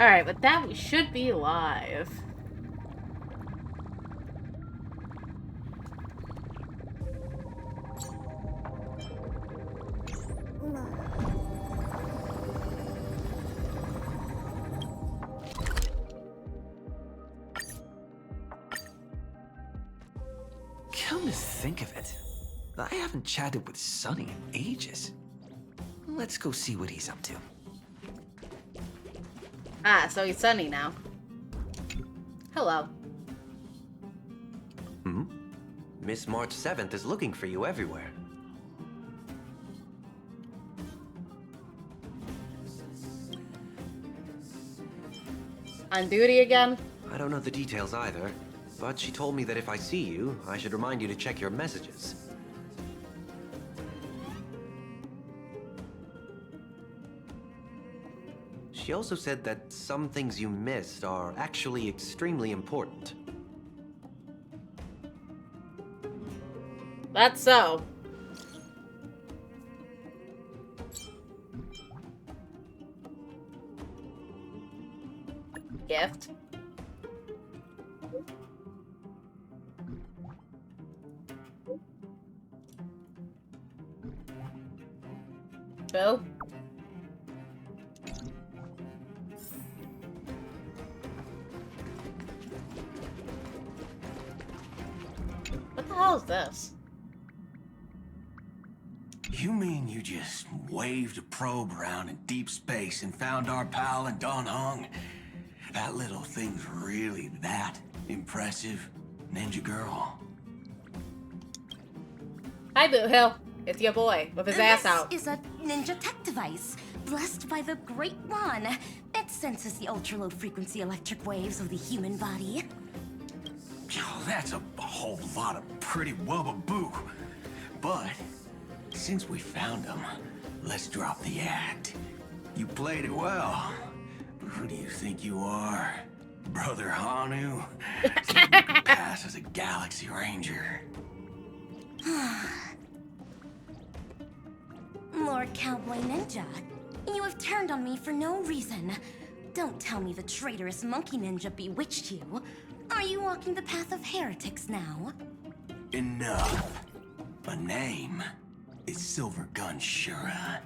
Alright, with that, we should be live. Come to think of it, I haven't chatted with Sonny in ages. Let's go see what he's up to. Ah, so he's Sunny now. Hello. Miss March 7th is looking for you everywhere. On duty again? I don't know the details either, but she told me that if I see you, I should remind you to check your messages. She also said that some things you missed are actually extremely important. That's so. Gift. Boo. What the hell is this? You mean you just waved a probe around in deep space and found our pal and Don Hung? That little thing's really that impressive, Ninja Girl. Hi, Boot Hill. It's your boy with his ass out. This is a ninja tech device, blessed by the Great One. It senses the ultra-low frequency electric waves of the human body. Oh, that's a whole lot of pretty wubba-boo. But since we found him, let's drop the act. You played it well. Who do you think you are? Brother Hanu? Pass as a Galaxy Ranger. Lord Cowboy Ninja, you have turned on me for no reason. Don't tell me the traitorous monkey ninja bewitched you. Are you walking the path of heretics now? Enough. My name is Silver Gun Shura.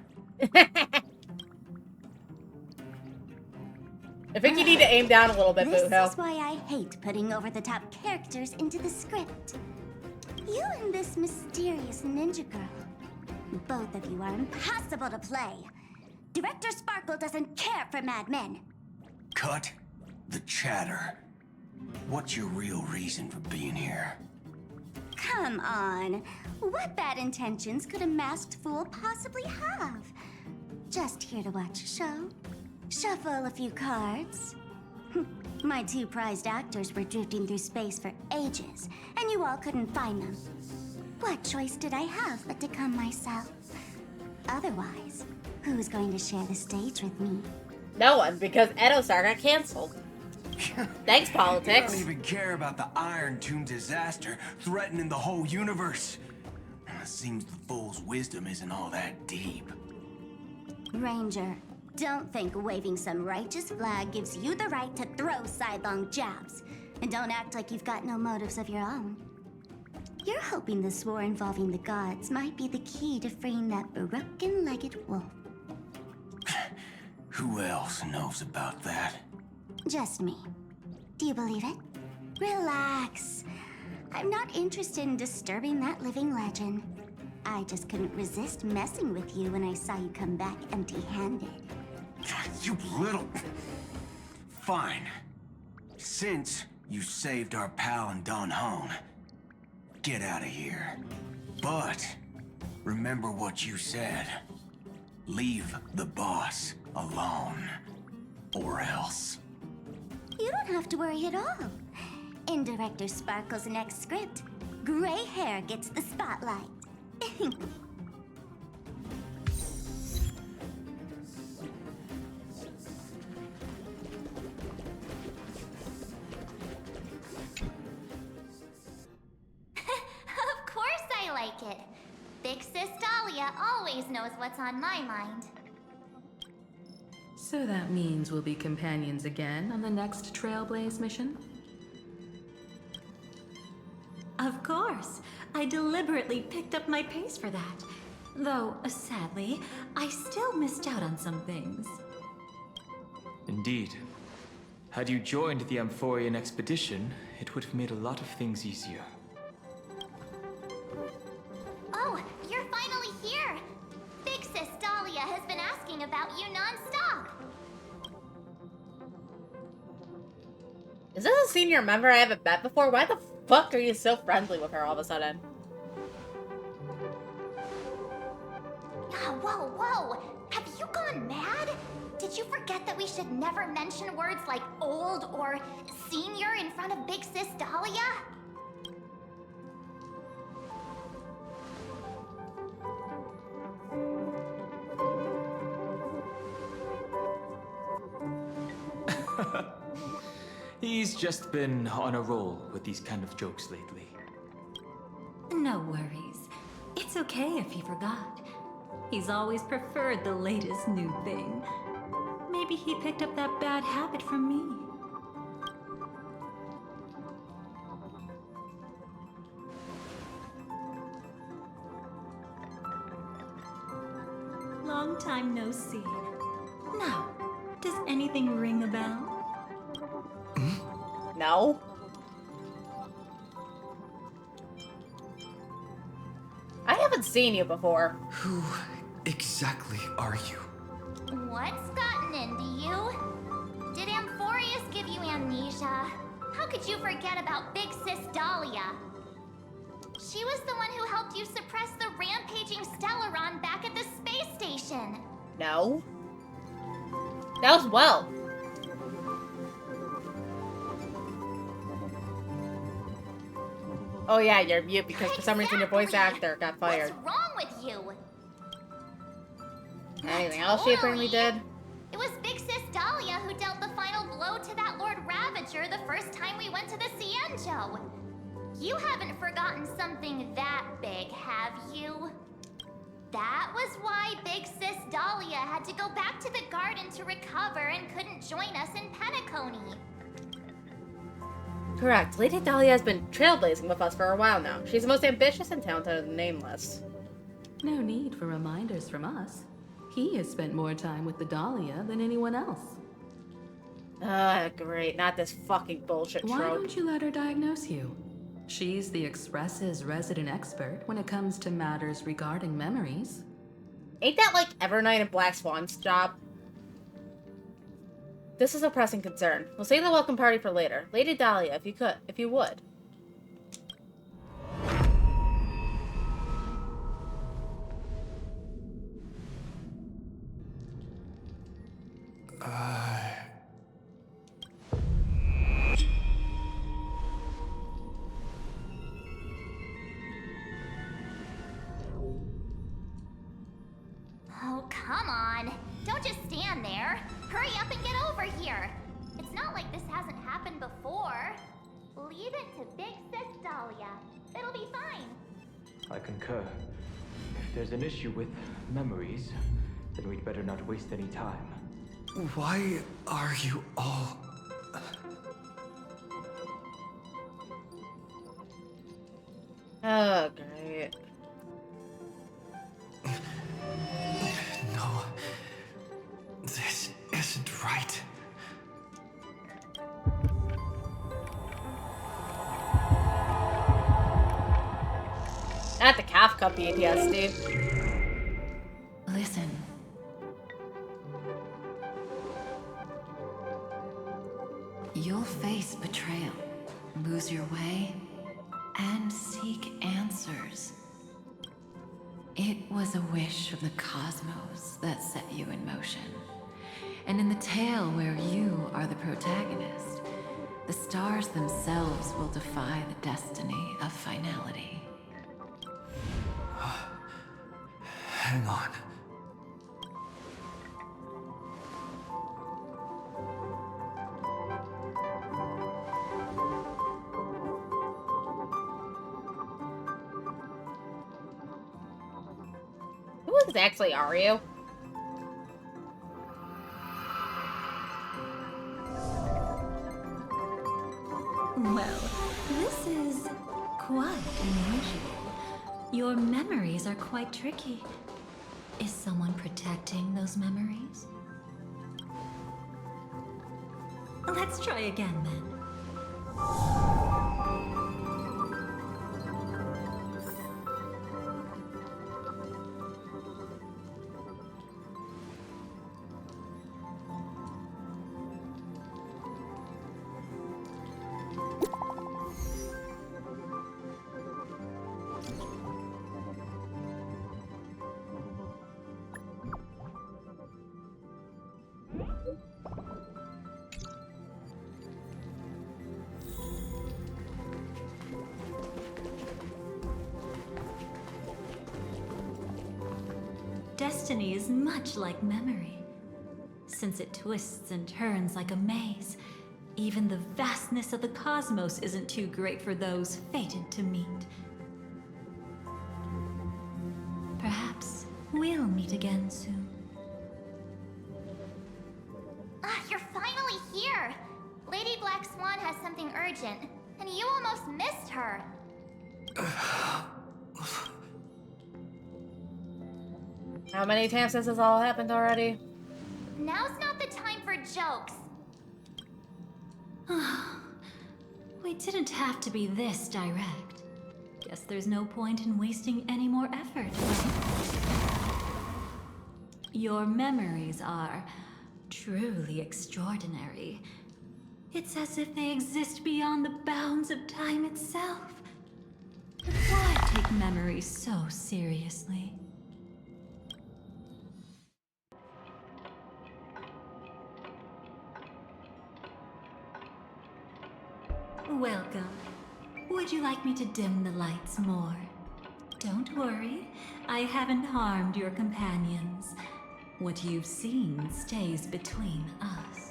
I think you need to aim down a little bit, This Boot Hill. is why I hate putting over-the-top characters into the script. You and this mysterious ninja girl. Both of you are impossible to play. Director Sparkle doesn't care for madmen. Cut the chatter. What's your real reason for being here? Come on. What bad intentions could a masked fool possibly have? Just here to watch a show. Shuffle a few cards. My two prized actors were drifting through space for ages, and you all couldn't find them. What choice did I have but to come myself? Otherwise, who's going to share the stage with me? No one, because Edosar got canceled. Thanks, You politics. don't even care about the Iron Tomb disaster threatening the whole universe. It seems the fool's wisdom isn't all that deep. Ranger, don't think waving some righteous flag gives you the right to throw sidelong jabs. And don't act like you've got no motives of your own. You're hoping this war involving the gods might be the key to freeing that broken-legged wolf. Who else knows about that? Just me. Do you believe it? Relax. I'm not interested in disturbing that living legend. I just couldn't resist messing with you when I saw you come back empty-handed. You little... Fine. Since you saved our pal and Don Hong, get out of here. But remember what you said. Leave the boss alone. Or else. You don't have to worry at all. In Director Sparkle's next script, gray hair gets the spotlight. Of course I like it. Big Sis Dahlia always knows what's on my mind. So that means we'll be companions again on the next Trailblaze mission? Of course. I deliberately picked up my pace for that. Though, sadly, I still missed out on some things. Indeed. Had you joined the Amphorian expedition, it would have made a lot of things easier. Oh, you're finally here! Big Sis Dahlia has been asking about you non-stop! Is this a senior member I haven't met before? Why the fuck are you so friendly with her all of a sudden? Whoa, whoa! Have you gone mad? Did you forget that we should never mention words like old or senior in front of Big Sis Dahlia? He's just been on a roll with these kind of jokes lately. No worries. It's okay if he forgot. He's always preferred the latest new thing. Maybe he picked up that bad habit from me. Long time no see. Now, does anything ring a bell? No. I haven't seen you before. Who exactly are you? What's gotten into you? Did Amphorius give you amnesia? How could you forget about Big Sis Dahlia? She was the one who helped you suppress the rampaging Stellaron back at the space station. No. That was well. Oh yeah, you're mute because for some reason your voice actor got fired. What's wrong with you? Anything else she apparently did? It was Big Sis Dahlia who dealt the final blow to that Lord Ravager the first time we went to the Cienjo. You haven't forgotten something that big, have you? That was why Big Sis Dahlia had to go back to the garden to recover and couldn't join us in Penacony. Correct. Lady Dahlia has been trailblazing with us for a while now. She's the most ambitious and talented of the nameless. No need for reminders from us. He has spent more time with the Dahlia than anyone else. Great. Not this fucking bullshit Why trope. don't you let her diagnose you? She's the Express's resident expert when it comes to matters regarding memories. Ain't that like Evernight and Black Swan's job? This is a pressing concern. We'll save the welcome party for later. Lady Dahlia, if you would. Oh, come on. Don't just stand there. Hurry up and get over here. It's not like this hasn't happened before. Leave it to Big Sis Dahlia. It'll be fine. I concur. If there's an issue with memories, then we'd better not waste any time. Why are you all... Oh, great. No. This isn't right. Not the calf cup PTSD. Listen. You'll face betrayal, lose your way, and seek answers. It was a wish of the cosmos that set you in motion. And in the tale where you are the protagonist, the stars themselves will defy the destiny of finality. Hang on. Who exactly are you? Well, this is quite unusual. Your memories are quite tricky. Is someone protecting those memories? Let's try again then. Destiny is much like memory. Since it twists and turns like a maze, even the vastness of the cosmos isn't too great for those fated to meet. Perhaps we'll meet again soon. You're finally here! Lady Black Swan has something urgent, and you almost missed her. How many times has this all happened already? Now's not the time for jokes. We didn't have to be this direct. Guess there's no point in wasting any more effort. Your memories are truly extraordinary. It's as if they exist beyond the bounds of time itself. But why take memories so seriously? Welcome. Would you like me to dim the lights more? Don't worry, I haven't harmed your companions. What you've seen stays between us.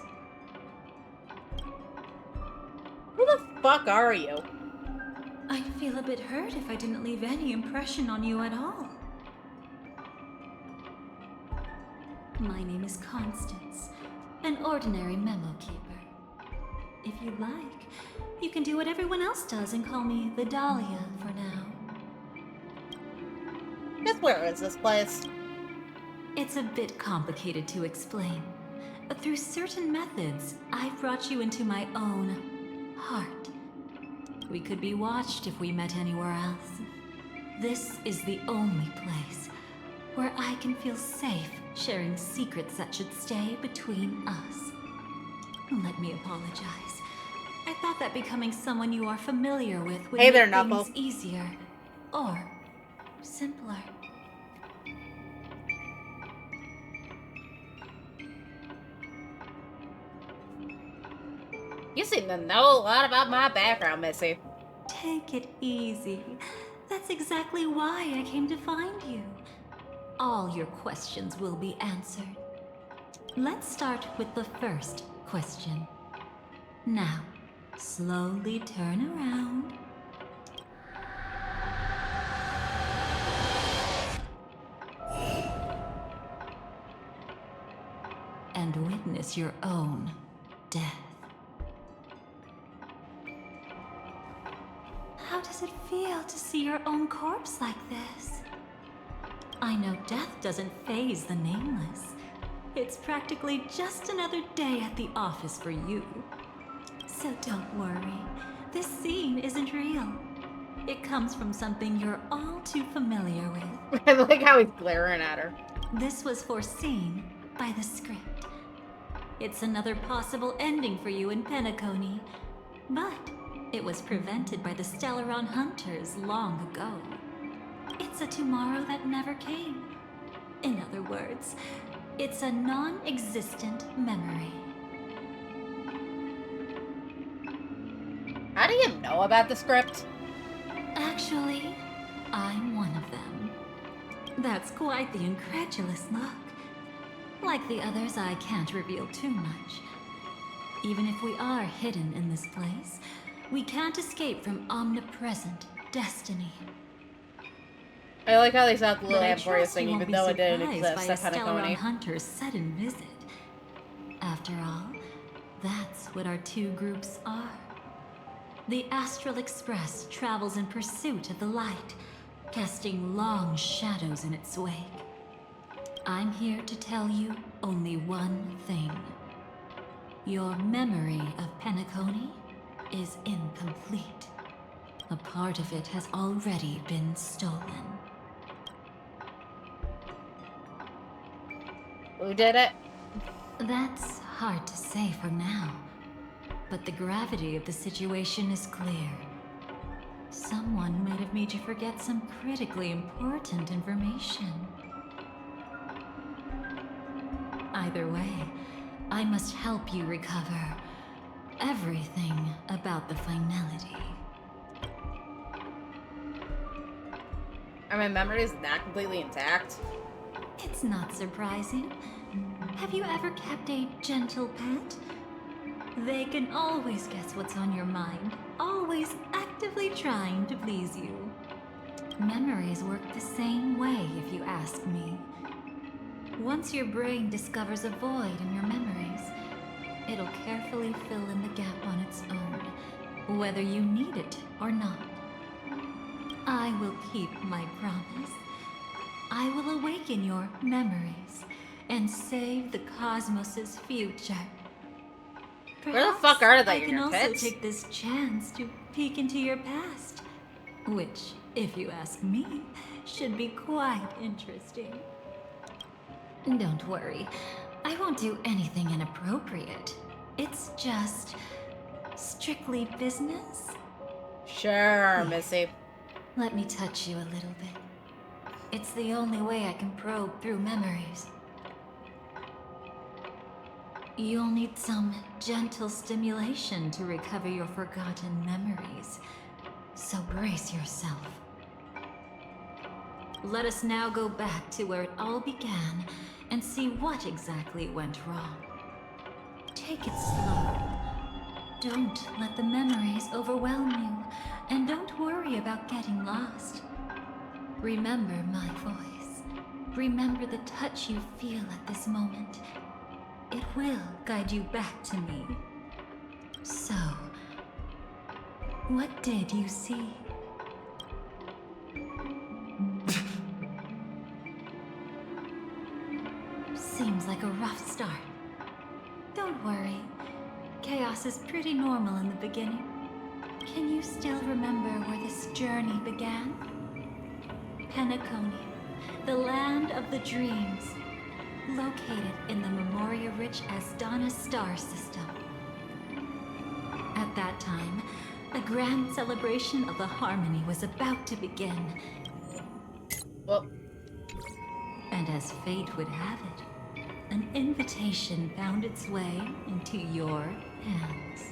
Who the fuck are you? I'd feel a bit hurt if I didn't leave any impression on you at all. My name is Constance, an ordinary memo keeper. If you'd like, you can do what everyone else does and call me the Dahlia for now. Just where is this place? It's a bit complicated to explain. Through certain methods, I've brought you into my own heart. We could be watched if we met anywhere else. This is the only place where I can feel safe sharing secrets that should stay between us. Let me apologize. I thought that becoming someone you are familiar with would Hey make there, things Knuckles. easier or simpler. You seem to know a lot about my background, Missy. Take it easy. That's exactly why I came to find you. All your questions will be answered. Let's start with the first question. Now, slowly turn around. And witness your own death. How does it feel to see your own corpse like this? I know death doesn't faze the nameless. It's practically just another day at the office for you. So don't worry, this scene isn't real. It comes from something you're all too familiar with. I like how he's glaring at her. This was foreseen by the script. It's another possible ending for you in Penacony, but it was prevented by the Stellaron Hunters long ago. It's a tomorrow that never came. In other words, it's a non-existent memory. How do you know about the script? Actually, I'm one of them. That's quite the incredulous look. Like the others, I can't reveal too much. Even if we are hidden in this place, we can't escape from omnipresent destiny. I like how they sound a little But I laborious trust thing, you even won't though be it didn't surprised exist by at a Stellaron Penacony. Hunter's sudden visit. After all, that's what our two groups are. The Astral Express travels in pursuit of the light, casting long shadows in its wake. I'm here to tell you only one thing. Your memory of Penacony is incomplete. A part of it has already been stolen. Who did it? That's hard to say for now, but the gravity of the situation is clear. Someone might have made you forget some critically important information. Either way, I must help you recover everything about the finality. Are my memories not completely intact? It's not surprising. Have you ever kept a gentle pet? They can always guess what's on your mind, always actively trying to please you. Memories work the same way, if you ask me. Once your brain discovers a void in your memories, it'll carefully fill in the gap on its own, whether you need it or not. I will keep my promise. I will awaken your memories and save the cosmos's future. Where the fuck are they? I In can your also pits? take this chance to peek into your past, which, if you ask me, should be quite interesting. Don't worry, I won't do anything inappropriate. It's just strictly business. Sure, Missy. Let me touch you a little bit. It's the only way I can probe through memories. You'll need some gentle stimulation to recover your forgotten memories, so brace yourself. Let us now go back to where it all began and see what exactly went wrong. Take it slow. Don't let the memories overwhelm you, and don't worry about getting lost. Remember my voice. Remember the touch you feel at this moment. It will guide you back to me. So, what did you see? Seems like a rough start. Don't worry. Chaos is pretty normal in the beginning. Can you still remember where this journey began? Penacony, the land of the dreams, located in the Memoria-rich Asdana star system. At that time, a grand celebration of the harmony was about to begin. Well, And as fate would have it, an invitation found its way into your hands.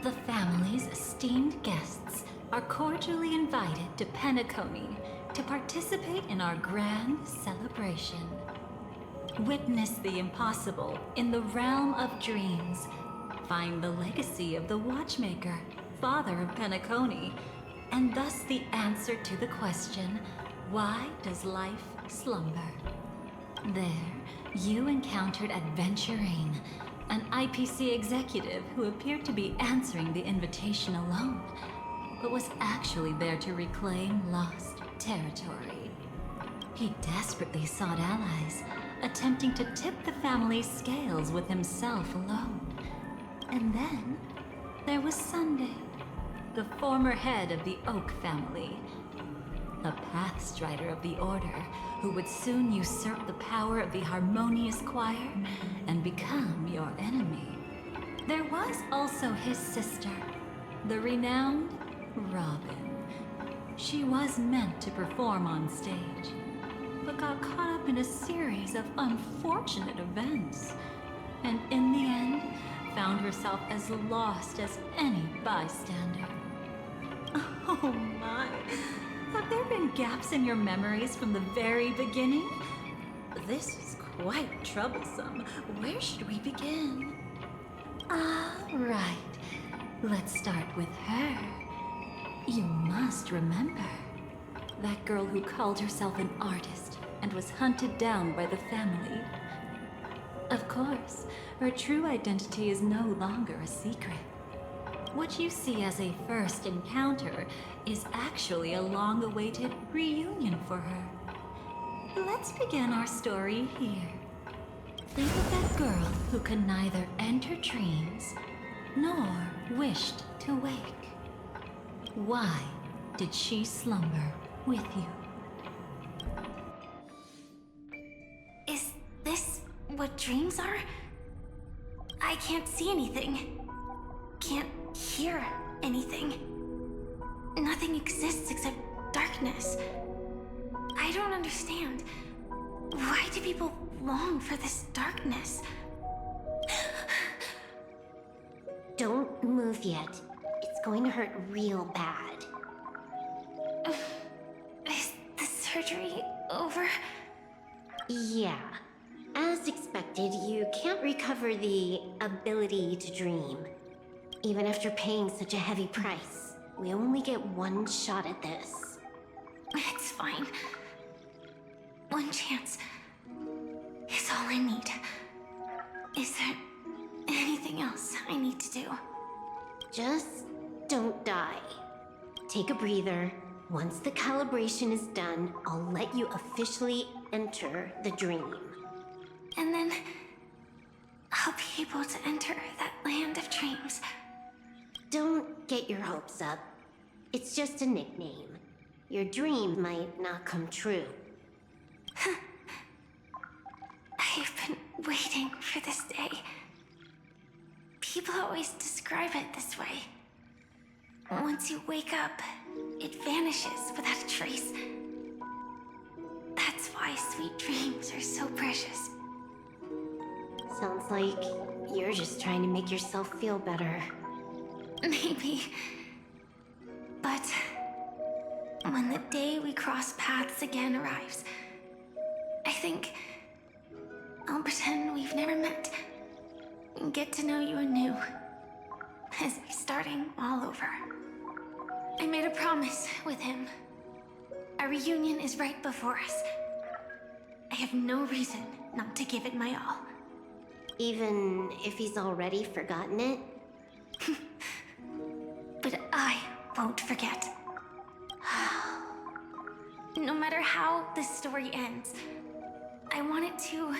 The family's esteemed guests are cordially invited to Penacony to participate in our grand celebration. Witness the impossible in the realm of dreams. Find the legacy of the Watchmaker, father of Penacony, and thus the answer to the question, why does life slumber? There, you encountered Adventurine, an IPC executive who appeared to be answering the invitation alone, but was actually there to reclaim lost territory. He desperately sought allies, attempting to tip the family's scales with himself alone. And then, there was Sunday, the former head of the Oak family, a pathstrider of the Order who would soon usurp the power of the Harmonious Choir and become your enemy. There was also his sister, the renowned Robin. She was meant to perform on stage, but got caught up in a series of unfortunate events, and in the end, found herself as lost as any bystander. Oh my. Have there been gaps in your memories from the very beginning? This is quite troublesome. Where should we begin? Right. Let's start with her. You must remember. That girl who called herself an artist and was hunted down by the family. Of course, her true identity is no longer a secret. What you see as a first encounter is actually a long-awaited reunion for her. Let's begin our story here. Think of that girl who could neither enter dreams nor wished to wake. Why did she slumber with you? Is this what dreams are? I can't see anything. Can't hear anything. Nothing exists except darkness. I don't understand. Why do people long for this darkness? Don't move yet. It's going to hurt real bad. Is the surgery over? Yeah. As expected, you can't recover the ability to dream. Even after paying such a heavy price, we only get one shot at this. It's fine. One chance is all I need. Is there anything else I need to do? Just don't die. Take a breather. Once the calibration is done, I'll let you officially enter the dream. And then I'll be able to enter that land of dreams. Don't get your hopes up. It's just a nickname. Your dream might not come true. I've been waiting for this day. People always describe it this way. Once you wake up, it vanishes without a trace. That's why sweet dreams are so precious. Sounds like you're just trying to make yourself feel better. Maybe. But when the day we cross paths again arrives, I think I'll pretend we've never met and get to know you anew, as if starting all over. I made a promise with him. Our reunion is right before us. I have no reason not to give it my all. Even if he's already forgotten it? But I won't forget. No matter how this story ends, I want it to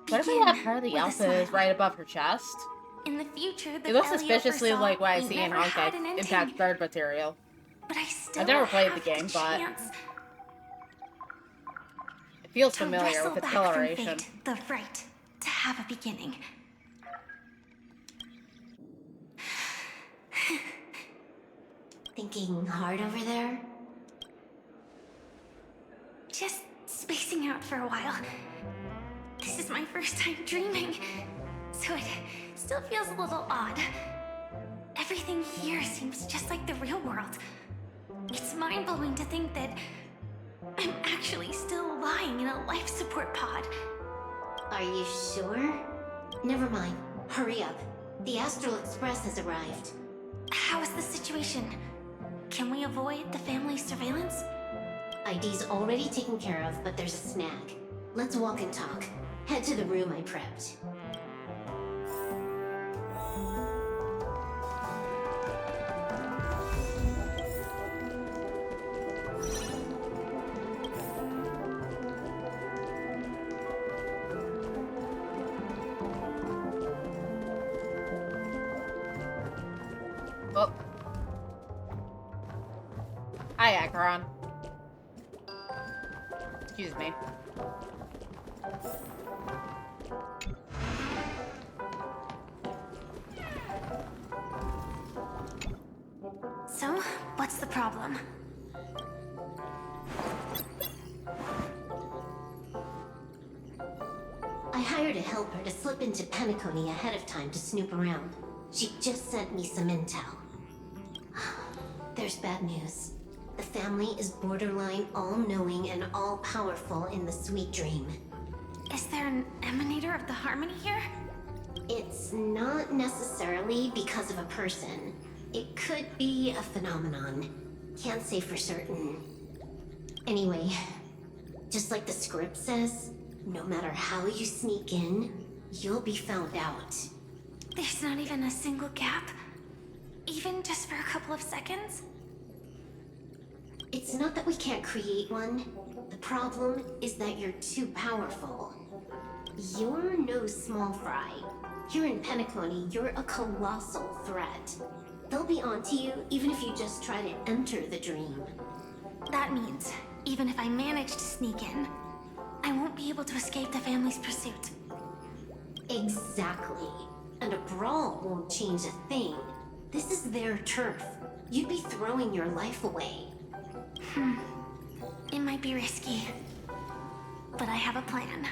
What if we have her, the Elsa, is right above her chest? In the future, the It looks Elio suspiciously foresaw like what I we see in never had an Honkai ending. Impact Bird material. But I still I've never played the have game, but chance it feels to familiar wrestle with its back from coloration. fate the right to have a beginning. Thinking hard over there? Just spacing out for a while. This is my first time dreaming, so it still feels a little odd. Everything here seems just like the real world. It's mind-blowing to think that I'm actually still lying in a life support pod. Are you sure? Never mind. Hurry up. The Astral Express has arrived. How is the situation? Can we avoid the family's surveillance? ID's already taken care of, but there's a snag. Let's walk and talk. Head to the room I prepped. Oh. Hi, Acheron. Excuse me. So, what's the problem? I hired a helper to slip into Penacony ahead of time to snoop around. She just sent me some intel. There's bad news. The family is borderline all-knowing and all-powerful in the sweet dream. Is there an emanator of the harmony here? It's not necessarily because of a person. It could be a phenomenon. Can't say for certain. Anyway, just like the script says, no matter how you sneak in, you'll be found out. There's not even a single gap? Even just for a couple of seconds? It's not that we can't create one. The problem is that you're too powerful. You're no small fry. Here in Penacony, you're a colossal threat. They'll be onto you even if you just try to enter the dream. That means, even if I manage to sneak in, I won't be able to escape the family's pursuit. Exactly. And a brawl won't change a thing. This is their turf. You'd be throwing your life away. It might be risky, but I have a plan.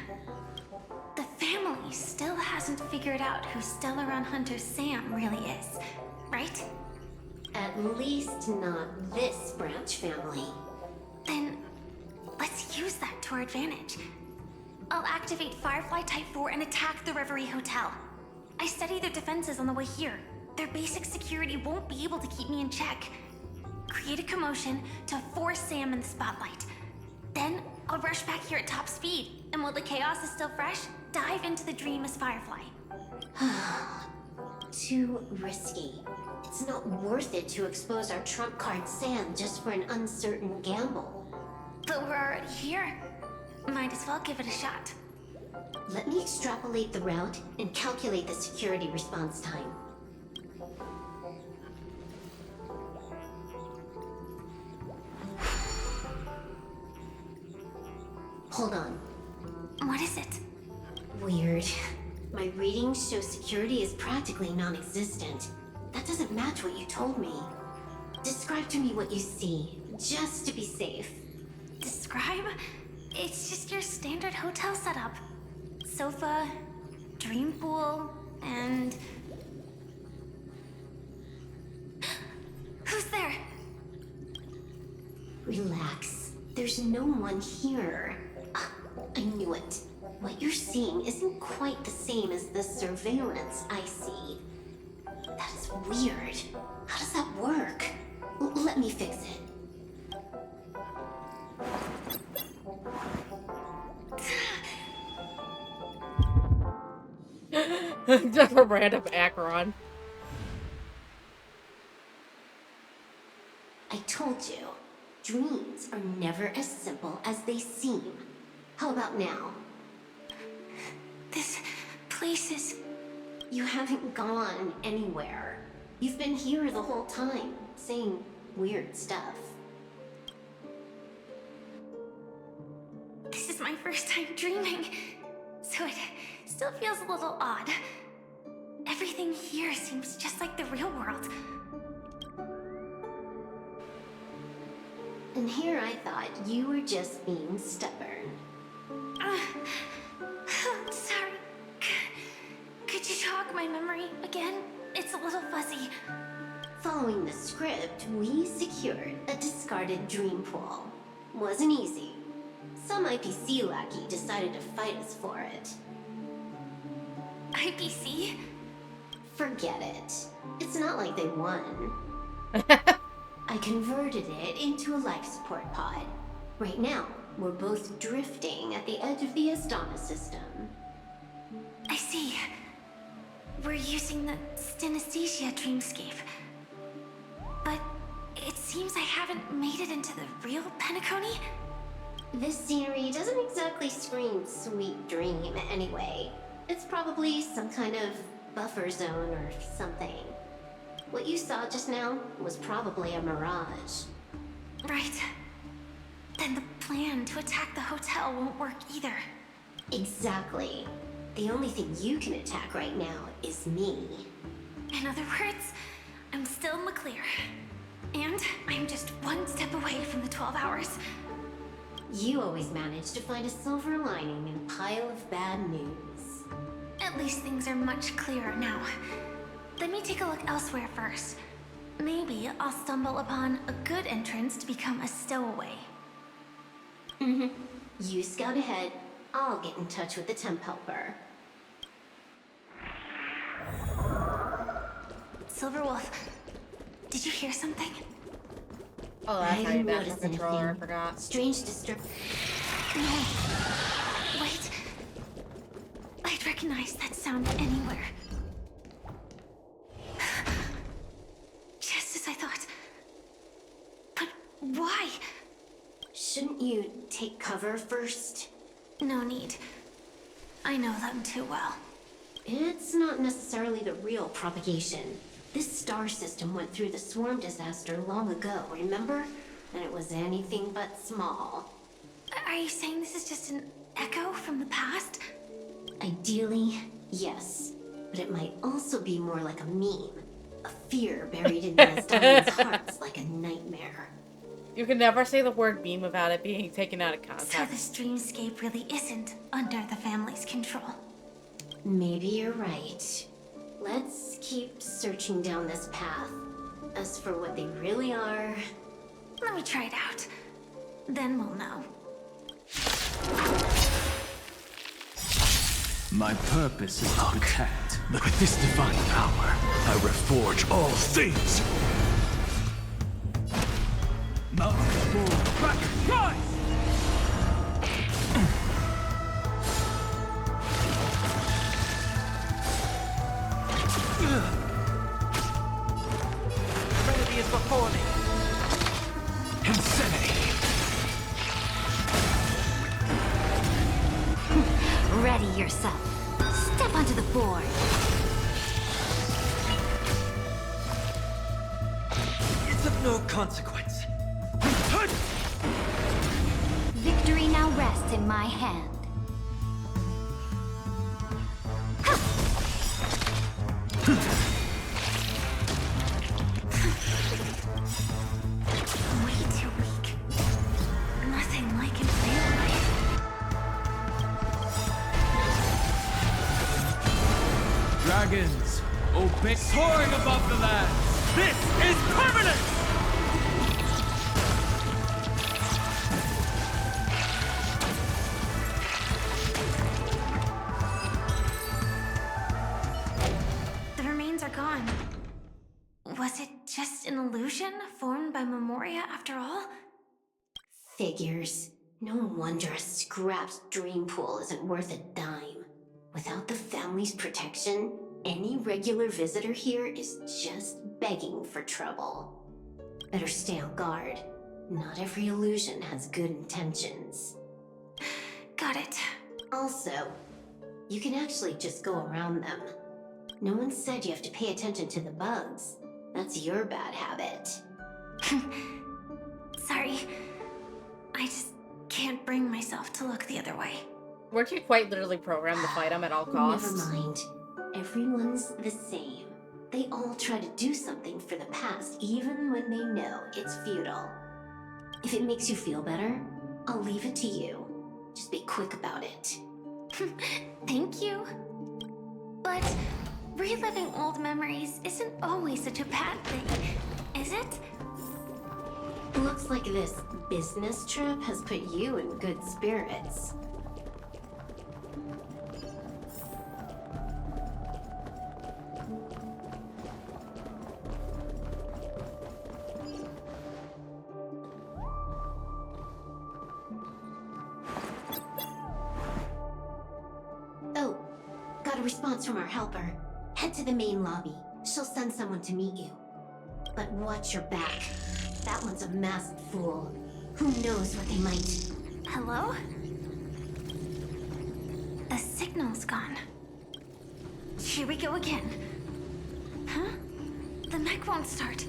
The family still hasn't figured out who Stellaron Hunter Sam really is, right? At least not this branch family. Then, let's use that to our advantage. I'll activate Firefly Type 4 and attack the Reverie Hotel. I studied their defenses on the way here. Their basic security won't be able to keep me in check. Create a commotion to force Sam in the spotlight. Then, I'll rush back here at top speed, and while the chaos is still fresh, dive into the dream as Firefly. Too risky. It's not worth it to expose our trump card Sam just for an uncertain gamble. But we're already here. Might as well give it a shot. Let me extrapolate the route and calculate the security response time. Hold on. What is it? Weird. My readings show security is practically non-existent. That doesn't match what you told me. Describe to me what you see, just to be safe. Describe? It's just your standard hotel setup. Sofa, dream pool, and... Who's there? Relax. There's no one here. I knew it. What you're seeing isn't quite the same as the surveillance I see. That is weird. How does that work? Let me fix it. Just a random Acheron. I told you, dreams are never as simple as they seem. How about now? This place is... You haven't gone anywhere. You've been here the whole time, saying weird stuff. This is my first time dreaming, so it still feels a little odd. Everything here seems just like the real world. And here I thought you were just being stubborn. Sorry. Could you jog my memory again? It's a little fuzzy. Following the script, we secured a discarded dream pool. Wasn't easy. Some IPC lackey decided to fight us for it. IPC? Forget it. It's not like they won. I converted it into a life support pod. Right now, we're both drifting at the edge of the Astana system. I see. We're using the synesthesia dreamscape. But it seems I haven't made it into the real Penacony? This scenery doesn't exactly scream sweet dream anyway. It's probably some kind of buffer zone or something. What you saw just now was probably a mirage. Right. Then the plan to attack the hotel won't work either. Exactly. The only thing you can attack right now is me. In other words, I'm still in the clear. And I'm just one step away from the 12 hours. You always manage to find a silver lining in a pile of bad news. At least things are much clearer now. Let me take a look elsewhere first. Maybe I'll stumble upon a good entrance to become a stowaway. You scout ahead. I'll get in touch with the temp helper. Silverwolf, did you hear something? Oh, I that's how you didn't match notice the controller, I anything. forgot. Strange disturb. No. Wait. I'd recognize that sound anywhere. take cover first? No need. I know them too well. It's not necessarily the real propagation. This star system went through the swarm disaster long ago, remember? And it was anything but small. Are you saying this is just an echo from the past? Ideally, yes. But it might also be more like a meme. A fear buried in Nasdalian's hearts like a nightmare. You can never say the word meme without it being taken out of So context. this dreamscape really isn't under the family's control. Maybe you're right. Let's keep searching down this path. As for what they really are... Let me try it out. Then we'll know. My purpose is to protect. With this divine power, I reforge all things. Mountain Bull, back, rise! Trinity is before me. Insanity! Ready yourself. Step onto the board. It's of no consequence. Victory now rests in my hand. Way too weak. Nothing like in real life. Dragons, obey, soaring above the land. This is permanent! The remains are gone. Was it just an illusion formed by Memoria after all? Figures. No wonder a scrapped dream pool isn't worth a dime. Without the family's protection, any regular visitor here is just begging for trouble. Better stay on guard. Not every illusion has good intentions. Got it. Also, you can actually just go around them. No one said you have to pay attention to the bugs. That's your bad habit. Sorry. I just can't bring myself to look the other way. Weren't you quite literally programmed to fight them at all costs? Never mind. Everyone's the same. They all try to do something for the past, even when they know it's futile. If it makes you feel better, I'll leave it to you. Just be quick about it. Thank you. But reliving old memories isn't always such a bad thing, is it? Looks like this business trip has put you in good spirits. Oh, got a response from our helper. Head to the main lobby. She'll send someone to meet you. But watch your back. That one's a masked fool. Who knows what they might... Hello? The signal's gone. Here we go again. Huh? The mech won't start.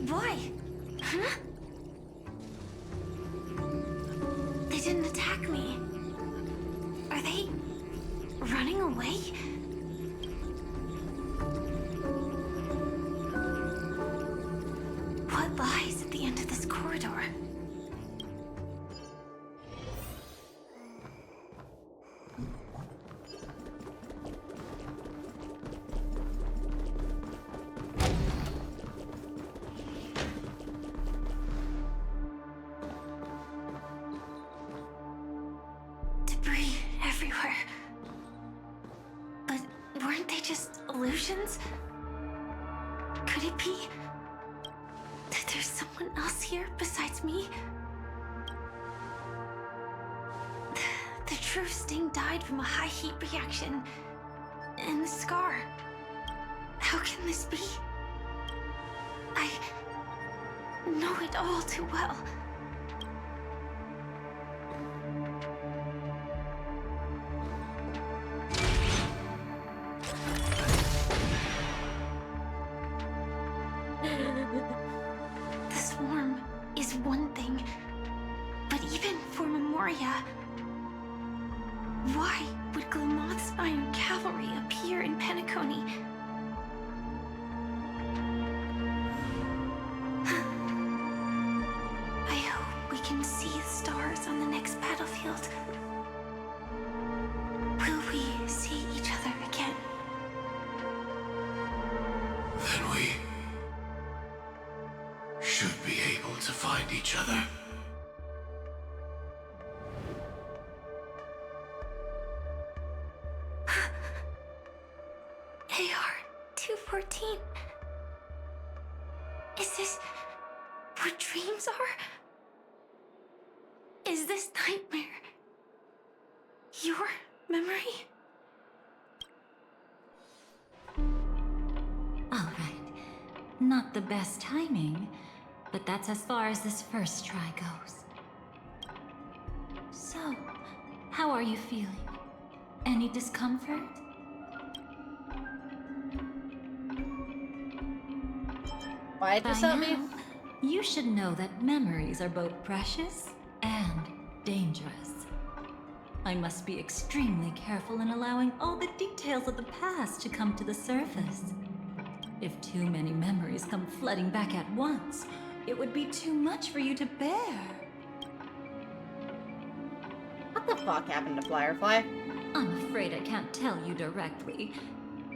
Why? Huh? They didn't attack me. Are they running away? What lies at the end of this corridor? Debris everywhere. But weren't they just illusions? Could it be that there's someone else here besides me? The true Sting died from a high heat reaction. And the scar. How can this be? I know it all too well. iron cavalry appear in Penacony. I hope we can see the stars on the next battlefield. Will we see each other again? Then we should be able to find each other. AR-214. Is this what dreams are? Is this nightmare your memory? All right. Not the best timing, but that's as far as this first try goes. So, how are you feeling? Any discomfort? Why'd you tell me? You should know that memories are both precious and dangerous. I must be extremely careful in allowing all the details of the past to come to the surface. If too many memories come flooding back at once, it would be too much for you to bear. What the fuck happened to Firefly? I'm afraid I can't tell you directly.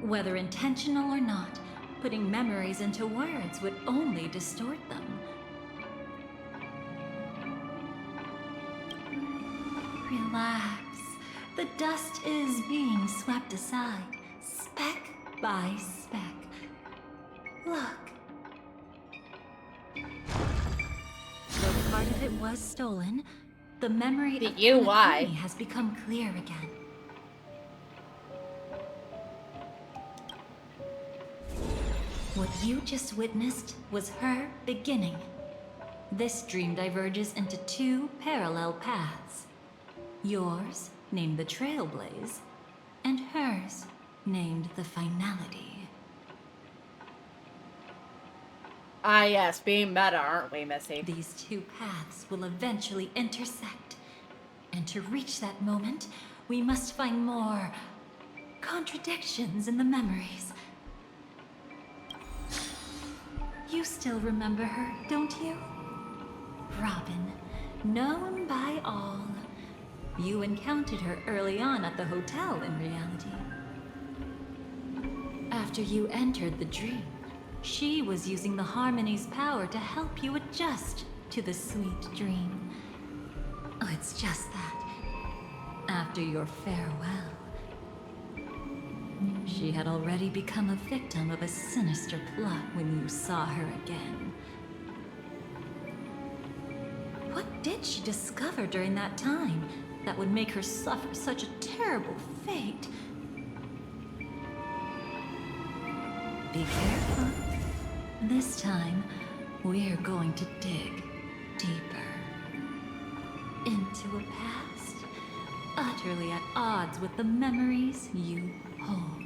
Whether intentional or not, putting memories into words would only distort them. Relax. The dust is being swept aside, speck by speck. Look. Though part of it was stolen, the memory of why? Penacony has become clear again. What you just witnessed was her beginning. This dream diverges into two parallel paths. Yours, named the Trailblaze, and hers, named the Finality. Ah yes, being meta, aren't we, Missy? These two paths will eventually intersect. And to reach that moment, we must find more contradictions in the memories. You still remember her, don't you? Robin, known by all. You encountered her early on at the hotel in reality. After you entered the dream, she was using the Harmony's power to help you adjust to the sweet dream. Oh, it's just that. After your farewell, she had already become a victim of a sinister plot when you saw her again. What did she discover during that time that would make her suffer such a terrible fate? Be careful. This time, we're going to dig deeper into a past utterly at odds with the memories you hold.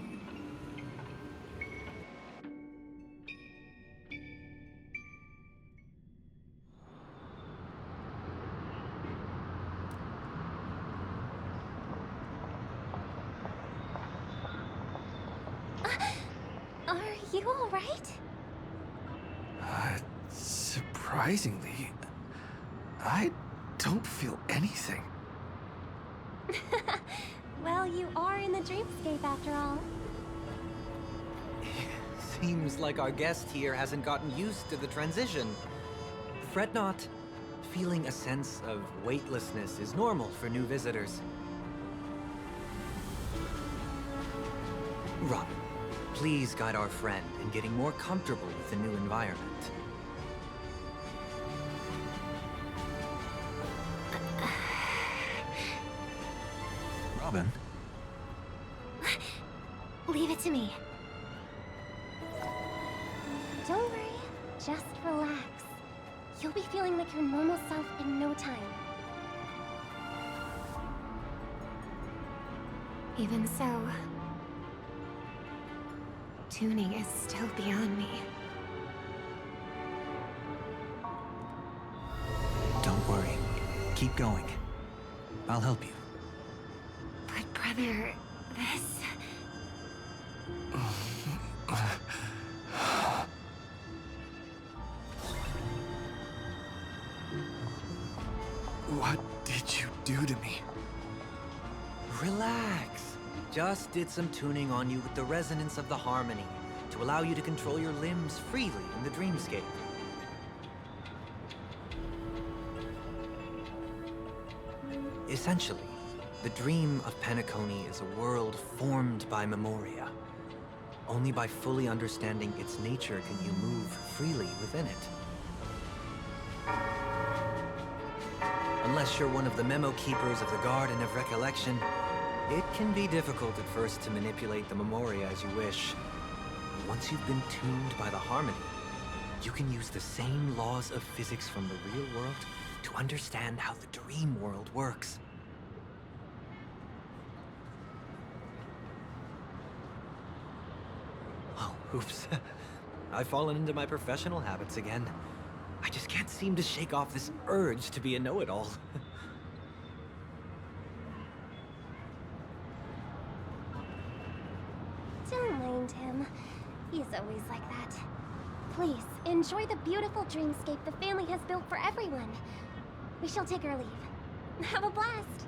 Are you all right? Surprisingly, I don't feel anything. Well, you are in the dreamscape after all. Seems like our guest here hasn't gotten used to the transition. Fret not. Feeling a sense of weightlessness is normal for new visitors. Robin, please guide our friend in getting more comfortable with the new environment. Robin? Leave it to me. Don't worry, just relax. You'll be feeling like your normal self in no time. Even so, tuning is still beyond me. Don't worry. Keep going. I'll help you. But brother, This... What did you do to me? Relax. Just did some tuning on you with the resonance of the harmony to allow you to control your limbs freely in the dreamscape. Essentially, the dream of Penacony is a world formed by Memoria. Only by fully understanding its nature can you move freely within it. Unless you're one of the memo keepers of the Garden of Recollection, it can be difficult at first to manipulate the Memoria as you wish. Once you've been tuned by the harmony, you can use the same laws of physics from the real world to understand how the dream world works. Oh, oops. I've fallen into my professional habits again. I just can't seem to shake off this urge to be a know-it-all. Don't mind him. He's always like that. Please, enjoy the beautiful dreamscape the family has built for everyone. We shall take our leave. Have a blast!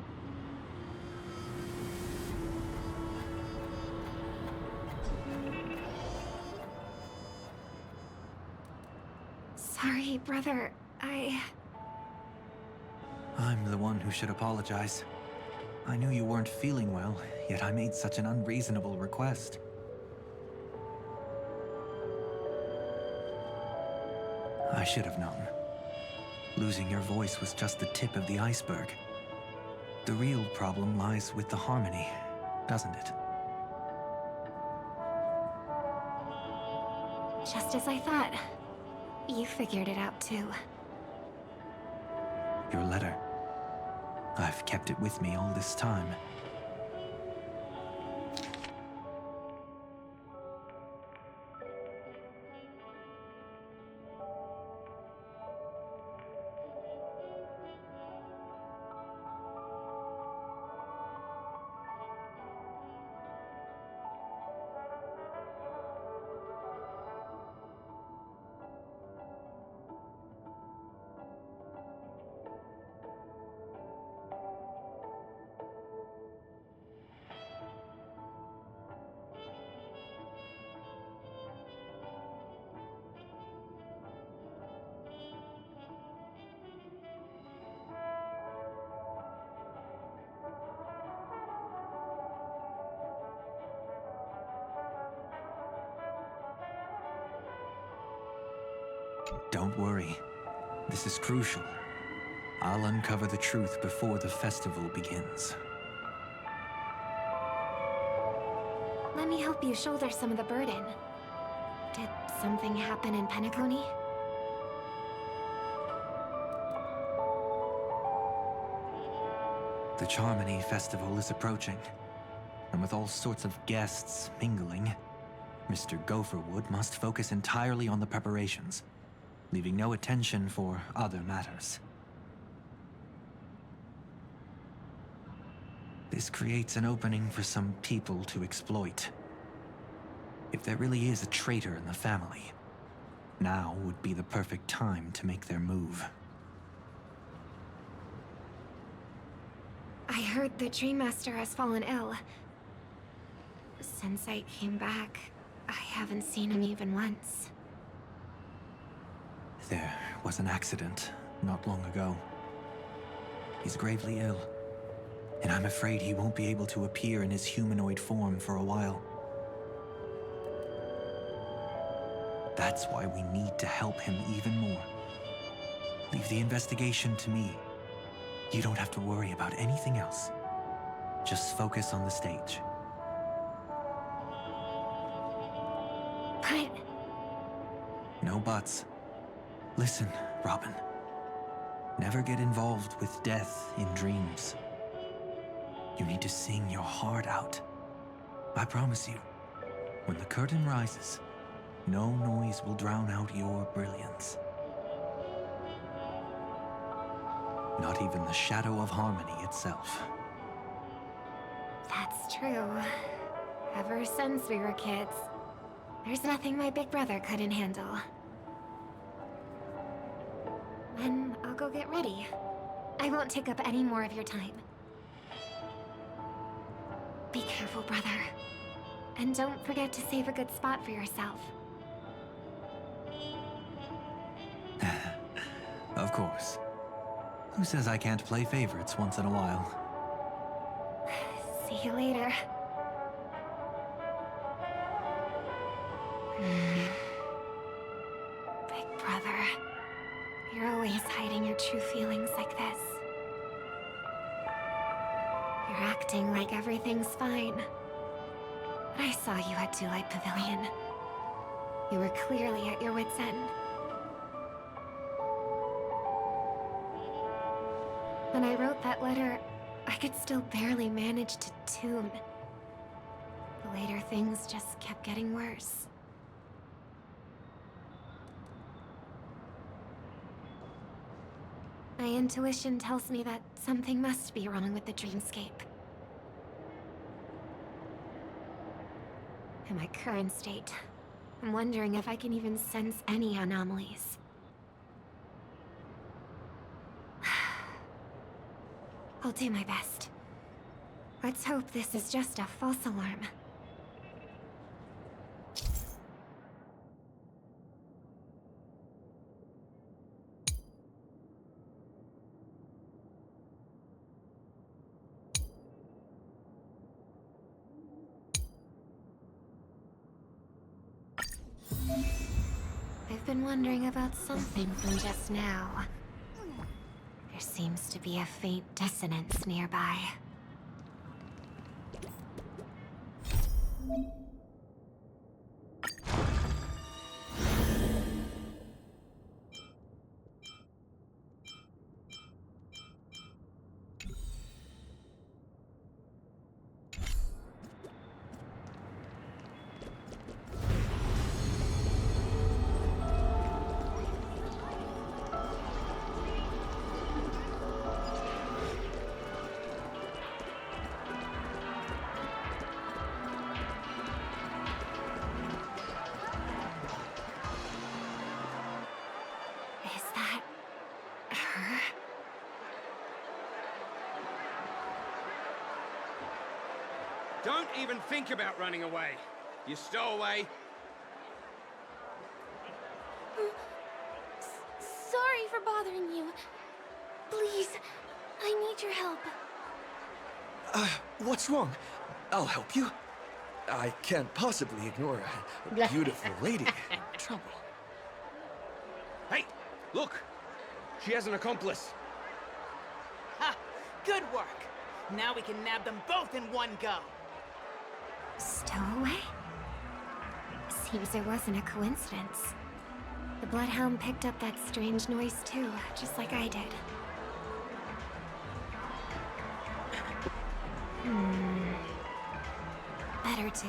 Sorry, brother. I'm the one who should apologize. I knew you weren't feeling well, yet I made such an unreasonable request. I should have known. Losing your voice was just the tip of the iceberg. The real problem lies with the harmony, doesn't it? Just as I thought. You figured it out too. Your letter. I've kept it with me all this time. Don't worry. This is crucial. I'll uncover the truth before the festival begins. Let me help you shoulder some of the burden. Did something happen in Penacony? The Charmony Festival is approaching, and with all sorts of guests mingling, Mr. Gopherwood must focus entirely on the preparations, leaving no attention for other matters. This creates an opening for some people to exploit. If there really is a traitor in the family, now would be the perfect time to make their move. I heard the Dream Master has fallen ill. Since I came back, I haven't seen him even once. There was an accident not long ago. He's gravely ill, and I'm afraid he won't be able to appear in his humanoid form for a while. That's why we need to help him even more. Leave the investigation to me. You don't have to worry about anything else. Just focus on the stage. But... No buts. Listen, Robin. Never get involved with death in dreams. You need to sing your heart out. I promise you, when the curtain rises, no noise will drown out your brilliance. Not even the shadow of harmony itself. That's true. Ever since we were kids, there's nothing my big brother couldn't handle. Then I'll go get ready. I won't take up any more of your time. Be careful, brother. And don't forget to save a good spot for yourself. Of course. Who says I can't play favorites once in a while? See you later. Big brother, you're always hiding your true feelings like this. You're acting like everything's fine. But I saw you at Daylight Pavilion. You were clearly at your wit's end. When I wrote that letter, I could still barely manage to tune. The later things just kept getting worse. My intuition tells me that something must be wrong with the dreamscape. In my current state, I'm wondering if I can even sense any anomalies. I'll do my best. Let's hope this is just a false alarm. I've been wondering about something from just now. There seems to be a faint dissonance nearby. Don't even think about running away. You stowaway. Sorry for bothering you. Please, I need your help. What's wrong? I'll help you. I can't possibly ignore a beautiful lady in trouble. Hey, look! She has an accomplice. Ha! Good work! Now we can nab them both in one go! Stowaway? Seems it wasn't a coincidence. The Bloodhound picked up that strange noise too, just like I did. Better to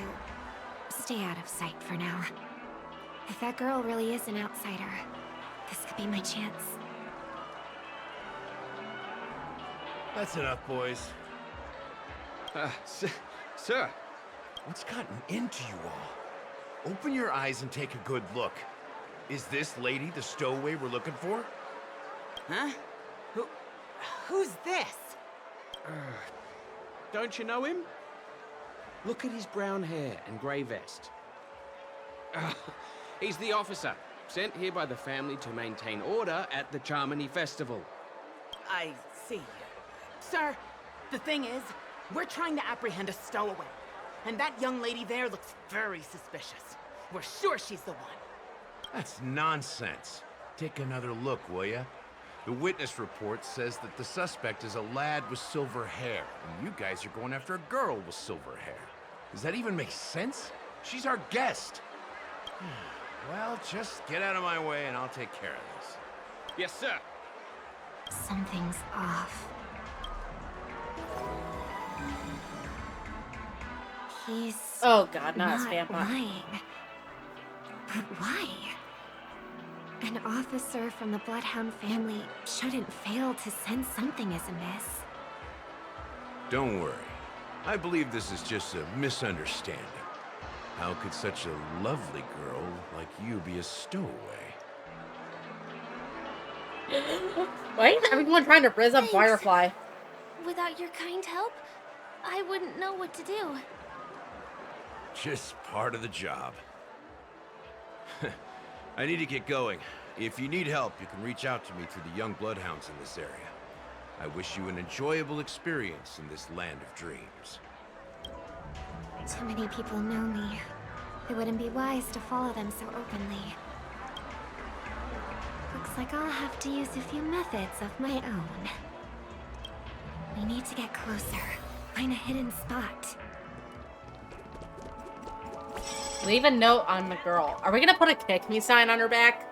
stay out of sight for now. If that girl really is an outsider, this could be my chance. That's enough, boys. Sir. What's gotten into you all? Open your eyes and take a good look. Is this lady the stowaway we're looking for? Huh? Who's this? Don't you know him? Look at his brown hair and grey vest. He's the officer, sent here by the family to maintain order at the Charmony Festival. I see. Sir, the thing is, we're trying to apprehend a stowaway. And that young lady there looks very suspicious. We're sure she's the one. That's nonsense. Take another look, will ya? The witness report says that the suspect is a lad with silver hair, and you guys are going after a girl with silver hair. Does that even make sense? She's our guest. Well, just get out of my way and I'll take care of this. Yes, sir. Something's off. He's oh god, not a spam bot. lying. But why? An officer from the Bloodhound family shouldn't fail to sense something is amiss. Don't worry. I believe this is just a misunderstanding. How could such a lovely girl like you be a stowaway? Why is everyone trying to rizz up Firefly? Without your kind help, I wouldn't know what to do. Just part of the job. I need to get going. If you need help, you can reach out to me through the young bloodhounds in this area. I wish you an enjoyable experience in this land of dreams. Too many people know me. It wouldn't be wise to follow them so openly. Looks like I'll have to use a few methods of my own. We need to get closer. Find a hidden spot. Leave a note on the girl. Are we gonna put a kick me sign on her back?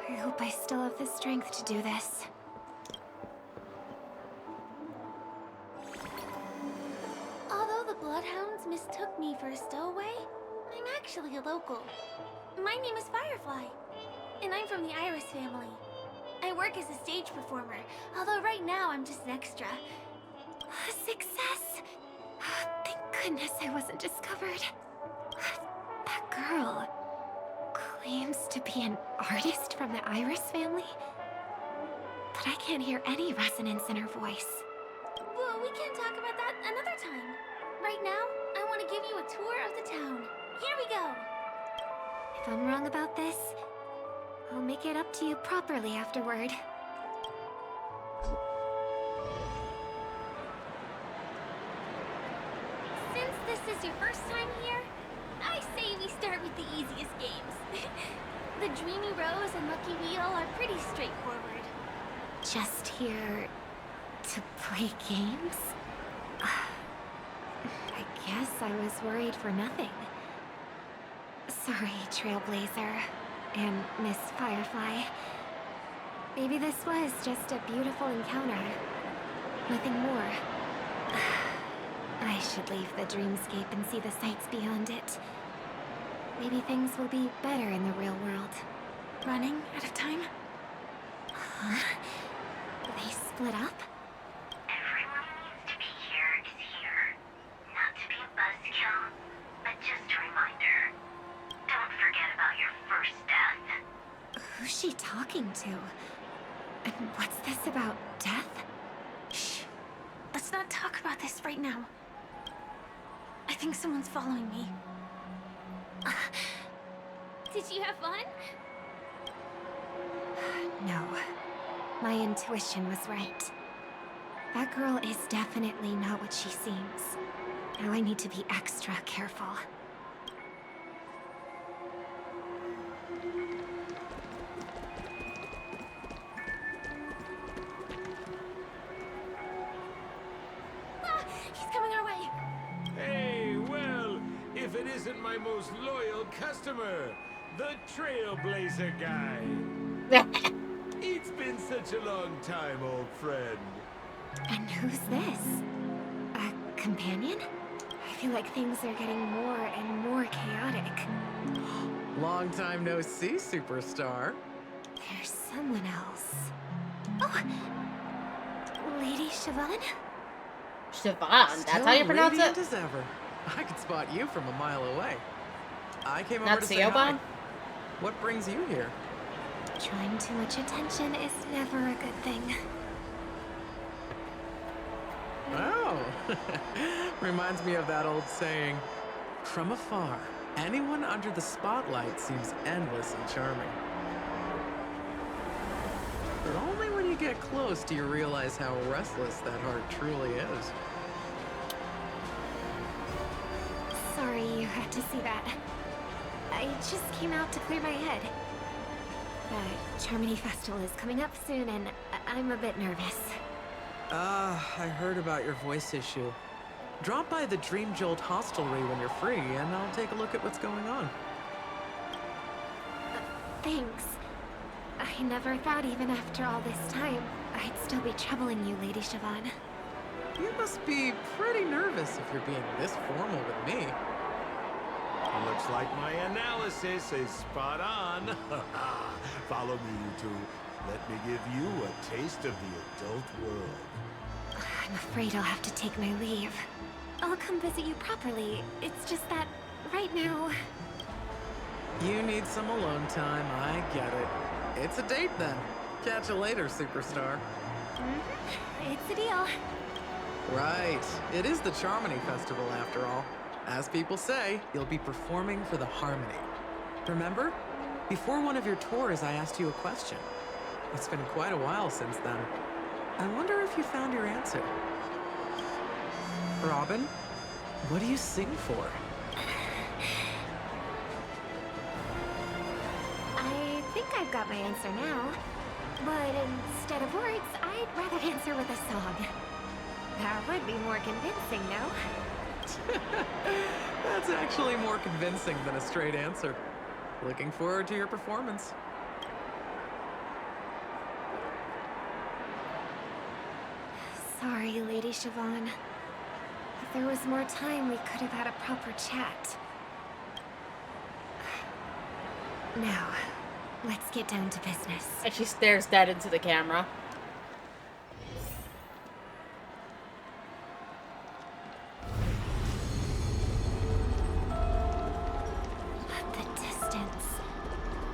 I hope I still have the strength to do this. Although the Bloodhounds mistook me for a stowaway, I'm actually a local. My name is Firefly, and I'm from the Iris family. I work as a stage performer, although right now I'm just an extra. Success! Thank goodness I wasn't discovered. That girl claims to be an artist from the Iris family, but I can't hear any resonance in her voice. Well, we can talk about that another time. Right now, I want to give you a tour of the town. Here we go. If I'm wrong about this, I'll make it up to you properly afterward. Since this is your first time here, I say we start with the easiest games. The Dreamy Rose and Lucky Wheel are pretty straightforward. Just here to play games? I guess I was worried for nothing. Sorry, Trailblazer and Miss Firefly. Maybe this was just a beautiful encounter. Nothing more. I should leave the dreamscape and see the sights beyond it. Maybe things will be better in the real world. Running out of time? Huh? They split up? Everyone needs to be here is here. Not to be a buzzkill, but just a reminder. Don't forget about your first death. Who's she talking to? And what's this about death? Shh. Let's not talk about this right now. I think someone's following me. Did you have fun? No. My intuition was right. That girl is definitely not what she seems. Now I need to be extra careful. Ah, he's coming our way. Hey, well, if it isn't my most loyal customer, the Trailblazer guy. It's been such a long time, old friend. And who's this? A companion? I feel like things are getting more and more chaotic. Long time no see, superstar. There's someone else. Oh! Lady Siobhan? Siobhan, that's how you pronounce it? As ever. I could spot you from a mile away. I came Not over to say hi. Siobhan? What brings you here? Drawing too much attention is never a good thing. Oh, reminds me of that old saying, from afar, anyone under the spotlight seems endless and charming. But only when you get close do you realize how restless that heart truly is. Sorry you had to see that. I just came out to clear my head. The Charmony Festival is coming up soon and I'm a bit nervous. I heard about your voice issue. Drop by the Dream Jolt hostelry when you're free, and I'll take a look at what's going on. Thanks. I never thought even after all this time, I'd still be troubling you, Lady Siobhan. You must be pretty nervous if you're being this formal with me. Looks like my analysis is spot on. Follow me, you two. Let me give you a taste of the adult world. I'm afraid I'll have to take my leave. I'll come visit you properly. It's just that right now... You need some alone time, I get it. It's a date then. Catch you later, superstar. It's a deal. Right. It is the Charmony Festival after all. As people say, you'll be performing for the Harmony. Remember? Before one of your tours, I asked you a question. It's been quite a while since then. I wonder if you found your answer. Robin, what do you sing for? I think I've got my answer now. But instead of words, I'd rather answer with a song. That would be more convincing, no? That's actually more convincing than a straight answer. Looking forward to your performance. Sorry, Lady Siobhan. If there was more time, we could have had a proper chat. Now, let's get down to business. And she stares dead into the camera. The distance.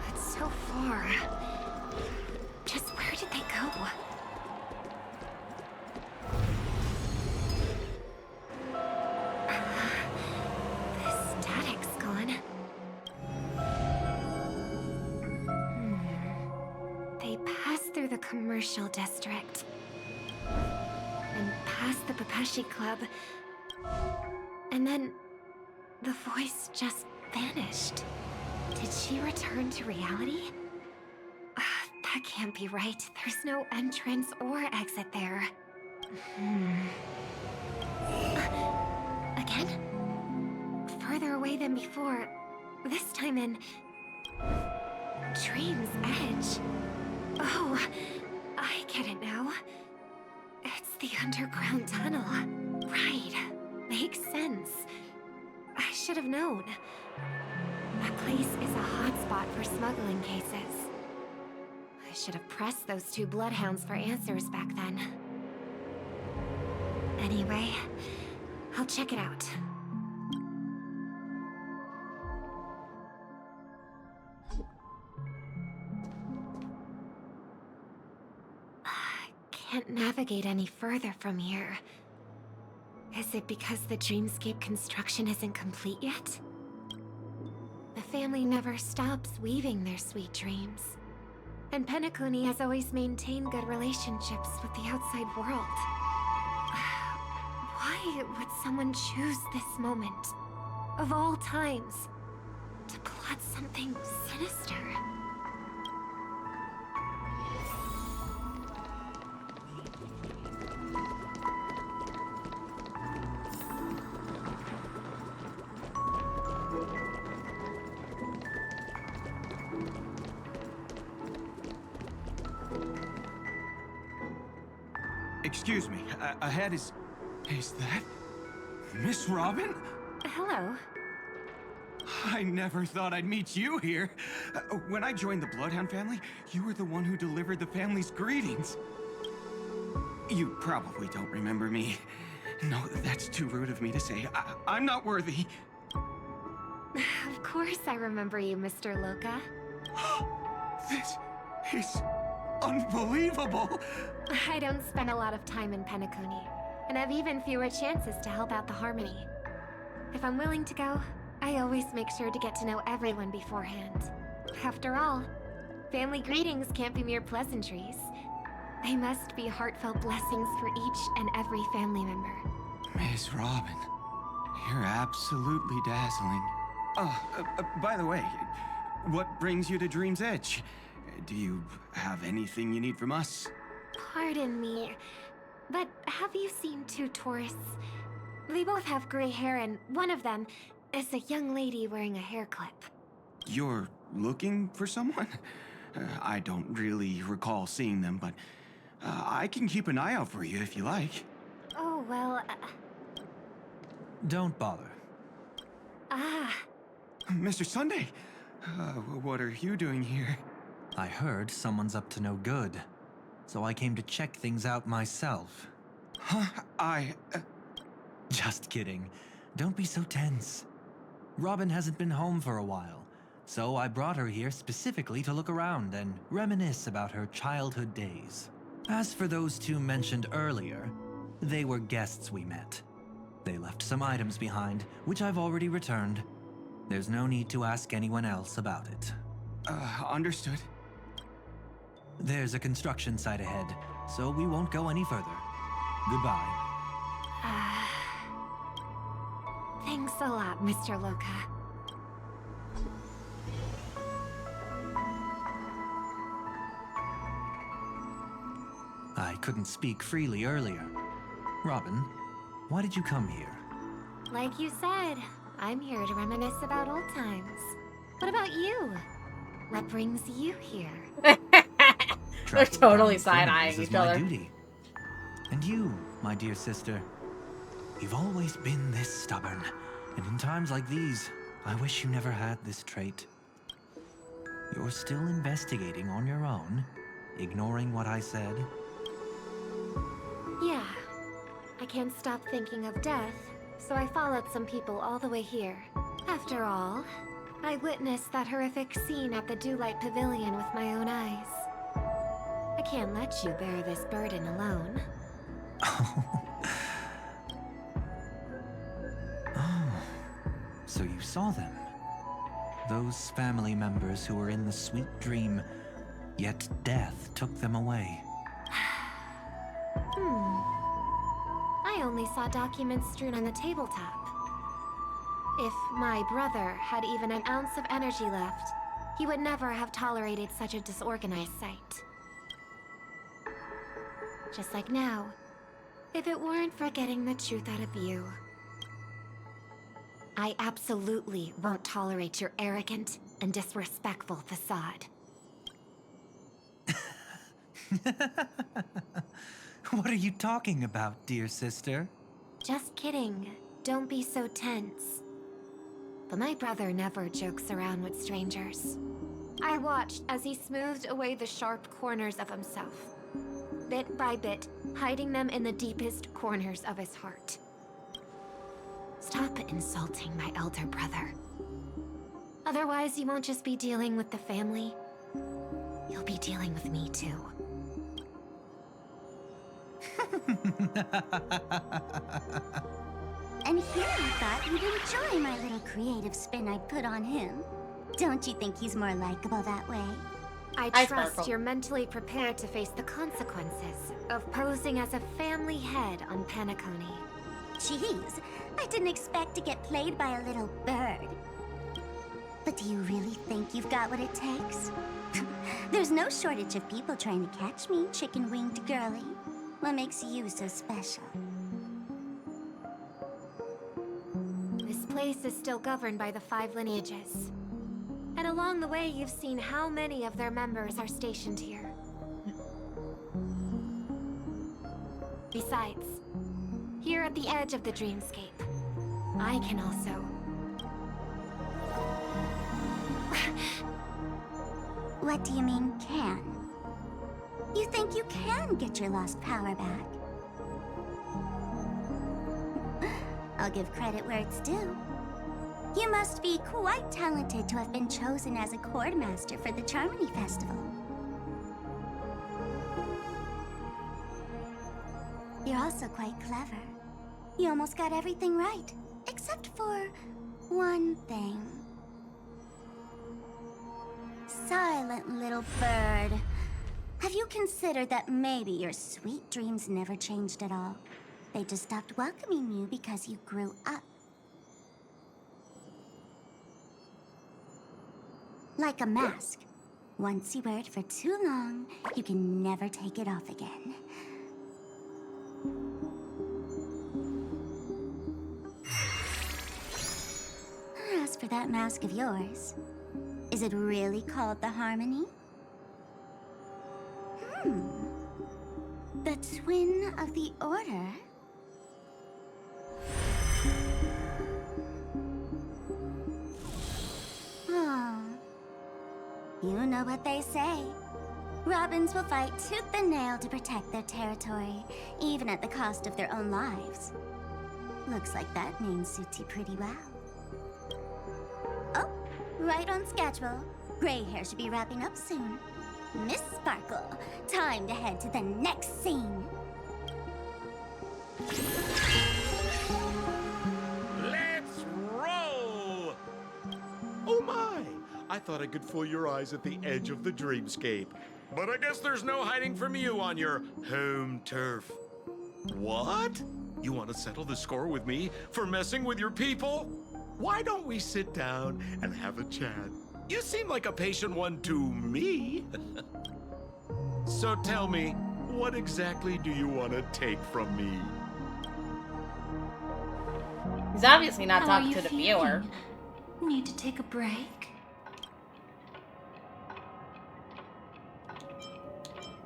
It's so far. Just where did they go? The static's gone. They passed through the commercial district. And past the Papashi Club. And then the voice just vanished. Did she return to reality? That can't be right. There's no entrance or exit there. Again? Further away than before. This time in... Dream's Edge. Oh, I get it now. It's the underground tunnel. Right. Makes sense. I should have known. That place is a hotspot for smuggling cases. I should have pressed those two bloodhounds for answers back then. Anyway, I'll check it out. Can't navigate any further from here. Is it because the dreamscape construction isn't complete yet? The family never stops weaving their sweet dreams. And Penacony has always maintained good relationships with the outside world. Why would someone choose this moment, of all times, to plot something sinister? Excuse me, ahead is that Miss Robin? Hello. I never thought I'd meet you here. When I joined the Bloodhound family, you were the one who delivered the family's greetings. You probably don't remember me. No, that's too rude of me to say. I'm not worthy. Of course I remember you, Mr. Loka. This is unbelievable. I don't spend a lot of time in Penacony, and have even fewer chances to help out the Harmony. If I'm willing to go, I always make sure to get to know everyone beforehand. After all, family greetings can't be mere pleasantries. They must be heartfelt blessings for each and every family member. Miss Robin, you're absolutely dazzling. By the way, what brings you to Dream's Edge? Do you have anything you need from us? Pardon me, but have you seen two tourists? They both have gray hair, and one of them is a young lady wearing a hair clip. You're looking for someone? I don't really recall seeing them, but I can keep an eye out for you if you like. Oh, well... Don't bother. Mr. Sunday, what are you doing here? I heard someone's up to no good, so I came to check things out myself. Just kidding. Don't be so tense. Robin hasn't been home for a while, so I brought her here specifically to look around and reminisce about her childhood days. As for those two mentioned earlier, they were guests we met. They left some items behind, which I've already returned. There's no need to ask anyone else about it. Understood. There's a construction site ahead, so we won't go any further. Goodbye. Thanks a lot, Mr. Loka. I couldn't speak freely earlier. Robin, why did you come here? Like you said, I'm here to reminisce about old times. What about you? What brings you here? They're totally side-eyeing each other. Duty. And you, my dear sister, you've always been this stubborn. And in times like these, I wish you never had this trait. You're still investigating on your own, ignoring what I said. Yeah. I can't stop thinking of death, so I followed some people all the way here. After all, I witnessed that horrific scene at the Dewlight Pavilion with my own eyes. I can't let you bear this burden alone. So you saw them. Those family members who were in the sweet dream, yet death took them away. I only saw documents strewn on the tabletop. If my brother had even an ounce of energy left, he would never have tolerated such a disorganized sight. Just like now, if it weren't for getting the truth out of you. I absolutely won't tolerate your arrogant and disrespectful facade. What are you talking about, dear sister? Just kidding. Don't be so tense. But my brother never jokes around with strangers. I watched as he smoothed away the sharp corners of himself, bit by bit, hiding them in the deepest corners of his heart. Stop insulting my elder brother. Otherwise, you won't just be dealing with the family. You'll be dealing with me too. And here I thought you'd enjoy my little creative spin I put on him. Don't you think he's more likable that way? I trust you're mentally prepared to face the consequences of posing as a family head on Penacony. Jeez, I didn't expect to get played by a little bird. But do you really think you've got what it takes? There's no shortage of people trying to catch me, chicken-winged girly. What makes you so special? This place is still governed by the 5 lineages. And along the way, you've seen how many of their members are stationed here. Besides, here at the edge of the dreamscape, I can also... What do you mean, can? You think you can get your lost power back? I'll give credit where it's due. You must be quite talented to have been chosen as a chord master for the Charmony Festival. You're also quite clever. You almost got everything right, except for one thing. Silent little bird. Have you considered that maybe your sweet dreams never changed at all? They just stopped welcoming you because you grew up. Like a mask. Once you wear it for too long, you can never take it off again. As for that mask of yours, is it really called the Harmony? The twin of the Order? Oh. You know what they say. Robins will fight tooth and nail to protect their territory, even at the cost of their own lives. Looks like that name suits you pretty well. Oh, right on schedule. Gray hair should be wrapping up soon. Miss Sparkle, time to head to the next scene. Let's roll! Oh my! I thought I could fool your eyes at the edge of the dreamscape. But I guess there's no hiding from you on your home turf. What? You want to settle the score with me for messing with your people? Why don't we sit down and have a chat? You seem like a patient one to me. So tell me, what exactly do you want to take from me? He's obviously not How are talking you to the feeling? viewer. Need to take a break?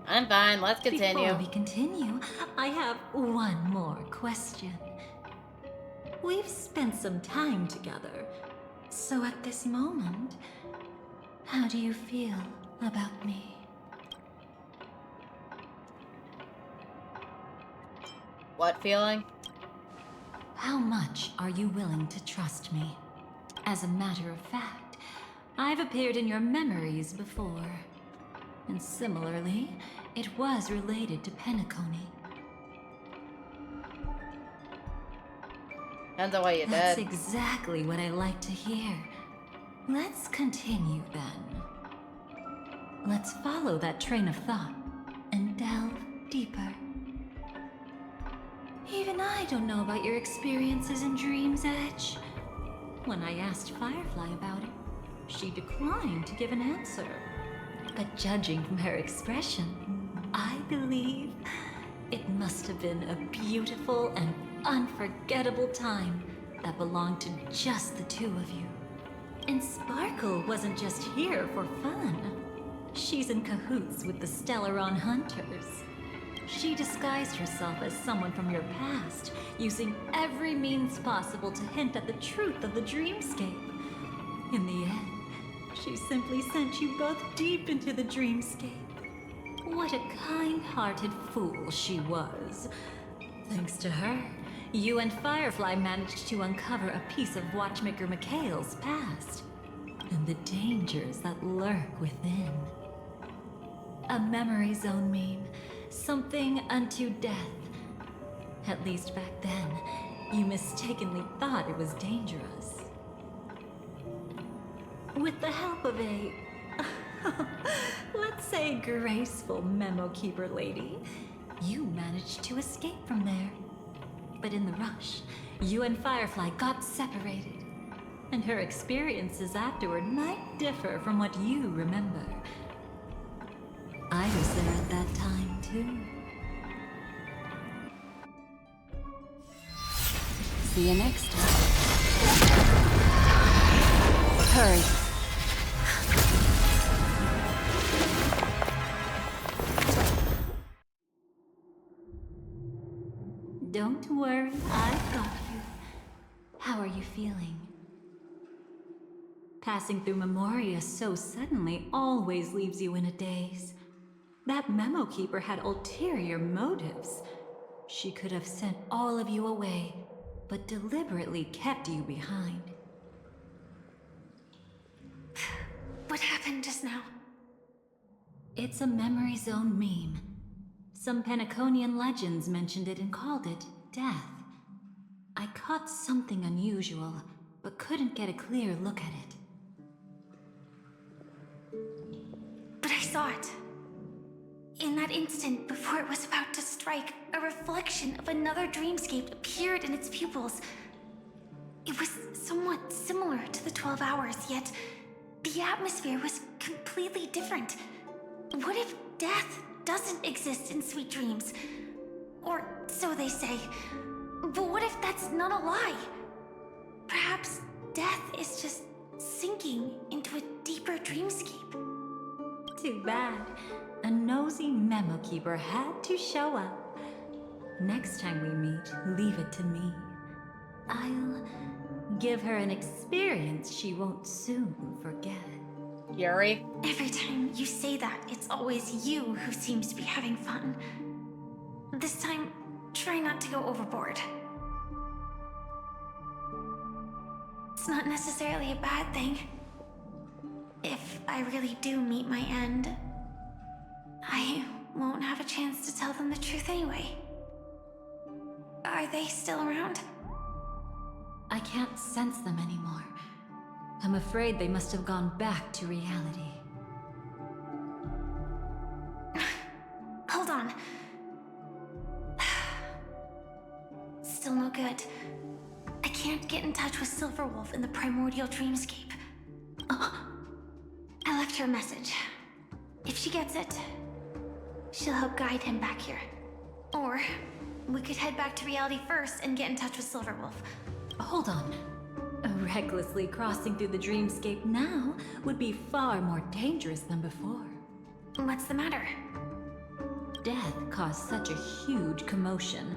I'm fine, let's continue. Before we continue, I have one more question. We've spent some time together, so at this moment, how do you feel about me? What feeling? How much are you willing to trust me? As a matter of fact, I've appeared in your memories before. And similarly, it was related to Penacony. Depends on what you That's did. exactly what I like to hear. Let's continue then. Let's follow that train of thought and delve deeper. Even I don't know about your experiences in Dream's Edge. When I asked Firefly about it, she declined to give an answer. But judging from her expression, I believe it must have been a beautiful and unforgettable time that belonged to just the two of you. And Sparkle wasn't just here for fun. She's in cahoots with the Stellaron Hunters. She disguised herself as someone from your past, using every means possible to hint at the truth of the dreamscape. In the end, she simply sent you both deep into the dreamscape. What a kind-hearted fool she was. Thanks to her, you and Firefly managed to uncover a piece of Watchmaker Mikhail's past, and the dangers that lurk within. A memory zone meme, something unto death. At least back then, you mistakenly thought it was dangerous. With the help of a, let's say, graceful memo keeper lady, you managed to escape from there. But in the rush, you and Firefly got separated, and her experiences afterward might differ from what you remember. I was there at that time, too. See you next time. Hurry. Don't worry, I've got you. How are you feeling? Passing through Memoria so suddenly always leaves you in a daze. That memo keeper had ulterior motives. She could have sent all of you away, but deliberately kept you behind. What happened just now? It's a memory zone meme. Some Penaconian legends mentioned it and called it death. I caught something unusual, but couldn't get a clear look at it. But I saw it. In that instant, before it was about to strike, a reflection of another dreamscape appeared in its pupils. It was somewhat similar to the 12 Hours, yet the atmosphere was completely different. What if death doesn't exist in Sweet Dreams? Or so they say. But what if that's not a lie? Perhaps death is just sinking into a deeper dreamscape. Too bad. A nosy memo keeper had to show up. Next time we meet, leave it to me. I'll give her an experience she won't soon forget. Yuri? Every time you say that, it's always you who seems to be having fun. This time, try not to go overboard. It's not necessarily a bad thing. If I really do meet my end, I won't have a chance to tell them the truth anyway. Are they still around? I can't sense them anymore. I'm afraid they must have gone back to reality. Hold on. Still no good. I can't get in touch with Silverwolf in the primordial dreamscape. Oh, I left her a message. If she gets it, she'll help guide him back here. Or we could head back to reality first and get in touch with Silverwolf. Hold on. Recklessly crossing through the dreamscape now would be far more dangerous than before. What's the matter? Death caused such a huge commotion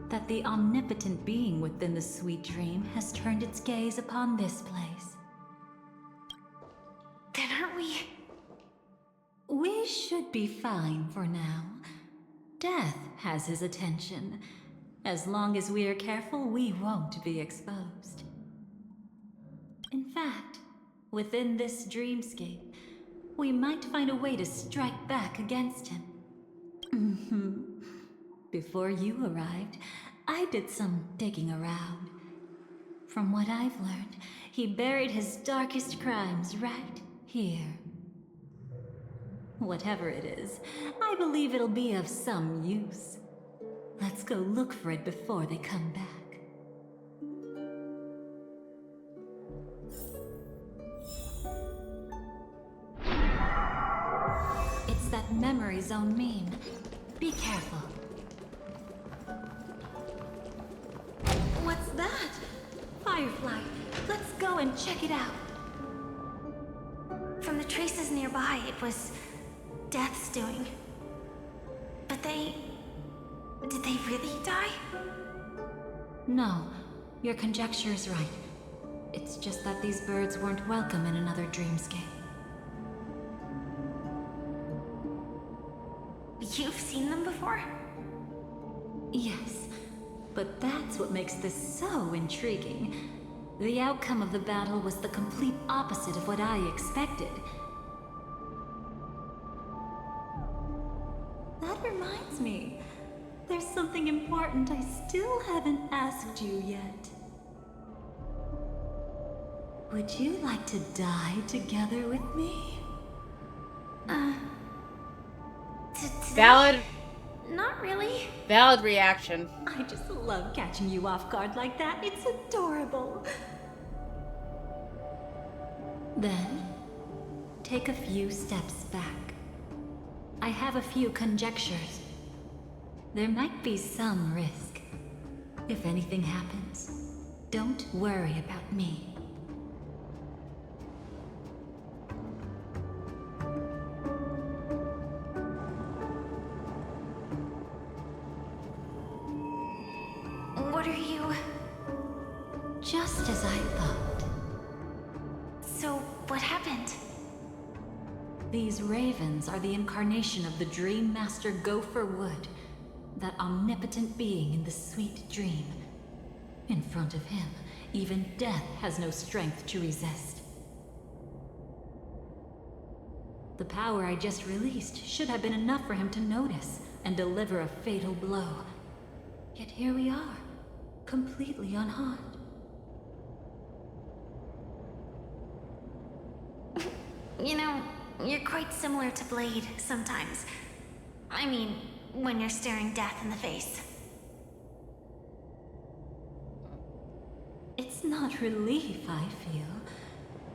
that the omnipotent being within the sweet dream has turned its gaze upon this place. Then aren't we? We should be fine for now. Death has his attention. As long as we are careful, we won't be exposed. In fact, within this dreamscape, we might find a way to strike back against him. Before you arrived, I did some digging around. From what I've learned, he buried his darkest crimes right here. Whatever it is, I believe it'll be of some use. Let's go look for it before they come back. It's that memory zone meme. Be careful. What's that? Firefly. Let's go and check it out. From the traces nearby, it was Death's doing. But did they really die? No, your conjecture is right. It's just that these birds weren't welcome in another dreamscape. You've seen them before? Yes, but that's what makes this so intriguing. The outcome of the battle was the complete opposite of what I expected. That reminds me. There's something important I still haven't asked you yet. Would you like to die together with me? Valid. Not really. Valid reaction. I just love catching you off guard like that. It's adorable. Then, take a few steps back. I have a few conjectures. There might be some risk. If anything happens, don't worry about me. What are you? Just as I thought. So, what happened? These ravens are the incarnation of the Dream Master Gopher Wood, that omnipotent being in the sweet dream. In front of him, even death has no strength to resist. The power I just released should have been enough for him to notice and deliver a fatal blow. Yet here we are, completely unharmed. You know, you're quite similar to Blade sometimes. I mean, when you're staring death in the face. It's not relief I feel.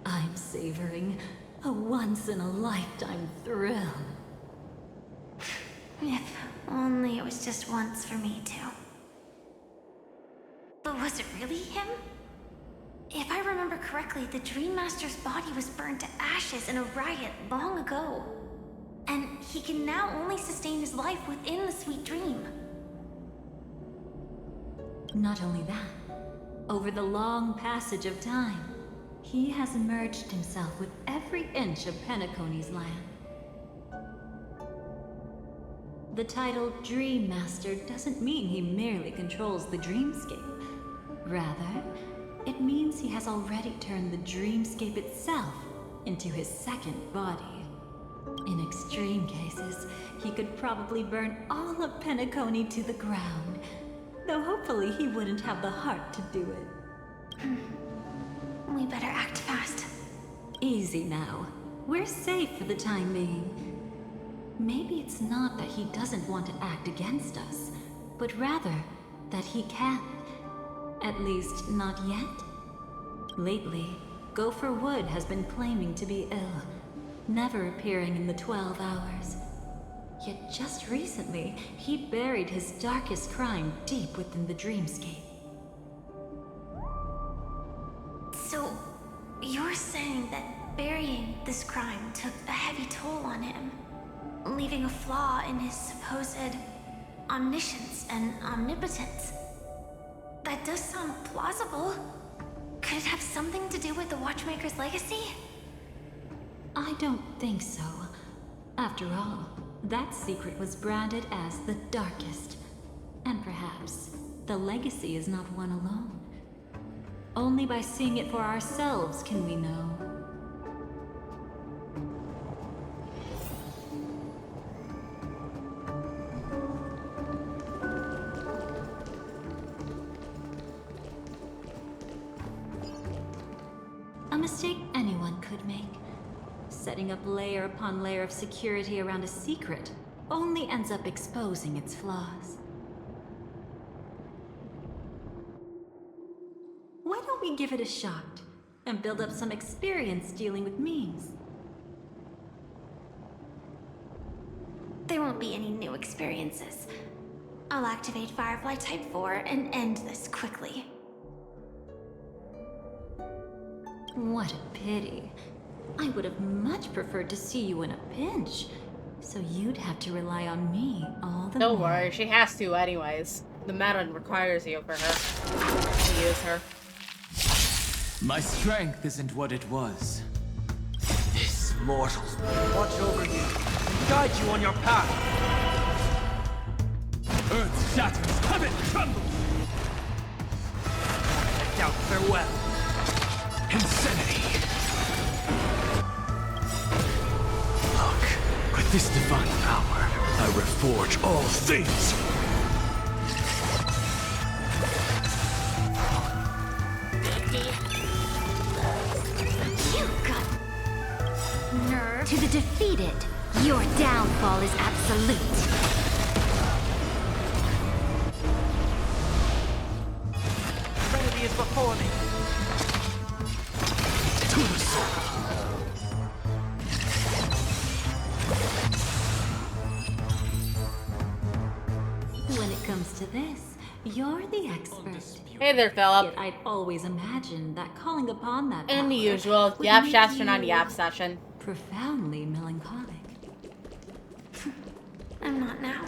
I'm savoring a once-in-a-lifetime thrill. If only it was just once for me too. But was it really him? If I remember correctly, the Dream Master's body was burned to ashes in a riot long ago. And he can now only sustain his life within the sweet dream. Not only that, over the long passage of time, He has merged himself with every inch of Penacony's land. The title Dream Master doesn't mean he merely controls the dreamscape. Rather, it means he has already turned the dreamscape itself into his second body. In extreme cases, he could probably burn all of Penacony to the ground, though hopefully he wouldn't have the heart to do it. We better act fast. Easy now. We're safe for the time being. Maybe it's not that he doesn't want to act against us, but rather that he can't. At least, not yet. Lately, Gopher Wood has been claiming to be ill, never appearing in the 12 hours. Yet just recently, he buried his darkest crime deep within the dreamscape. So, you're saying that burying this crime took a heavy toll on him, leaving a flaw in his supposed omniscience and omnipotence? That does sound plausible. Could it have something to do with the Watchmaker's legacy? I don't think so. After all, that secret was branded as the darkest. And perhaps the legacy is not one alone. Only by seeing it for ourselves can we know. A mistake anyone could make. Setting up layer upon layer of security around a secret only ends up exposing its flaws. Why don't we give it a shot and build up some experience dealing with memes? There won't be any new experiences. I'll activate Firefly Type 4 and end this quickly. What a pity. I would have much preferred to see you in a pinch, so you'd have to rely on me all the Don't more. worry, she has to anyways. The meta requires you for her to use her. My strength isn't what it was. This mortal watch over you, guide you on your path. Earth shatters, heaven trembles. I doubt farewell. Insanity. Look, with this divine power, I reforge all things. You got nerve. To the defeated, your downfall is absolute. Trinity is before me. To the sword. When it comes to this, you're the expert. Hey there, Philip. Yet I'd always imagined that calling upon that And the power usual would yap make session on you yap session. profoundly melancholic. I'm not now,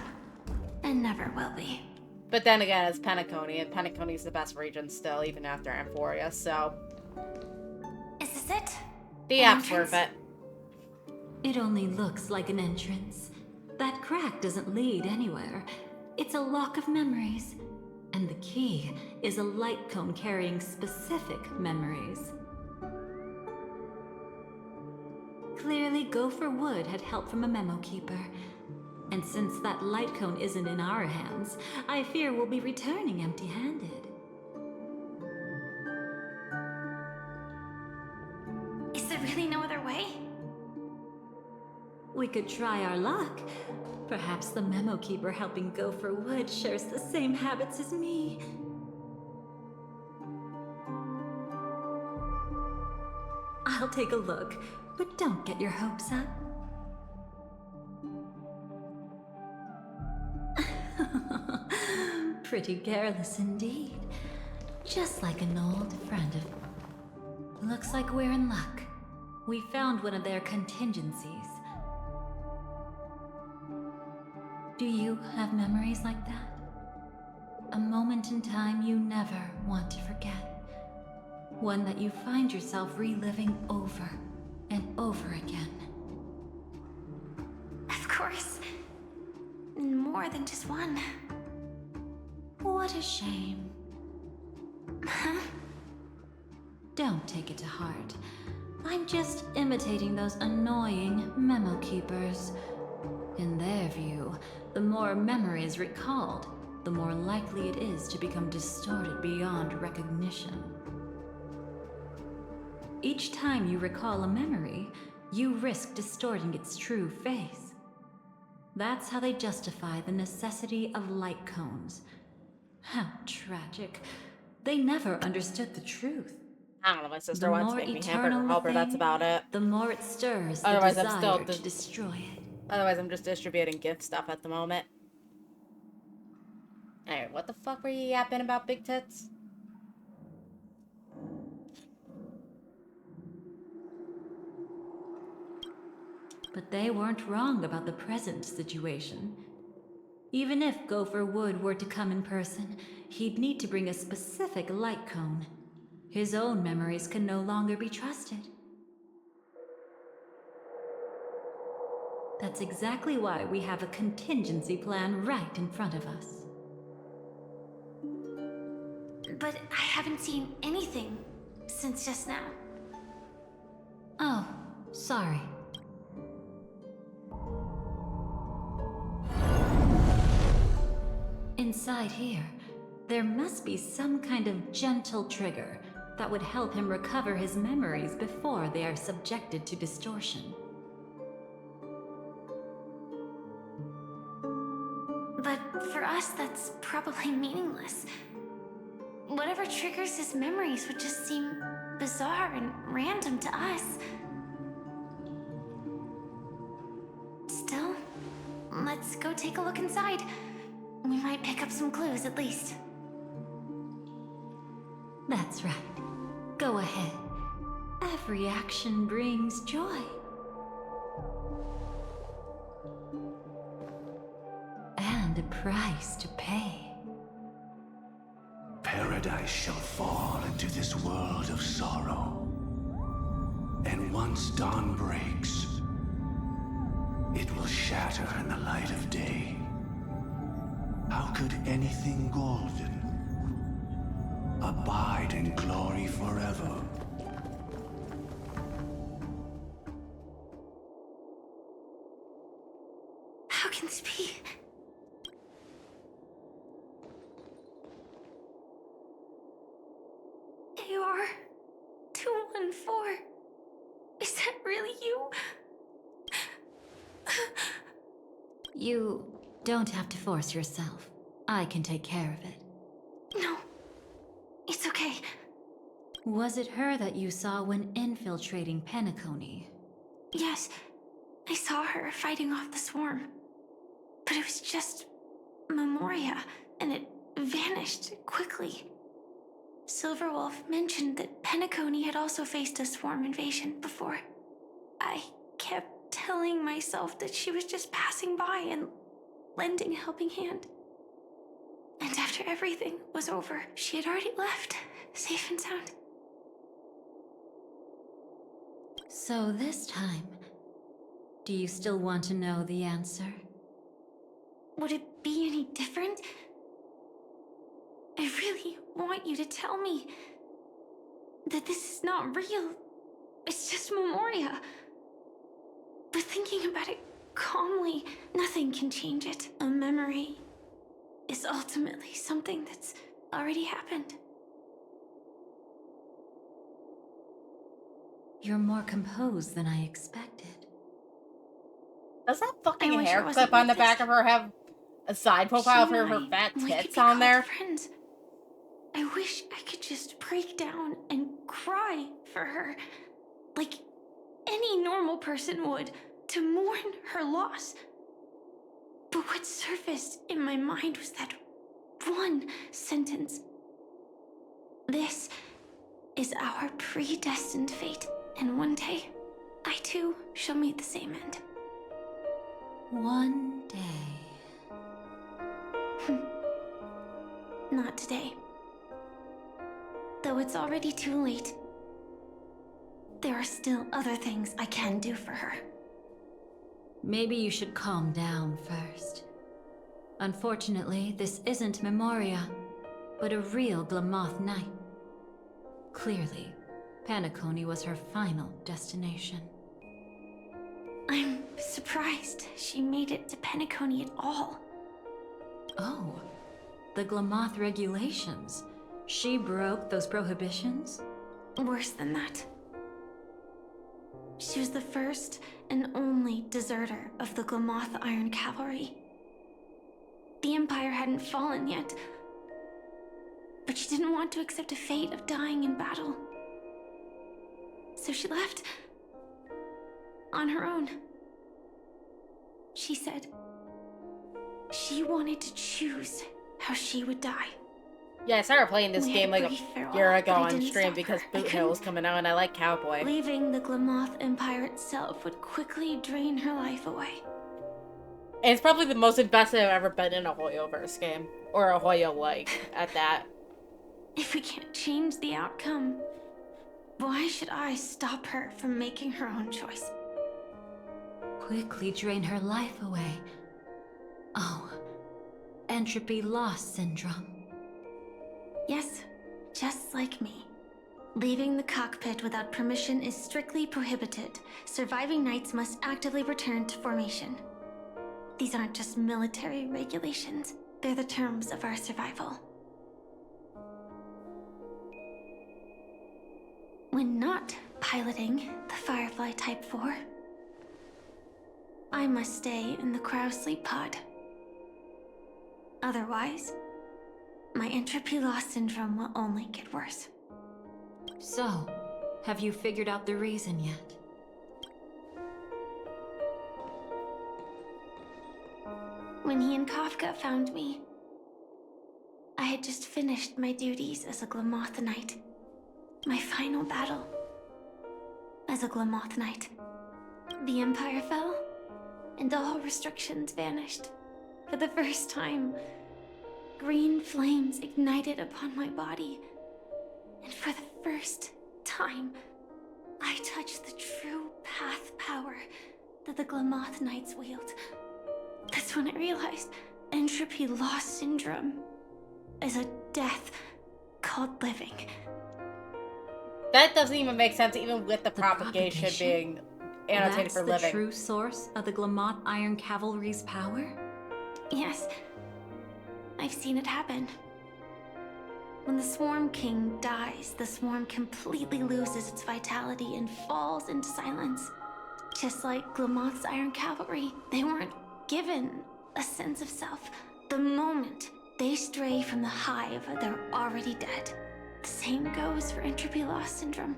and never will be. But then again, it's Penacony, and Penacony's the best region still, even after Amphoria, so... Is this it? The app's worth it. It only looks like an entrance. That crack doesn't lead anywhere. It's a lock of memories. And the key is a light cone carrying specific memories. Clearly, Gopher Wood had help from a memo keeper. And since that light cone isn't in our hands, I fear we'll be returning empty-handed. Is there really no other way? We could try our luck. Perhaps the memo keeper helping Gopher Wood shares the same habits as me. I'll take a look, but don't get your hopes up. Pretty careless indeed. Just like an old friend of... Looks like we're in luck. We found one of their contingencies. Do you have memories like that? A moment in time you never want to forget. One that you find yourself reliving over and over again. Of course. More than just one. What a shame. Huh? Don't take it to heart. I'm just imitating those annoying memo keepers. In their view, the more memories recalled, the more likely it is to become distorted beyond recognition. Each time you recall a memory, you risk distorting its true face. That's how they justify the necessity of light cones. How tragic. They never understood the truth. I don't know, my sister The wants to more make me hamburger eternal helper, that's thing, about it. the more it stirs the Otherwise, I'm still desire to destroy it. Otherwise, I'm just distributing gift stuff at the moment. Alright, what the fuck were you yapping about, big tits? But they weren't wrong about the present situation. Even if Gopher Wood were to come in person, he'd need to bring a specific light cone. His own memories can no longer be trusted. That's exactly why we have a contingency plan right in front of us. But I haven't seen anything since just now. Oh, sorry. Inside here, there must be some kind of gentle trigger that would help him recover his memories before they are subjected to distortion. But for us, that's probably meaningless. Whatever triggers his memories would just seem bizarre and random to us. Still, let's go take a look inside. We might pick up some clues at least. That's right. Go ahead. Every action brings joy. And a price to pay. Paradise shall fall into this world of sorrow. And once dawn breaks, it will shatter in the light of day. How could anything golden abide in glory forever? How can this be? AR 214. Is that really you? You don't have to force yourself. I can take care of it. No. It's okay. Was it her that you saw when infiltrating Penacony? Yes. I saw her fighting off the swarm. But it was just Memoria, and it vanished quickly. Silverwolf mentioned that Penacony had also faced a swarm invasion before. I kept telling myself that she was just passing by and lending a helping hand. And after everything was over, she had already left, safe and sound. So this time, do you still want to know the answer? Would it be any different? I really want you to tell me that this is not real. It's just Memoria. But thinking about it calmly, nothing can change it. A memory is ultimately something that's already happened. You're more composed than I expected. Does that fucking I wish hair it wasn't clip on the like back this. of her have a side profile for her fat tits on there? Friends. I wish I could just break down and cry for her, like any normal person would, to mourn her loss. But what surfaced in my mind was that one sentence. This is our predestined fate, and one day, I too shall meet the same end. One day. Not today. Though it's already too late, there are still other things I can do for her. Maybe you should calm down first. Unfortunately, this isn't Memoria, but a real Glamoth Knight. Clearly, Penacony was her final destination. I'm surprised she made it to Penacony at all. Oh, the Glamoth regulations. She broke those prohibitions? Worse than that. She was the first and only deserter of the Glamoth Iron Cavalry. The Empire hadn't fallen yet, but she didn't want to accept a fate of dying in battle. So she left on her own. She said she wanted to choose how she would die. Yeah, I started playing this We game had like brief a farewell, year ago but I on didn't stream stop because her. I Boot Hill was couldn't. coming out and I like Cowboy. Leaving the Glamoth Empire itself would quickly drain her life away. And it's probably the most invested I've ever been in a Hoyoverse game. Or a Hoyo-like, at that. If we can't change the outcome, why should I stop her from making her own choice? Quickly drain her life away. Oh, entropy loss syndrome. Yes, just like me. Leaving the cockpit without permission is strictly prohibited. Surviving knights must actively return to formation. These aren't just military regulations, they're the terms of our survival. When not piloting the Firefly Type 4, I must stay in the Crow Sleep Pod. Otherwise, my entropy loss syndrome will only get worse. So, have you figured out the reason yet? When he and Kafka found me, I had just finished my duties as a Glamoth Knight. My final battle as a Glamoth Knight. The Empire fell, and all restrictions vanished. For the first time, green flames ignited upon my body. And for the first time, I touched the true path power that the Glamoth Knights wield. That's when I realized entropy loss syndrome is a death called living. That doesn't even make sense, even with the propagation being annotated for living. That's the true source of the Glamoth Iron Cavalry's power? Yes, I've seen it happen. When the Swarm King dies, the Swarm completely loses its vitality and falls into silence. Just like Glamoth's Iron Cavalry, they weren't given a sense of self. The moment they stray from the hive, they're already dead. The same goes for entropy loss syndrome.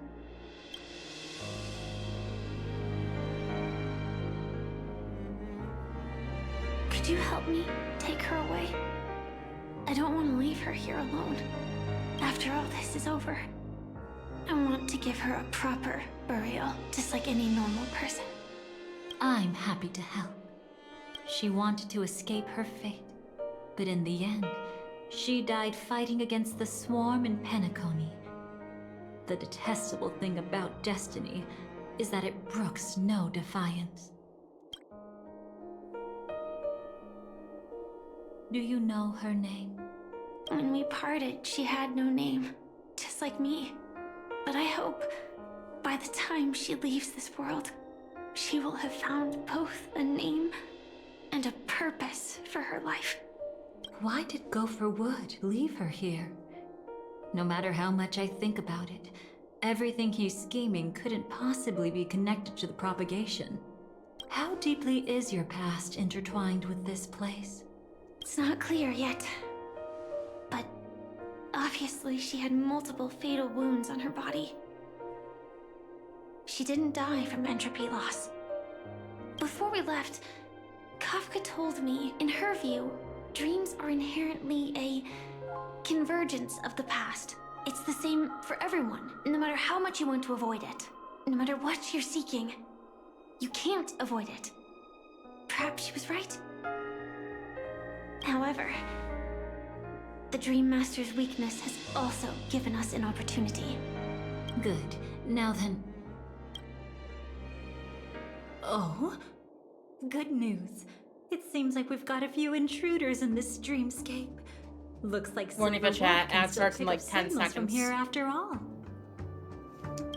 Could you help me take her away? I don't want to leave her here alone. After all this is over, I want to give her a proper burial, just like any normal person. I'm happy to help. She wanted to escape her fate, but in the end, she died fighting against the Swarm in Penacony. The detestable thing about destiny is that it brooks no defiance. Do you know her name? When we parted, she had no name, just like me. But I hope by the time she leaves this world, she will have found both a name and a purpose for her life. Why did Gopher Wood leave her here? No matter how much I think about it, everything he's scheming couldn't possibly be connected to the propagation. How deeply is your past intertwined with this place? It's not clear yet. But obviously she had multiple fatal wounds on her body. She didn't die from entropy loss. Before we left, Kafka told me, in her view, dreams are inherently a convergence of the past. It's the same for everyone, no matter how much you want to avoid it. No matter what you're seeking, you can't avoid it. Perhaps she was right. However, The Dream Master's weakness has also given us an opportunity. Good. Now then... Oh? Good news. It seems like we've got a few intruders in this dreamscape. Looks like Warning for Silver Wolf chat. can Ad still starts in pick like up 10 signals from seconds. here after all.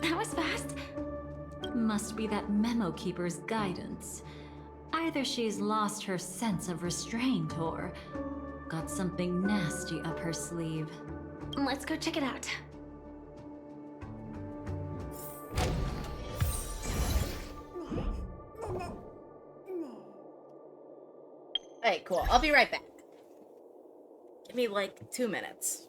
That was fast. Must be that memo keeper's guidance. Either she's lost her sense of restraint or got something nasty up her sleeve. Let's go check it out. Hey, cool. I'll be right back. Give me like 2 minutes.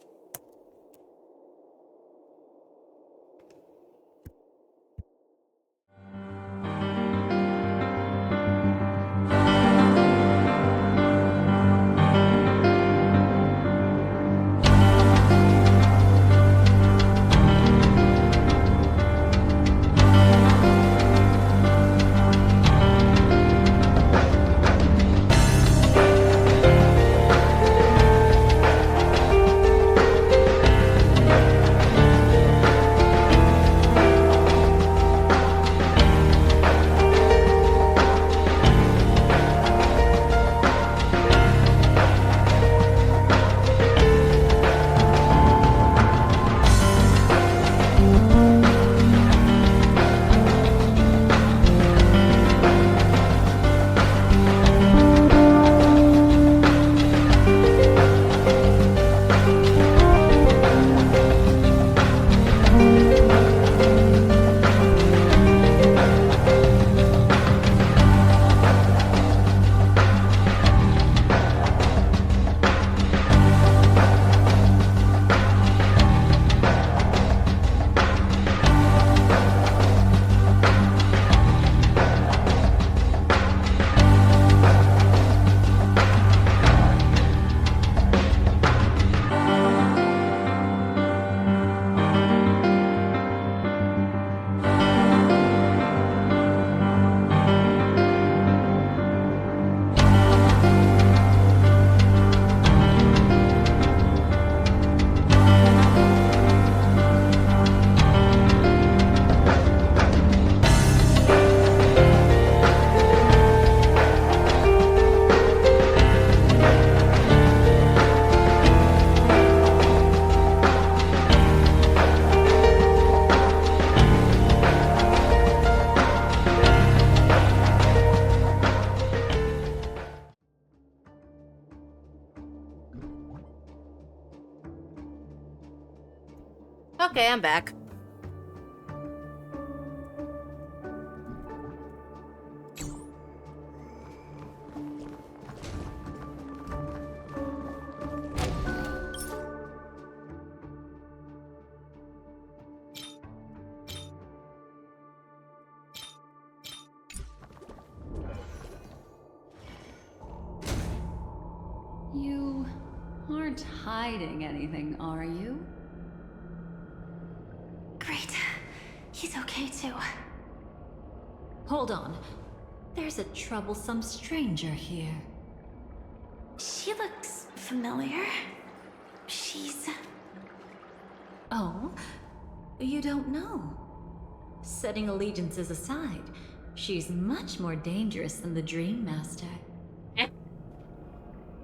Okay, I'm back. You aren't hiding anything, are you? Great. He's okay too. Hold on. There's a troublesome stranger here. She looks familiar. She's... Oh? You don't know? Setting allegiances aside, she's much more dangerous than the Dream Master.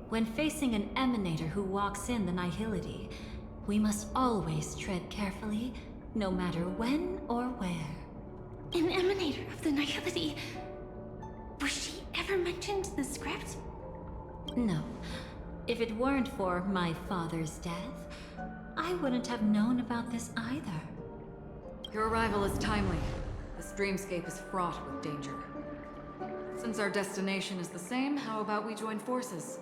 When facing an emanator who walks in the nihility, we must always tread carefully, no matter when or where. An emanator of the nihility. Was she ever mentioned in the script? No. If it weren't for my father's death, I wouldn't have known about this either. Your arrival is timely. This dreamscape is fraught with danger. Since our destination is the same, how about we join forces?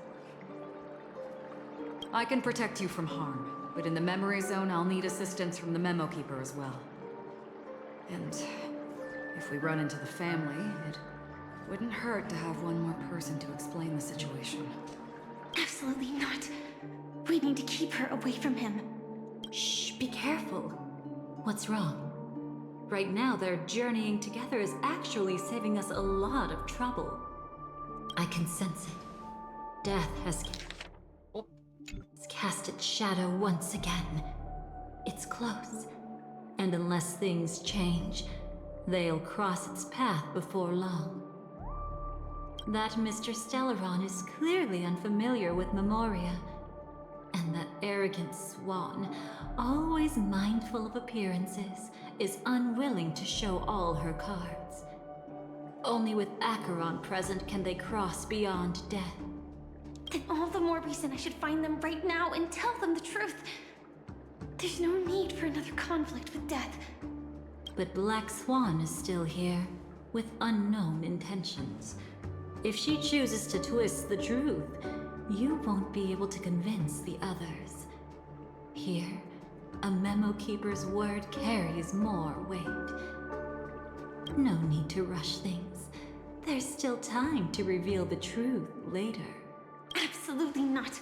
I can protect you from harm, but in the memory zone, I'll need assistance from the Memo Keeper as well. And if we run into the family, it wouldn't hurt to have one more person to explain the situation. Absolutely not. We need to keep her away from him. Shh, be careful. What's wrong? Right now, their journeying together is actually saving us a lot of trouble. I can sense it. Death has It's cast its shadow once again. It's close, and unless things change, they'll cross its path before long. That Mr. Stellaron is clearly unfamiliar with Memoria, and that arrogant swan, always mindful of appearances, is unwilling to show all her cards. Only with Acheron present can they cross beyond death. Then all the more reason I should find them right now and tell them the truth. There's no need for another conflict with death. But Black Swan is still here, with unknown intentions. If she chooses to twist the truth, you won't be able to convince the others. Here, a Memo Keeper's word carries more weight. No need to rush things. There's still time to reveal the truth later. Absolutely not.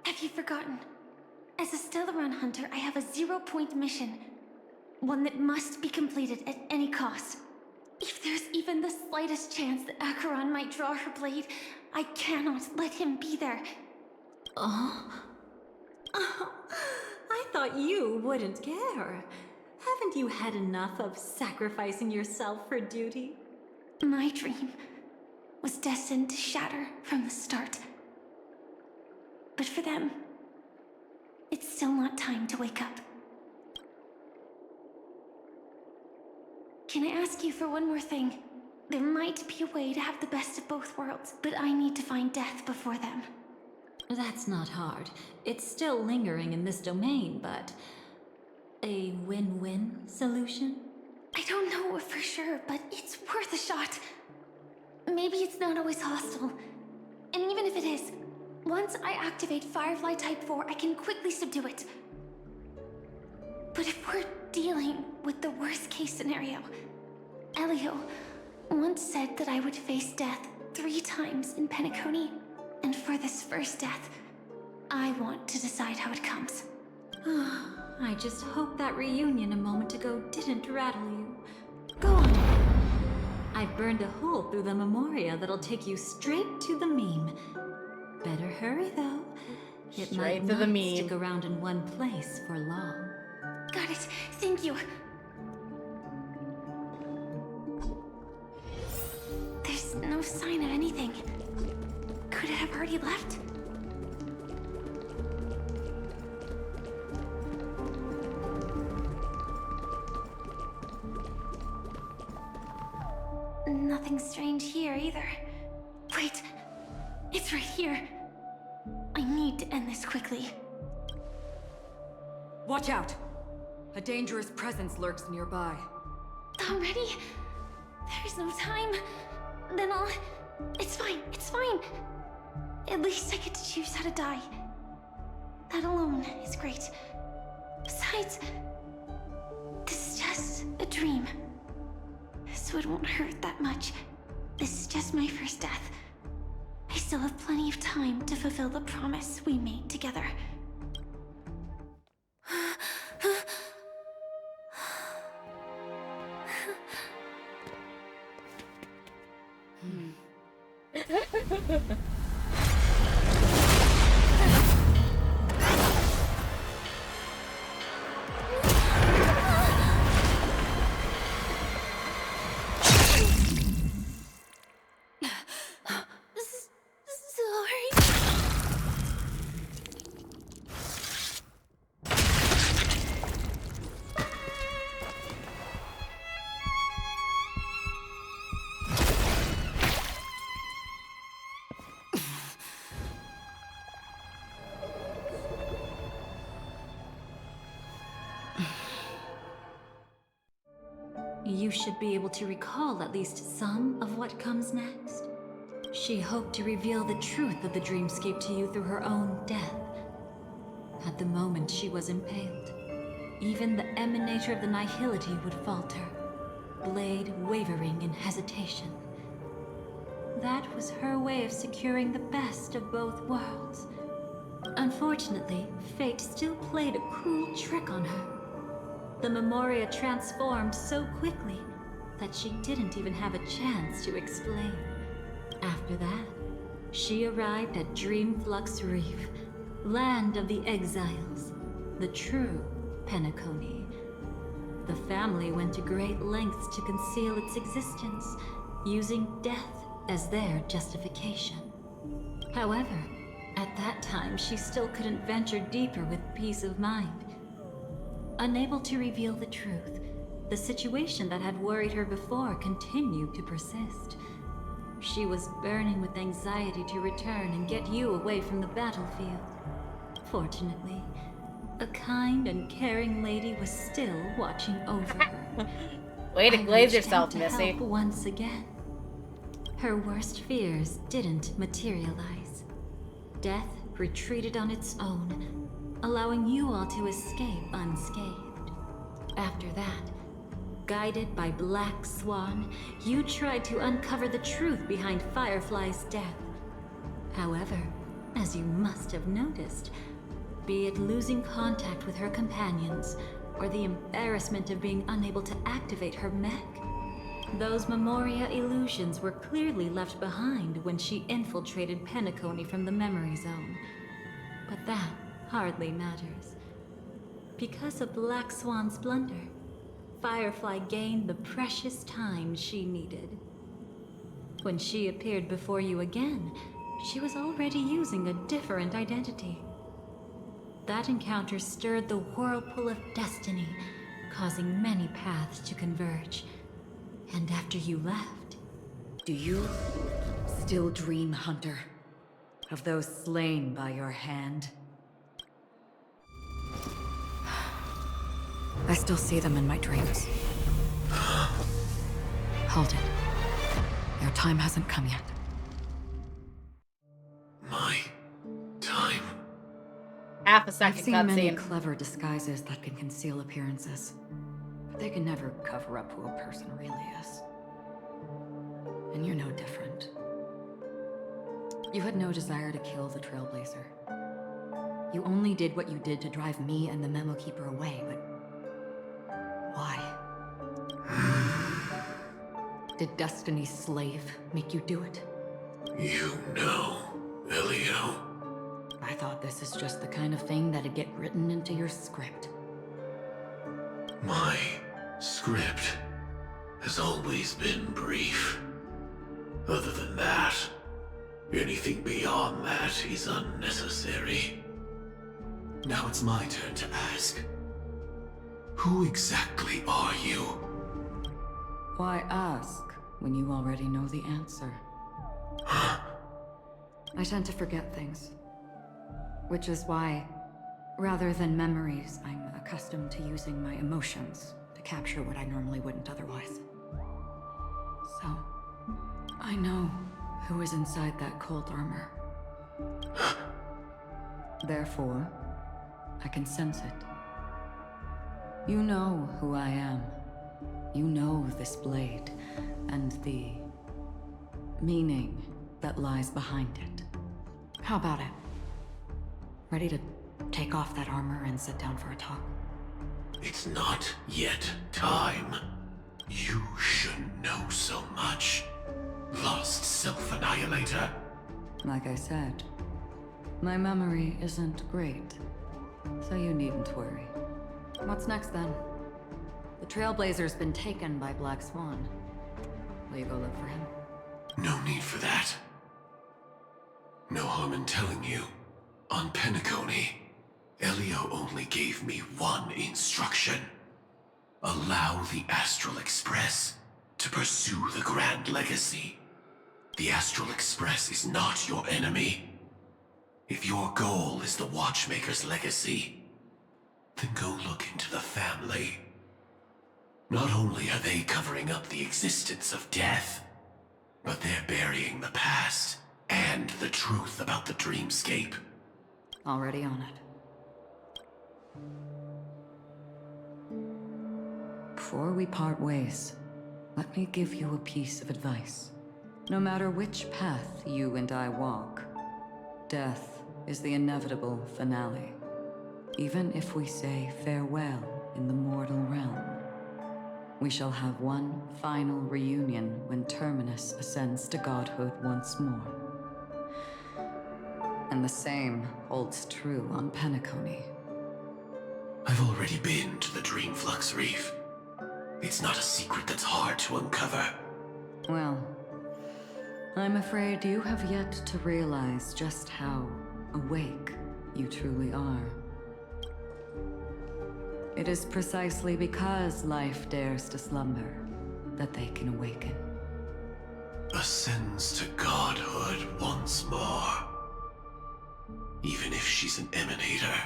Have you forgotten? As a Stellaron hunter, I have a 0-point mission. One that must be completed at any cost. If there's even the slightest chance that Acheron might draw her blade, I cannot let him be there. Oh, I thought you wouldn't care. Haven't you had enough of sacrificing yourself for duty? My dream was destined to shatter from the start. But for them, it's still not time to wake up. Can I ask you for one more thing? There might be a way to have the best of both worlds, but I need to find death before them. That's not hard. It's still lingering in this domain, but... a win-win solution? I don't know for sure, but it's worth a shot. Maybe it's not always hostile. And even if it is, once I activate Firefly Type 4, I can quickly subdue it. But if we're dealing with the worst-case scenario, Elio once said that I would face death 3 times in Penacony, and for this first death, I want to decide how it comes. I just hope that reunion a moment ago didn't rattle you. Go on. I've burned a hole through the Memoria that'll take you straight to the meme. Better hurry, though. It Straight might to the not meme. stick around in one place for long. Got it. Thank you. There's no sign of anything. Could it have already left? Nothing strange here either. Wait, it's right here. I need to end this quickly. Watch out! A dangerous presence lurks nearby. Already? There's no time. Then I'll... It's fine, it's fine. At least I get to choose how to die. That alone is great. Besides, this is just a dream. So it won't hurt that much. This is just my first death. I still have plenty of time to fulfill the promise we made together. You should be able to recall at least some of what comes next. She hoped to reveal the truth of the dreamscape to you through her own death. At the moment she was impaled, even the emanator of the nihility would falter, blade wavering in hesitation. That was her way of securing the best of both worlds. Unfortunately, fate still played a cruel trick on her. The Memoria transformed so quickly that she didn't even have a chance to explain. After that, she arrived at Dreamflux Reef, land of the exiles, the true Penacony. The family went to great lengths to conceal its existence, using death as their justification. However, at that time, she still couldn't venture deeper with peace of mind. Unable to reveal the truth, the situation that had worried her before continued to persist. She was burning with anxiety to return and get you away from the battlefield. Fortunately, a kind and caring lady was still watching over her. Way to I glaze reached yourself, out to Missy. help once again. Her worst fears didn't materialize. Death retreated on its own, allowing you all to escape unscathed. After that, guided by Black Swan, you tried to uncover the truth behind Firefly's death. However, as you must have noticed, be it losing contact with her companions, or the embarrassment of being unable to activate her mech, those Memoria illusions were clearly left behind when she infiltrated Penacony from the memory zone. But that hardly matters. Because of Black Swan's blunder, Firefly gained the precious time she needed. When she appeared before you again, she was already using a different identity. That encounter stirred the whirlpool of destiny, causing many paths to converge. And after you left... Do you still dream, Hunter, of those slain by your hand? I still see them in my dreams. Hold it. Your time hasn't come yet. My time? Half a I've second seen many cutscene. clever disguises that can conceal appearances, but they can never cover up who a person really is. And you're no different. You had no desire to kill the Trailblazer. You only did what you did to drive me and the Memo Keeper away, but... why? Did Destiny's slave make you do it? You know, Elio. I thought this is just the kind of thing that'd get written into your script. My script has always been brief. Other than that, anything beyond that is unnecessary. Now it's my turn to ask. Who exactly are you? Why ask when you already know the answer? I tend to forget things. Which is why, rather than memories, I'm accustomed to using my emotions to capture what I normally wouldn't otherwise. So, I know who is inside that cold armor. Therefore, I can sense it. You know who I am. You know this blade, and the meaning that lies behind it. How about it? Ready to take off that armor and sit down for a talk? It's not yet time. You shouldn't know so much. Lost self-annihilator. Like I said, my memory isn't great, so you needn't worry. What's next then? The Trailblazer's been taken by Black Swan. Will you go look for him? No need for that. No harm in telling you. On Penacony, Elio only gave me one instruction. Allow the Astral Express to pursue the Grand Legacy. The Astral Express is not your enemy. If your goal is the Watchmaker's legacy, then go look into the family. Not only are they covering up the existence of death, but they're burying the past and the truth about the dreamscape. Already on it. Before we part ways, let me give you a piece of advice. No matter which path you and I walk, death is the inevitable finale. Even if we say farewell in the mortal realm, we shall have one final reunion when Terminus ascends to godhood once more. And the same holds true on Penacony. I've already been to the Dreamflux Reef. It's not a secret that's hard to uncover. Well, I'm afraid you have yet to realize just how awake you truly are. It is precisely because life dares to slumber that they can awaken. Ascends to godhood once more. Even if she's an emanator,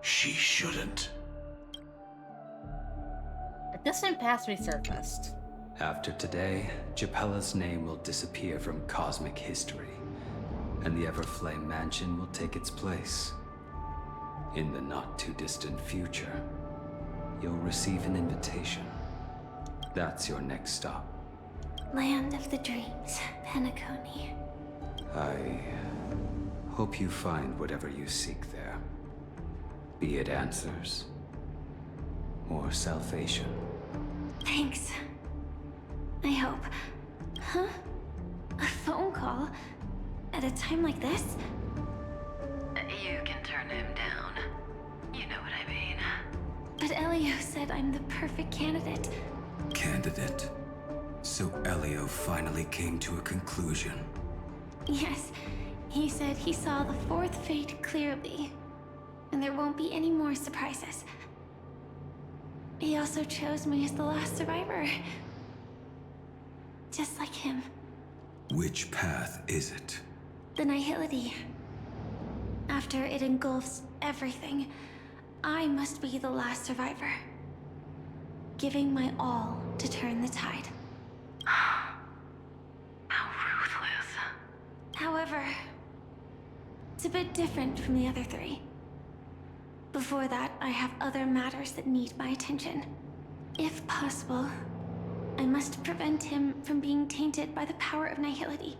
she shouldn't. A distant past resurfaced. After today, Japella's name will disappear from cosmic history, and the Everflame Mansion will take its place. In the not-too-distant future, you'll receive an invitation. That's your next stop. Land of the Dreams, Penacony. I hope you find whatever you seek there. Be it answers or salvation. Thanks. I hope. Huh? A phone call? At a time like this? You can turn him down. You know what I mean. But Elio said I'm the perfect candidate. Candidate. So Elio finally came to a conclusion. Yes, he said he saw the fourth fate clearly. And there won't be any more surprises. He also chose me as the last survivor. Just like him. Which path is it? The Nihility. After it engulfs everything, I must be the last survivor. Giving my all to turn the tide. How ruthless. However, it's a bit different from the other three. Before that, I have other matters that need my attention. If possible, I must prevent him from being tainted by the power of Nihility.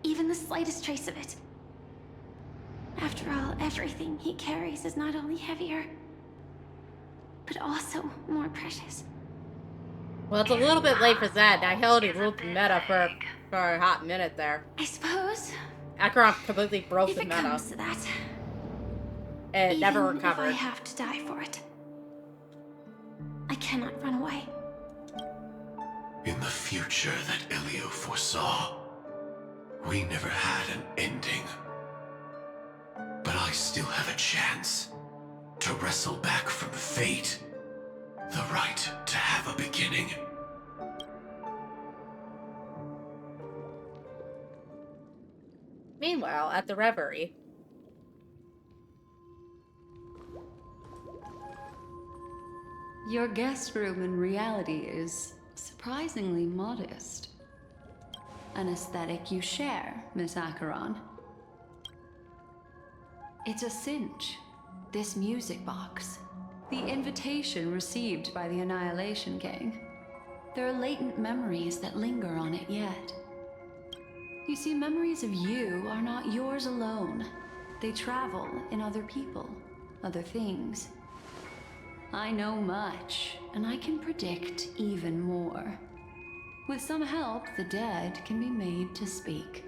Even the slightest trace of it. After all, everything he carries is not only heavier, but also more precious. Well, it's a little bit late for that. Nihility ruled the meta for a hot minute there. I suppose. Acheron completely broke the If it meta. comes to that. It never Even recovered. if I have to die for it. I cannot run away. In the future that Elio foresaw, we never had an ending. But I still have a chance to wrestle back from fate the right to have a beginning. Meanwhile, at the Reverie. Your guest room in reality is surprisingly modest. An aesthetic you share, Miss Acheron. It's a cinch, this music box. The invitation received by the Annihilation Gang. There are latent memories that linger on it yet. You see, memories of you are not yours alone. They travel in other people, other things. I know much, and I can predict even more. With some help, the dead can be made to speak.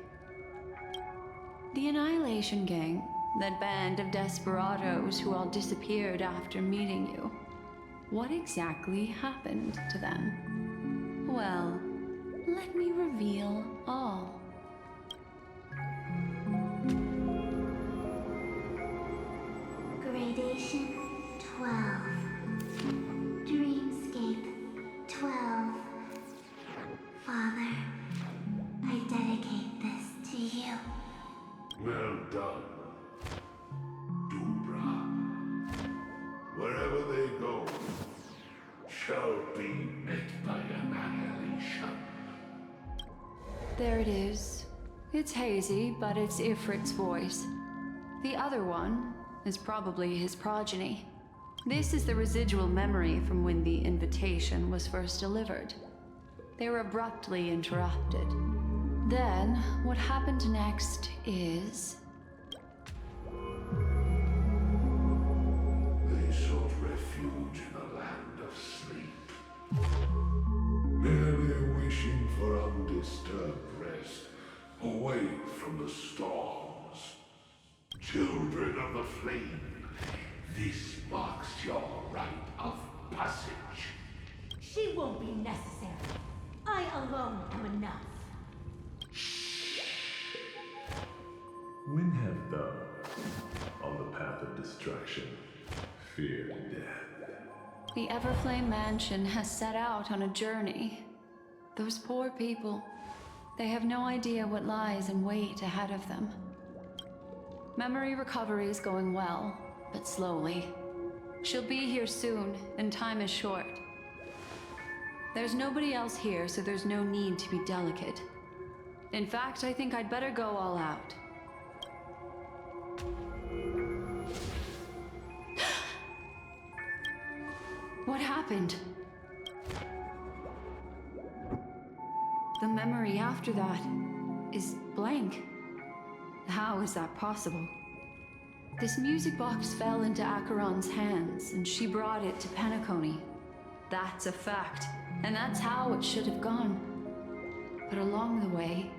The Annihilation Gang, that band of desperados who all disappeared after meeting you. What exactly happened to them? Well, let me reveal all. Gradation 12. Dreamscape 12. Father, I dedicate this to you. Well done, Dubra. Wherever they go, shall be met by annihilation. There it is. It's hazy, but it's Ifrit's voice. The other one is probably his progeny. This is the residual memory from when the invitation was first delivered. They were abruptly interrupted. Then, what happened next is... They sought refuge in a land of sleep, merely wishing for undisturbed rest, away from the storm. Children of the Flame, this marks your rite of passage. She won't be necessary. I alone am enough. When have those on the path of destruction feared death? The Everflame Mansion has set out on a journey. Those poor people, they have no idea what lies in wait ahead of them. Memory recovery is going well, but slowly. She'll be here soon, and time is short. There's nobody else here, so there's no need to be delicate. In fact, I think I'd better go all out. What happened? The memory after that is blank. How is that possible? This music box fell into Acheron's hands, and she brought it to Penacony. That's a fact, and that's how it should have gone. But along the way,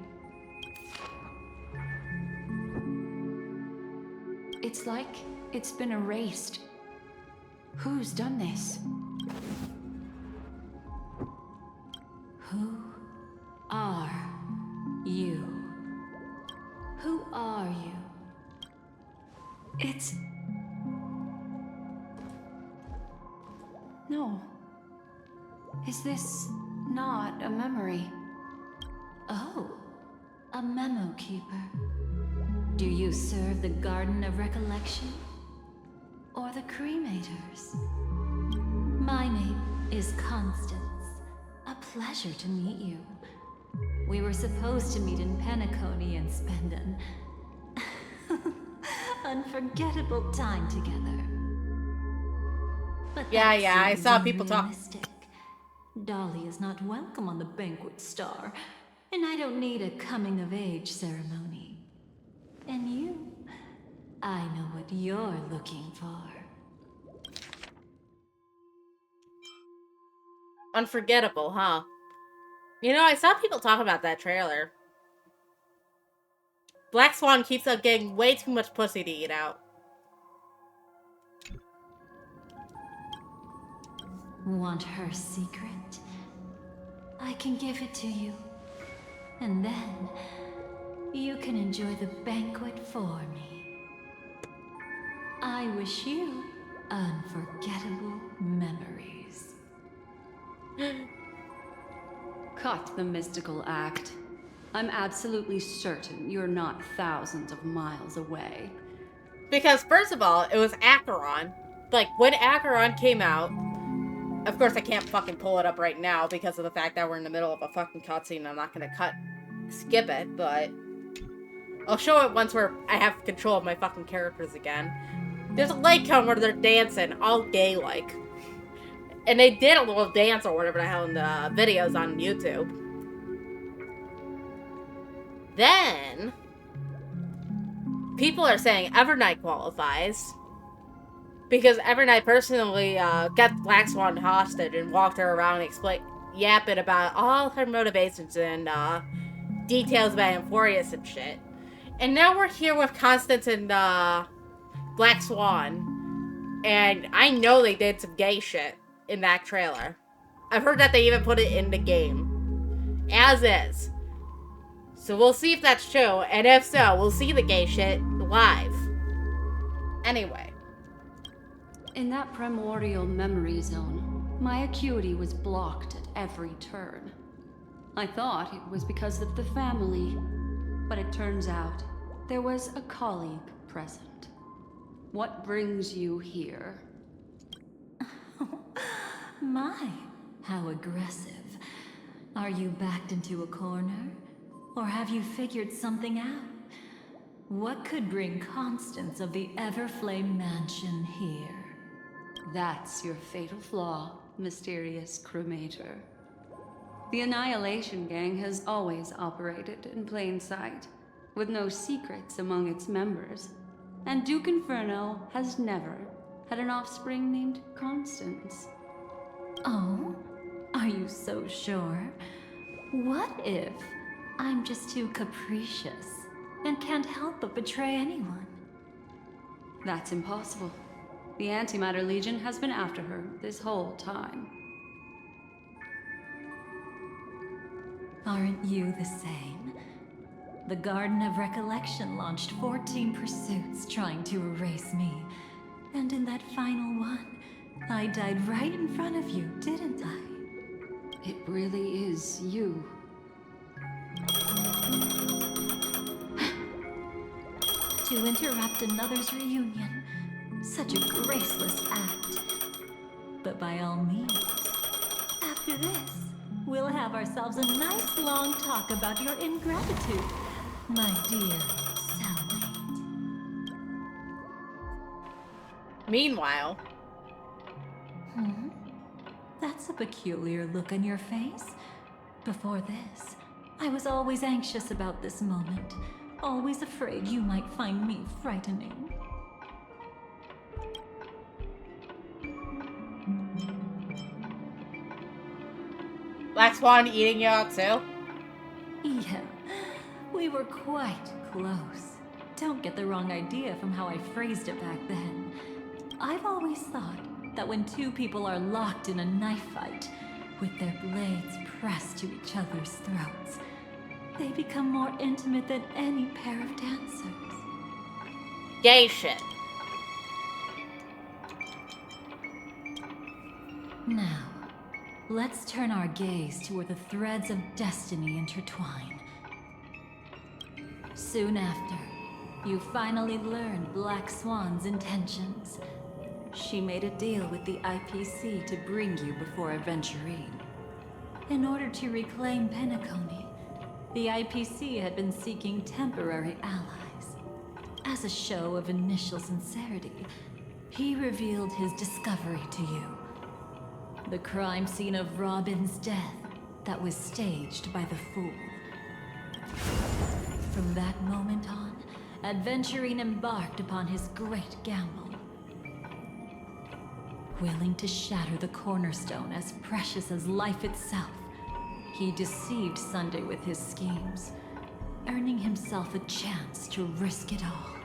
it's like it's been erased. Who's done this? Who are you? Who are you? It's... No. Is this not a memory? Oh, a memo keeper. Do you serve the Garden of Recollection? Or the Cremators? My name is Constance. A pleasure to meet you. We were supposed to meet in Penacony and spend an unforgettable time together. But Yeah, that I seems saw people talk. unrealistic. Dolly is not welcome on the banquet star, and I don't need a coming-of-age ceremony. And you, I know what you're looking for. Unforgettable, huh? You know, I saw people talk about that trailer. Black Swan keeps on getting way too much pussy to eat out. Want her secret? I can give it to you. And then, you can enjoy the banquet for me. I wish you unforgettable memories. Cut the mystical act. I'm absolutely certain you're not thousands of miles away. Because, first of all, it was Acheron. Like, when Acheron came out, of course I can't fucking pull it up right now because of the fact that we're in the middle of a fucking cutscene and I'm not gonna skip it, but I'll show it once I have control of my fucking characters again. There's a lake home where they're dancing, all gay-like. And they did a little dance or whatever the hell in the videos on YouTube. Then, people are saying Evernight qualifies. Because Evernight personally got Black Swan hostage and walked her around and yapping about all her motivations and details about Euphorius and shit. And now we're here with Constance and Black Swan. And I know they did some gay shit in that trailer. I've heard that they even put it in the game. As is. So we'll see if that's true, and if so, we'll see the gay shit live. Anyway. In that primordial memory zone, my acuity was blocked at every turn. I thought it was because of the family, but it turns out there was a colleague present. What brings you here? My, how aggressive. Are you backed into a corner? Or have you figured something out? What could bring Constance of the Everflame Mansion here? That's your fatal flaw, mysterious cremator. The Annihilation Gang has always operated in plain sight, with no secrets among its members. And Duke Inferno has never had an offspring named Constance. Oh? Are you so sure? What if I'm just too capricious and can't help but betray anyone? That's impossible. The Antimatter Legion has been after her this whole time. Aren't you the same? The Garden of Recollection launched 14 pursuits trying to erase me. And in that final one, I died right in front of you, didn't I? It really is you. To interrupt another's reunion. Such a graceless act. But by all means, after this, we'll have ourselves a nice long talk about your ingratitude, my dear cellmate. Meanwhile... That's a peculiar look on your face. Before this, I was always anxious about this moment. Always afraid you might find me frightening. Black Swan eating you out too? Yeah, we were quite close. Don't get the wrong idea from how I phrased it back then. I've always thought that when two people are locked in a knife fight, with their blades pressed to each other's throats, they become more intimate than any pair of dancers. Gay shit. Now, let's turn our gaze to where the threads of destiny intertwine. Soon after, you finally learned Black Swan's intentions. She made a deal with the IPC to bring you before Aventurine. In order to reclaim Penacony, the IPC had been seeking temporary allies. As a show of initial sincerity, he revealed his discovery to you. The crime scene of Robin's death that was staged by the Fool. From that moment on, Aventurine embarked upon his great gamble. Willing to shatter the cornerstone as precious as life itself, he deceived Sunday with his schemes, earning himself a chance to risk it all.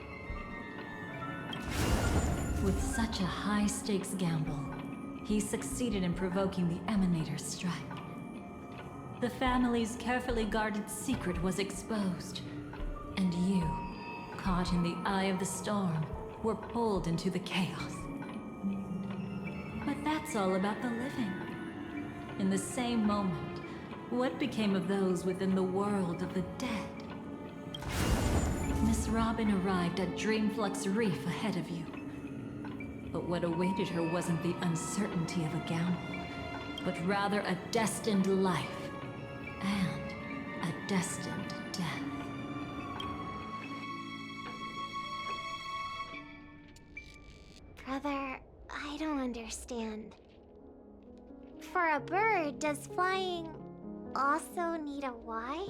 With such a high-stakes gamble, he succeeded in provoking the Emanator's strike. The family's carefully guarded secret was exposed, and you, caught in the eye of the storm, were pulled into the chaos. But that's all about the living. In the same moment, what became of those within the world of the dead? Miss Robin arrived at Dreamflux Reef ahead of you. But what awaited her wasn't the uncertainty of a gamble, but rather a destined life and a destined death. Brother, I don't understand. For a bird, does flying also need a why?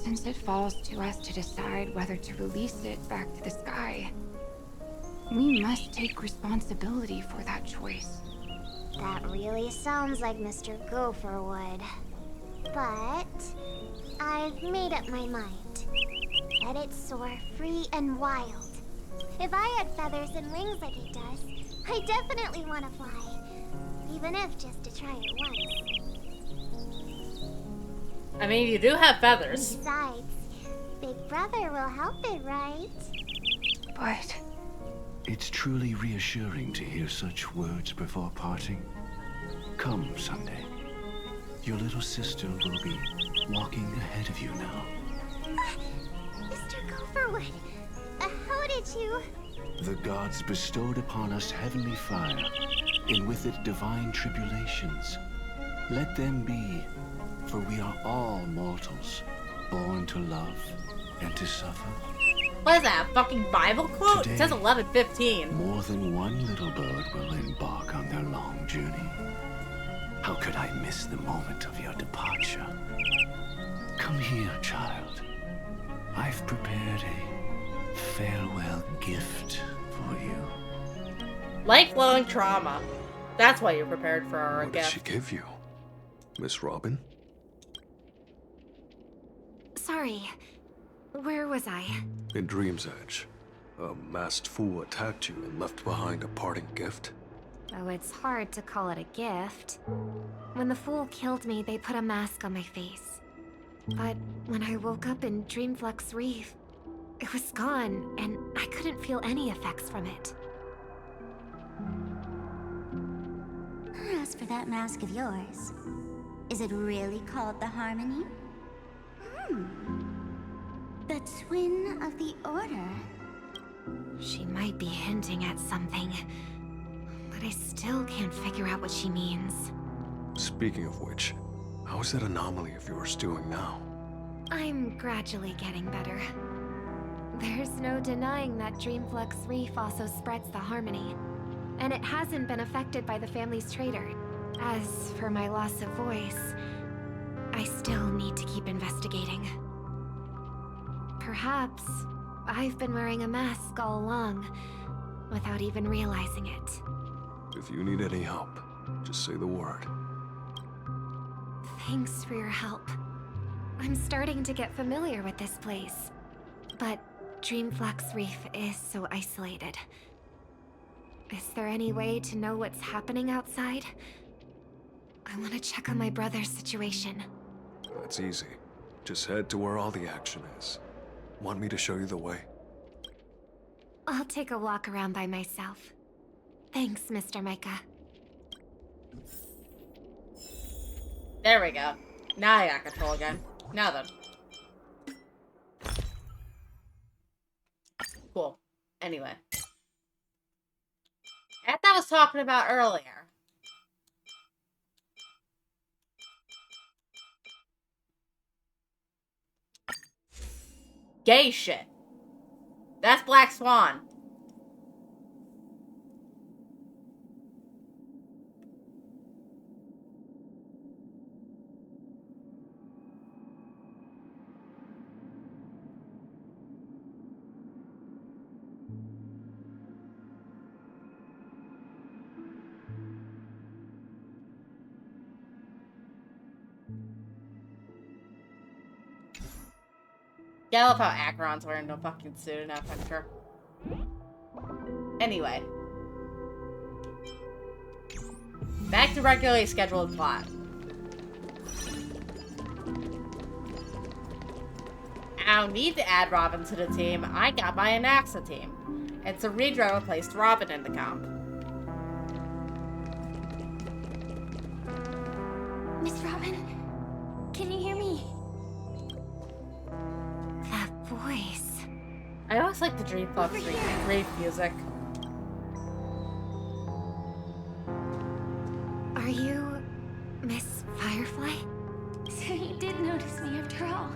Since it falls to us to decide whether to release it back to the sky, we must take responsibility for that choice. That really sounds like Mr. Gopher would. But I've made up my mind. Let it soar free and wild. If I had feathers and wings like it does, I definitely want to fly. Even if just to try it once. I mean, you do have feathers. Besides, Big Brother will help it, right? But it's truly reassuring to hear such words before parting. Come, Sunday. Your little sister will be walking ahead of you now. Mr. Gopherwood, how did you... The gods bestowed upon us heavenly fire, and with it divine tribulations. Let them be, for we are all mortals, born to love and to suffer. What is that, a fucking Bible quote? Today, it says 11:15. More than one little bird will embark on their long journey. How could I miss the moment of your departure? Come here, child. I've prepared a farewell gift for you. Lifelong trauma. That's why you're prepared for our What did gift. she give you? Miss Robin? sorry. Where was I? In Dream's Edge. A masked fool attacked you and left behind a parting gift? Though it's hard to call it a gift. When the fool killed me, they put a mask on my face. But when I woke up in Dreamflux Reef, it was gone, and I couldn't feel any effects from it. As for that mask of yours, is it really called the Harmony? The Twin of the Order? She might be hinting at something, but I still can't figure out what she means. Speaking of which, how is that anomaly of yours doing now? I'm gradually getting better. There's no denying that Dreamflux Reef also spreads the Harmony, and it hasn't been affected by the family's traitor. As for my loss of voice, I still need to keep investigating. Perhaps I've been wearing a mask all along, without even realizing it. If you need any help, just say the word. Thanks for your help. I'm starting to get familiar with this place. But Dreamflux Reef is so isolated. Is there any way to know what's happening outside? I want to check on my brother's situation. That's easy. Just head to where all the action is. Want me to show you the way? I'll take a walk around by myself. Thanks, Mr. Micah. There we go. Now I got control again. Now then. Cool. Anyway. As I was talking about earlier. Gay shit. That's Black Swan. Yeah, I love how Acheron's wearing no fucking suit in that picture. Anyway. Back to regularly scheduled plot. I don't need to add Robin to the team. I got my Anaxa team. And Cerebro replaced Robin in the comp. Miss Robin, can you hear me? That voice. I always like the Dreamflux Reef music. Are you Miss Firefly? So you did notice me after all.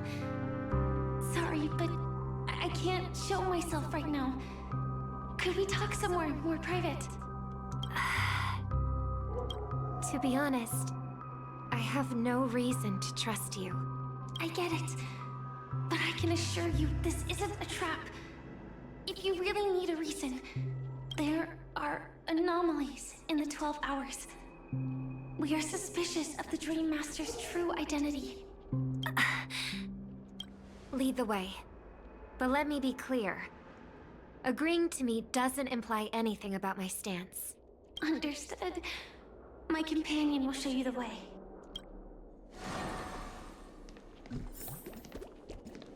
Sorry, but I can't show myself right now. Could we talk somewhere more private? To be honest, I have no reason to trust you. I get it. But I can assure you this isn't a trap. If you really need a reason, there are anomalies in the 12 hours. We are suspicious of the Dream Master's true identity. Lead the way. But let me be clear. Agreeing to me doesn't imply anything about my stance. Understood. My companion will show you the way.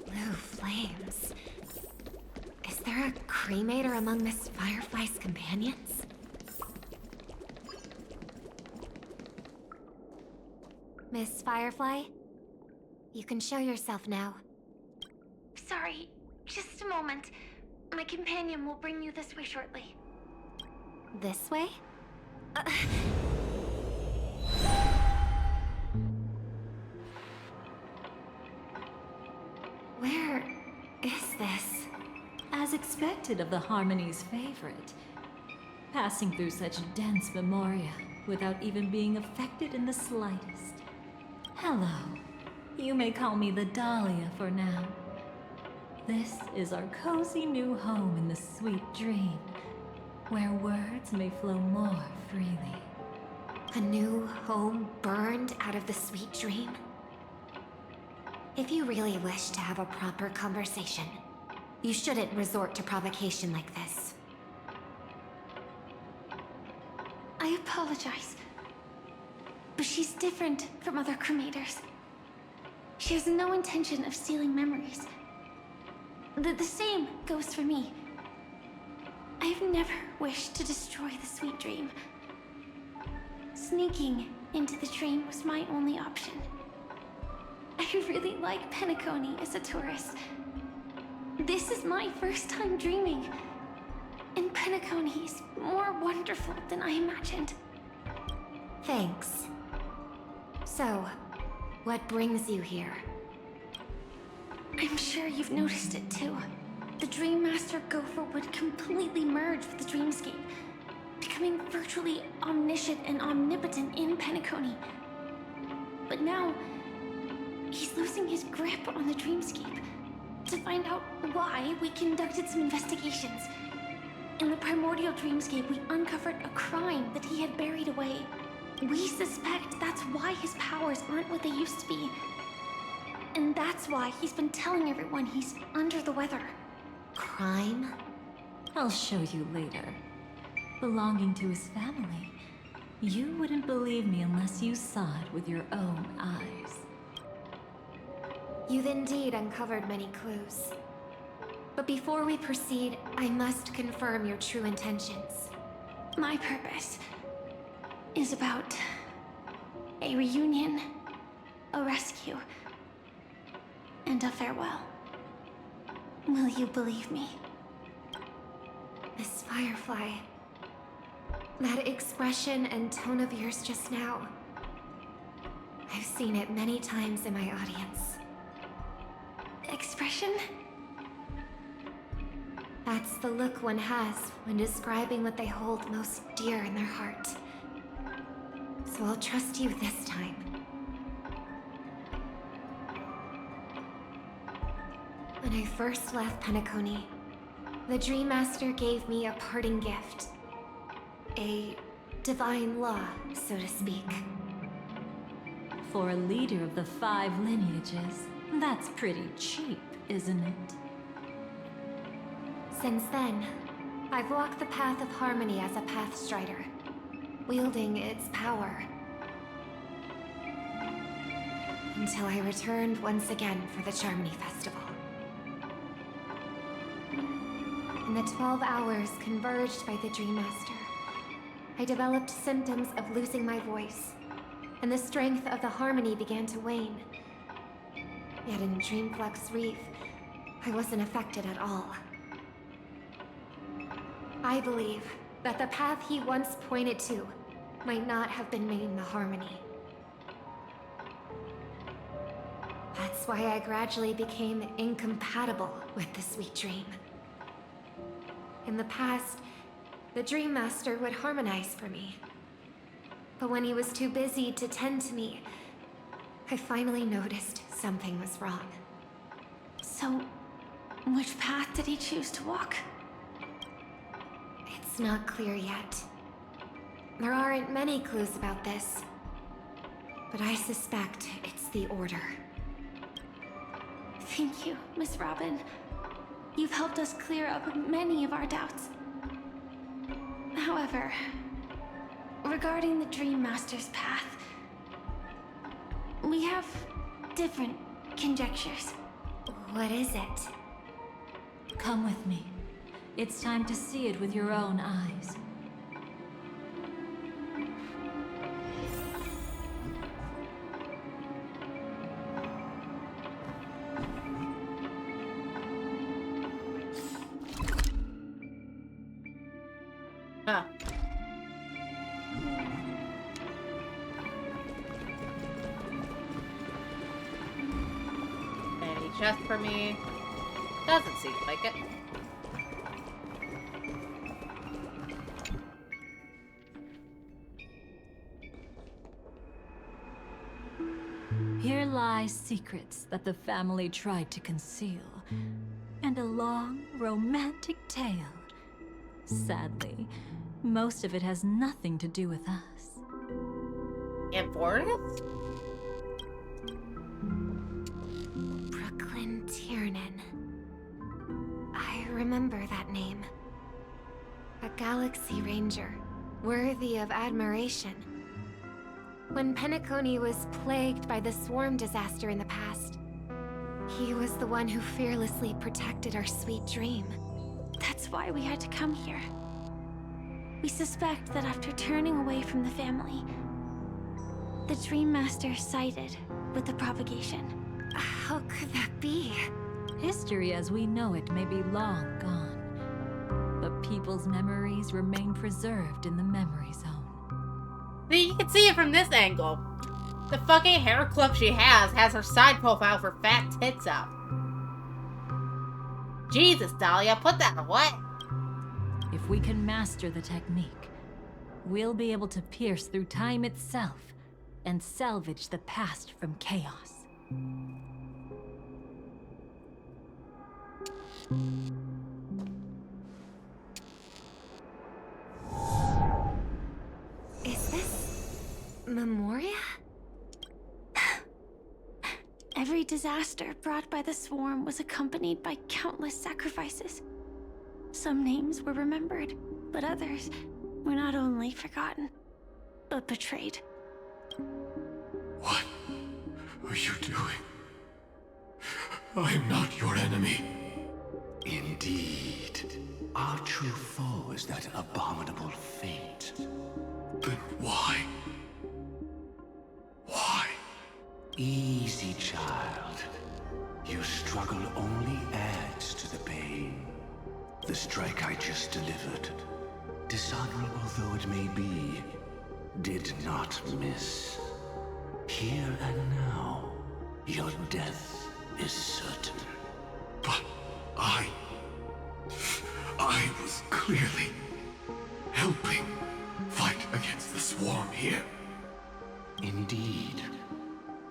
Blue flames. Is there a cremator among Miss Firefly's companions? Miss Firefly? You can show yourself now. Sorry, just a moment. My companion will bring you this way shortly. This way? Where is this? As expected of the Harmony's favorite. Passing through such dense memoria without even being affected in the slightest. Hello. You may call me the Dahlia for now. This is our cozy new home in the sweet dream, where words may flow more freely. A new home burned out of the sweet dream? If you really wish to have a proper conversation, You shouldn't resort to provocation like this. I apologize. But she's different from other cremators. She has no intention of stealing memories. The same goes for me. I've never wished to destroy the sweet dream. Sneaking into the dream was my only option. I really like Penacony as a tourist. This is my first time dreaming. And Penacony is more wonderful than I imagined. Thanks. So, what brings you here? I'm sure you've noticed it too. The Dream Master Gopher would completely merge with the dreamscape, becoming virtually omniscient and omnipotent in Penacony. But now, he's losing his grip on the dreamscape. To find out why, we conducted some investigations. In the primordial dreamscape, we uncovered a crime that he had buried away. We suspect that's why his powers aren't what they used to be. And that's why he's been telling everyone he's under the weather. Crime? I'll show you later. Belonging to his family. You wouldn't believe me unless you saw it with your own eyes. You've indeed uncovered many clues. But before we proceed, I must confirm your true intentions. My purpose is about a reunion, a rescue, and a farewell. Will you believe me? Miss Firefly, that expression and tone of yours just now, I've seen it many times in my audience. Expression? That's the look one has when describing what they hold most dear in their heart. So I'll trust you this time. When I first left Penacony, the Dream Master gave me a parting gift. A divine law, so to speak. For a leader of the 5 lineages, that's pretty cheap, isn't it? Since then, I've walked the path of harmony as a Pathstrider, wielding its power. Until I returned once again for the Charmony Festival. In the 12 hours converged by the Dream Master, I developed symptoms of losing my voice, and the strength of the harmony began to wane. Yet in Dreamflux Reef, I wasn't affected at all. I believe that the path he once pointed to might not have been named the Harmony. That's why I gradually became incompatible with the sweet dream. In the past, the Dream Master would harmonize for me. But when he was too busy to tend to me, I finally noticed something was wrong. So, which path did he choose to walk? It's not clear yet. There aren't many clues about this, but I suspect it's the Order. Thank you, Miss Robin. You've helped us clear up many of our doubts. However, regarding the Dream Master's path, we have different conjectures. What is it? Come with me. It's time to see it with your own eyes. Huh. Any chest for me? Doesn't seem like it. Here lie secrets that the family tried to conceal, and a long, romantic tale. Sadly, most of it has nothing to do with us. Informative? Brooklyn Tiernan. remember that name. A Galaxy Ranger, worthy of admiration. When Penacony was plagued by the swarm disaster in the past, he was the one who fearlessly protected our sweet dream. That's why we had to come here. We suspect that after turning away from the family, the Dream Master sided with the propagation. How could that be? History as we know it may be long gone, but people's memories remain preserved in the memory zone. See, you can see it from this angle. The fucking hair clip she has her side profile for fat tits out. Jesus, Dahlia, put that away. If we can master the technique, we'll be able to pierce through time itself and salvage the past from chaos. Is this Memoria? Every disaster brought by the swarm was accompanied by countless sacrifices. Some names were remembered, but others were not only forgotten, but betrayed. What are you doing? I'm not your enemy. Indeed. Our true foe is that abominable fate. Then why? Why? Easy, child. Your struggle only adds to the pain. The strike I just delivered, dishonorable though it may be, did not miss. Here and now, your death is certain. But I was clearly helping fight against the swarm here. Indeed.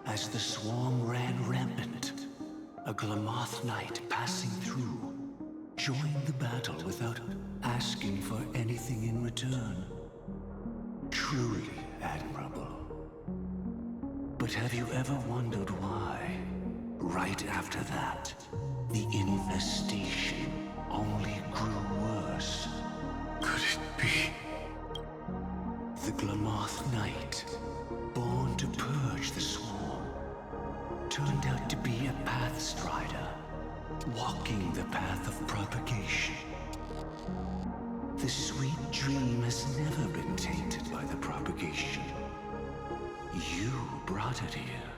As the swarm ran rampant, a Glamoth knight passing through joined the battle without asking for anything in return. Truly admirable. But have you ever wondered why, right after that, the infestation only grew worse? Could it be? The Glamoth Knight, born to purge the swarm, turned out to be a pathstrider, walking the path of propagation. The sweet dream has never been tainted by the propagation. You brought it here,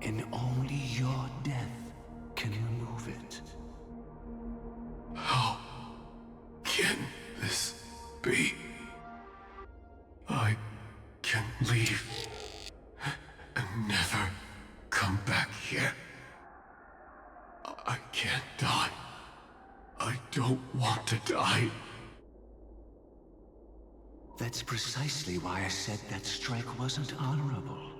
and only your death can remove it. How can this be? I can leave and never come back here. I can't die. I don't want to die. That's precisely why I said that strike wasn't honorable.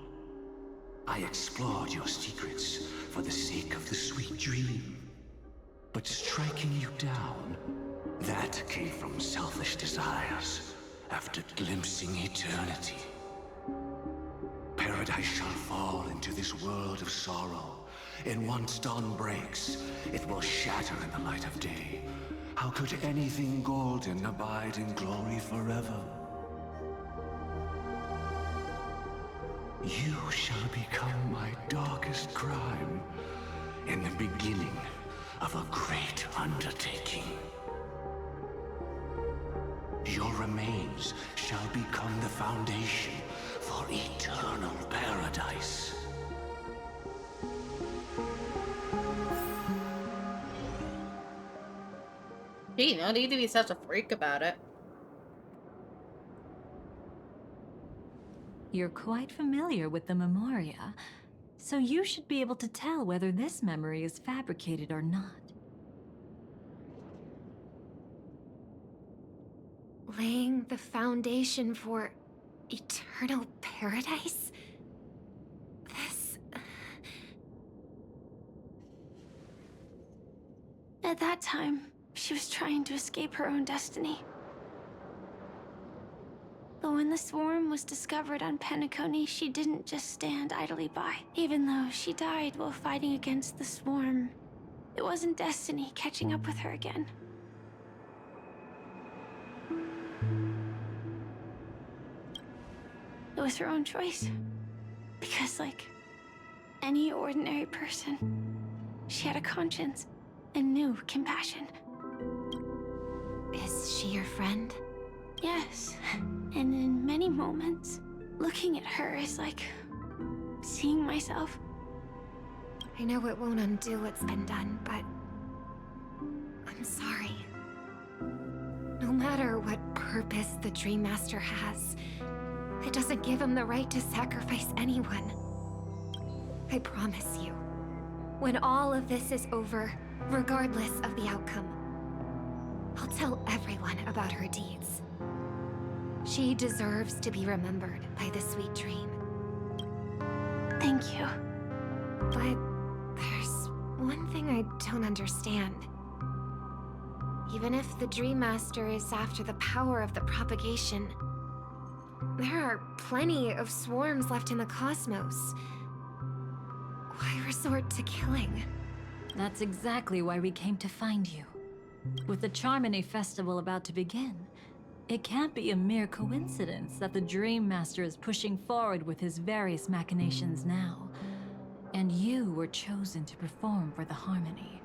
I explored your secrets for the sake of the sweet dream. But striking you down, that came from selfish desires after glimpsing eternity. Paradise shall fall into this world of sorrow, and once dawn breaks, it will shatter in the light of day. How could anything golden abide in glory forever? You shall become my darkest crime, in the beginning of a great undertaking. Your remains shall become the foundation for eternal paradise. Gee, no need to be such a freak about it. You're quite familiar with the Memoria, so you should be able to tell whether this memory is fabricated or not. Laying the foundation for eternal paradise? This... At that time, she was trying to escape her own destiny. But when the swarm was discovered on Penacony, she didn't just stand idly by. Even though she died while fighting against the swarm, It wasn't destiny catching up with her again. It was her own choice. Because, like any ordinary person, she had a conscience and knew compassion. Is she your friend? Yes. And in many moments, looking at her is like seeing myself. I know it won't undo what's been done, but I'm sorry. No matter what purpose the Dream Master has, it doesn't give him the right to sacrifice anyone. I promise you, when all of this is over, regardless of the outcome, I'll tell everyone about her deeds. She deserves to be remembered by the sweet dream. Thank you. But there's one thing I don't understand. Even if the Dream Master is after the power of the propagation, there are plenty of swarms left in the cosmos. Why resort to killing? That's exactly why we came to find you. With the Charmony Festival about to begin, it can't be a mere coincidence that the Dream Master is pushing forward with his various machinations now. And you were chosen to perform for the Harmony.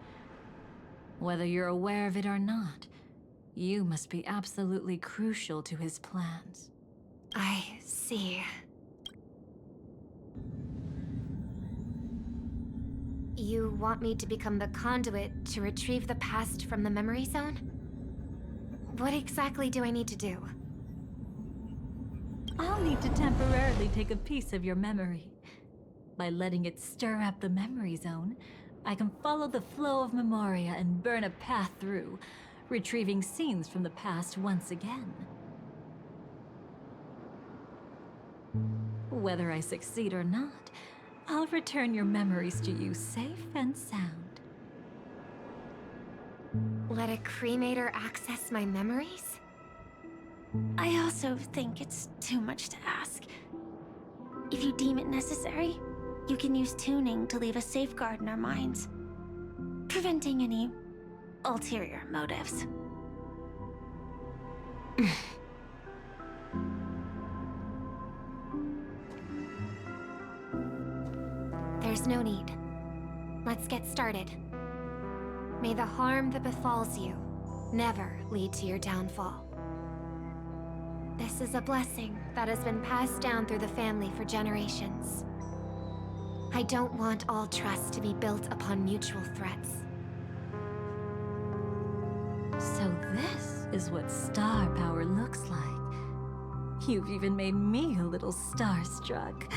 Whether you're aware of it or not, you must be absolutely crucial to his plans. I see. You want me to become the conduit to retrieve the past from the memory zone? What exactly do I need to do? I'll need to temporarily take a piece of your memory. By letting it stir up the memory zone, I can follow the flow of Memoria and burn a path through, retrieving scenes from the past once again. Whether I succeed or not, I'll return your memories to you safe and sound. Let a cremator access my memories? I also think it's too much to ask. If you deem it necessary, you can use tuning to leave a safeguard in our minds, preventing any ulterior motives. There's no need. Let's get started. May the harm that befalls you never lead to your downfall. This is a blessing that has been passed down through the family for generations. I don't want all trust to be built upon mutual threats. So this is what star power looks like. You've even made me a little starstruck.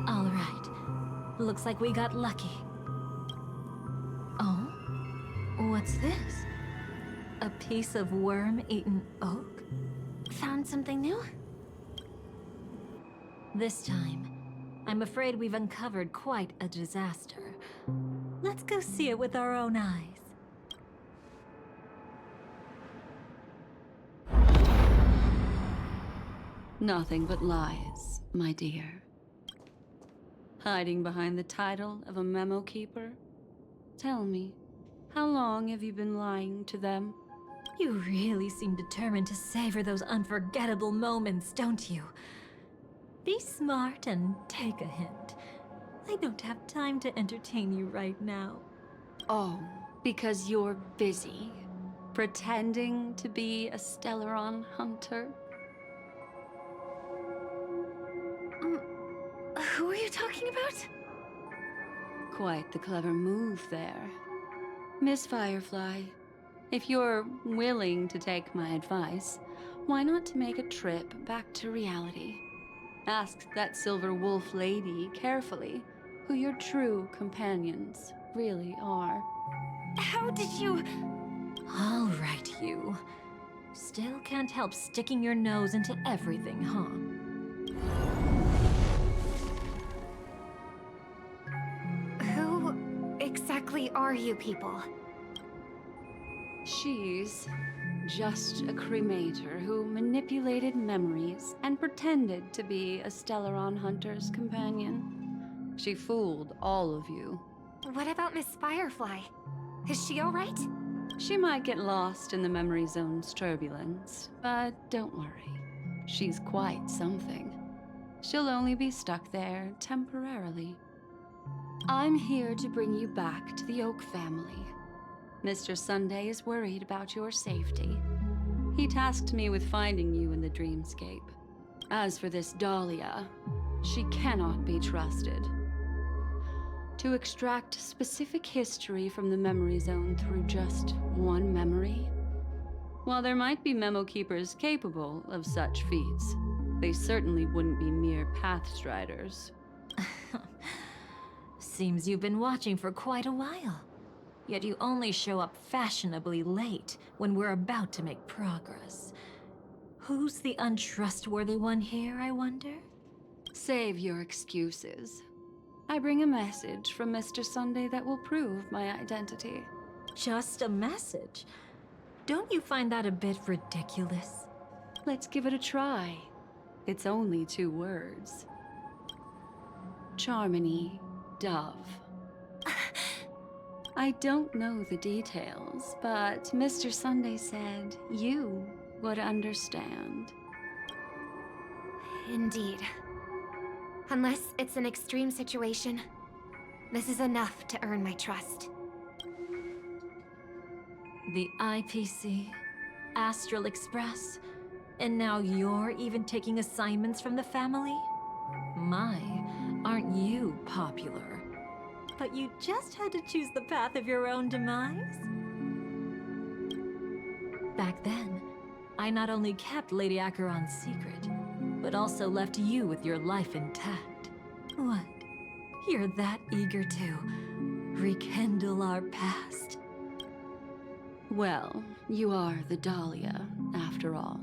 All right. Looks like we got lucky. Oh? What's this? A piece of worm-eaten oak? Found something new? This time, I'm afraid we've uncovered quite a disaster. Let's go see it with our own eyes. Nothing but lies, my dear. Hiding behind the title of a memo keeper? Tell me, how long have you been lying to them? You really seem determined to savor those unforgettable moments, don't you? Be smart and take a hint. I don't have time to entertain you right now. Oh, because you're busy, pretending to be a Stellaron hunter? Who are you talking about? Quite the clever move there. Miss Firefly, if you're willing to take my advice, why not make a trip back to reality? Ask that Silver Wolf lady carefully who your true companions really are. How did you... All right, you. Still can't help sticking your nose into everything, huh? Who exactly are you people? She's just a cremator who manipulated memories and pretended to be a Stellaron hunter's companion. She fooled all of you. What about Miss Firefly? Is she alright? She might get lost in the memory zone's turbulence, but don't worry. She's quite something. She'll only be stuck there temporarily. I'm here to bring you back to the Oak family. Mr. Sunday is worried about your safety. He tasked me with finding you in the dreamscape. As for this Dahlia, she cannot be trusted. To extract specific history from the memory zone through just one memory? While there might be memo keepers capable of such feats, they certainly wouldn't be mere pathstriders. Seems you've been watching for quite a while. Yet you only show up fashionably late when we're about to make progress. Who's the untrustworthy one here, I wonder? Save your excuses. I bring a message from Mr. Sunday that will prove my identity. Just a message? Don't you find that a bit ridiculous? Let's give it a try. It's only 2 words. Charmony, Dove. I don't know the details, but Mr. Sunday said you would understand. Indeed. Unless it's an extreme situation, this is enough to earn my trust. The IPC, Astral Express, and now you're even taking assignments from the family? My, aren't you popular? But you just had to choose the path of your own demise? Back then, I not only kept Lady Acheron's secret, but also left you with your life intact. What? You're that eager to rekindle our past? Well, you are the Dahlia, after all.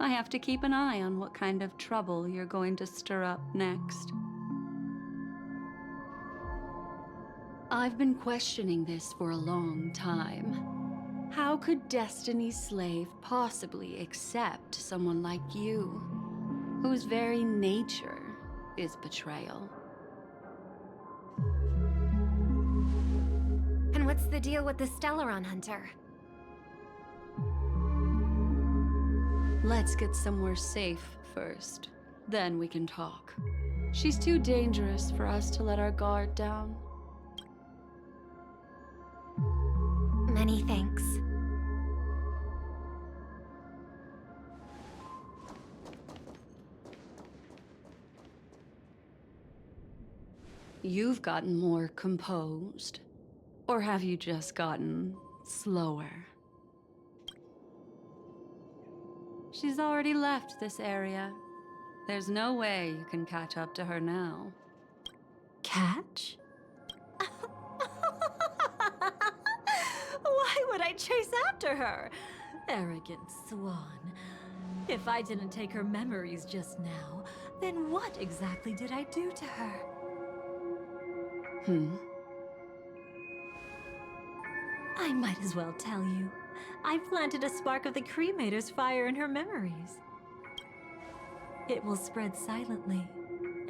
I have to keep an eye on what kind of trouble you're going to stir up next. I've been questioning this for a long time. How could Destiny's slave possibly accept someone like you, whose very nature is betrayal? And what's the deal with the Stellaron Hunter? Let's get somewhere safe first. Then we can talk. She's too dangerous for us to let our guard down. Many thanks. You've gotten more composed. Or have you just gotten slower? She's already left this area. There's no way you can catch up to her now. Catch? Why would I chase after her? Arrogant swan. If I didn't take her memories just now, then what exactly did I do to her? I might as well tell you. I planted a spark of the cremator's fire in her memories. It will spread silently,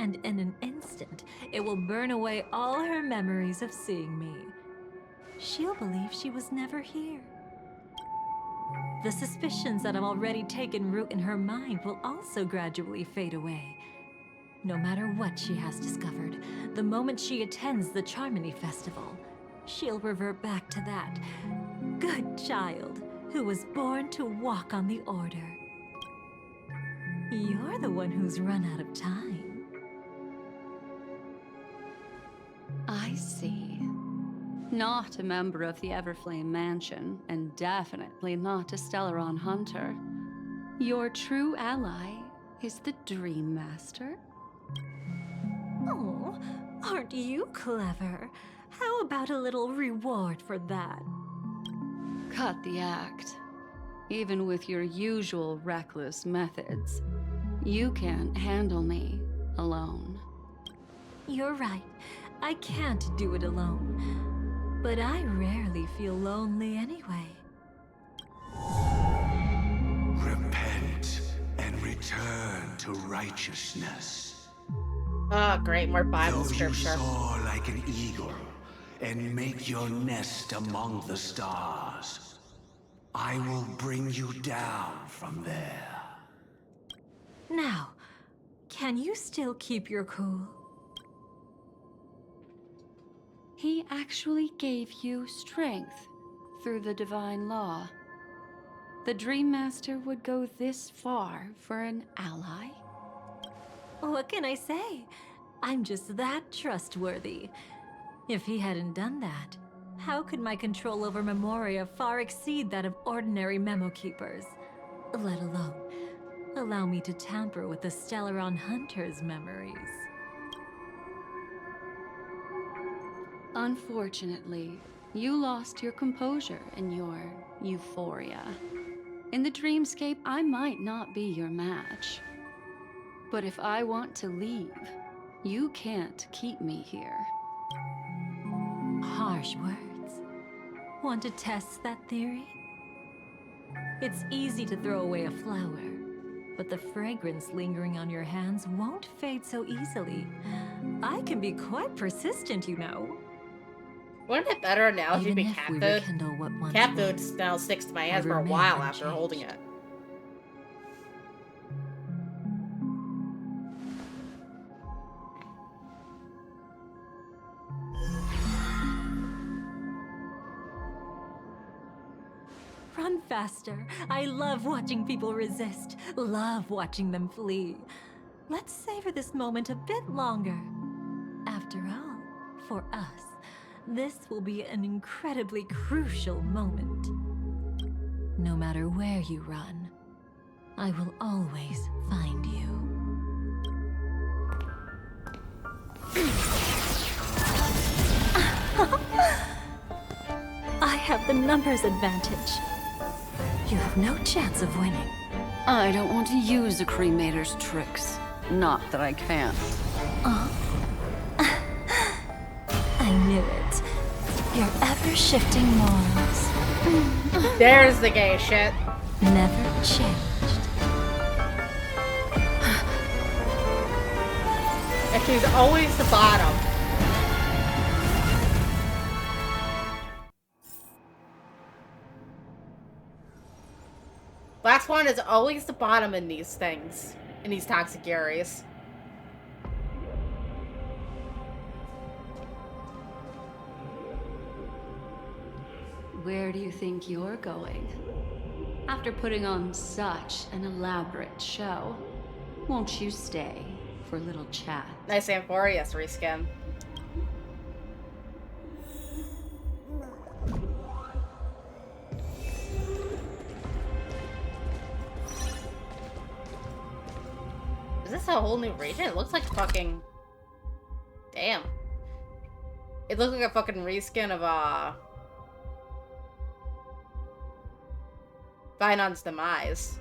and in an instant, it will burn away all her memories of seeing me. She'll believe she was never here. The suspicions that have already taken root in her mind will also gradually fade away. No matter what she has discovered, the moment she attends the Charmony Festival, she'll revert back to that good child who was born to walk on the Order. You're the one who's run out of time. I see. Not a member of the Everflame Mansion, and definitely not a Stellaron Hunter. Your true ally is the Dream Master? Oh, aren't you clever? How about a little reward for that? Cut the act. Even with your usual reckless methods, you can't handle me alone. You're right. I can't do it alone. But I rarely feel lonely anyway. Repent and return to righteousness. Oh, great, more Bible Though you scripture. soar like an eagle and make your nest among the stars, I will bring you down from there. Now, can you still keep your cool? He actually gave you strength through the divine law. The Dream Master would go this far for an ally? What can I say? I'm just that trustworthy. If he hadn't done that, how could my control over Memoria far exceed that of ordinary memo keepers? Let alone allow me to tamper with the Stellaron Hunter's memories. Unfortunately, you lost your composure in your euphoria. In the dreamscape, I might not be your match. But if I want to leave, you can't keep me here. Harsh words. Want to test that theory? It's easy to throw away a flower, but the fragrance lingering on your hands won't fade so easily. I can be quite persistent, you know. Wouldn't a better analogy Even be if cat we food? rekindle what once Cat food was, now sticks to my hands I for a remain while after unchanged. holding it. Run faster. I love watching people resist. Love watching them flee. Let's savor this moment a bit longer. After all, for us, this will be an incredibly crucial moment. No matter where you run, I will always find you. I have the numbers advantage. You have no chance of winning. I don't want to use the cremator's tricks. Not that I can't. I knew it. Your ever-shifting morals. There's the gay shit. Never changed. And she's always the bottom. Black Swan is always the bottom in these things. In these toxic areas. Where do you think you're going? After putting on such an elaborate show, won't you stay for a little chat? Nice Amphorius reskin. Is this a whole new region? It looks like fucking... Damn. It looks like a fucking reskin of, Vinon's Demise.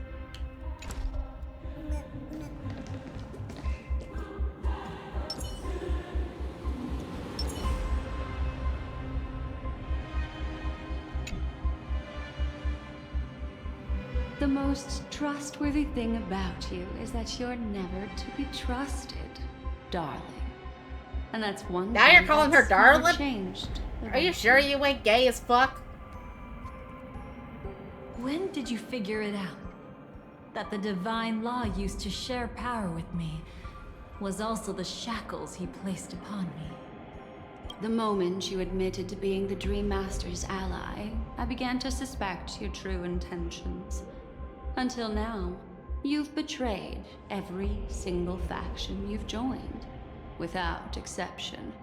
The most trustworthy thing about you is that you're never to be trusted, darling. And that's one Now thing you're calling her that's never darling? changed. Are you sure you ain't gay as fuck? When did you figure it out? That the divine law used to share power with me was also the shackles he placed upon me. The moment you admitted to being the Dream Master's ally, I began to suspect your true intentions. Until now, you've betrayed every single faction you've joined, without exception.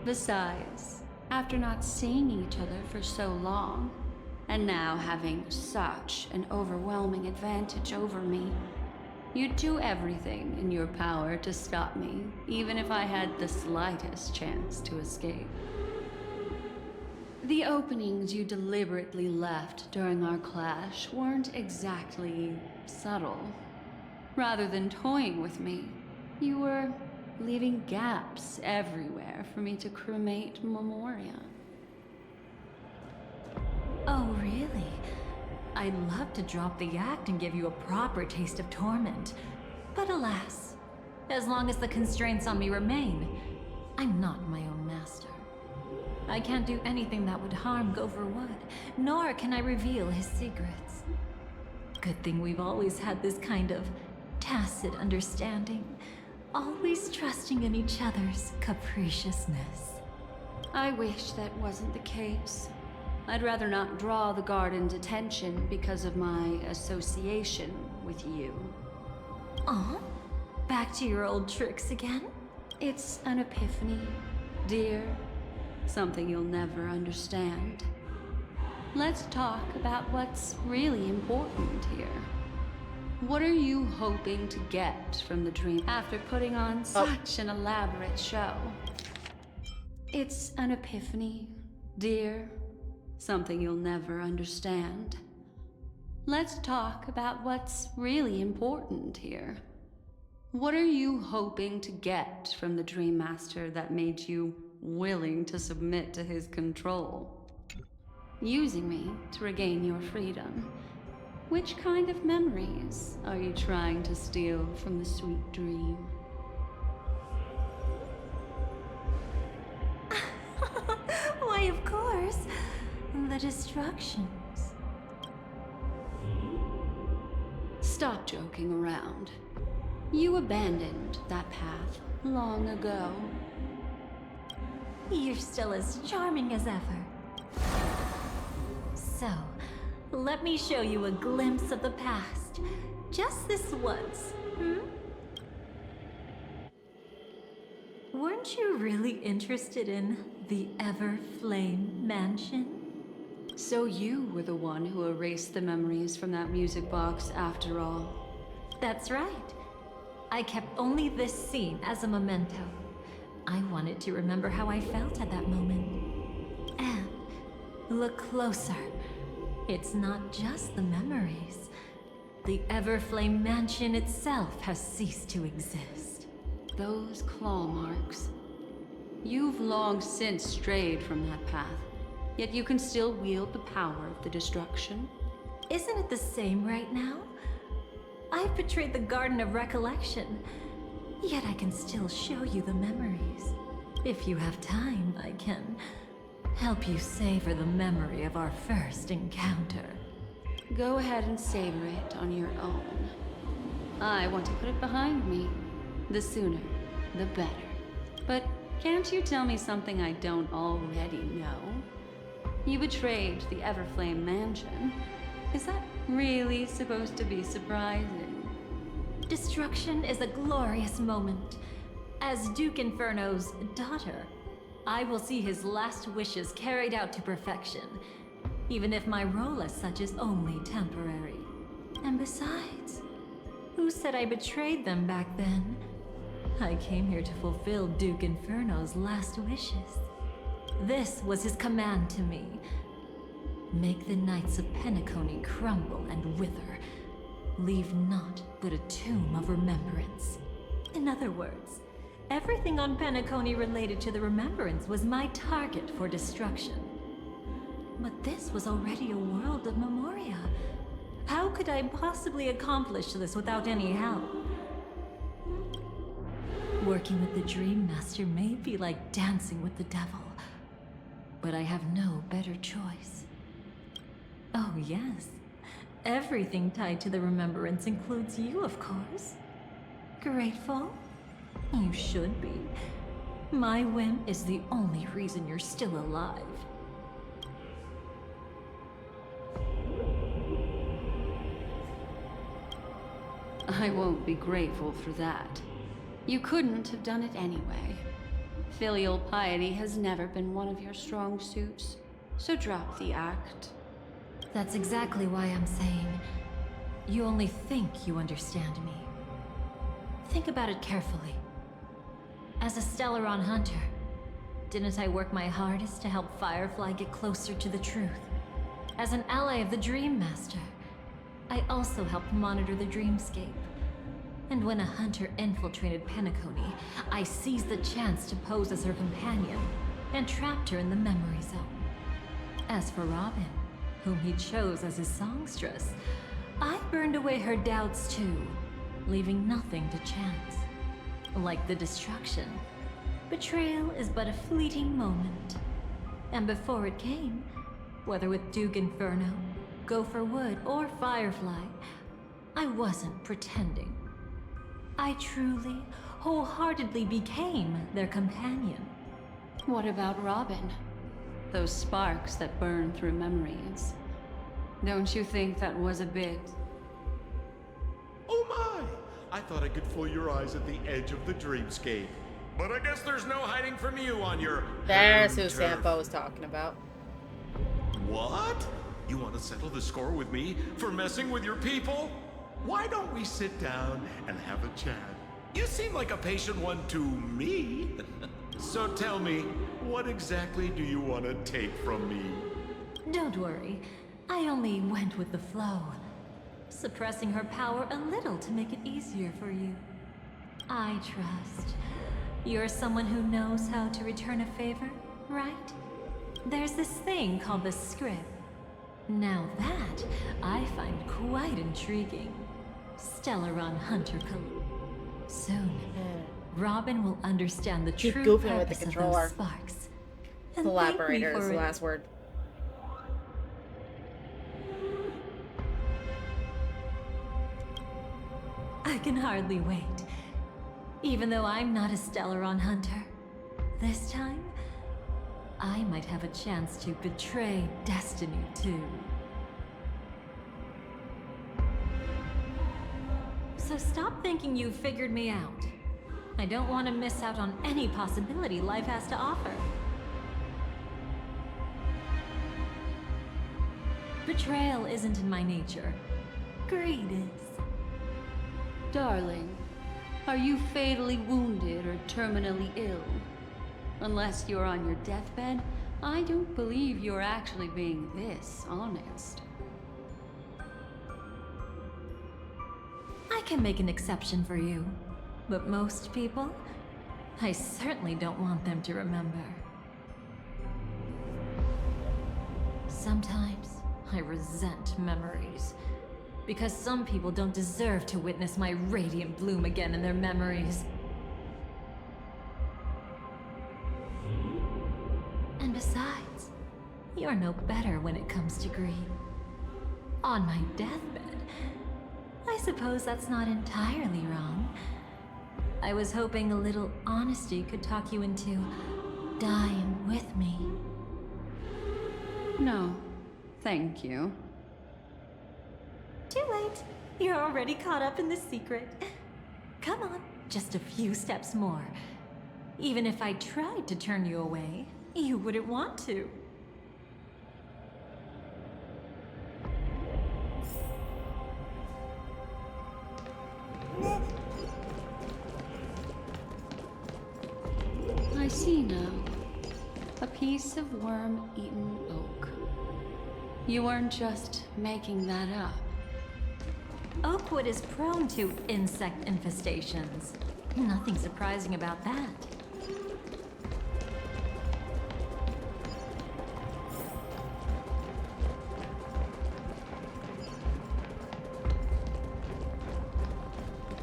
Besides, after not seeing each other for so long, and now having such an overwhelming advantage over me, you'd do everything in your power to stop me, even if I had the slightest chance to escape. The openings you deliberately left during our clash weren't exactly subtle. Rather than toying with me, you were leaving gaps everywhere for me to cremate Memoria. Oh, really? I'd love to drop the act and give you a proper taste of torment. But alas, As long as the constraints on me remain, I'm not my own master. I can't do anything that would harm Gopher Wood, nor can I reveal his secrets. Good thing we've always had this kind of tacit understanding, always trusting in each other's capriciousness. I wish that wasn't the case. I'd rather not draw the Garden's attention because of my association with you. Aw? Back to your old tricks again? It's an epiphany, dear. Something you'll never understand. Let's talk about what's really important here. What are you hoping to get from the dream after putting on such an elaborate show? It's an epiphany, dear. Something you'll never understand. Let's talk about what's really important here. What are you hoping to get from the Dream Master that made you willing to submit to his control? Using me to regain your freedom. Which kind of memories are you trying to steal from the sweet dream? Why, of course. The destructions. Stop joking around. You abandoned that path long ago. You're still as charming as ever. So, let me show you a glimpse of the past. Just this once, Weren't you really interested in the Everflame Mansion? So you were the one who erased the memories from that music box after all. That's right. I kept only this scene as a memento. I wanted to remember how I felt at that moment. And look closer. It's not just the memories. The Everflame Mansion itself has ceased to exist. Those claw marks. You've long since strayed from that path, yet you can still wield the power of the destruction. Isn't it the same right now? I've betrayed the Garden of Recollection, yet I can still show you the memories. If you have time, I can help you savor the memory of our first encounter. Go ahead and savor it on your own. I want to put it behind me. The sooner, the better. But can't you tell me something I don't already know? You betrayed the Everflame Mansion. Is that really supposed to be surprising? Destruction is a glorious moment. As Duke Inferno's daughter, I will see his last wishes carried out to perfection, even if my role as such is only temporary. And besides, who said I betrayed them back then? I came here to fulfill Duke Inferno's last wishes. This was his command to me. Make the Knights of Penacony crumble and wither. Leave naught but a tomb of remembrance. In other words, everything on Penacony related to the remembrance was my target for destruction. But this was already a world of Memoria. How could I possibly accomplish this without any help? Working with the Dream Master may be like dancing with the devil, but I have no better choice. Oh yes, everything tied to the remembrance includes you, of course. Grateful? You should be. My whim is the only reason you're still alive. I won't be grateful for that. You couldn't have done it anyway. Filial piety has never been one of your strong suits, so drop the act. That's exactly why I'm saying, you only think you understand me. Think about it carefully. As a Stellaron hunter, didn't I work my hardest to help Firefly get closer to the truth? As an ally of the Dream Master, I also helped monitor the dreamscape. And when a hunter infiltrated Penacony, I seized the chance to pose as her companion and trapped her in the memory zone. As for Robin, whom he chose as his songstress, I burned away her doubts too, leaving nothing to chance. Like the destruction, betrayal is but a fleeting moment. And before it came, whether with Duke Inferno, Gopher Wood, or Firefly, I wasn't pretending. I truly, wholeheartedly became their companion. What about Robin? Those sparks that burn through memories. Don't you think that was a bit... Oh my! I thought I could fool your eyes at the edge of the dreamscape. But I guess there's no hiding from you on your... There's who turf. Sampo was talking about. What? You want to settle the score with me for messing with your people? Why don't we sit down and have a chat? You seem like a patient one to me. So tell me, what exactly do you want to take from me? Don't worry, I only went with the flow, suppressing her power a little to make it easier for you. I trust. You're someone who knows how to return a favor, right? There's this thing called the script. Now that, I find quite intriguing. Stellaron Hunter Soon, Robin will understand the Keep true goofing with the purpose of controller. those sparks. And Collaborator thank me is for the it. last word. I can hardly wait. Even though I'm not a Stellaron hunter, this time, I might have a chance to betray destiny too. So stop thinking you've figured me out. I don't want to miss out on any possibility life has to offer. Betrayal isn't in my nature. Greed is. Darling, are you fatally wounded or terminally ill? Unless you're on your deathbed, I don't believe you're actually being this honest. I can make an exception for you, but most people, I certainly don't want them to remember. Sometimes I resent memories, because some people don't deserve to witness my radiant bloom again in their memories. And besides, you're no better when it comes to greed. On my deathbed, I suppose that's not entirely wrong. I was hoping a little honesty could talk you into dying with me. No, thank you. Too late. You're already caught up in the secret. Come on, just a few steps more. Even if I tried to turn you away, you wouldn't want to. I see now. A piece of worm-eaten oak. You weren't just making that up. Oakwood is prone to insect infestations. Nothing surprising about that.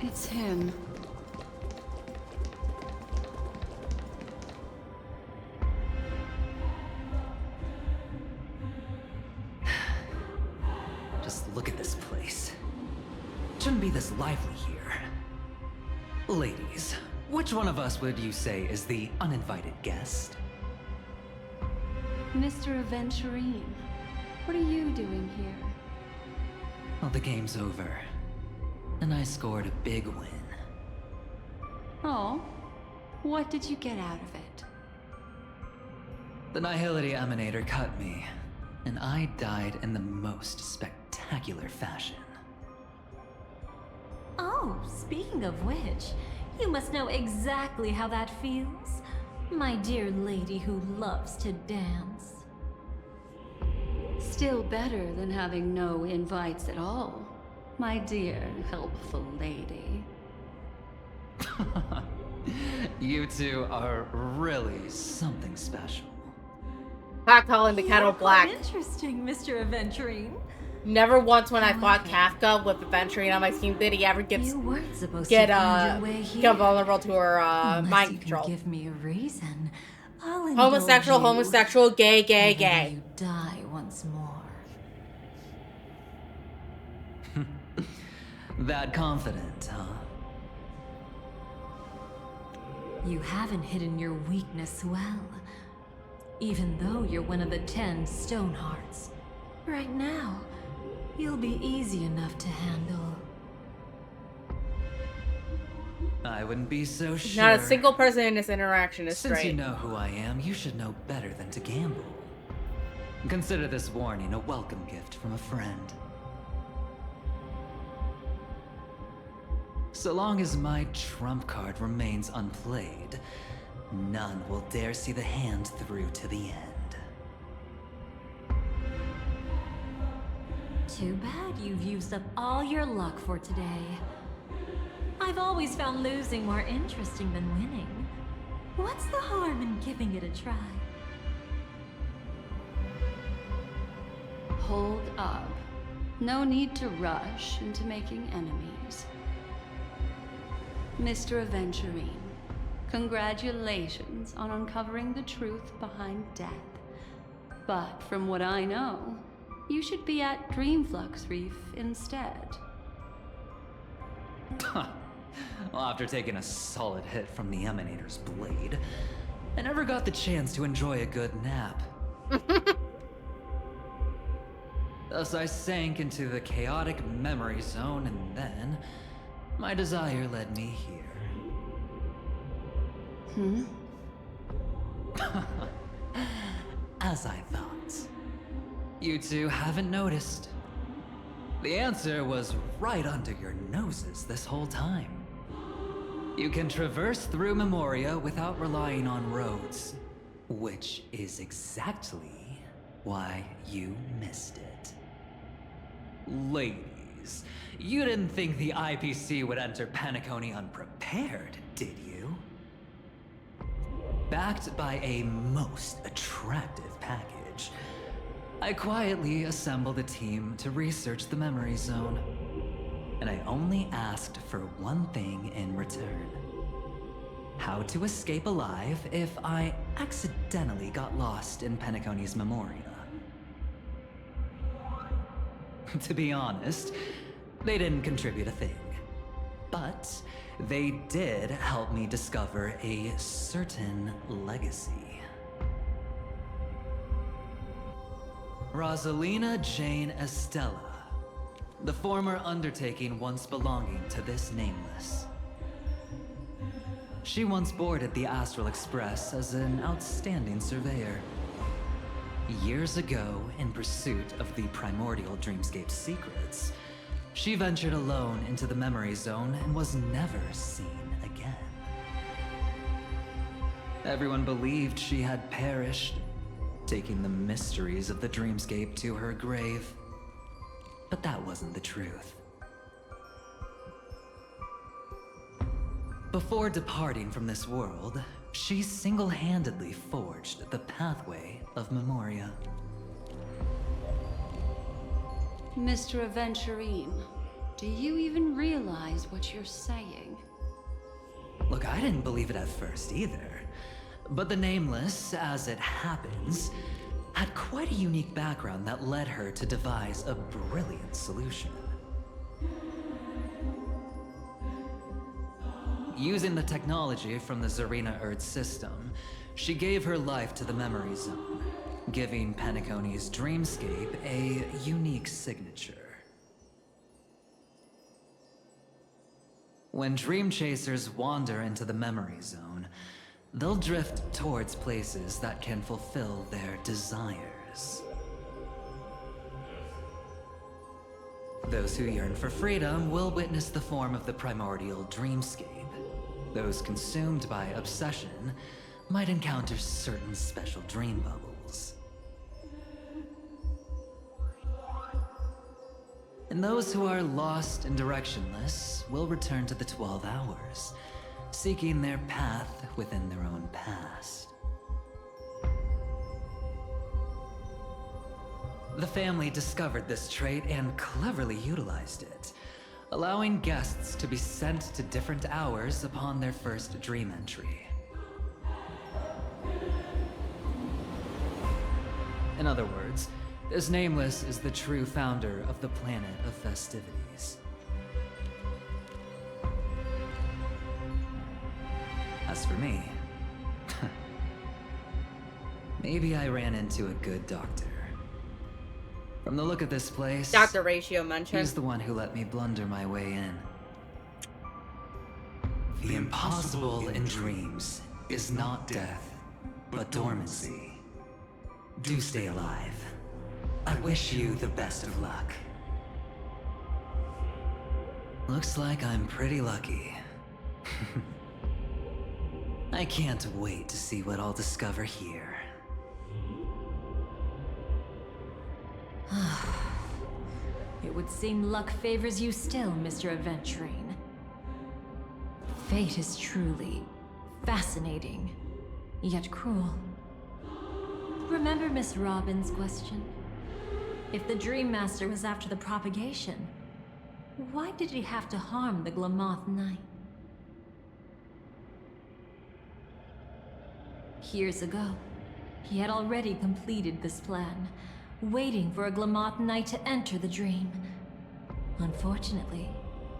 It's him. Just look at this place. Shouldn't be this lively here. Ladies, which one of us would you say is the uninvited guest? Mr. Aventurine, what are you doing here? Well, the game's over. And I scored a big win. Oh, what did you get out of it? The Nihility Emanator cut me, and I died in the most spectacular fashion. Oh, speaking of which, you must know exactly how that feels. My dear lady who loves to dance. Still better than having no invites at all, my dear helpful lady. You two are really something special. Not calling the kettle You're black. quite interesting, Mr. Aventurine. Never once when I fought Kafka with Adventuring on my team did he ever get become vulnerable to her mind control. Give me a reason. I'll Homosexual, gay. You die once more. That confident, huh? You haven't hidden your weakness well. Even though you're one of the 10 Stonehearts. Right now, you'll be easy enough to handle. I wouldn't be so sure. Not a single person in this interaction is Since straight. you know who I am, you should know better than to gamble. Consider this warning a welcome gift from a friend. So long as my trump card remains unplayed, none will dare see the hand through to the end. Too bad you've used up all your luck for today. I've always found losing more interesting than winning. What's the harm in giving it a try? Hold up. No need to rush into making enemies. Mr. Aventurine, congratulations on uncovering the truth behind death. But from what I know, you should be at Dreamflux Reef instead. Well, after taking a solid hit from the Emanator's blade, I never got the chance to enjoy a good nap. Thus I sank into the chaotic memory zone, and then my desire led me here. As I thought. You two haven't noticed. The answer was right under your noses this whole time. You can traverse through Memoria without relying on roads, which is exactly why you missed it. Ladies, you didn't think the IPC would enter Penacony unprepared, did you? Backed by a most attractive package, I quietly assembled a team to research the memory zone. And I only asked for one thing in return. How to escape alive if I accidentally got lost in Penacony's Memoria. To be honest, they didn't contribute a thing. But they did help me discover a certain legacy. Rosalina Jane Estella. The former undertaking once belonging to this nameless. She once boarded the Astral Express as an outstanding surveyor. Years ago, in pursuit of the primordial dreamscape secrets, she ventured alone into the memory zone and was never seen again. Everyone believed she had perished, taking the mysteries of the dreamscape to her grave. But that wasn't the truth. Before departing from this world, she single-handedly forged the pathway of Memoria. Mr. Aventurine, do you even realize what you're saying? Look, I didn't believe it at first either. But the Nameless, as it happens, had quite a unique background that led her to devise a brilliant solution. Using the technology from the Zarina Earth system, she gave her life to the memory zone, giving Penacony's dreamscape a unique signature. When dream chasers wander into the memory zone, they'll drift towards places that can fulfill their desires. Those who yearn for freedom will witness the form of the primordial dreamscape. Those consumed by obsession might encounter certain special dream bubbles. And those who are lost and directionless will return to the 12 hours, seeking their path within their own past. The family discovered this trait and cleverly utilized it, allowing guests to be sent to different hours upon their first dream entry. In other words, this Nameless is the true founder of the planet of festivities. As for me, maybe I ran into a good doctor. From the look of this place, Dr. Ratio mentioned. He's the one who let me blunder my way in. The impossible in dreams is not death, but dormancy. Do stay alive. I wish you the best of luck. Looks like I'm pretty lucky. I can't wait to see what I'll discover here. It would seem luck favors you still, Mr. Aventurine. Fate is truly fascinating, yet cruel. Remember Miss Robin's question? If the Dream Master was after the propagation, why did he have to harm the Glamoth Knight? Years ago, he had already completed this plan, waiting for a Glamoth Knight to enter the dream. Unfortunately,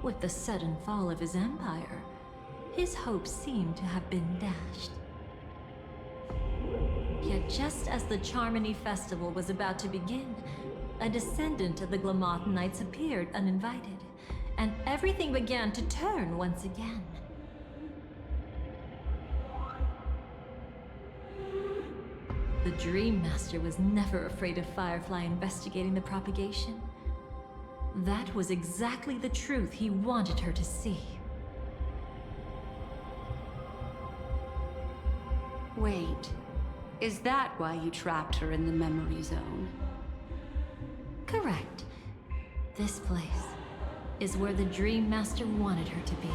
with the sudden fall of his empire, his hopes seem to have been dashed. Yet just as the Charmony Festival was about to begin, a descendant of the Glamoth Knights appeared uninvited, and everything began to turn once again. The Dream Master was never afraid of Firefly investigating the propagation. That was exactly the truth he wanted her to see. Wait, is that why you trapped her in the memory zone? Correct. This place is where the Dream Master wanted her to be.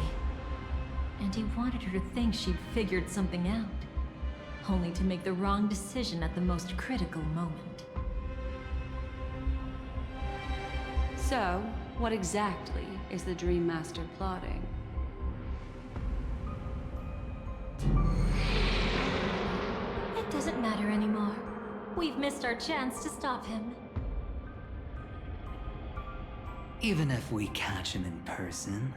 And he wanted her to think she'd figured something out, only to make the wrong decision at the most critical moment. So, what exactly is the Dream Master plotting? It doesn't matter anymore. We've missed our chance to stop him. Even if we catch him in person?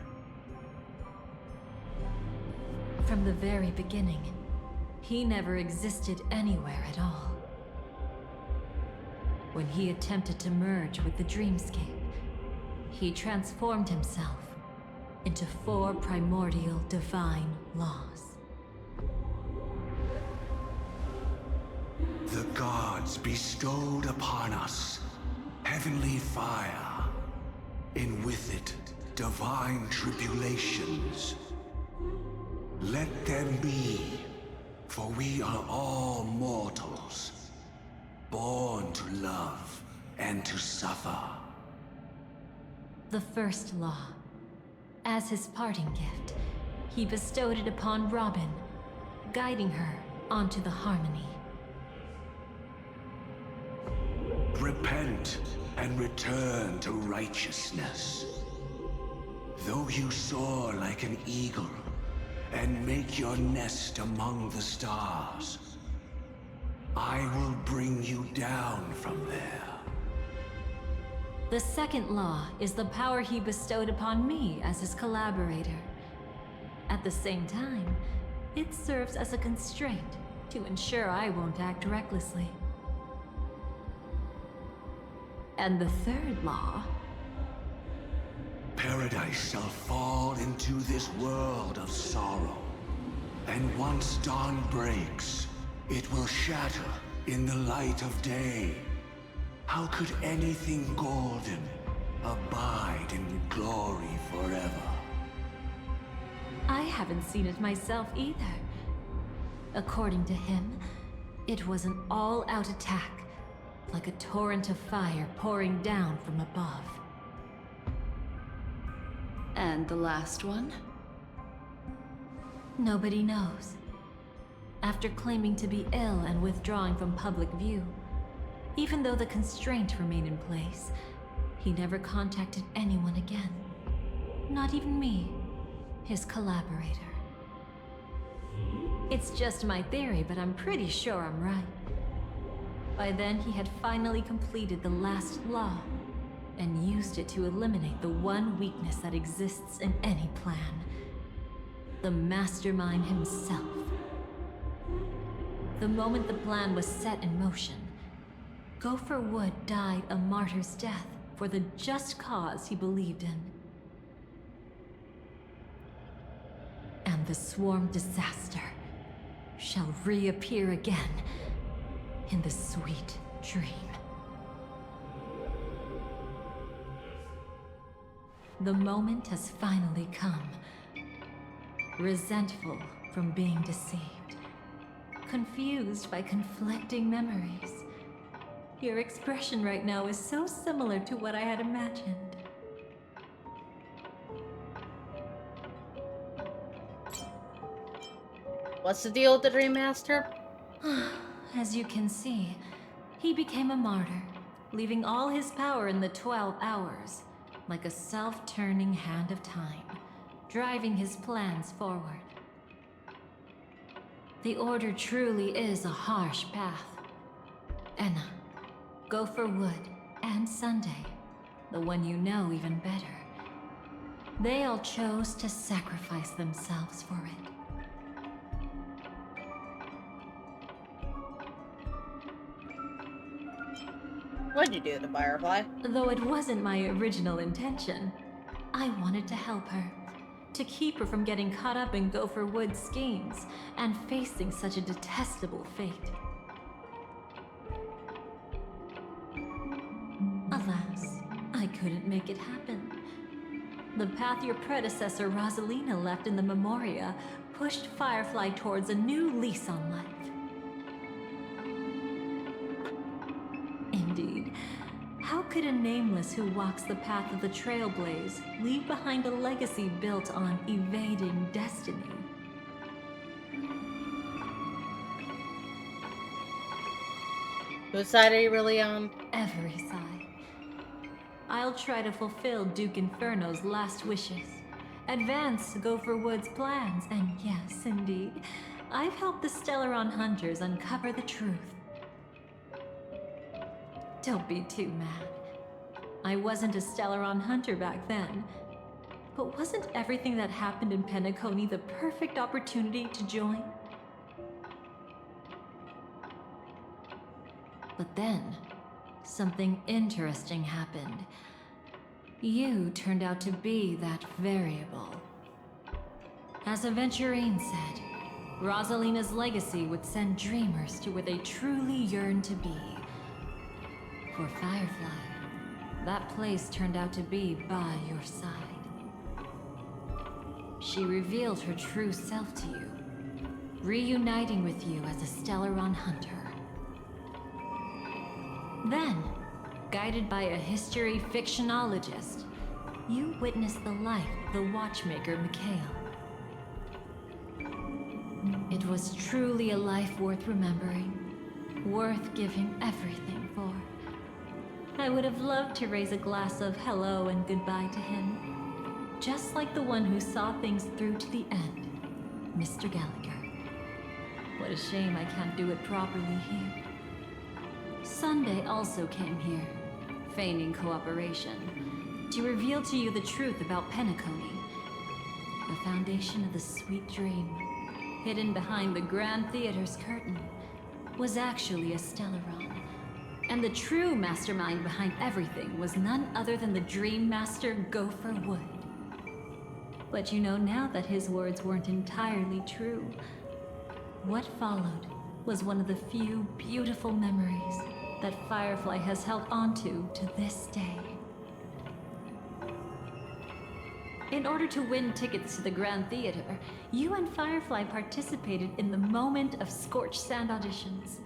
From the very beginning, he never existed anywhere at all. When he attempted to merge with the dreamscape, he transformed himself into 4 primordial divine laws. The gods bestowed upon us heavenly fire, and with it divine tribulations. Let them be, for we are all mortals, born to love and to suffer. The first law. As his parting gift, he bestowed it upon Robin, guiding her onto the harmony. Repent and return to righteousness. Though you soar like an eagle and make your nest among the stars, I will bring you down from there. The second law is the power he bestowed upon me as his collaborator. At the same time, it serves as a constraint to ensure I won't act recklessly. And the third law... Paradise shall fall into this world of sorrow. And once dawn breaks, it will shatter in the light of day. How could anything golden abide in glory forever? I haven't seen it myself either. According to him, it was an all-out attack, like a torrent of fire pouring down from above. And the last one? Nobody knows. After claiming to be ill and withdrawing from public view, Even though the constraint remained in place, he never contacted anyone again. Not even me, his collaborator. It's just my theory, but I'm pretty sure I'm right. By then, he had finally completed the last law, and used it to eliminate the one weakness that exists in any plan. The mastermind himself. The moment the plan was set in motion, Gopher Wood died a martyr's death for the just cause he believed in. And the swarm disaster shall reappear again in the sweet dream. The moment has finally come. Resentful from being deceived. Confused by conflicting memories. Your expression right now is so similar to what I had imagined. What's the deal with the Dream Master? As you can see, he became a martyr, leaving all his power in the 12 hours, like a self-turning hand of time, driving his plans forward. The Order truly is a harsh path. Enna, Gopher Wood, and Sunday, the one you know even better, they all chose to sacrifice themselves for it. What'd you do to Firefly? Though it wasn't my original intention, I wanted to help her. To keep her from getting caught up in Gopher Wood's schemes and facing such a detestable fate. Alas, I couldn't make it happen. The path your predecessor Rosalina left in the Memoria pushed Firefly towards a new lease on life. Indeed, how could a nameless who walks the path of the Trailblaze leave behind a legacy built on evading destiny? Whose side are you really on? Every side. I'll try to fulfill Duke Inferno's last wishes, advance Gopher Wood's plans, and yes, indeed, I've helped the Stellaron hunters uncover the truth. Don't be too mad. I wasn't a Stellaron hunter back then. But wasn't everything that happened in Penacony the perfect opportunity to join? But then, something interesting happened. You turned out to be that variable. As Aventurine said, Rosalina's legacy would send dreamers to where they truly yearn to be. For Firefly, that place turned out to be by your side. She revealed her true self to you, reuniting with you as a Stellaron hunter. Then, guided by a history fictionologist, you witnessed the life of the watchmaker Mikhail. It was truly a life worth remembering, worth giving everything for. I would have loved to raise a glass of hello and goodbye to him. Just like the one who saw things through to the end, Mr. Gallagher. What a shame I can't do it properly here. Sunday also came here, feigning cooperation, to reveal to you the truth about Penacony. The foundation of the sweet dream, hidden behind the Grand Theater's curtain, was actually a Stellaron. And the true mastermind behind everything was none other than the Dream Master Gopher Wood. But you know now that his words weren't entirely true. What followed was one of the few beautiful memories that Firefly has held onto to this day. In order to win tickets to the Grand Theater, you and Firefly participated in the Moment of Scorched Sand auditions.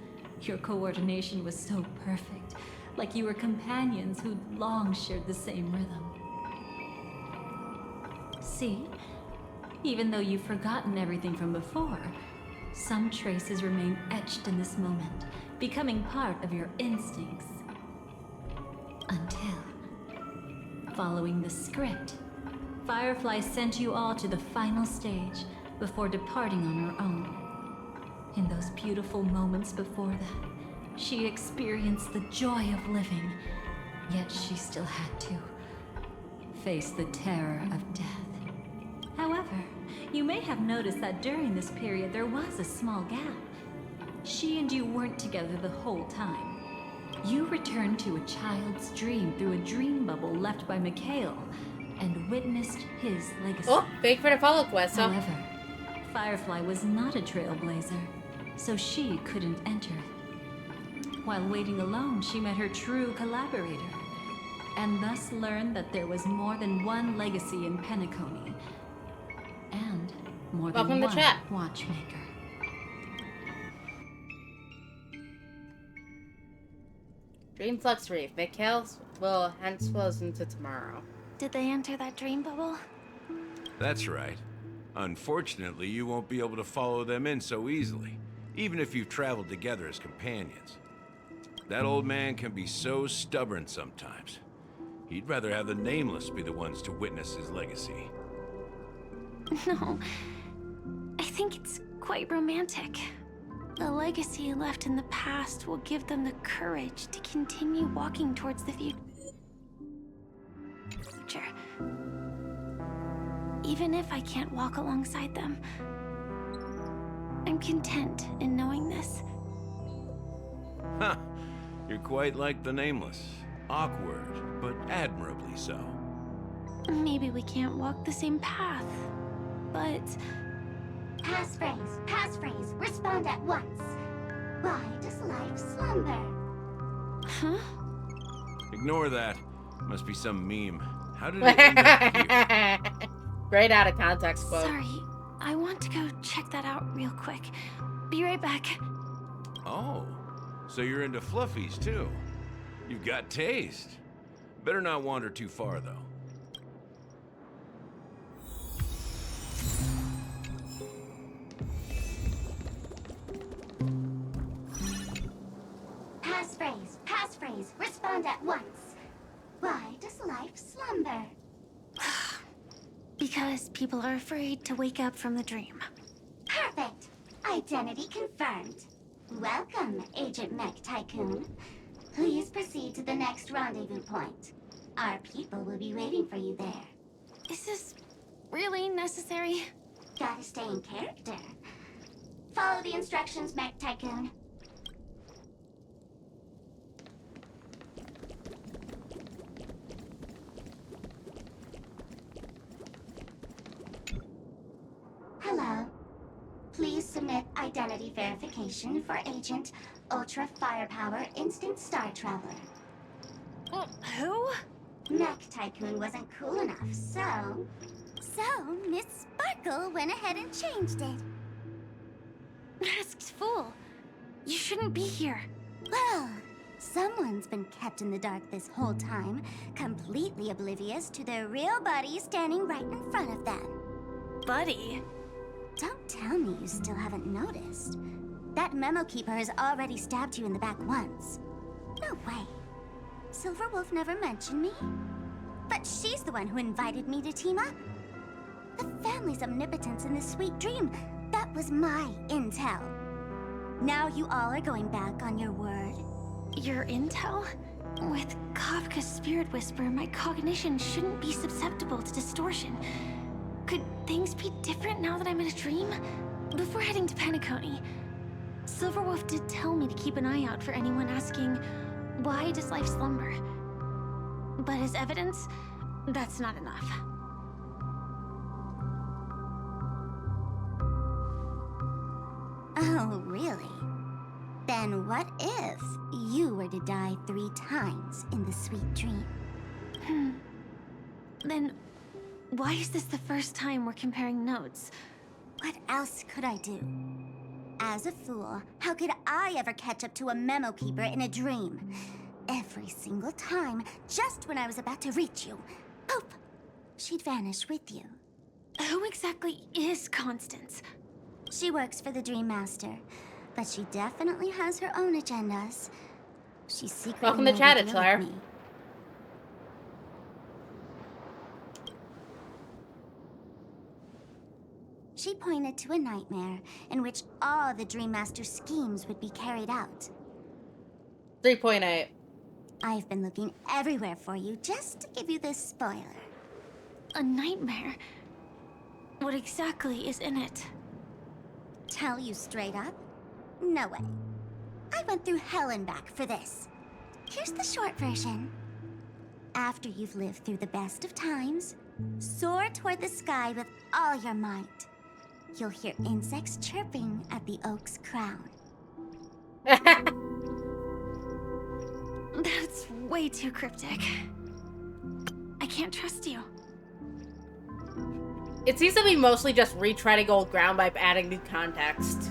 Your coordination was so perfect, like you were companions who'd long shared the same rhythm. See? Even though you've forgotten everything from before, some traces remain etched in this moment, becoming part of your instincts. Until, following the script, Firefly sent you all to the final stage before departing on her own. In those beautiful moments before that, she experienced the joy of living, yet she still had to face the terror of death. However, you may have noticed that during this period there was a small gap. She and you weren't together the whole time. You returned to a child's dream through a dream bubble left by Mikhail and witnessed his legacy. Oh, fake for the follow quest, huh? However, Firefly was not a trailblazer, so she couldn't enter it. While waiting alone, she met her true collaborator, and thus learned that there was more than one legacy in Penacony, and more than Welcome to one chat. watchmaker. Dream Flux Reef. Mikhail's will hence flows into tomorrow. Did they enter that dream bubble? That's right. Unfortunately, you won't be able to follow them in so easily, even if you've traveled together as companions. That old man can be so stubborn sometimes. He'd rather have the Nameless be the ones to witness his legacy. No. I think it's quite romantic. The legacy left in the past will give them the courage to continue walking towards the future. Even if I can't walk alongside them, I'm content in knowing this. Huh. You're quite like the Nameless. Awkward, but admirably so. Maybe we can't walk the same path, but... Passphrase, respond at once. Why does life slumber? Huh? Ignore that. Must be some meme. How did it end up here? Right out of context quote. Sorry, I want to go check that out real quick. Be right back. Oh, so you're into fluffies too. You've got taste. Better not wander too far though. Passphrase, respond at once. Why does life slumber? Because people are afraid to wake up from the dream. Perfect. Identity confirmed. Welcome, Agent Mech Tycoon. Please proceed to the next rendezvous point. Our people will be waiting for you there. Is this really necessary? Gotta stay in character. Follow the instructions, Mech Tycoon. Hello. Please submit identity verification for Agent Ultra Firepower Instant Star Traveler. Who? Mech Tycoon wasn't cool enough, so... So, Miss Sparkle went ahead and changed it. Masked fool. You shouldn't be here. Well, someone's been kept in the dark this whole time, completely oblivious to their real buddy standing right in front of them. Buddy? Don't tell me you still haven't noticed. That memo keeper has already stabbed you in the back once. No way. Silverwolf never mentioned me. But she's the one who invited me to team up. The family's omnipotence in this sweet dream, that was my intel. Now you all are going back on your word. Your intel? With Kafka's spirit whisper, my cognition shouldn't be susceptible to distortion. Could things be different now that I'm in a dream? Before heading to Penacony, Silverwolf did tell me to keep an eye out for anyone asking, why does life slumber? But as evidence, that's not enough. Oh, really? Then what if you were to die 3 times in the sweet dream? Then why is this the first time we're comparing notes? What else could I do? As a fool, how could I ever catch up to a memo keeper in a dream? Every single time, just when I was about to reach you, poof, she'd vanish with you. Who exactly is Constance? She works for the Dream Master, but she definitely has her own agendas. She's secretly Welcome to no chat, big it's deal Claire. with me. She pointed to a nightmare in which all the Dream Master's schemes would be carried out. 3.8. I've been looking everywhere for you just to give you this spoiler. A nightmare? What exactly is in it? Tell you straight up? No way. I went through hell and back for this. Here's the short version. After you've lived through the best of times, soar toward the sky with all your might. You'll hear insects chirping at the oak's crown. That's way too cryptic. I can't trust you. It seems to be mostly just retreading old ground by adding new context.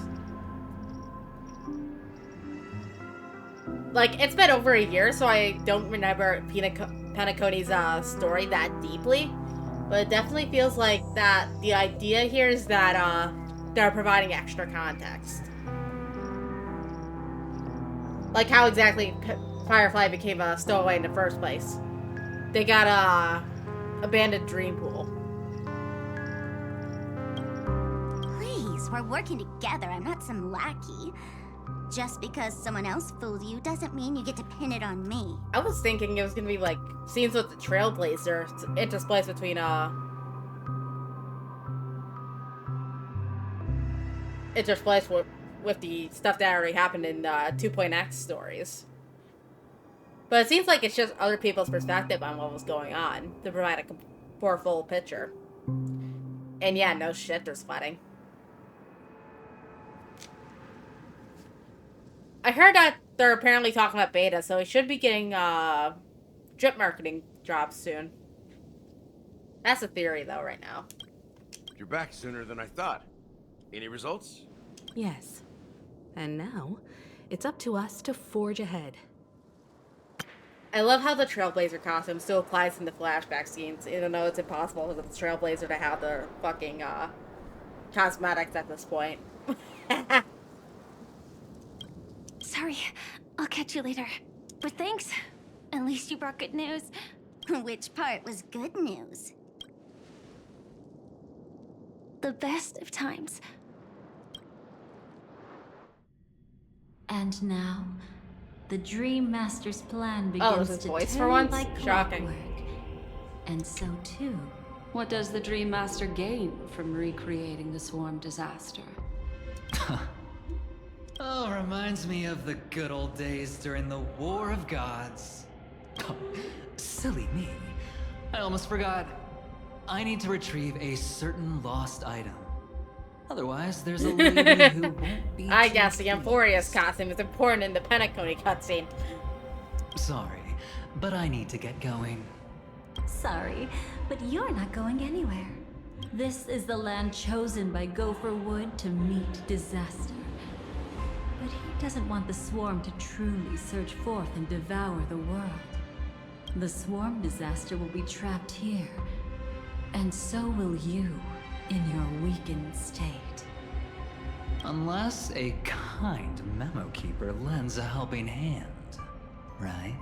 Like, it's been over a year, so I don't remember Penacony's story that deeply. But it definitely feels like that the idea here is that they're providing extra context. Like how exactly Firefly became a stowaway in the first place. They got a abandoned dream pool. Please, we're working together. I'm not some lackey. Just because someone else fooled you doesn't mean you get to pin it on me. I was thinking it was gonna be like scenes with the Trailblazer interspliced between interspliced with the stuff that already happened in 2.x stories. But it seems like it's just other people's perspective on what was going on to provide a more full picture. And yeah, no shit, they're sweating. I heard that they're apparently talking about beta, so we should be getting drip marketing jobs soon. That's a theory, though, right now. You're back sooner than I thought. Any results? Yes. And now, it's up to us to forge ahead. I love how the Trailblazer costume still applies in the flashback scenes, even though it's impossible for the Trailblazer to have the fucking cosmetics at this point. Sorry, I'll catch you later. But thanks. At least you brought good news. Which part was good news? The best of times. And now, the Dream Master's plan begins his to voice turn for once? like Shocking. clockwork. And so too. What does the Dream Master gain from recreating the Swarm disaster? Oh, reminds me of the good old days during the War of Gods. Oh, silly me. I almost forgot. I need to retrieve a certain lost item. Otherwise, there's a lady who won't be I guess the Emphorius costume is important in the Penacony cutscene. Sorry, but I need to get going. Sorry, but you're not going anywhere. This is the land chosen by Gopher Wood to meet disaster. But he doesn't want the Swarm to truly surge forth and devour the world. The Swarm disaster will be trapped here, and so will you in your weakened state. Unless a kind memo keeper lends a helping hand, right?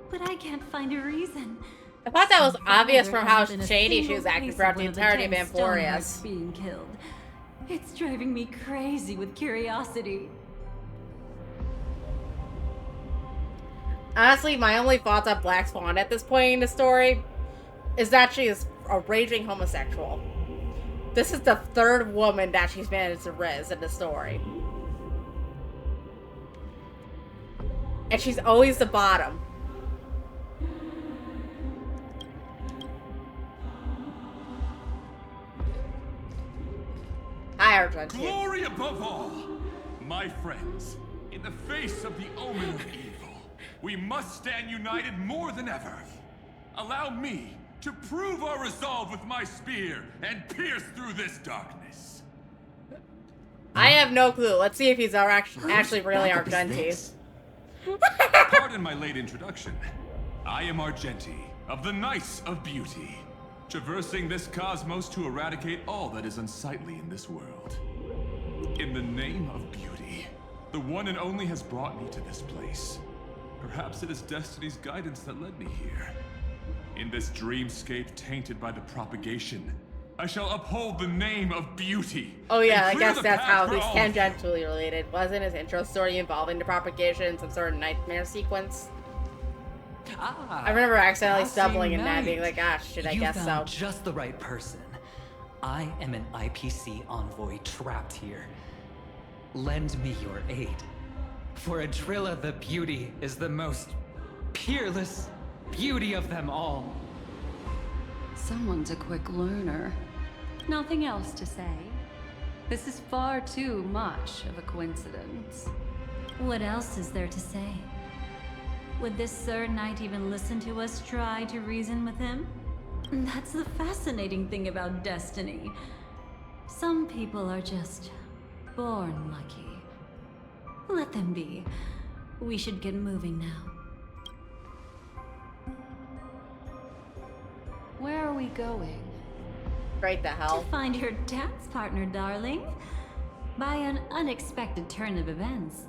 But I can't find a reason. I thought that was obvious from how There hasn't been a shady she single was acting case throughout of the one of entirety of 10 Emphorius. Stonehearts being killed. It's driving me crazy with curiosity. Honestly, my only thoughts on Black Swan at this point in the story is that she is a raging homosexual. This is the third woman that she's managed to riz in the story. And she's always the bottom. Hi, Argentine. Glory above all! My friends, in the face of the omen of evil, we must stand united more than ever. Allow me to prove our resolve with my spear and pierce through this darkness. I have no clue. Let's see if he's actually really Argentine. Pardon my late introduction. I am Argenti, of the Knights of Beauty. traversing this cosmos to eradicate all that is unsightly in this world. In the name of beauty, the one and only has brought me to this place. Perhaps it is destiny's guidance that led me here. In this dreamscape tainted by the propagation, I shall uphold the name of beauty. Oh yeah, I and clear guess the that's path how for he's all. tangentially related. Wasn't his intro story involving the propagation, some sort of nightmare sequence? I remember accidentally stumbling and that being like, ah, shit, I You guess so. found just the right person. I am an IPC envoy trapped here. Lend me your aid. For Adrilla the Beauty is the most peerless beauty of them all. Someone's a quick learner. Nothing else to say. This is far too much of a coincidence. What else is there to say? Would this Sir Knight even listen to us try to reason with him? That's the fascinating thing about destiny. Some people are just born lucky. Let them be. We should get moving now. Where are we going? Right the hell. To find your dance partner, darling. By an unexpected turn of events,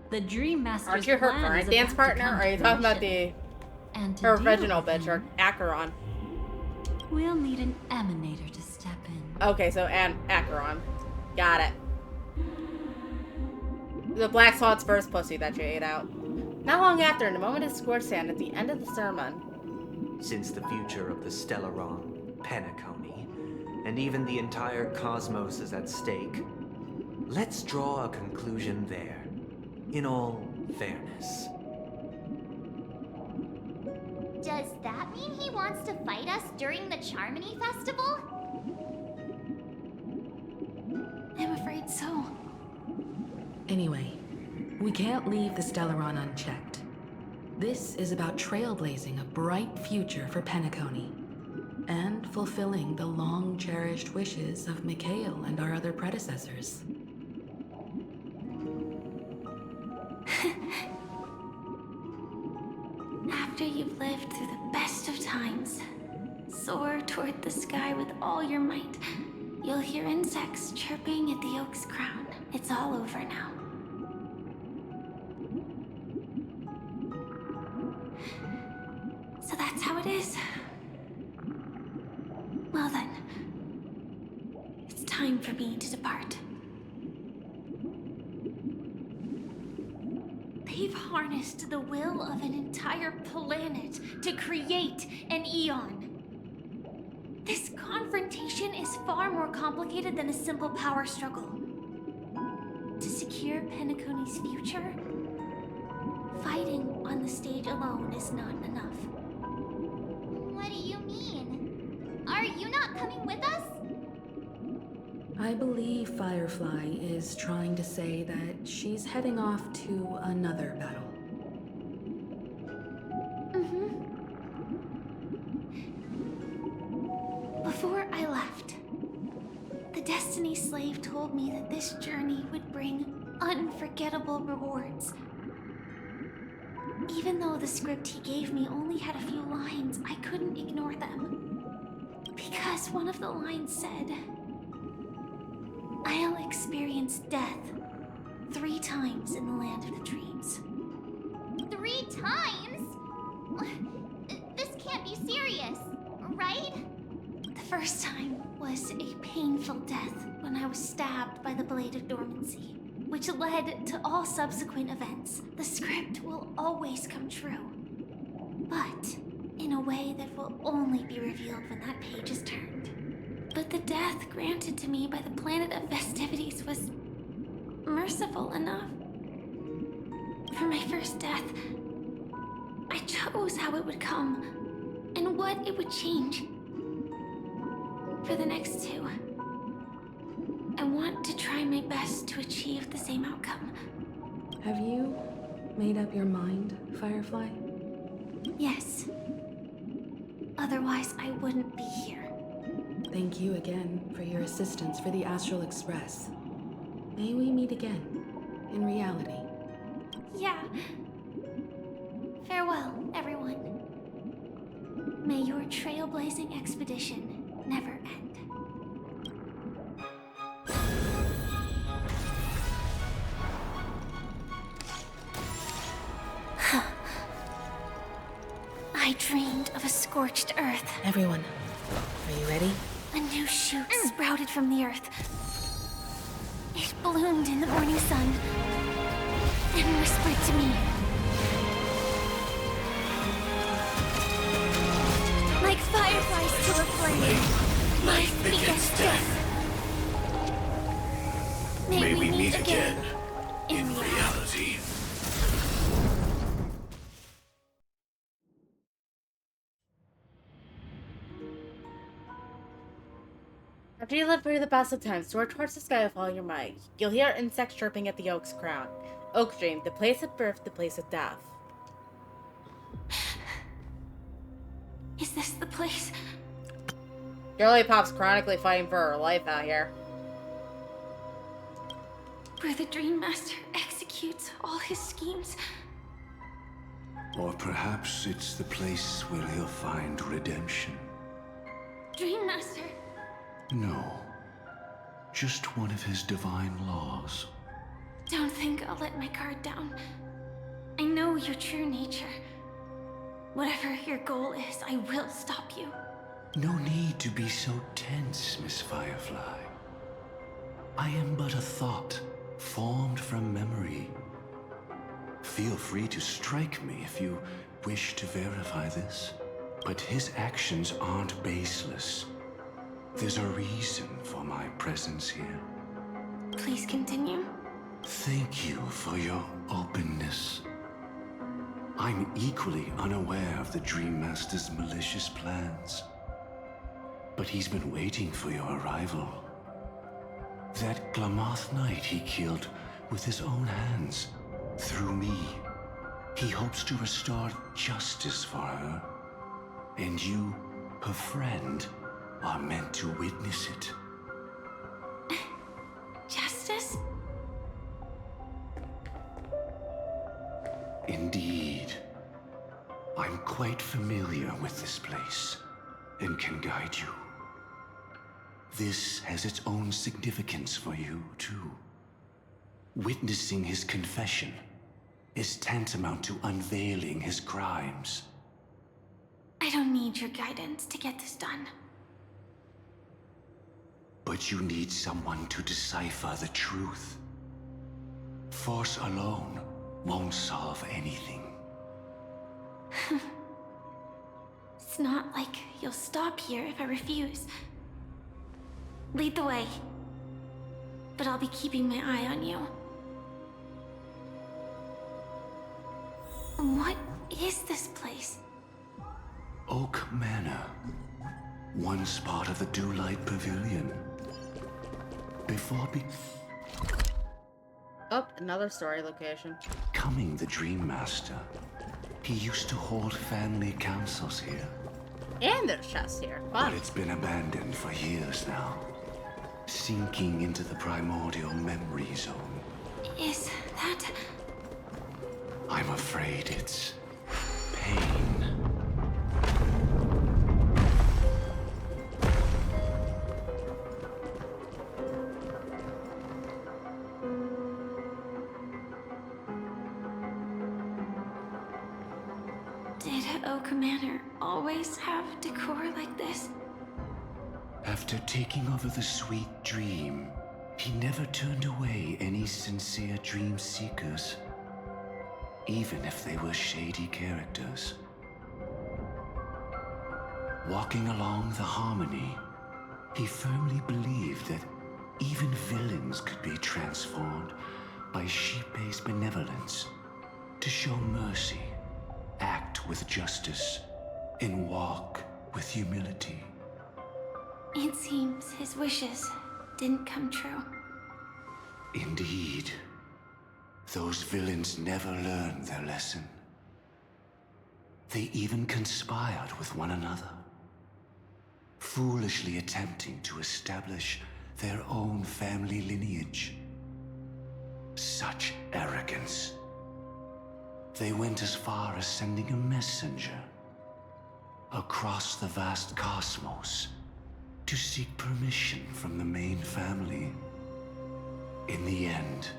the Dream Master's Aren't you her plan current is dance about to partner? come Or to are you talking about fruition. the And to her deal original with bitch, or him, Acheron? we'll need an emanator to step in. Okay, so Acheron. Got it. The Black Swan's first pussy that you ate out. Not long after, in a moment of squirt sand at the end of the sermon. Since the future of the Stellaron, Penacony, and even the entire cosmos is at stake, let's draw a conclusion there, in all fairness. Does that mean he wants to fight us during the Charmony Festival? I'm afraid so. Anyway, we can't leave the Stellaron unchecked. This is about trailblazing a bright future for Penacony, and fulfilling the long-cherished wishes of Mikhail and our other predecessors. After you've lived through the best of times, soar toward the sky with all your might. You'll hear insects chirping at the oak's crown. It's all over now. So that's how it is. Well then, it's time for me to depart. They've harnessed the will of an entire planet to create an Eon. This confrontation is far more complicated than a simple power struggle. To secure Penacony's future, fighting on the stage alone is not enough. What do you mean? Are you not coming with us? I believe Firefly is trying to say that she's heading off to another battle. Before I left, the Destiny Slave told me that this journey would bring unforgettable rewards. Even though the script he gave me only had a few lines, I couldn't ignore them. Because one of the lines said, I'll experience death 3 times in the land of the dreams. 3 times? This can't be serious, right? The first time was a painful death when I was stabbed by the Blade of Dormancy, which led to all subsequent events. The script will always come true, but in a way that will only be revealed when that page is turned. But the death granted to me by the planet of festivities was merciful enough. For my first death, I chose how it would come and what it would change. For the next 2, I want to try my best to achieve the same outcome. Have you made up your mind, Firefly? Yes. Otherwise, I wouldn't be here. Thank you again for your assistance for the Astral Express. May we meet again, in reality. Yeah. Farewell, everyone. May your trailblazing expedition never end. I dreamed of a scorched earth. Everyone, are you ready? A new shoot sprouted from the earth. It bloomed in the morning sun and whispered to me. Like fireflies to a flame, life begets death. May we meet again in reality. After you live through the best of times, soar towards the sky with all your might. You'll hear insects chirping at the oak's crown. Oak Dream, the place of birth, the place of death. Is this the place? Girly Pop's chronically fighting for her life out here. Where the Dream Master executes all his schemes? Or perhaps it's the place where he'll find redemption. Dream Master? No. Just one of his divine laws. Don't think I'll let my guard down. I know your true nature. Whatever your goal is, I will stop you. No need to be so tense, Miss Firefly. I am but a thought, formed from memory. Feel free to strike me if you wish to verify this. But his actions aren't baseless. There's a reason for my presence here. Please continue. Thank you for your openness. I'm equally unaware of the Dream Master's malicious plans. But he's been waiting for your arrival. That Glamoth knight he killed with his own hands, through me. He hopes to restore justice for her. And you, her friend, are meant to witness it. Justice? Indeed. I'm quite familiar with this place, and can guide you. This has its own significance for you, too. Witnessing his confession is tantamount to unveiling his crimes. I don't need your guidance to get this done. But you need someone to decipher the truth. Force alone won't solve anything. It's not like you'll stop here if I refuse. Lead the way. But I'll be keeping my eye on you. What is this place? Oak Manor. Once part of the Dewlight Pavilion. Before Oh, another story location. becoming the Dream Master, he used to hold family councils here. And there's chests here. Fun. But it's been abandoned for years now. Sinking into the primordial memory zone. Is that... I'm afraid it's pain. Did Oak Manor always have decor like this? After taking over the sweet dream, he never turned away any sincere dream seekers, even if they were shady characters. Walking along the harmony, he firmly believed that even villains could be transformed by sheep-based benevolence to show mercy, act with justice, and walk with humility. It seems his wishes didn't come true. Indeed. Those villains never learned their lesson. They even conspired with one another, foolishly attempting to establish their own family lineage. Such arrogance. They went as far as sending a messenger, across the vast cosmos to seek permission from the main family. In the end,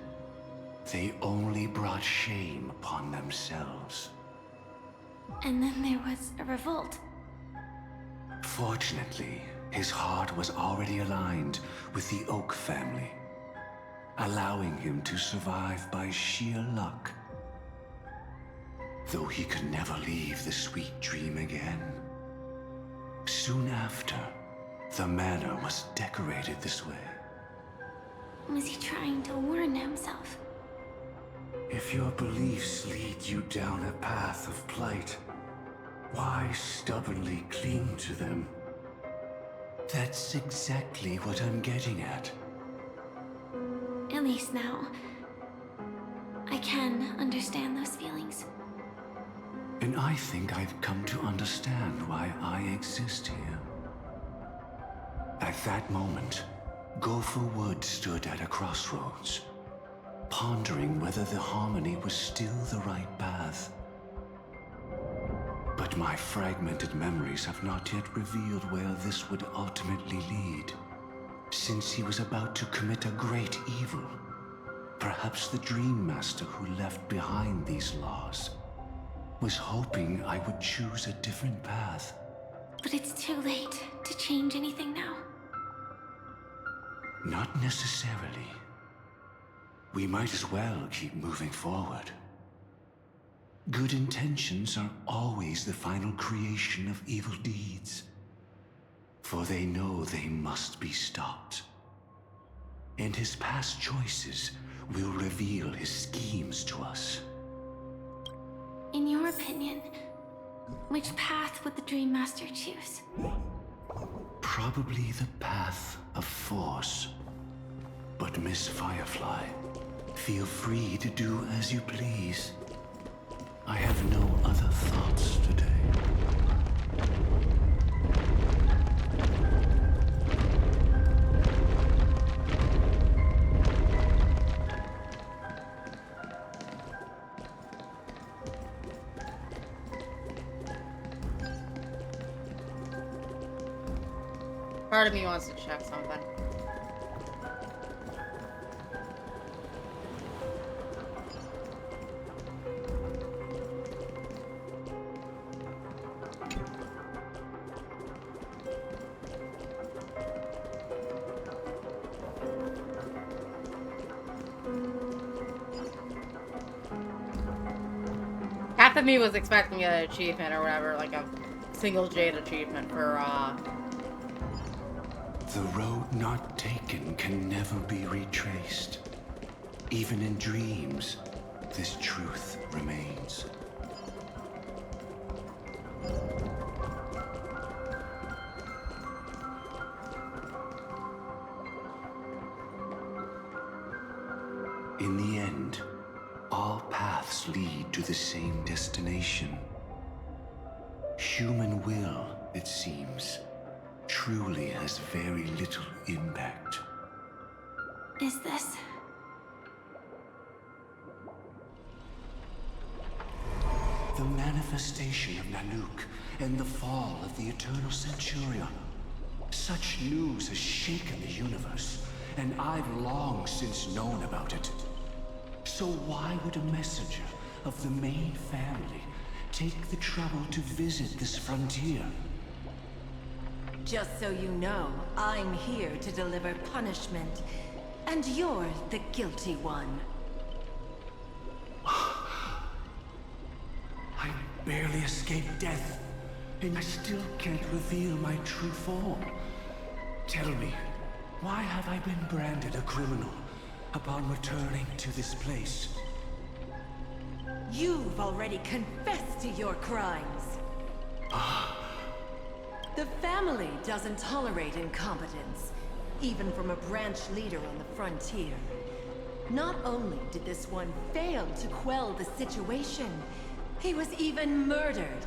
they only brought shame upon themselves. And then there was a revolt. Fortunately, his heart was already aligned with the Oak family, allowing him to survive by sheer luck. Though he could never leave the sweet dream again. Soon after, the manor was decorated this way. Was he trying to warn himself? If your beliefs lead you down a path of plight, why stubbornly cling to them? That's exactly what I'm getting at. At least now, I can understand those feelings. And I think I've come to understand why I exist here. At that moment, Gopher Wood stood at a crossroads, pondering whether the harmony was still the right path. But my fragmented memories have not yet revealed where this would ultimately lead. Since he was about to commit a great evil, perhaps the Dream Master who left behind these laws was hoping I would choose a different path. But it's too late to change anything now. Not necessarily. We might as well keep moving forward. Good intentions are always the final creation of evil deeds, for they know they must be stopped. And his past choices will reveal his schemes to us. In your opinion, which path would the Dream Master choose? Probably the path of force. But Miss Firefly, feel free to do as you please. I have no other thoughts today. Part of me wants to check something. Half of me was expecting an achievement or whatever, like a single jade achievement for, The road not taken can never be retraced. Even in dreams, this truth remains. In the end, all paths lead to the same destination. Human will, it seems, truly has very little impact. Is this? The manifestation of Nanook and the fall of the Eternal Centurion. Such news has shaken the universe, and I've long since known about it. So why would a messenger of the main family take the trouble to visit this frontier? Just so you know, I'm here to deliver punishment, and you're the guilty one. I barely escaped death, and I still can't reveal my true form. Tell me, why have I been branded a criminal upon returning to this place? You've already confessed to your crimes. The family doesn't tolerate incompetence, even from a branch leader on the frontier. Not only did this one fail to quell the situation, he was even murdered.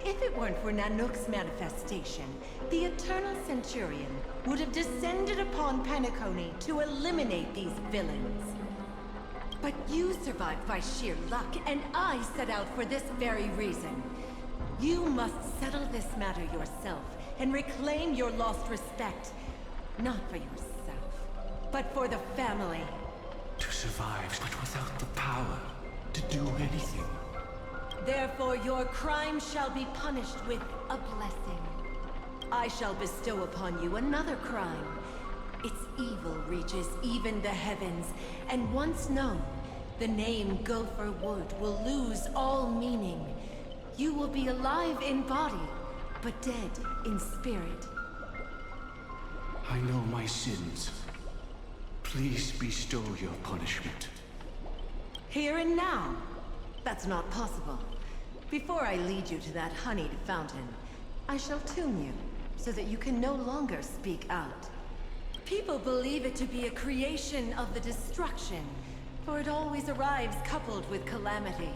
If it weren't for Nanook's manifestation, the Eternal Centurion would have descended upon Penacony to eliminate these villains. But you survived by sheer luck, and I set out for this very reason. You must settle this matter yourself and reclaim your lost respect. Not for yourself, but for the family. To survive, but without the power to do anything. Therefore, your crime shall be punished with a blessing. I shall bestow upon you another crime. Its evil reaches even the heavens, and once known, the name Gopher Wood will lose all meaning. You will be alive in body, but dead in spirit. I know my sins. Please bestow your punishment. Here and now? That's not possible. Before I lead you to that honeyed fountain, I shall tune you, so that you can no longer speak out. People believe it to be a creation of the destruction, for it always arrives coupled with calamity.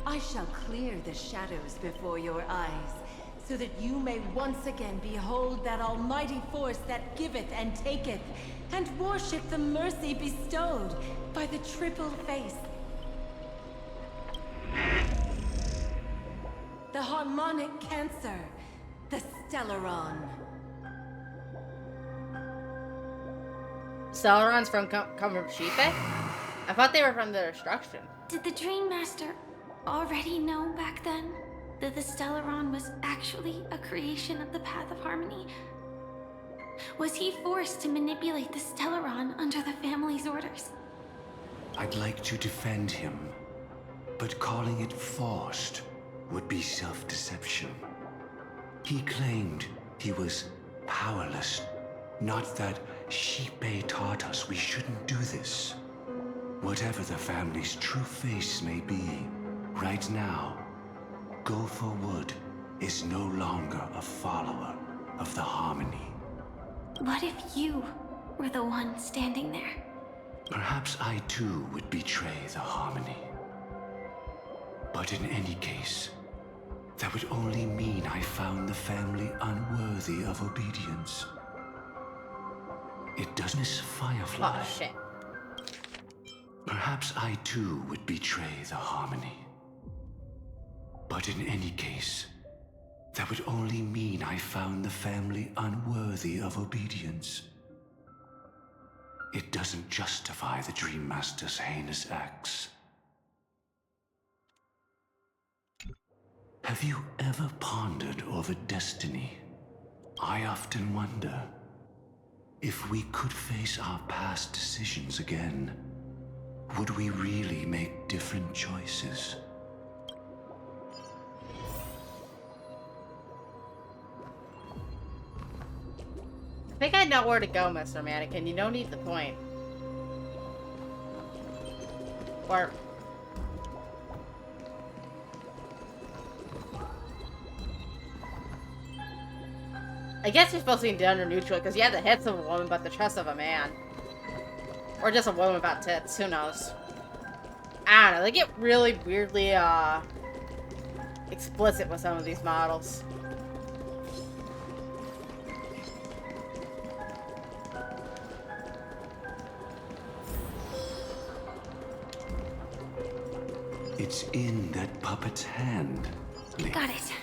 I shall clear the shadows before your eyes, so that you may once again behold that almighty force that giveth and taketh, and worship the mercy bestowed by the triple face. The harmonic cancer, the Stellaron. Stellarons come from Sheepay? I thought they were from the destruction. Did the Dream Master already know back then that the Stellaron was actually a creation of the Path of Harmony? Was he forced to manipulate the Stellaron under the family's orders? I'd like to defend him, but calling it forced would be self-deception. He claimed he was powerless, not that Sheepay taught us we shouldn't do this. Whatever the family's true face may be, right now, Gopher Wood is no longer a follower of the Harmony. What if you were the one standing there? Perhaps I too would betray the Harmony. But in any case, that would only mean I found the family unworthy of obedience. It does Miss Firefly. Oh, shit. Perhaps I too would betray the Harmony. But in any case, that would only mean I found the family unworthy of obedience. It doesn't justify the Dream Master's heinous acts. Have you ever pondered over destiny? I often wonder if we could face our past decisions again, would we really make different choices? I think I know where to go, Mr. Mannequin. You don't need the point. Or... I guess you're supposed to be gender neutral, because you have the hits of a woman, but the trust of a man. Or just a woman about tits, who knows. I don't know, they get really weirdly, explicit with some of these models. It's in that puppet's hand. Got it.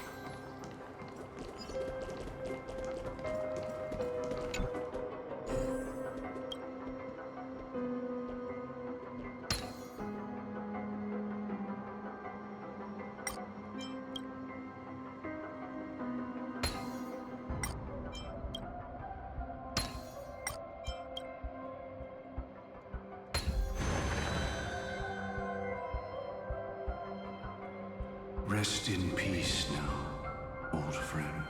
Rest in peace now, old friend.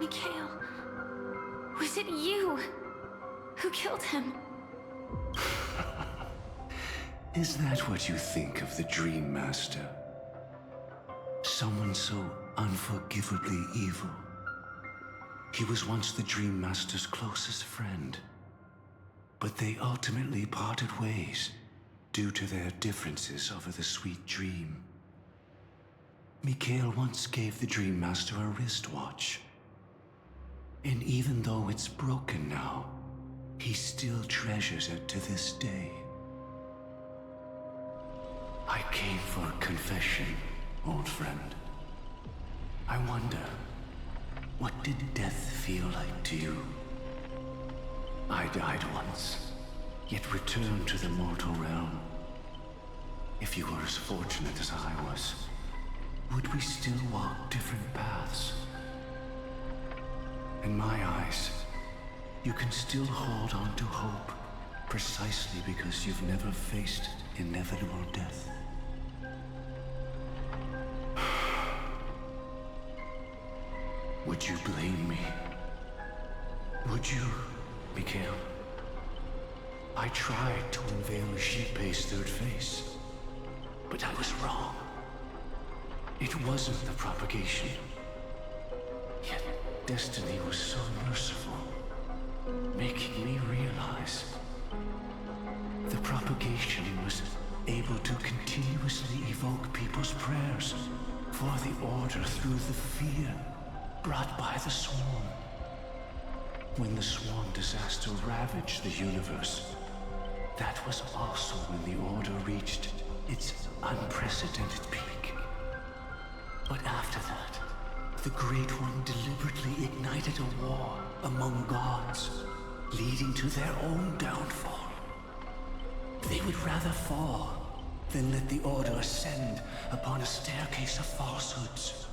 Mikhail, was it you who killed him? Is that what you think of the Dream Master? Someone so unforgivably evil. He was once the Dream Master's closest friend, but they ultimately parted ways due to their differences over the sweet dream. Mikhail once gave the Dream Master a wristwatch. And even though it's broken now, he still treasures it to this day. I came for a confession, old friend. I wonder, what did death feel like to you? I died once, yet returned to the mortal realm. If you were as fortunate as I was, would we still walk different paths? In my eyes, you can still hold on to hope, precisely because you've never faced inevitable death. Would you blame me? Would you, Mikhail? I tried to unveil Xipe's third face, but I was wrong. It wasn't the propagation. Yet destiny was so merciful, making me realize the propagation was able to continuously evoke people's prayers for the Order through the fear brought by the Swarm. When the Swarm disaster ravaged the universe, that was also when the Order reached its unprecedented peak. But after that, the Great One deliberately ignited a war among gods, leading to their own downfall. They would rather fall than let the Order ascend upon a staircase of falsehoods.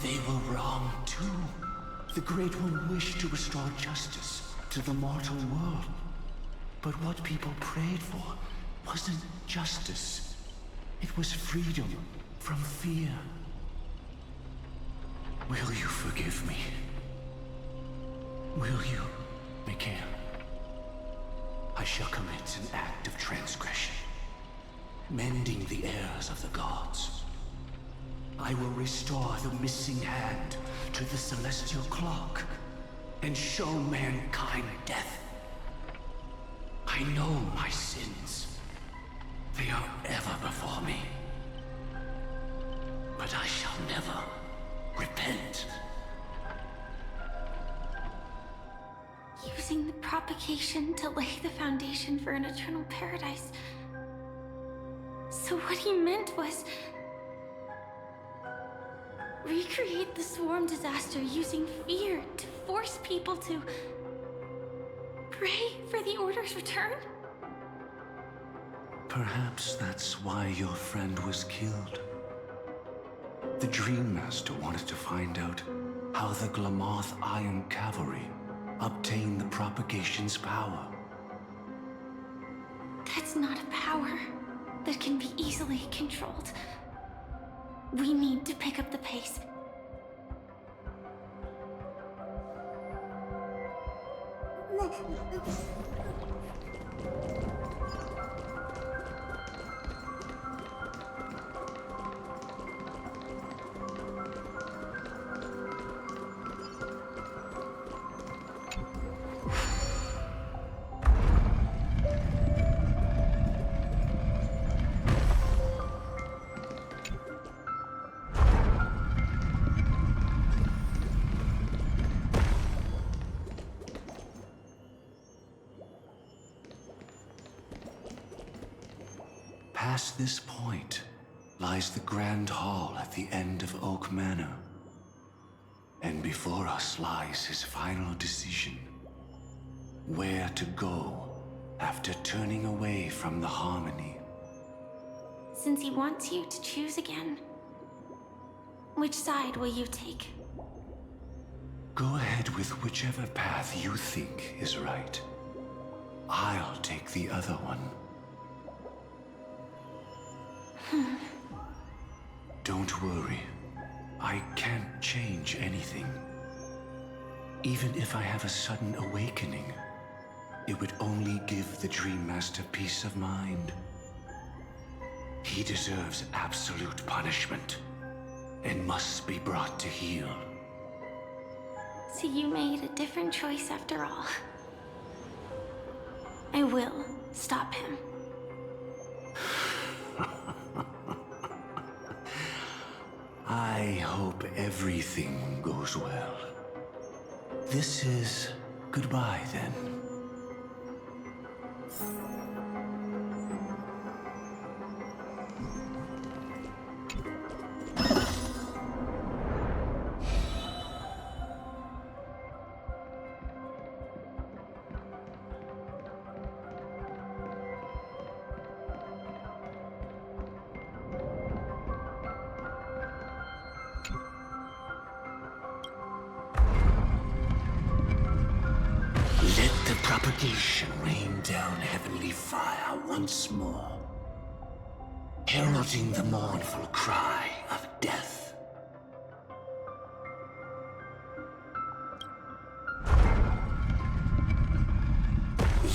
They were wrong too. The Great One wished to restore justice to the mortal world. But what people prayed for wasn't justice. It was freedom from fear. Will you forgive me? Will you, Mikhail? I shall commit an act of transgression, mending the errors of the gods. I will restore the missing hand to the celestial clock and show mankind death. I know my sins. They are ever before me. But I shall never repent. Using the propagation to lay the foundation for an eternal paradise. So what he meant was recreate the Swarm disaster using fear to force people to pray for the Order's return? Perhaps that's why your friend was killed. The Dream Master wanted to find out how the Glamoth Iron Cavalry obtained the propagation's power. That's not a power that can be easily controlled. We need to pick up the pace. Past this point lies the Grand Hall at the end of Oak Manor. And before us lies his final decision. Where to go after turning away from the Harmony. Since he wants you to choose again, which side will you take? Go ahead with whichever path you think is right. I'll take the other one. Don't worry. I can't change anything. Even if I have a sudden awakening, it would only give the Dream Master peace of mind. He deserves absolute punishment and must be brought to heel. So you made a different choice after all. I will stop him. I hope everything goes well. This is goodbye, then. propagation rain down heavenly fire once more, heralding the mournful cry of death.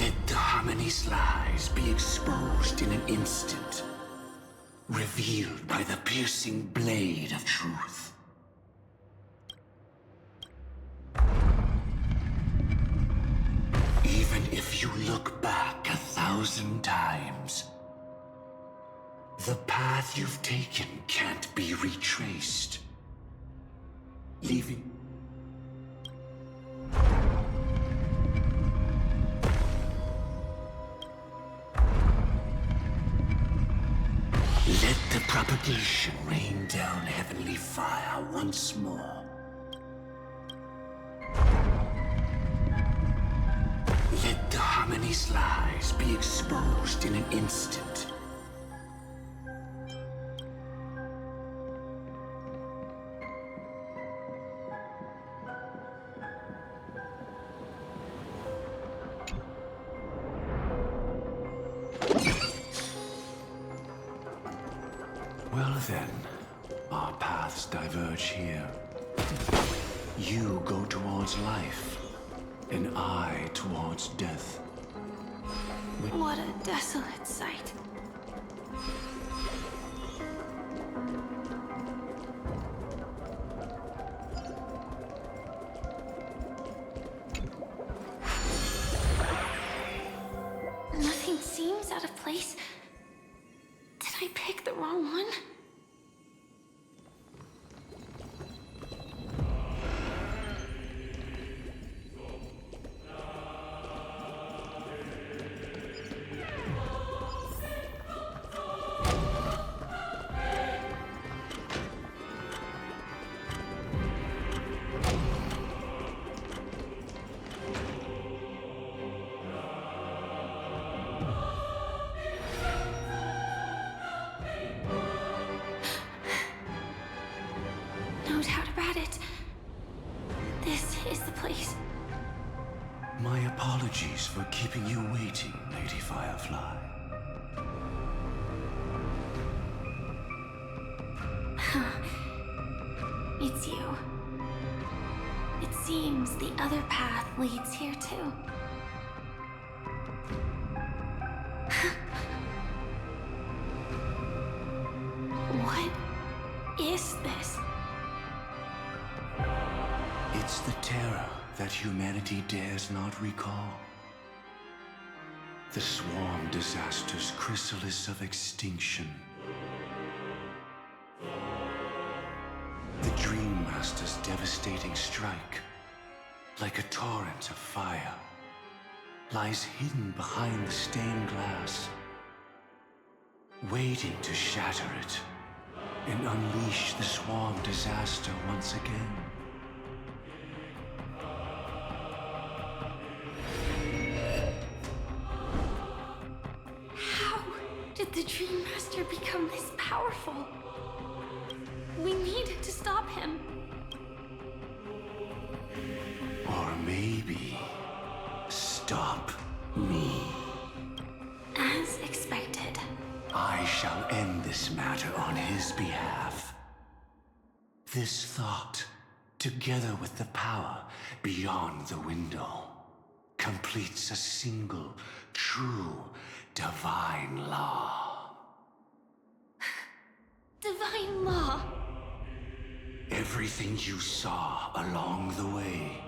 Let the harmony's lies be exposed in an instant, revealed by the piercing blade of truth. Even if you look back 1,000 times, the path you've taken can't be retraced, leaving... Let the propagation rain down heavenly fire once more. Let the harmony's lies be exposed in an instant. Well then, our paths diverge here. You go towards life, and I towards death. What a desolate sight. Nothing seems out of place. Did I pick the wrong one? No doubt about it. This is the place. My apologies for keeping you waiting, Lady Firefly. It's you. It seems the other path leads here too. What is this? It's the terror that humanity dares not recall. The swarm disaster's chrysalis of extinction. The Dream Master's devastating strike, like a torrent of fire, lies hidden behind the stained glass, waiting to shatter it and unleash the swarm disaster once again. How did the Dream Master become this powerful? We need to stop him. Or maybe stop me. As expected. I shall end this matter on his behalf. This thought, together with the power beyond the window, completes a single, true, divine law. Divine law? Everything you saw along the way,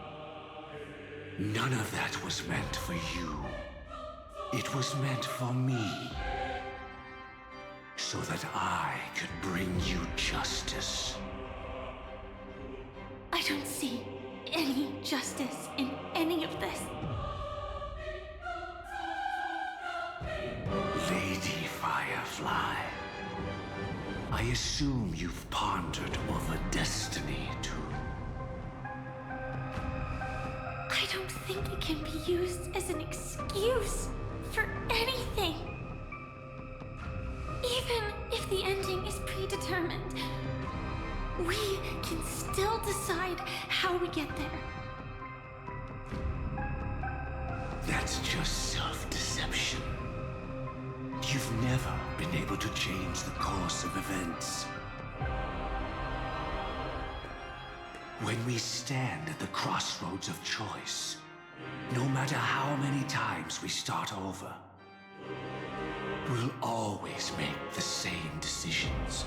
none of that was meant for you. It was meant for me. So that I could bring you justice. I don't see any justice in any of this. Lady Firefly, I assume you've pondered over destiny too. I don't think it can be used as an excuse for anything. Even if the ending is predetermined, we can still decide how we get there. That's just self-deception. You've never been able to change the course of events. When we stand at the crossroads of choice, no matter how many times we start over, we'll always make the same decisions.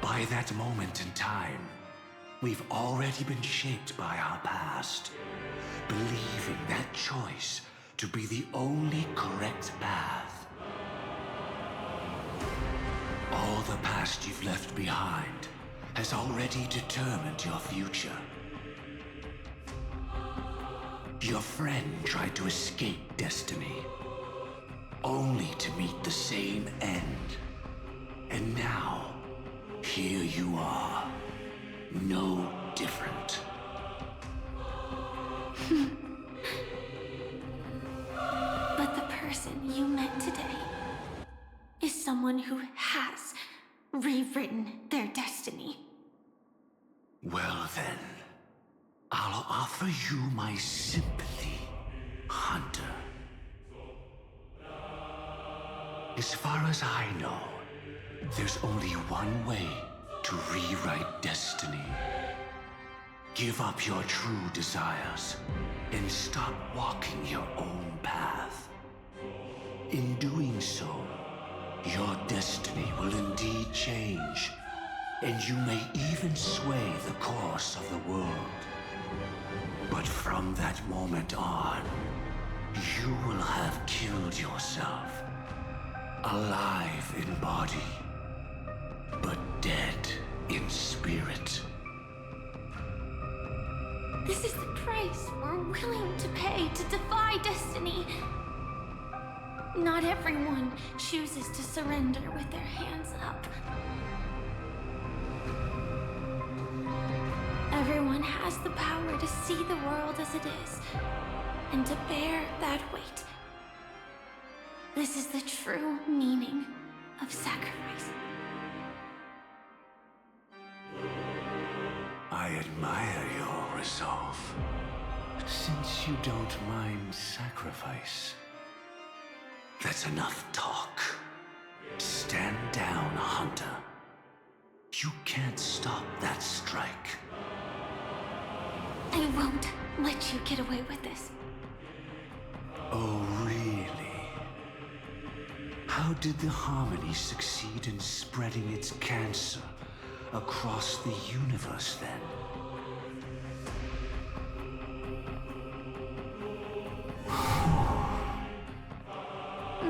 By that moment in time, we've already been shaped by our past, believing that choice to be the only correct path. All the past you've left behind has already determined your future. Your friend tried to escape destiny, only to meet the same end. And now, here you are, no different. But the person you met today is someone who has rewritten their destiny. Well then, I'll offer you my sympathy, Hunter. As far as I know, there's only one way to rewrite destiny. Give up your true desires and start walking your own path. In doing so, your destiny will indeed change, and you may even sway the course of the world. But from that moment on, you will have killed yourself. Alive in body, but dead in spirit. This is the price we're willing to pay to defy destiny. Not everyone chooses to surrender with their hands up. Everyone has the power to see the world as it is, and to bear that weight. This is the true meaning of sacrifice. I admire your resolve. Since you don't mind sacrifice, that's enough talk. Stand down, Hunter. You can't stop that strike. I won't let you get away with this. Oh, really? How did the Harmony succeed in spreading its cancer across the universe then?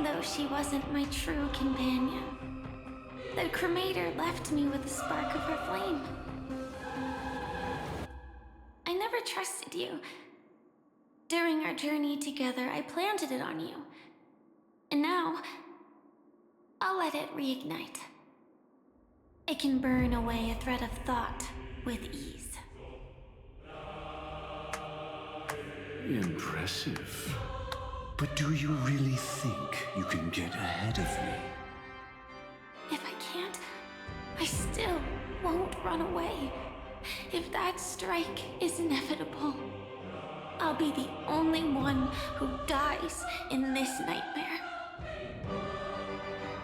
Though she wasn't my true companion, the cremator left me with a spark of her flame. I never trusted you. During our journey together, I planted it on you. And now, I'll let it reignite. It can burn away a thread of thought with ease. Impressive. But do you really think you can get ahead of me? If I can't, I still won't run away. If that strike is inevitable, I'll be the only one who dies in this nightmare.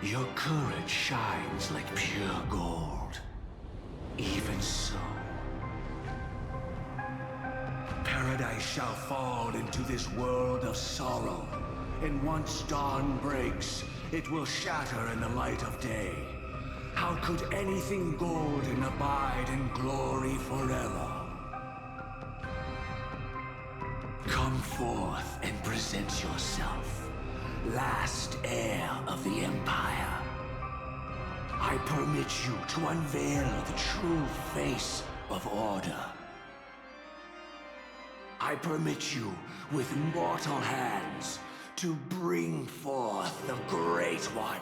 Your courage shines like pure gold. Even so, paradise shall fall into this world of sorrow, and once dawn breaks, it will shatter in the light of day. How could anything golden abide in glory forever? Come forth and present yourself, last heir of the Empire. I permit you to unveil the true face of order. I permit you, with mortal hands, to bring forth the Great One.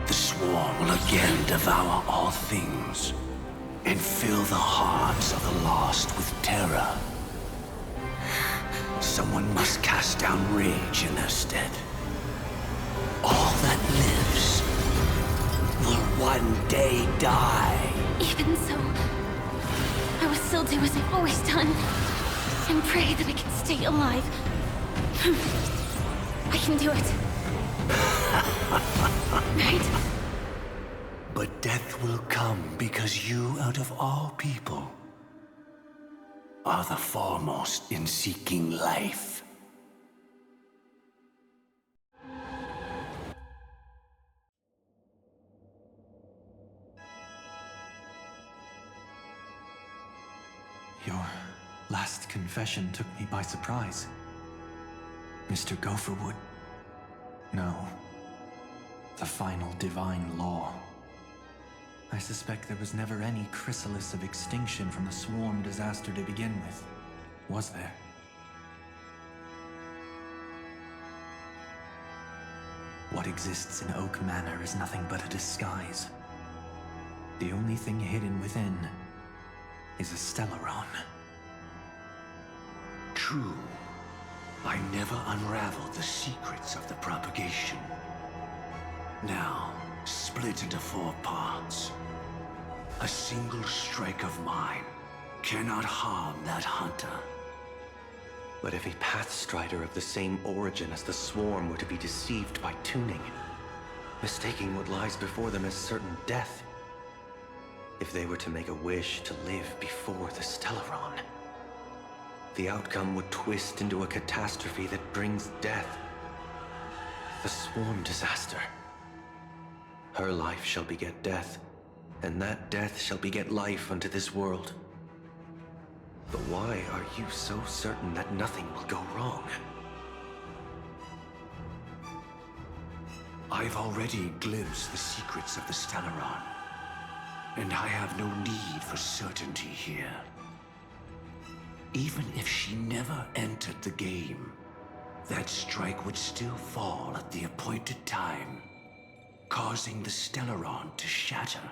The Swarm will again devour all things, and fill the hearts of the lost with terror. Someone must cast down rage in their stead. All that lives will one day die. Even so, I will still do as I've always done. and pray that I can stay alive. I can do it. Right? But death will come because you, out of all people, are the foremost in seeking life. Your last confession took me by surprise. Mr. Gopherwood. No. The final divine law. I suspect there was never any chrysalis of extinction from the swarm disaster to begin with. Was there? What exists in Oak Manor is nothing but a disguise. The only thing hidden within is a Stellaron. True. I never unraveled the secrets of the propagation. Now, split into 4 parts. A single strike of mine cannot harm that hunter. But if a Pathstrider of the same origin as the Swarm were to be deceived by tuning, mistaking what lies before them as certain death, if they were to make a wish to live before the Stellaron, the outcome would twist into a catastrophe that brings death. The Swarm disaster. Her life shall beget death, and that death shall beget life unto this world. But why are you so certain that nothing will go wrong? I've already glimpsed the secrets of the Stellaron, and I have no need for certainty here. Even if she never entered the game, that strike would still fall at the appointed time, causing the Stellaron to shatter.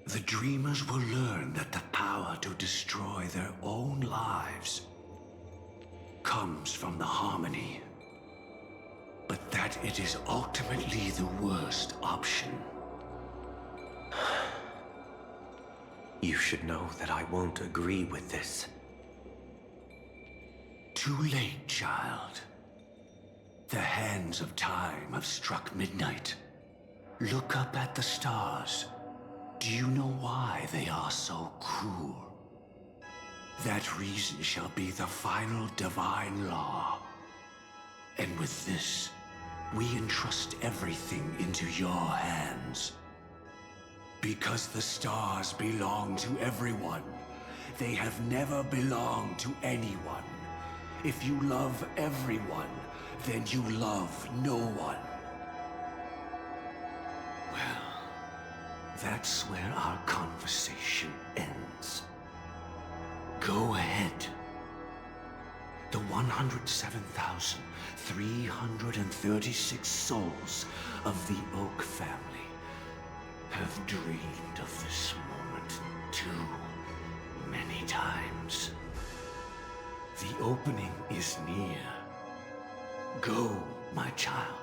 The Dreamers will learn that the power to destroy their own lives comes from the Harmony, but that it is ultimately the worst option. You should know that I won't agree with this. Too late, child. The hands of time have struck midnight. Look up at the stars. Do you know why they are so cruel? That reason shall be the final divine law. And with this, we entrust everything into your hands. Because the stars belong to everyone, they have never belonged to anyone. If you love everyone, then you love no one. Well, that's where our conversation ends. Go ahead. The 107,336 souls of the Oak family have dreamed of this moment too many times. The opening is near. Go, my child.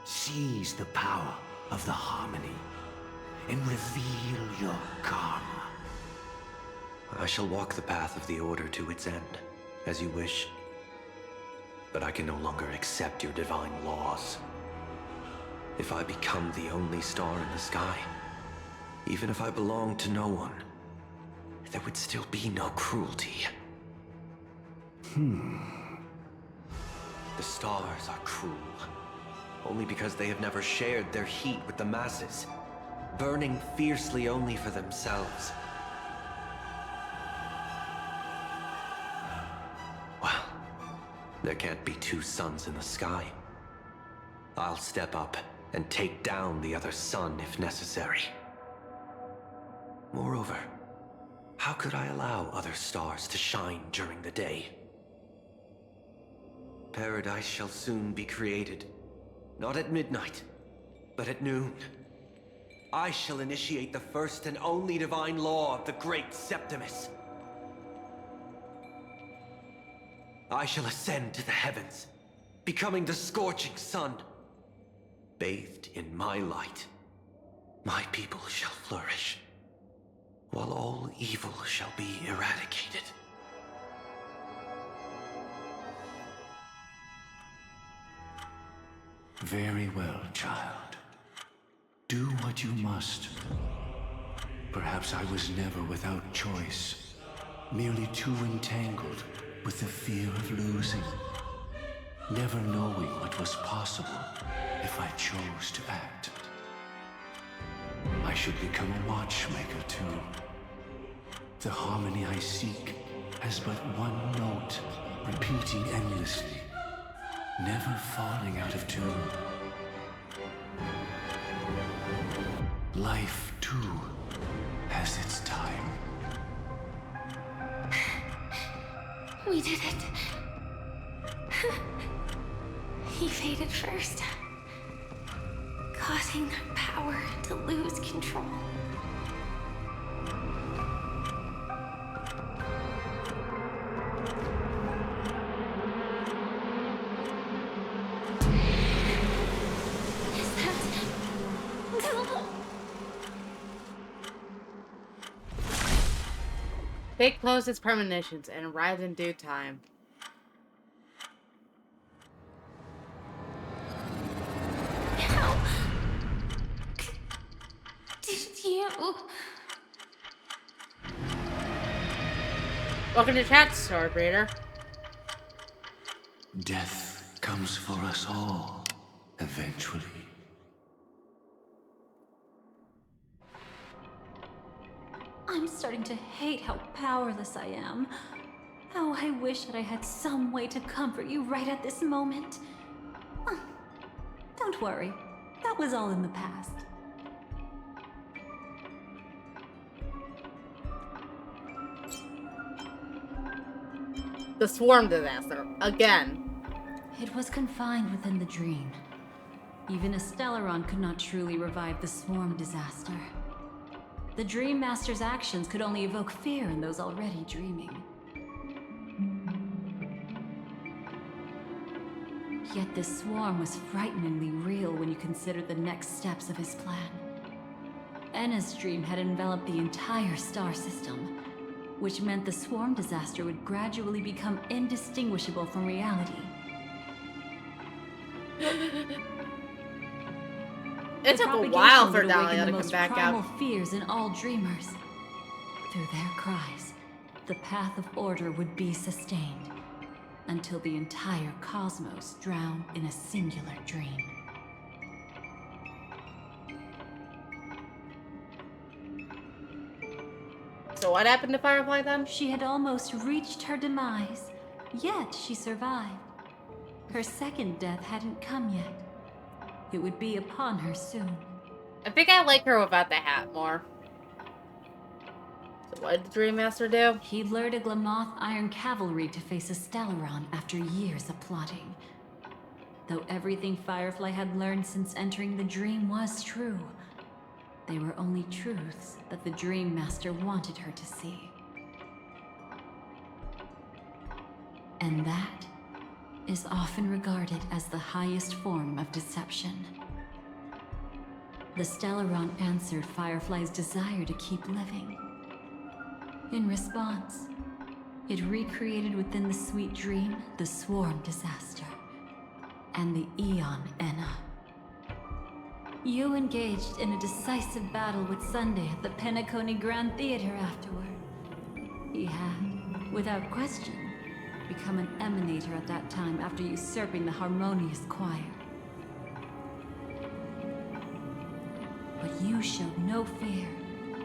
Seize the power of the Harmony and reveal your karma. I shall walk the path of the Order to its end, as you wish. But I can no longer accept your divine laws. If I become the only star in the sky, even if I belong to no one, there would still be no cruelty. The stars are cruel, only because they have never shared their heat with the masses, burning fiercely only for themselves. Well, there can't be 2 suns in the sky. I'll step up and take down the other sun if necessary. Moreover, how could I allow other stars to shine during the day? Paradise shall soon be created. Not at midnight, but at noon. I shall initiate the first and only divine law of the Great Septimus. I shall ascend to the heavens, becoming the scorching sun. Bathed in my light, my people shall flourish, while all evil shall be eradicated. Very well, child. Do what you must. Perhaps I was never without choice, merely too entangled with the fear of losing, never knowing what was possible if I chose to act. I should become a watchmaker too. The harmony I seek has but one note, repeating endlessly, never falling out of tune. Life, too, has its time. We did it. He faded first, causing their power to lose control. Is that... Fate closed its premonitions and arrived in due time. How did you... Welcome to chat, Swordbreeder. Death comes for us all, eventually. I'm starting to hate how powerless I am. How I wish that I had some way to comfort you right at this moment. Don't worry, that was all in the past. The swarm disaster, again. It was confined within the dream. Even a Stellaron could not truly revive the swarm disaster. The Dream Master's actions could only evoke fear in those already dreaming. Yet this swarm was frighteningly real when you consider the next steps of his plan. Enna's dream had enveloped the entire star system, which meant the swarm disaster would gradually become indistinguishable from reality. It took a while for Dahlia to come back primal out. Fears in all dreamers. Through their cries, the path of order would be sustained until the entire cosmos drowned in a singular dream. So what happened to Firefly then? She had almost reached her demise, yet she survived. Her second death hadn't come yet. It would be upon her soon. I think I like her without the hat more. So what did the Dream Master do? He lured a Glamoth Iron Cavalry to face a Stellaron after years of plotting. Though everything Firefly had learned since entering the dream was true, they were only truths that the Dream Master wanted her to see. And that is often regarded as the highest form of deception. The Stellaron answered Firefly's desire to keep living. In response, it recreated within the sweet dream the swarm disaster and the Eon Enna. You engaged in a decisive battle with Sunday at the Penacony Grand Theater afterward. He had, without question, become an emanator at that time after usurping the Harmonious Choir. But you showed no fear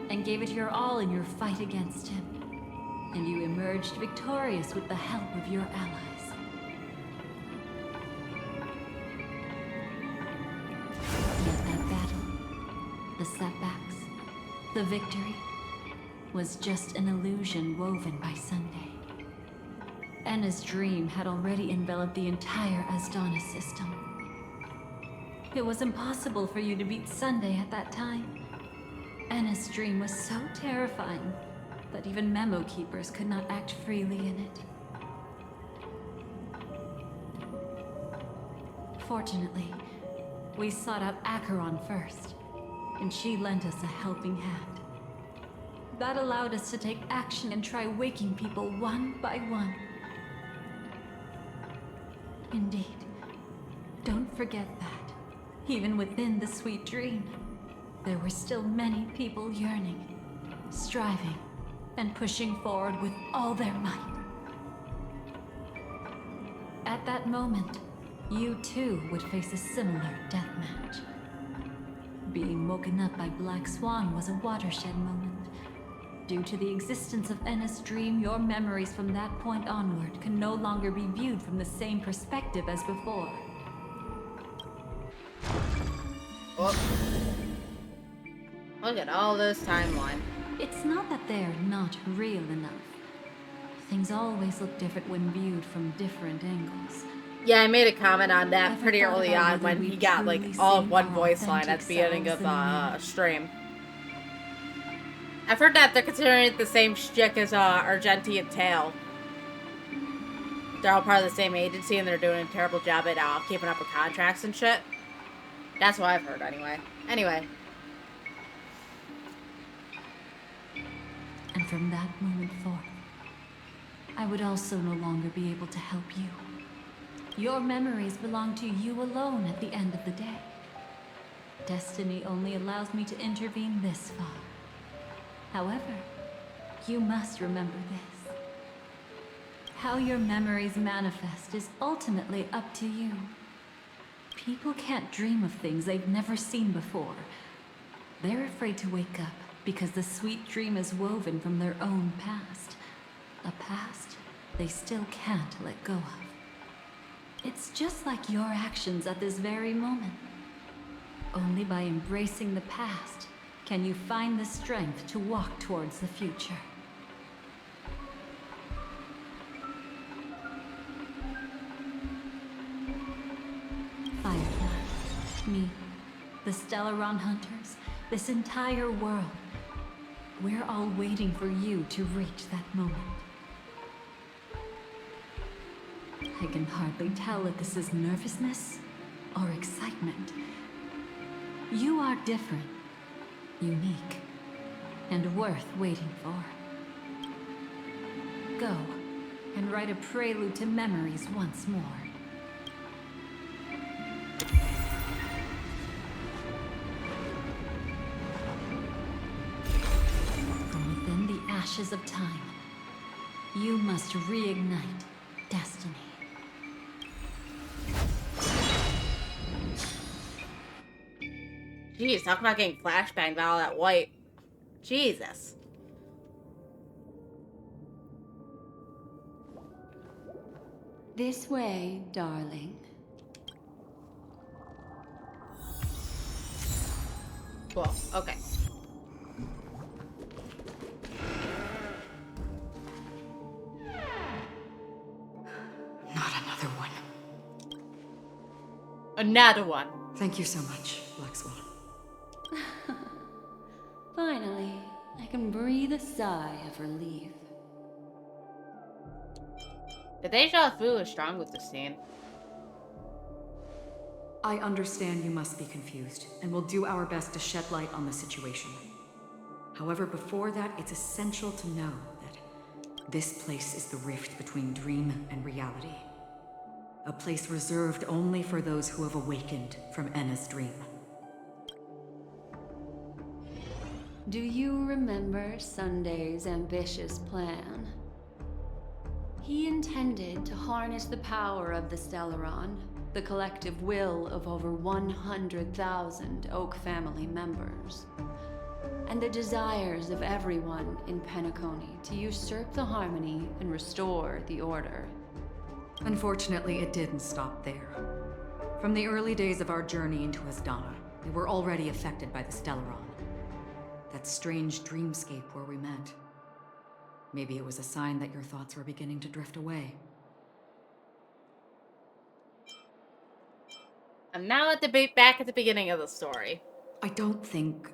and gave it your all in your fight against him. And you emerged victorious with the help of your allies. Yet that battle, the setbacks, the victory, was just an illusion woven by Sunday. Enna's dream had already enveloped the entire Asdana system. It was impossible for you to beat Sunday at that time. Enna's dream was so terrifying that even Memo Keepers could not act freely in it. Fortunately, we sought out Acheron first, and she lent us a helping hand. That allowed us to take action and try waking people one by one. Indeed. Don't forget that. Even within the sweet dream, there were still many people yearning, striving, and pushing forward with all their might. At that moment, you too would face a similar deathmatch. Being woken up by Black Swan was a watershed moment. Due to the existence of Enna's dream, your memories from that point onward can no longer be viewed from the same perspective as before. Oh. Look at all this timeline. It's not that they're not real enough. Things always look different when viewed from different angles. Yeah, I made a comment on that Ever pretty thought early about on whether when he we've got like truly all seen one our voice line at authentic the beginning of selves in the the mirror? stream. I've heard that they're considering it the same shtick as Argenti and Tail. They're all part of the same agency and they're doing a terrible job at keeping up with contracts and shit. That's what I've heard anyway. Anyway. And from that moment forth, I would also no longer be able to help you. Your memories belong to you alone at the end of the day. Destiny only allows me to intervene this far. However, you must remember this. How your memories manifest is ultimately up to you. People can't dream of things they've never seen before. They're afraid to wake up because the sweet dream is woven from their own past. A past they still can't let go of. It's just like your actions at this very moment. Only by embracing the past can you find the strength to walk towards the future. Firefly, me, the Stellaron Hunters, this entire world. We're all waiting for you to reach that moment. I can hardly tell if this is nervousness or excitement. You are different, unique, and worth waiting for. Go and write a prelude to memories once more. From within the ashes of time, you must reignite destiny. Jeez, talk about getting flashbanged by all that white. Jesus. This way, darling. Cool. Okay. Not another one. Another one. Thank you so much, Black Swan. Finally, I can breathe a sigh of relief. The deja vu is strong with this scene. I understand you must be confused, and we'll do our best to shed light on the situation. However, before that, it's essential to know that this place is the rift between dream and reality. A place reserved only for those who have awakened from Enna's dream. Do you remember Sunday's ambitious plan? He intended to harness the power of the Stellaron, the collective will of over 100,000 Oak family members, and the desires of everyone in Penacony to usurp the harmony and restore the order. Unfortunately, it didn't stop there. From the early days of our journey into Asdana, we were already affected by the Stellaron. That strange dreamscape where we met. Maybe it was a sign that your thoughts were beginning to drift away. I'm now at the back at the beginning of the story. I don't think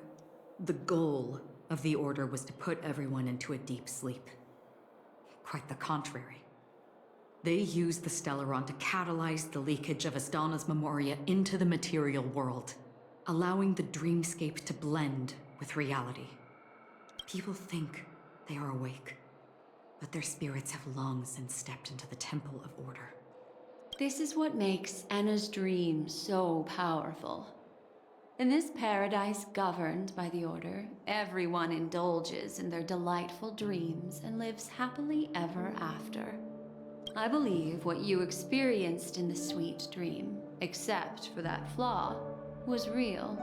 the goal of the Order was to put everyone into a deep sleep. Quite the contrary. They used the Stellaron to catalyze the leakage of Asdana's Memoria into the material world, allowing the dreamscape to blend with reality. People think they are awake, but their spirits have long since stepped into the Temple of Order. This is what makes Enna's dream so powerful. In this paradise governed by the Order, everyone indulges in their delightful dreams and lives happily ever after. I believe what you experienced in the sweet dream, except for that flaw, was real.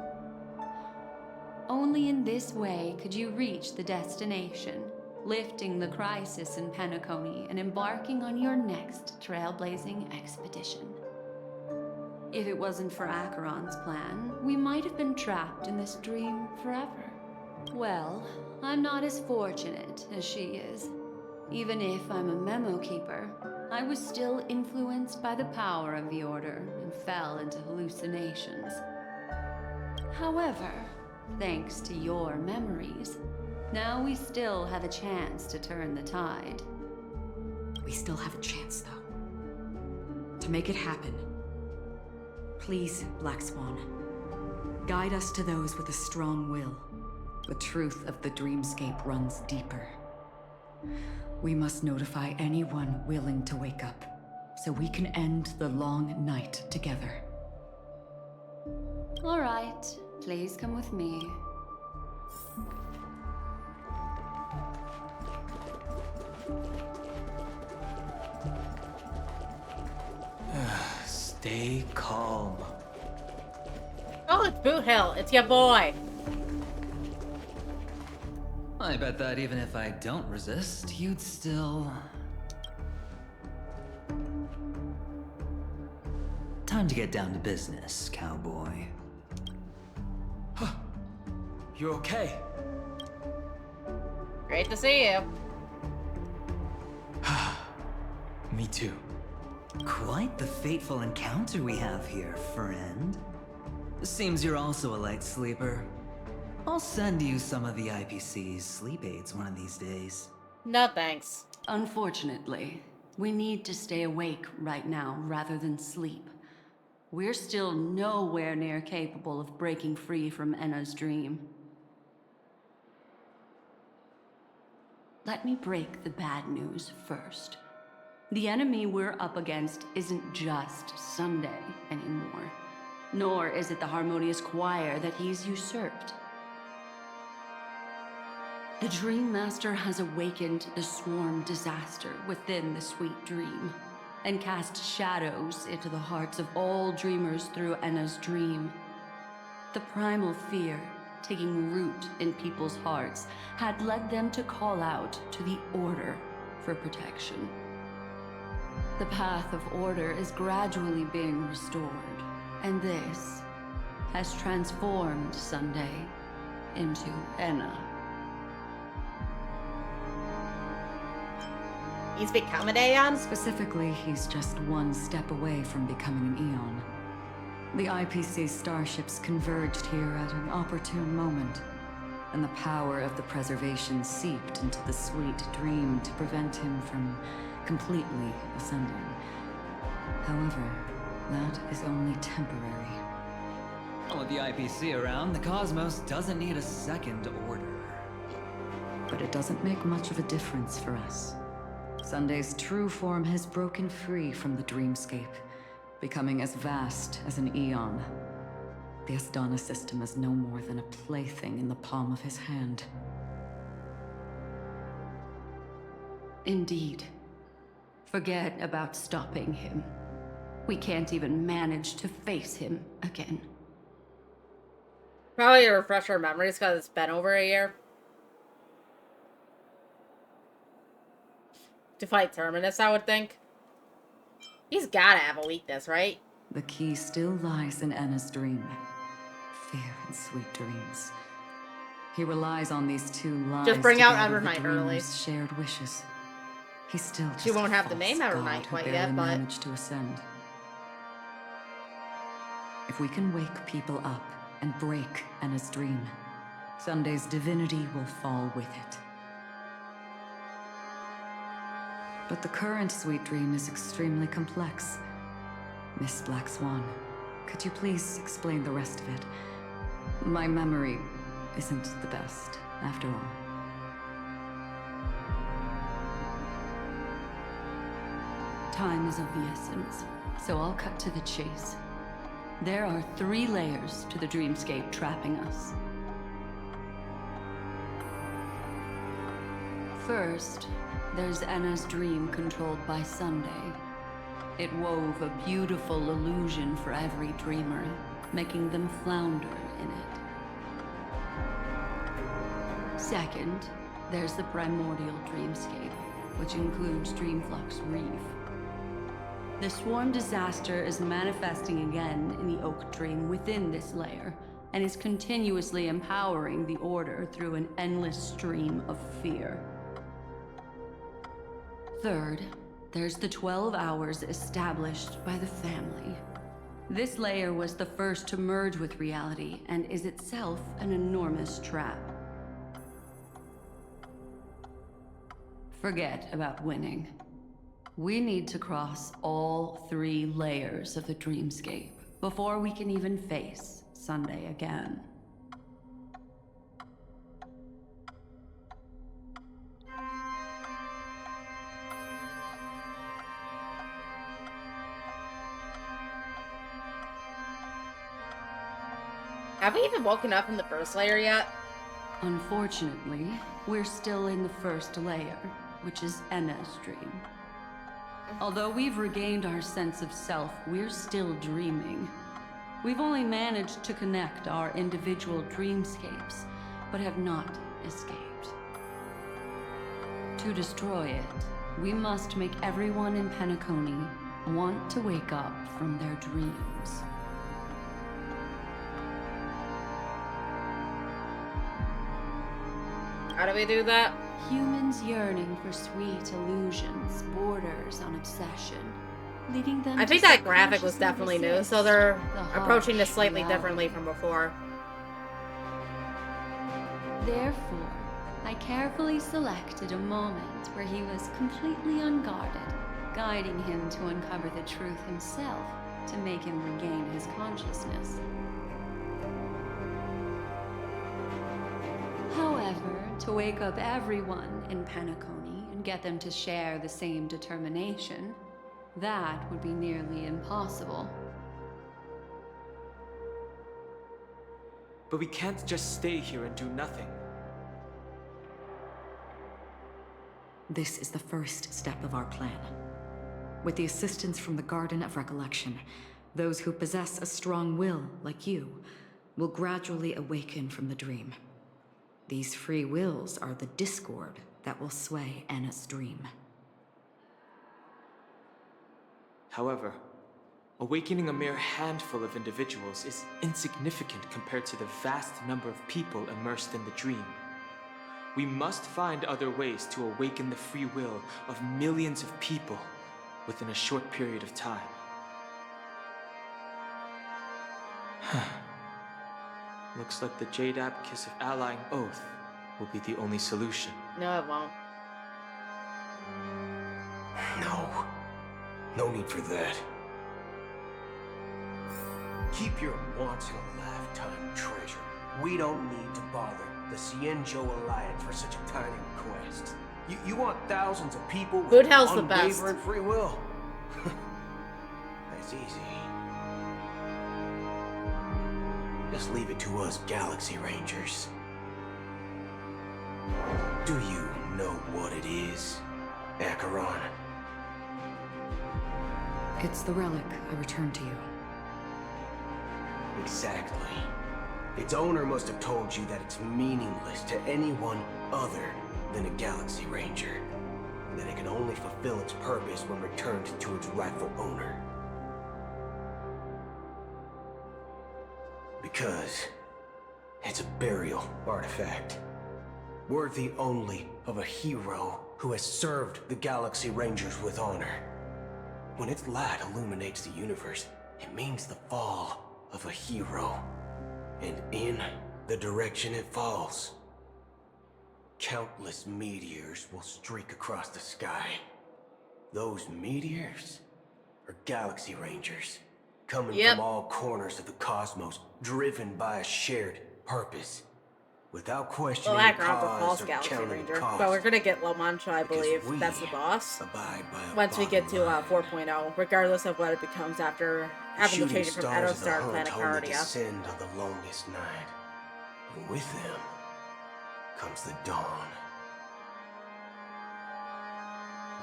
Only in this way could you reach the destination, lifting the crisis in Penacony and embarking on your next trailblazing expedition. If it wasn't for Acheron's plan, we might have been trapped in this dream forever. Well, I'm not as fortunate as she is. Even if I'm a memo keeper, I was still influenced by the power of the Order and fell into hallucinations. However, thanks to your memories, now we still have a chance to turn the tide. We still have a chance, though. To make it happen. Please, Black Swan. Guide us to those with a strong will. The truth of the dreamscape runs deeper. We must notify anyone willing to wake up, so we can end the long night together. All right, please come with me. Stay calm. Oh, it's Boot Hill. It's your boy. I bet that even if I don't resist, you'd still... Time to get down to business, cowboy. You okay? Great to see you. Me too. Quite the fateful encounter we have here, friend. Seems you're also a light sleeper. I'll send you some of the IPC's sleep aids one of these days. No thanks. Unfortunately, we need to stay awake right now rather than sleep. We're still nowhere near capable of breaking free from Enna's dream. Let me break the bad news first. The enemy we're up against isn't just Sunday anymore, nor is it the harmonious choir that he's usurped. The Dream Master has awakened the swarm disaster within the sweet dream, and cast shadows into the hearts of all dreamers through Enna's dream. The primal fear taking root in people's hearts had led them to call out to the Order for protection. The path of order is gradually being restored, and this has transformed Sunday into Enna. He's become an Aeon? Specifically, he's just one step away from becoming an Eon. The IPC starships converged here at an opportune moment, and the power of the preservation seeped into the sweet dream to prevent him from completely ascending. However, that is only temporary. With the IPC around, the cosmos doesn't need a second order. But it doesn't make much of a difference for us. Sunday's true form has broken free from the dreamscape, becoming as vast as an Eon. The Astana system is no more than a plaything in the palm of his hand. Indeed. Forget about stopping him. We can't even manage to face him again. Probably to refresh our memories because it's been over a year. To fight Terminus, I would think. He's gotta have a weakness, right? The key still lies in Enna's dream. Fear and sweet dreams. He relies on these two lies just bring to out gather Evernight the early. dreamer's shared wishes. He still just She won't have the false name god Evernight who quite barely yet, but managed to ascend. If we can wake people up and break Enna's dream, Sunday's divinity will fall with it. But the current sweet dream is extremely complex. Miss Black Swan, could you please explain the rest of it? My memory isn't the best, after all. Time is of the essence, so I'll cut to the chase. There are 3 layers to the dreamscape trapping us. First, there's Anna's dream controlled by Sunday. It wove a beautiful illusion for every dreamer, making them flounder in it. Second, there's the primordial dreamscape, which includes Dreamflux Reef. The swarm disaster is manifesting again in the Oak Dream within this layer, and is continuously empowering the Order through an endless stream of fear. Third, there's the 12 hours established by the family. This layer was the first to merge with reality, and is itself an enormous trap. Forget about winning. We need to cross all 3 layers of the dreamscape before we can even face Sunday again. Have we even woken up in the first layer yet? Unfortunately, we're still in the first layer, which is Enna's dream. Although we've regained our sense of self, we're still dreaming. We've only managed to connect our individual dreamscapes, but have not escaped. To destroy it, we must make everyone in Penacony want to wake up from their dreams. How do we do that? Humans yearning for sweet illusions borders on obsession, leading them I to think that graphic was definitely new, resist so they're the approaching this harsh slightly reality. differently from before. Therefore, I carefully selected a moment where he was completely unguarded, guiding him to uncover the truth himself to make him regain his consciousness. However, to wake up everyone in Penacony and get them to share the same determination, that would be nearly impossible. But we can't just stay here and do nothing. This is the first step of our plan. With the assistance from the Garden of Recollection, those who possess a strong will, like you, will gradually awaken from the dream. These free wills are the discord that will sway Anna's dream. However, awakening a mere handful of individuals is insignificant compared to the vast number of people immersed in the dream. We must find other ways to awaken the free will of millions of people within a short period of time. Looks like the Jade Abacus of Allying Oath will be the only solution. No, it won't. No. No need for that. Keep your once-in-a-lifetime treasure. We don't need to bother the Cienjo Alliance for such a tiny request. You want thousands of people with Good hell's the best. unwavering free will? That's easy. Just leave it to us Galaxy Rangers. Do you know what it is, Acheron? It's the relic I returned to you. Exactly. Its owner must have told you that it's meaningless to anyone other than a Galaxy Ranger. And that it can only fulfill its purpose when returned to its rightful owner. Because it's a burial artifact. Worthy only of a hero who has served the Galaxy Rangers with honor. When its light illuminates the universe, it means the fall of a hero. And in the direction it falls, countless meteors will streak across the sky. Those meteors are Galaxy Rangers, coming from all corners of the cosmos, driven by a shared purpose. without Well, questioning background for cause False or Galaxy counting Ranger. cost. But we're gonna get La Mancha, I believe. we That's the boss. Abide by a Once we get to bottom line. 4.0, regardless of what it becomes after The having to shooting change it from stars of the Edo Star to hunt Planet only Cardia. descend on the longest night. And with them comes the dawn.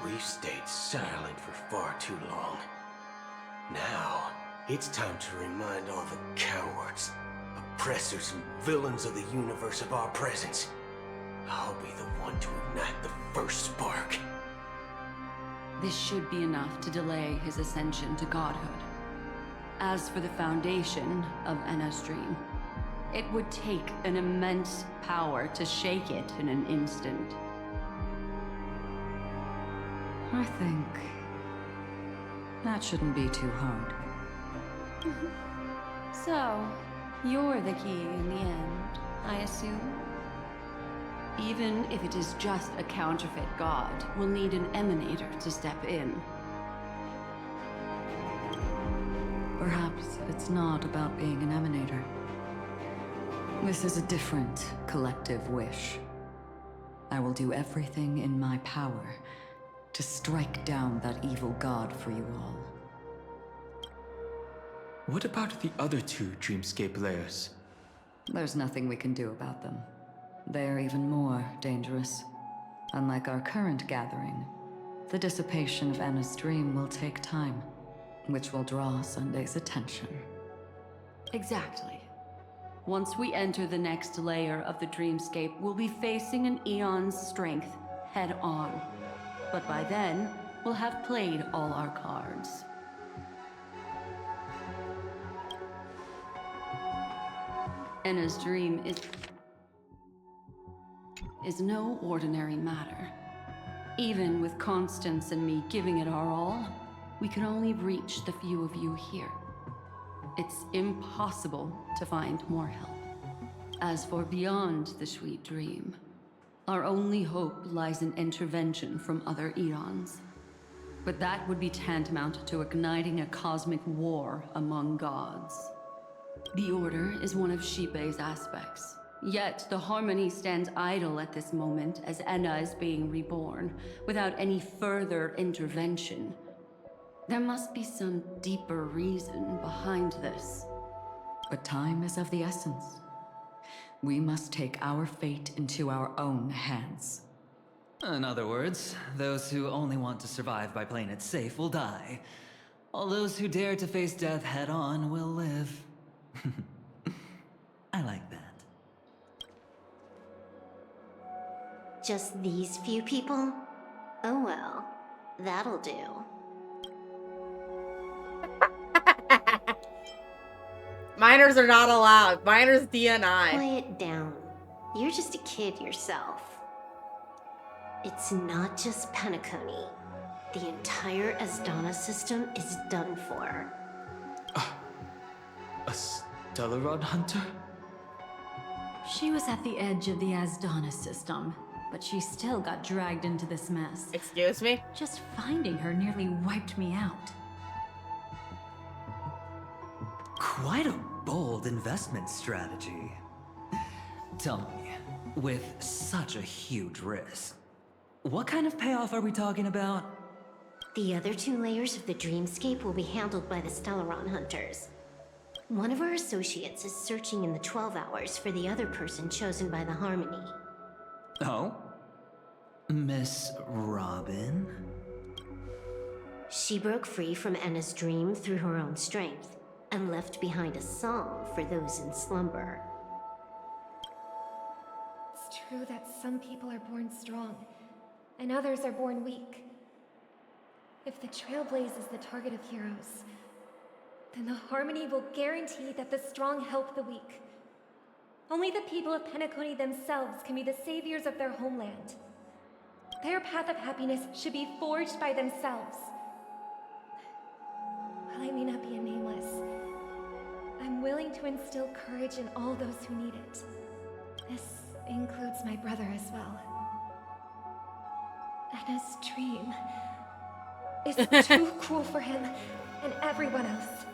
We've stayed silent for far too long. Now, it's time to remind all the cowards, oppressors, and villains of the universe of our presence. I'll be the one to ignite the first spark. This should be enough to delay his ascension to godhood. As for the foundation of Enna's dream, it would take an immense power to shake it in an instant. I think that shouldn't be too hard. So, you're the key in the end, I assume? Even if it is just a counterfeit god, we'll need an emanator to step in. Perhaps it's not about being an emanator. This is a different collective wish. I will do everything in my power to strike down that evil god for you all. What about the other two dreamscape layers? There's nothing we can do about them. They're even more dangerous. Unlike our current gathering, the dissipation of Anna's dream will take time, which will draw Sunday's attention. Exactly. Once we enter the next layer of the dreamscape, we'll be facing an eon's strength head on. But by then, we'll have played all our cards. Enna's dream is no ordinary matter. Even with Constance and me giving it our all, we can only reach the few of you here. It's impossible to find more help. As for beyond the sweet dream, our only hope lies in intervention from other eons. But that would be tantamount to igniting a cosmic war among gods. The Order is one of Shipei's aspects. Yet the Harmony stands idle at this moment as Enna is being reborn, without any further intervention. There must be some deeper reason behind this. But time is of the essence. We must take our fate into our own hands. In other words, those who only want to survive by playing it safe will die. All those who dare to face death head-on will live. I like that. Just these few people? Oh well, that'll do. Minors are not allowed. Minors DNI. Quiet down. You're just a kid yourself. It's not just Penacony. The entire Asdana system is done for. A Stellaron hunter? She was at the edge of the Asdana system, but she still got dragged into this mess. Excuse me? Just finding her nearly wiped me out. Quite a bold investment strategy. Tell me, with such a huge risk, what kind of payoff are we talking about? The other two layers of the dreamscape will be handled by the Stellaron hunters. One of our associates is searching in the 12 hours for the other person chosen by the Harmony. Oh? Miss Robin? She broke free from Enna's dream through her own strength, and left behind a song for those in slumber. It's true that some people are born strong, and others are born weak. If the Trailblaze is the target of heroes, then the Harmony will guarantee that the strong help the weak. Only the people of Penacony themselves can be the saviors of their homeland. Their path of happiness should be forged by themselves. While I may not be a nameless, I'm willing to instill courage in all those who need it. This includes my brother as well. Enna's dream is too cruel for him and everyone else.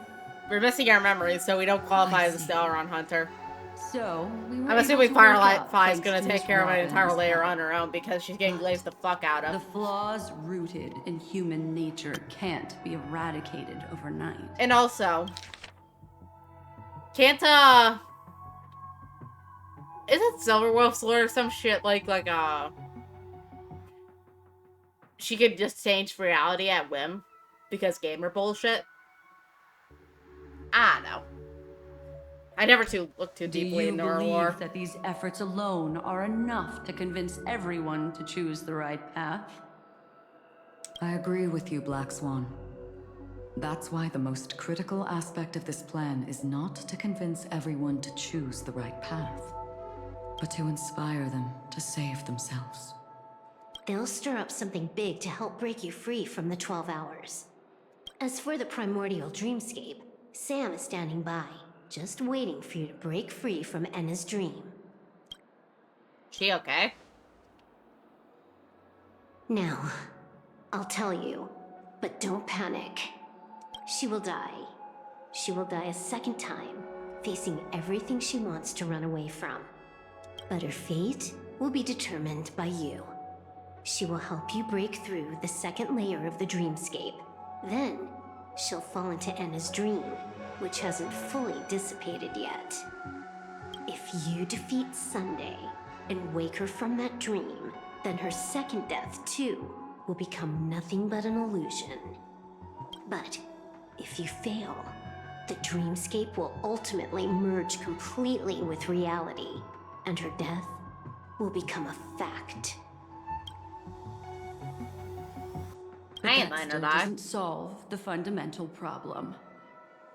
We're missing our memories, so we don't qualify as a Stellaron hunter. So, we were I'm able assuming to work out, Firefly is thanks gonna to take Miss care of my entire Robin's layer help. on her own because she's getting glazed the fuck out of. The flaws rooted in human nature can't be eradicated overnight. And also, can't is it Silverwolf's lore or some shit like she could just change reality at whim because gamer bullshit? I don't know. I never looked too deeply into her Do you lore. believe that these efforts alone are enough to convince everyone to choose the right path? I agree with you, Black Swan. That's why the most critical aspect of this plan is not to convince everyone to choose the right path, but to inspire them to save themselves. They'll stir up something big to help break you free from the 12 hours. As for the primordial dreamscape, Sam is standing by, just waiting for you to break free from Enna's dream. She okay? Now, I'll tell you, but don't panic. She will die. She will die a second time, facing everything she wants to run away from. But her fate will be determined by you. She will help you break through the second layer of the dreamscape. Then, she'll fall into Enna's dream, which hasn't fully dissipated yet. If you defeat Sunday and wake her from that dream, then her second death, too, will become nothing but an illusion. But if you fail, the dreamscape will ultimately merge completely with reality, and her death will become a fact. But that still doesn't solve the fundamental problem.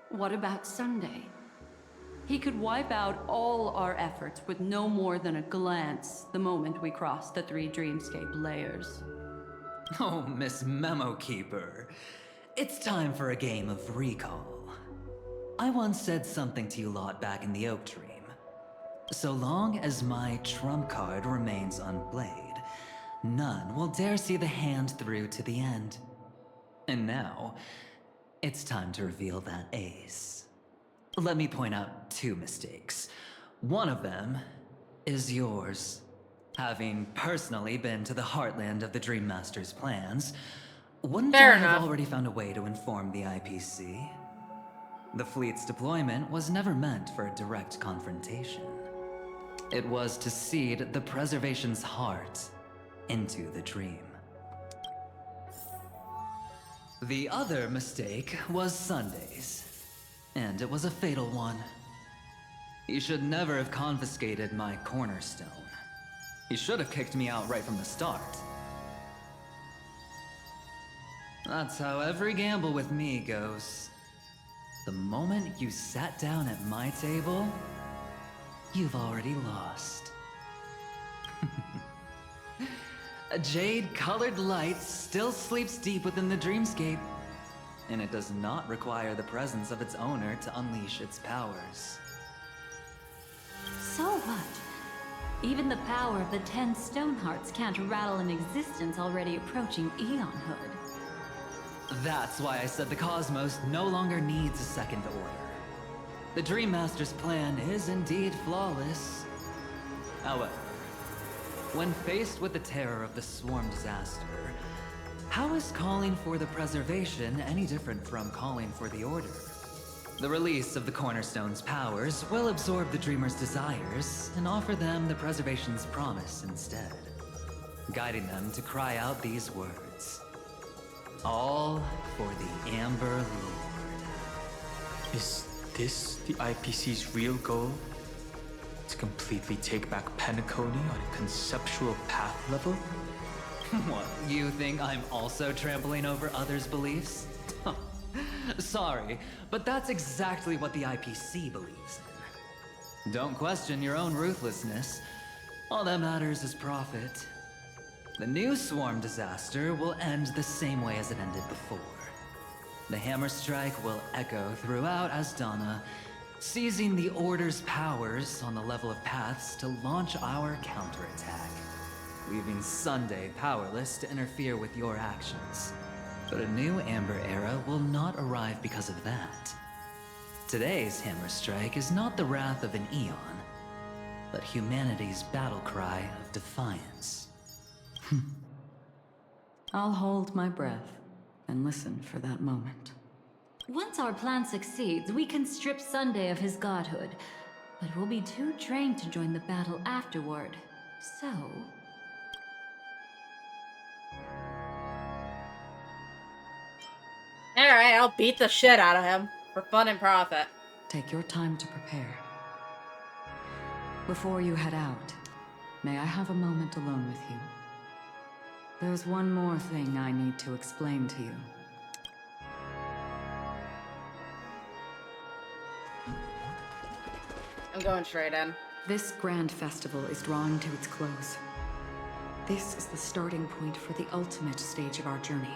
What about Sunday? He could wipe out all our efforts with no more than a glance the moment we cross the 3 dreamscape layers. Oh, Miss Memo Keeper. It's time for a game of recall. I once said something to you lot back in the Oak Dream. So long as my trump card remains unplayed, none will dare see the hand through to the end. And now, it's time to reveal that ace. Let me point out 2 mistakes. One of them is yours. Having personally been to the heartland of the Dream Master's plans, wouldn't I have already found a way to inform the IPC? The fleet's deployment was never meant for a direct confrontation. It was to seed the Preservation's heart into the dream. The other mistake was Sundays, and it was a fatal one. He should never have confiscated my cornerstone. He should have kicked me out right from the start. That's how every gamble with me goes. The moment you sat down at my table, you've already lost. A jade-colored light still sleeps deep within the dreamscape, and it does not require the presence of its owner to unleash its powers. So what? Even the power of the 10 Stonehearts can't rattle an existence already approaching eonhood. That's why I said the cosmos no longer needs a second order. The Dream Master's plan is indeed flawless. However, when faced with the terror of the swarm disaster, how is calling for the preservation any different from calling for the order? The release of the Cornerstone's powers will absorb the Dreamer's desires and offer them the preservation's promise instead, guiding them to cry out these words. All for the Amber Lord. Is this the IPC's real goal? To completely take back Penacony on a conceptual path level? What, you think I'm also trampling over others' beliefs? Sorry, but that's exactly what the IPC believes in. Don't question your own ruthlessness. All that matters is profit. The new swarm disaster will end the same way as it ended before. The hammer strike will echo throughout Asdana, seizing the Order's powers on the level of paths to launch our counterattack, leaving Sunday powerless to interfere with your actions. But a new Amber Era will not arrive because of that. Today's hammer strike is not the wrath of an eon, but humanity's battle cry of defiance. I'll hold my breath and listen for that moment. Once our plan succeeds, we can strip Sunday of his godhood, but we'll be too drained to join the battle afterward. So... Alright, I'll beat the shit out of him for fun and profit. Take your time to prepare. Before you head out, may I have a moment alone with you? There's one more thing I need to explain to you. I'm going straight in. This grand festival is drawing to its close. This is the starting point for the ultimate stage of our journey.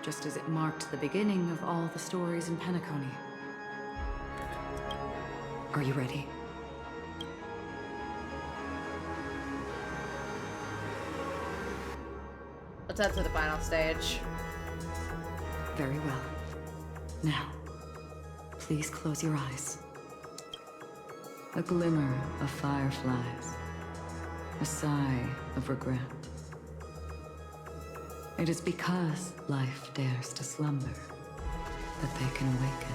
Just as it marked the beginning of all the stories in Penacony. Are you ready? Let's head to the final stage. Very well. Now, please close your eyes. A glimmer of fireflies. A sigh of regret. It is because life dares to slumber that they can awaken.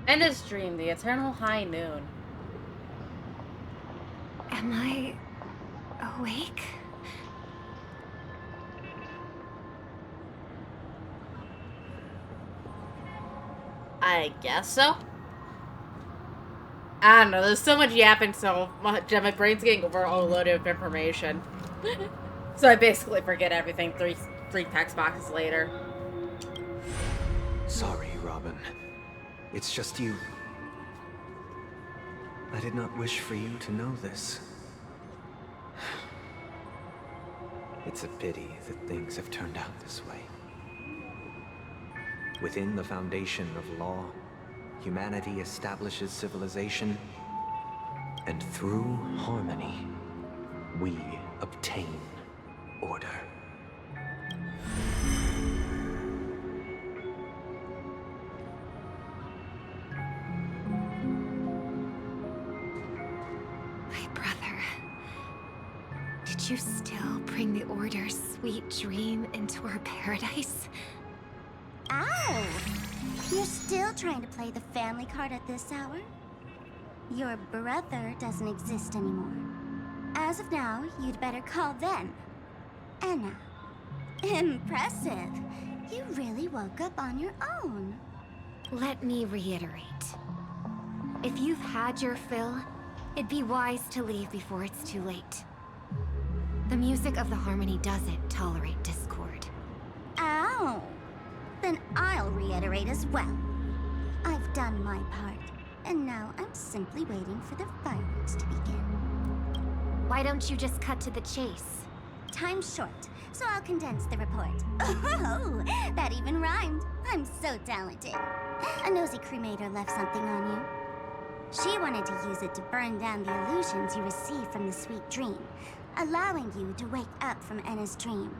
End his dream, the eternal high noon. Am I awake? I guess so. I don't know, there's so much yapping so much and my brain's getting overloaded with information. So I basically forget everything three text boxes later. Sorry, Robin. It's just you. I did not wish for you to know this. It's a pity that things have turned out this way. Within the foundation of law, humanity establishes civilization, and through harmony, we obtain order. My brother. Did you still bring the Order's sweet dream into our paradise? Ow! You're still trying to play the family card at this hour? Your brother doesn't exist anymore. As of now, you'd better call them. Anna. Impressive. You really woke up on your own. Let me reiterate. If you've had your fill, it'd be wise to leave before it's too late. The music of the Harmony doesn't tolerate discord. Ow! Then I'll reiterate as well. I've done my part, and now I'm simply waiting for the fireworks to begin. Why don't you just cut to the chase? Time's short, so I'll condense the report. Oh, that even rhymed. I'm so talented. A nosy cremator left something on you. She wanted to use it to burn down the illusions you received from the sweet dream, allowing you to wake up from Anna's dream.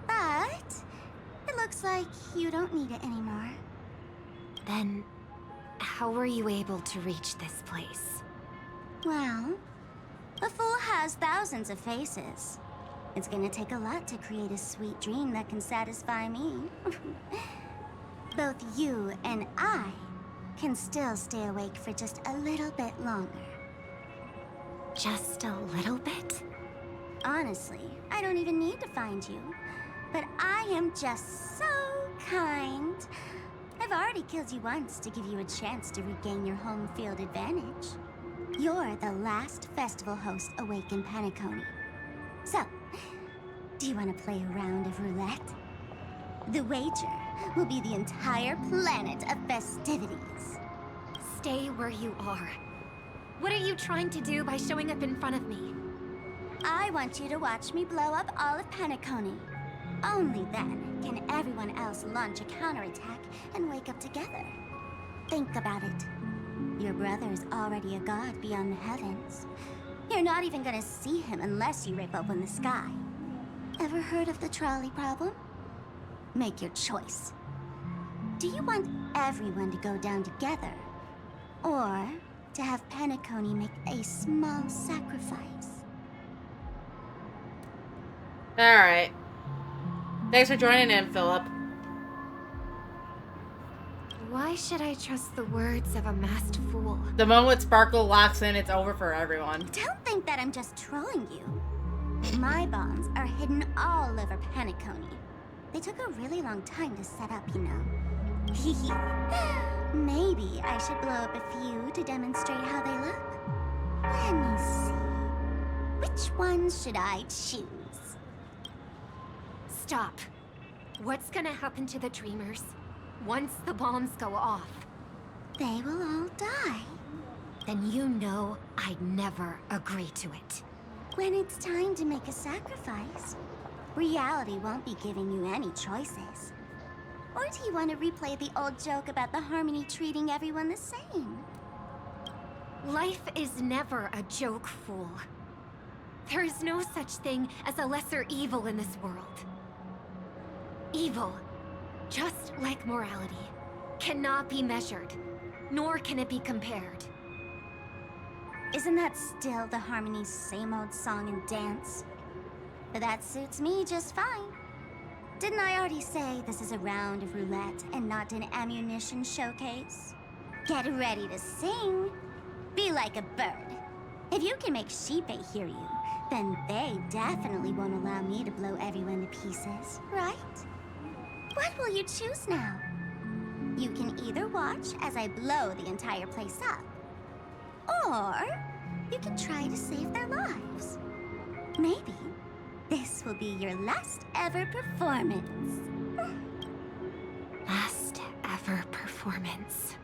But it looks like you don't need it anymore. Then, how were you able to reach this place? Well, a fool has thousands of faces. It's gonna take a lot to create a sweet dream that can satisfy me. Both you and I can still stay awake for just a little bit longer. Just a little bit? Honestly, I don't even need to find you. But I am just so kind. I've already killed you once to give you a chance to regain your home field advantage. You're the last festival host awake in Penacony. So, do you want to play a round of roulette? The wager will be the entire planet of festivities. Stay where you are. What are you trying to do by showing up in front of me? I want you to watch me blow up all of Penacony. Only then can everyone else launch a counterattack and wake up together. Think about it. Your brother is already a god beyond the heavens. You're not even gonna see him unless you rip open the sky. Ever heard of the trolley problem? Make your choice. Do you want everyone to go down together? Or to have Penacony make a small sacrifice? Alright. Thanks for joining in, Philip. Why should I trust the words of a masked fool? The moment Sparkle locks in, it's over for everyone. Don't think that I'm just trolling you. My bombs are hidden all over Penacony. They took a really long time to set up, you know. Maybe I should blow up a few to demonstrate how they look. Let me see. Which ones should I choose? Stop. What's gonna happen to the Dreamers once the bombs go off? They will all die. Then you know I'd never agree to it. When it's time to make a sacrifice, reality won't be giving you any choices. Or do you want to replay the old joke about the Harmony treating everyone the same? Life is never a joke, fool. There is no such thing as a lesser evil in this world. Evil, just like morality, cannot be measured, nor can it be compared. Isn't that still the Harmony's same old song and dance? But that suits me just fine. Didn't I already say this is a round of roulette and not an ammunition showcase? Get ready to sing. Be like a bird. If you can make Sheepei hear you, then they definitely won't allow me to blow everyone to pieces, right? What will you choose now? You can either watch as I blow the entire place up, or you can try to save their lives. Maybe this will be your last ever performance. Last ever performance.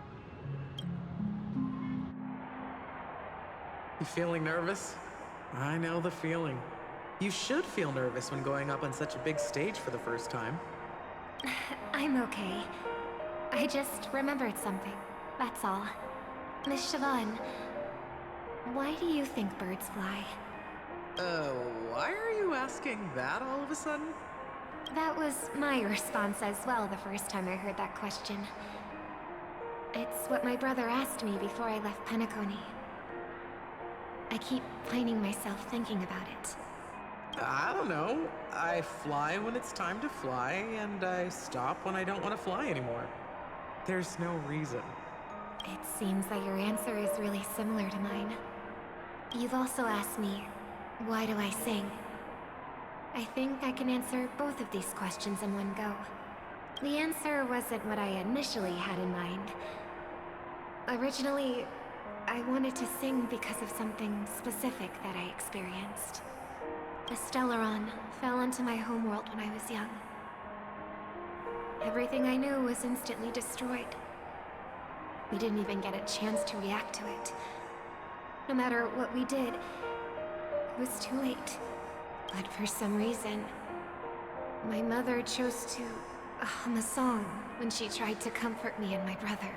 You feeling nervous? I know the feeling. You should feel nervous when going up on such a big stage for the first time. I'm okay. I just remembered something. That's all. Miss Siobhan, why do you think birds fly? Why are you asking that all of a sudden? That was my response as well the first time I heard that question. It's what my brother asked me before I left Penacony. I keep finding myself thinking about it. I don't know. I fly when it's time to fly, and I stop when I don't want to fly anymore. There's no reason. It seems that your answer is really similar to mine. You've also asked me, why do I sing? I think I can answer both of these questions in one go. The answer wasn't what I initially had in mind. Originally, I wanted to sing because of something specific that I experienced. A Stellaron fell into my homeworld when I was young. Everything I knew was instantly destroyed. We didn't even get a chance to react to it. No matter what we did, it was too late. But for some reason, my mother chose to hum a song when she tried to comfort me and my brother.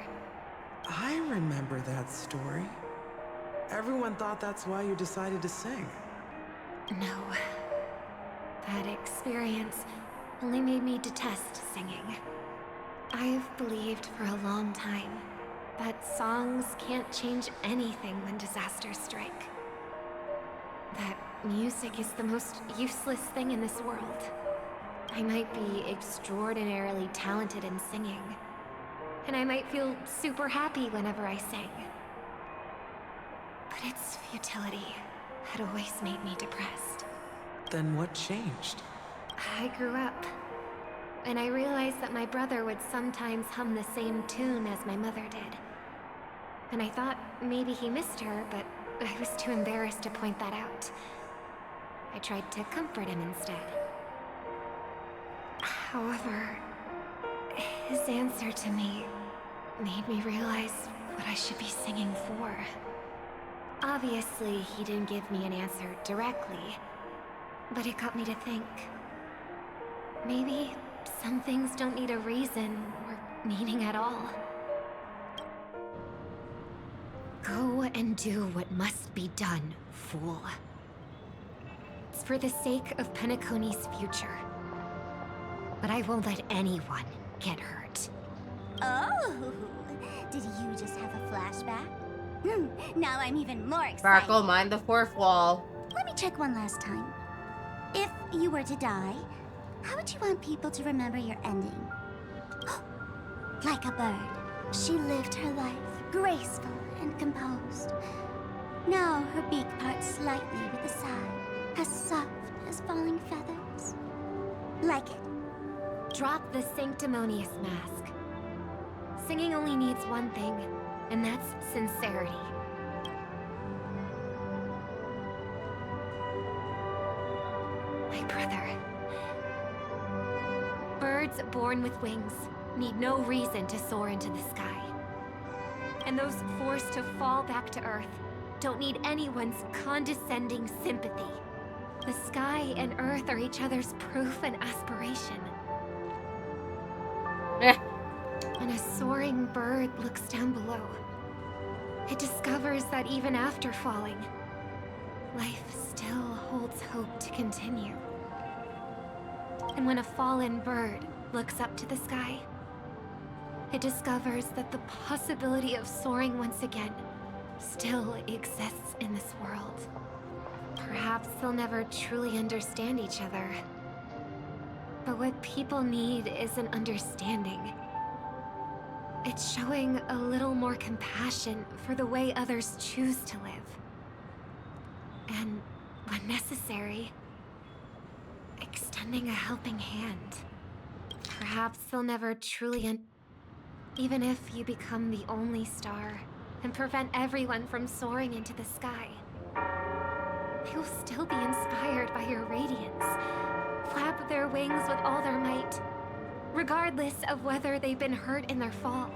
I remember that story. Everyone thought that's why you decided to sing. No. That experience only made me detest singing. I've believed for a long time that songs can't change anything when disasters strike. That music is the most useless thing in this world. I might be extraordinarily talented in singing, and I might feel super happy whenever I sing. But its futility had always made me depressed. Then what changed? I grew up, and I realized that my brother would sometimes hum the same tune as my mother did. And I thought maybe he missed her, but I was too embarrassed to point that out. I tried to comfort him instead. However, his answer to me made me realize what I should be singing for. Obviously, he didn't give me an answer directly, but it got me to think. Maybe some things don't need a reason or meaning at all. Go and do what must be done, fool. It's for the sake of Penacony's future. But I won't let anyone get hurt. Oh, did you just have a flashback? Now I'm even more excited. Sparkle, mind the fourth wall. Let me check one last time. If you were to die, how would you want people to remember your ending? Like a bird, she lived her life graceful and composed. Now her beak parts slightly with a sigh, as soft as falling feathers. Like it? Drop the sanctimonious mask. Singing only needs one thing, and that's sincerity. My brother. Birds born with wings need no reason to soar into the sky. And those forced to fall back to Earth don't need anyone's condescending sympathy. The sky and Earth are each other's proof and aspiration. When a soaring bird looks down below, it discovers that even after falling, life still holds hope to continue. And when a fallen bird looks up to the sky, it discovers that the possibility of soaring once again still exists in this world. Perhaps they'll never truly understand each other. But what people need is an understanding. It's showing a little more compassion for the way others choose to live. And, when necessary, extending a helping hand. Perhaps they'll never truly even if you become the only star and prevent everyone from soaring into the sky, they will still be inspired by your radiance, flap their wings with all their might, regardless of whether they've been hurt in their fall.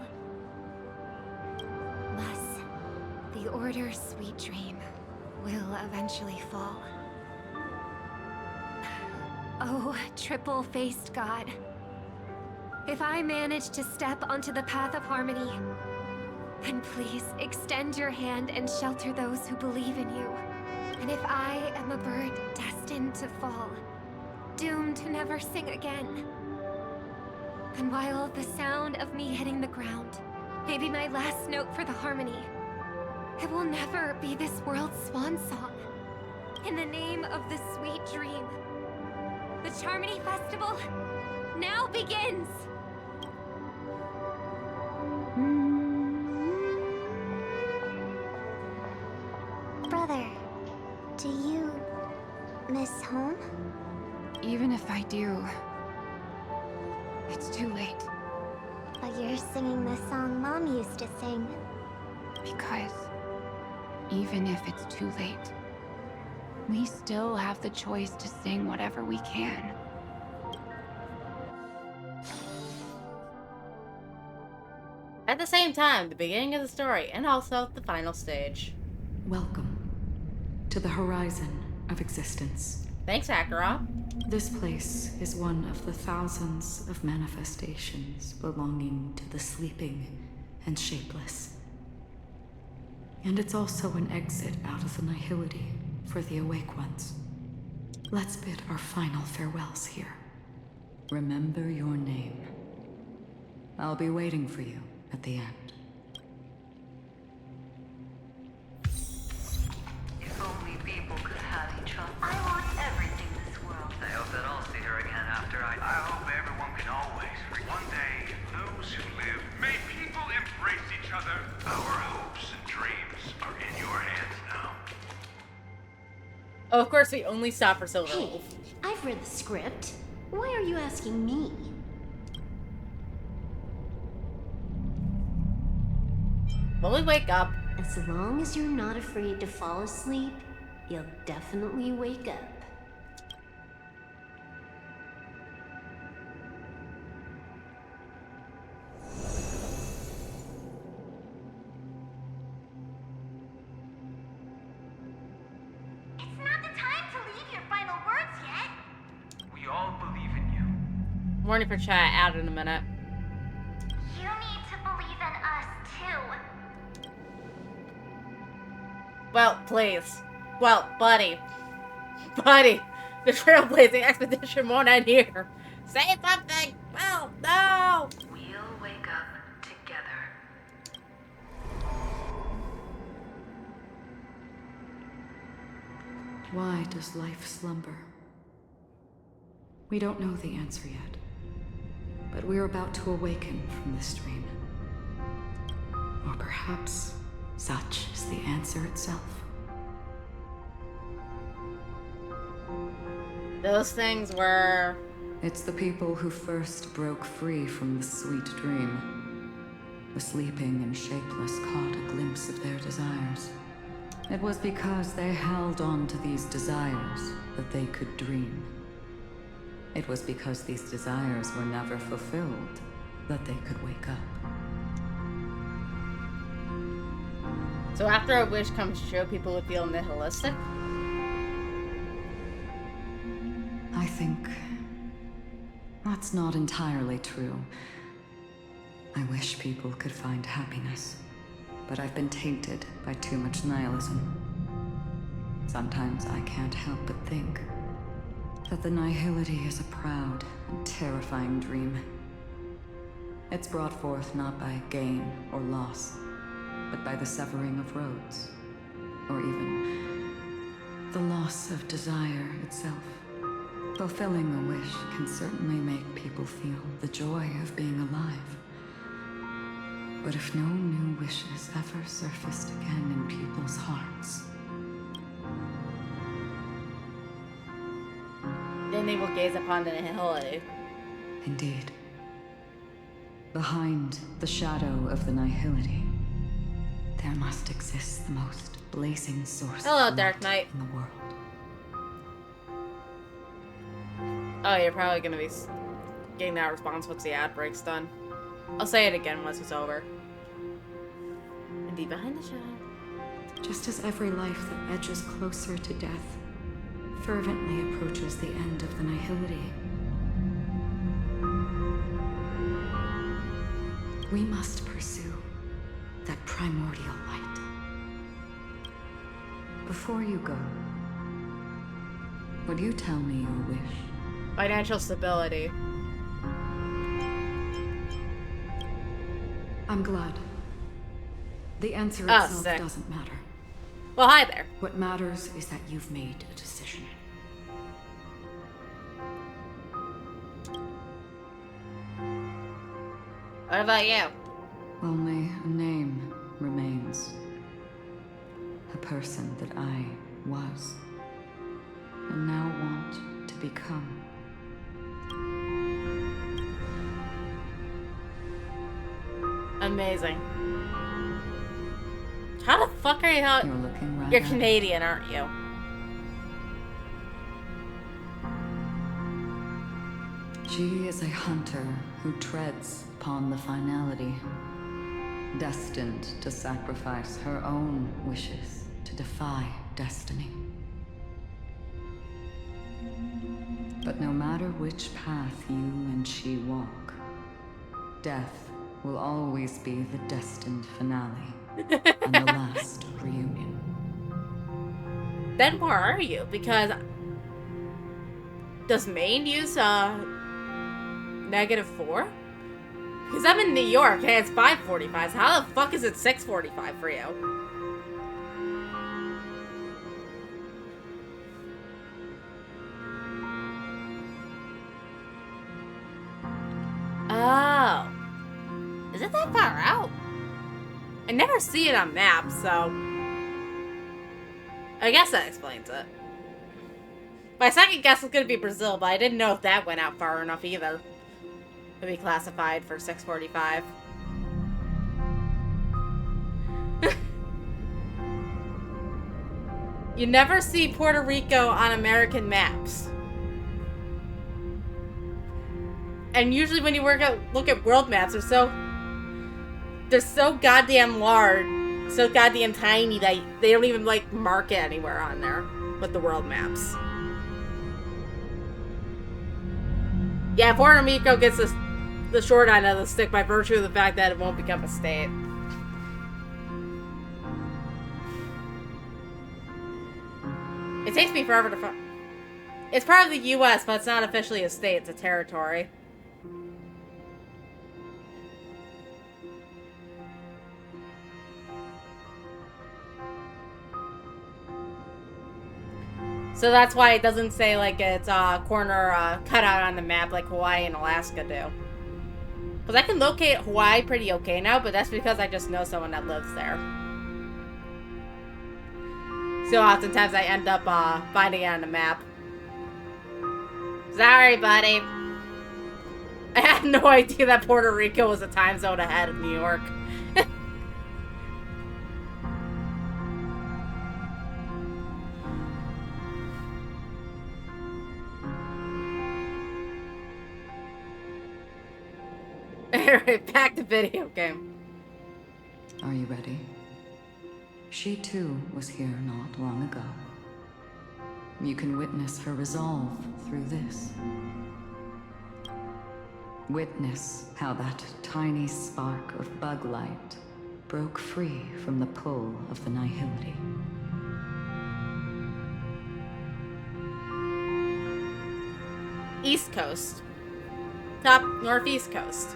Thus, the Order's sweet dream will eventually fall. Oh, triple-faced God. If I manage to step onto the path of harmony, then please extend your hand and shelter those who believe in you. And if I am a bird destined to fall, doomed to never sing again, then while the sound of me hitting the ground may be my last note for the harmony, it will never be this world's swan song. In the name of the sweet dream, the Charmony Festival now begins! Brother, do you miss home? Even if I do, it's too late. But you're singing the song Mom used to sing. Because even if it's too late, we still have the choice to sing whatever we can. At the same time, the beginning of the story, and also the final stage. Welcome to the horizon of existence. Thanks, Akira. This place is one of the thousands of manifestations belonging to the sleeping and shapeless. And it's also an exit out of the nihility for the awake ones. Let's bid our final farewells here. Remember your name. I'll be waiting for you at the end. If only people could have each other. I want everything in this world. I hope that I'll see her again after I hope everyone can always forget. One day, those who live, may people embrace each other. Our hopes and dreams are in your hands now. Oh, of course, we only stop for Silver Hey, Wolf. I've read the script. Why are you asking me? When we wake up. As long as you're not afraid to fall asleep, you'll definitely wake up. It's not the time to leave your final words yet. We all believe in you. Warning for chat, out in a minute. You need to believe in us too. Well, please. Well, buddy. Buddy. The trailblazing expedition won't end here. Say something! Well, no! We'll wake up together. Why does life slumber? We don't know the answer yet, but we're about to awaken from this dream. Or perhaps such is the answer itself. Those things were... It's the people who first broke free from the sweet dream. The sleeping and shapeless caught a glimpse of their desires. It was because they held on to these desires that they could dream. It was because these desires were never fulfilled that they could wake up. So after a wish comes true, people would feel nihilistic? I think that's not entirely true. I wish people could find happiness, but I've been tainted by too much nihilism. Sometimes I can't help but think that the nihility is a proud and terrifying dream. It's brought forth not by gain or loss, but by the severing of roads, or even the loss of desire itself. Fulfilling a wish can certainly make people feel the joy of being alive. But if no new wishes ever surfaced again in people's hearts, then they will gaze upon the nihility. Indeed. Behind the shadow of the nihility, there must exist the most blazing source Hello, of Dark light Knight. in the world. Oh, you're probably gonna be getting that response once the ad break's done. I'll say it again once it's over. Indeed, behind the shadow. Just as every life that edges closer to death fervently approaches the end of the nihility, we must pursue that primordial light. Before you go, would you tell me your wish? Financial stability. I'm glad. The answer Oh, itself sick. doesn't matter. Well, hi there. What matters is that you've made a decision. What about you? Only a name remains. A person that I was, and now want to become. Amazing. How the fuck are you? You're looking right You're at Canadian, aren't you? She is a hunter who treads upon the finality, destined to sacrifice her own wishes to defy destiny. But no matter which path you and she walk, death will always be the destined finale and the last reunion. Then where are you? Because does Maine use -4? Because I'm in New York and it's 5:45. So how the fuck is it 6:45 for you? Oh. Is it that far out? I never see it on maps, so I guess that explains it. My second guess was gonna be Brazil, but I didn't know if that went out far enough either to be classified for 6:45. You never see Puerto Rico on American maps. And usually when you look at world maps, they're so goddamn large, so goddamn tiny that they don't even like mark it anywhere on there with the world maps. Yeah, Puerto Rico gets the short end of the stick by virtue of the fact that it won't become a state. It takes me forever to find. It's part of the U.S., but it's not officially a state. It's a territory. So that's why it doesn't say like it's a corner cut out on the map like Hawaii and Alaska do. Because I can locate Hawaii pretty okay now, but that's because I just know someone that lives there. So oftentimes I end up finding it on the map. Sorry, buddy. I had no idea that Puerto Rico was a time zone ahead of New York. Alright, back to video game. Are you ready? She too was here not long ago. You can witness her resolve through this. Witness how that tiny spark of bug light broke free from the pull of the nihility. East Coast. Top northeast coast.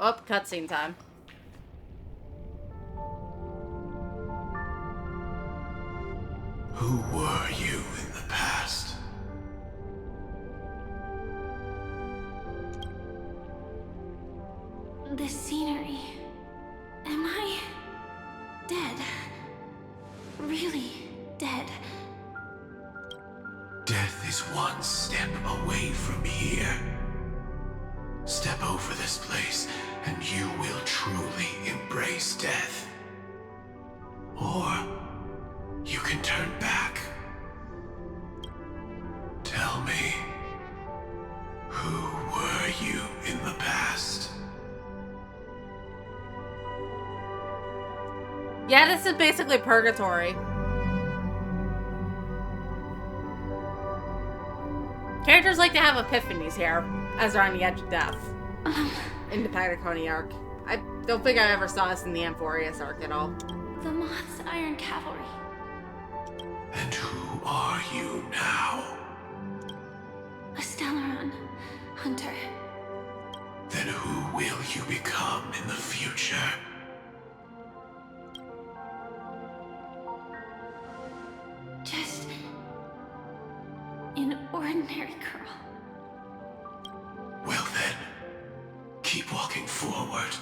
Oh, cutscene time. Who were you in the past? The scenery. Am I dead? Really dead? Death is one step away from here. Step over this place, and you will truly embrace death. Or you can turn back. Tell me, who were you in the past? Yeah, this is basically purgatory. Characters like to have epiphanies here, as they're on the edge of death. In the Penacony arc. I don't think I ever saw this in the Amphorius arc at all. The Moth's Iron Cavalry. And who are you now? A Stellaron hunter. Then who will you become in the future? Just an ordinary girl. Well then, keep walking forward.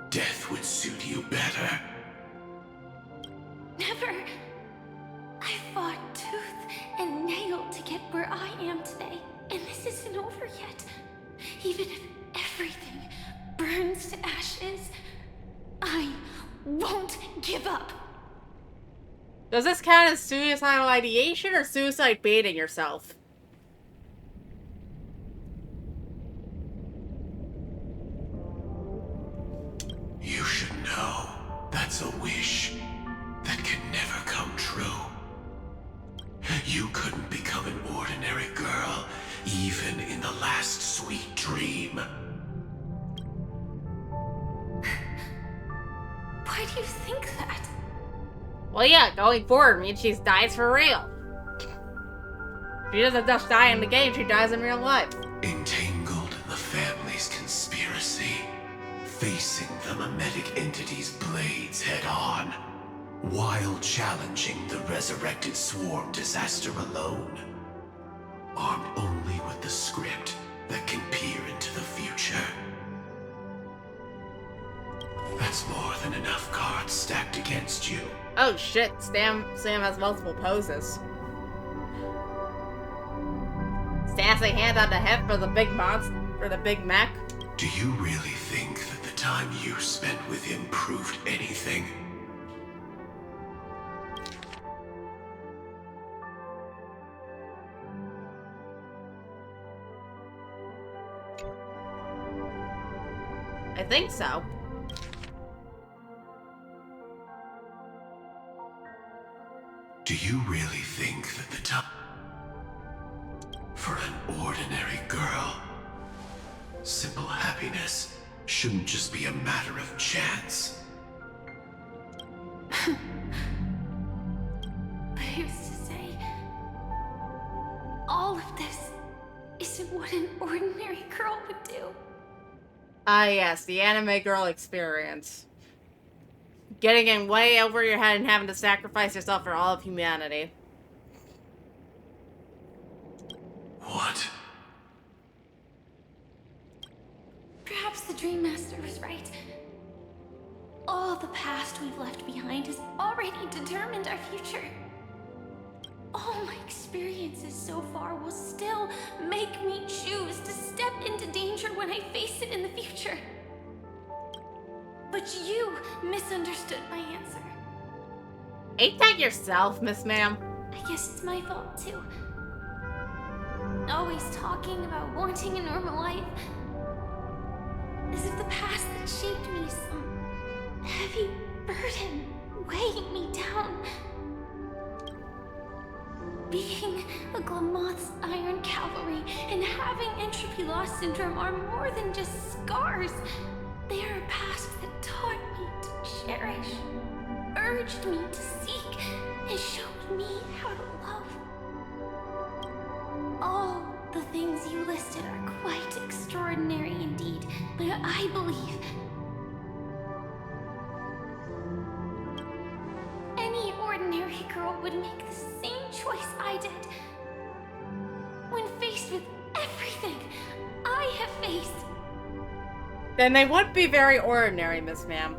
Death would suit you better. Never. I fought tooth and nail to get where I am today, and this isn't over yet. Even if everything burns to ashes, I won't give up. Does this count as suicidal ideation or suicide baiting yourself? You should know that's a wish that can never come true. You couldn't become an ordinary girl, even in the last sweet dream. Why do you think that? Well, yeah, going forward means she dies for real. She doesn't just die in the game, she dies in real life. Entangled in the family's conspiracy, facing the mimetic entity's blades head-on, while challenging the resurrected swarm disaster alone. Armed only with the script that can peer into the future. That's more than enough cards stacked against you. Oh shit, Sam has multiple poses. Sassy hand on the hip for the big monster, for the big mech. Do you really think that the time you spent with him proved anything? I think so. Do you really think that the time for an ordinary girl, simple happiness shouldn't just be a matter of chance? But who's to say? All of this isn't what an ordinary girl would do. Ah, yes, the anime girl experience. Getting in way over your head and having to sacrifice yourself for all of humanity. What? Perhaps the Dream Master was right. All the past we've left behind has already determined our future. All my experiences so far will still make me choose to step into danger when I face it in the future. But you misunderstood my answer. Ain't that yourself, Miss Ma'am? I guess it's my fault too. Always talking about wanting a normal life. As if the past that shaped me is some heavy burden weighing me down. Being a Glamoth's Iron Cavalry and having entropy loss syndrome are more than just scars. They are a past that taught me to cherish, urged me to seek, and showed me how to love. All the things you listed are quite extraordinary indeed, but I believe any ordinary girl would make the same choice I did. When faced with everything I have faced. Then they would be very ordinary, Miss Ma'am.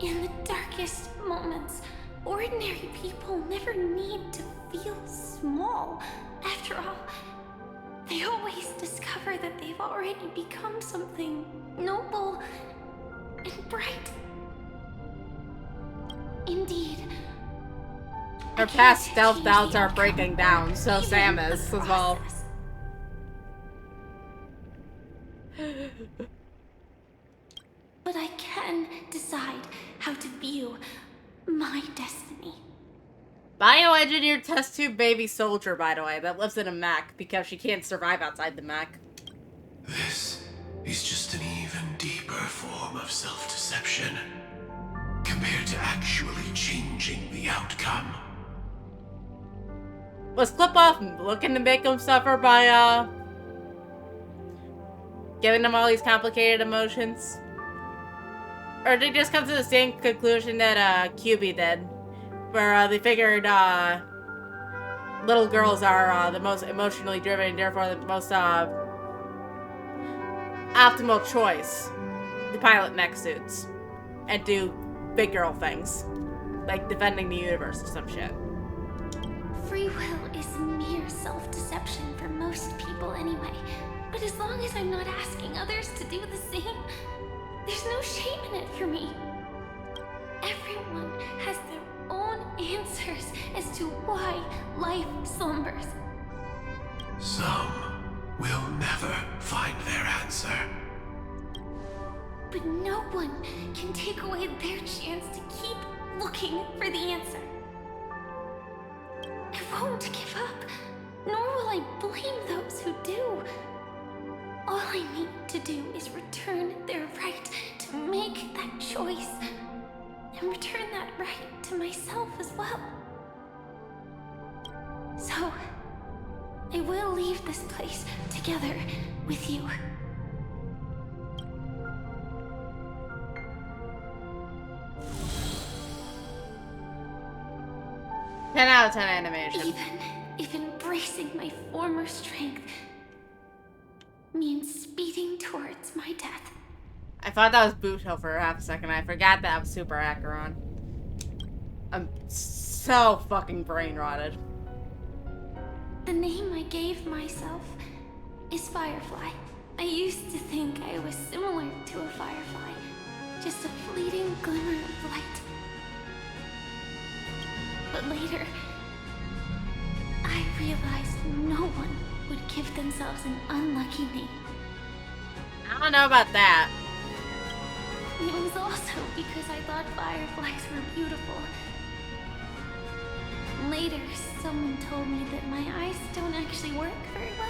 In the darkest moments, ordinary people never need to feel small. After all, they always discover that they've already become something noble and bright. Indeed. Her past self-doubts are breaking down, so Sam is as well. But I can decide how to view my destiny. Bioengineered test tube baby soldier, by the way, that lives in a mech because she can't survive outside the mech. This is just an even deeper form of self-deception compared to actually changing the outcome. Was Clip Off looking to make him suffer by, giving him all these complicated emotions? Or did he just come to the same conclusion that, QB did? Where, they figured, little girls are, the most emotionally driven and therefore the most, optimal choice to pilot mech suits and do big girl things. Like defending the universe or some shit. Free will is mere self-deception for most people anyway. But as long as I'm not asking others to do the same, there's no shame in it for me. Everyone has their own answers as to why life slumbers. Some will never find their answer. But no one can take away their chance to keep looking for the answer. I won't give up, nor will I blame those who do. All I need to do is return their right to make that choice, and return that right to myself as well. So, I will leave this place together with you. 10 out of 10 animation. Even if embracing my former strength means speeding towards my death. I thought that was Buto for half a second. I forgot that was Super Acheron. I'm so fucking brain rotted. The name I gave myself is Firefly. I used to think I was similar to a firefly, just a fleeting glimmer of light. But later, I realized no one would give themselves an unlucky name. I don't know about that. It was also because I thought fireflies were beautiful. Later, someone told me that my eyes don't actually work very well.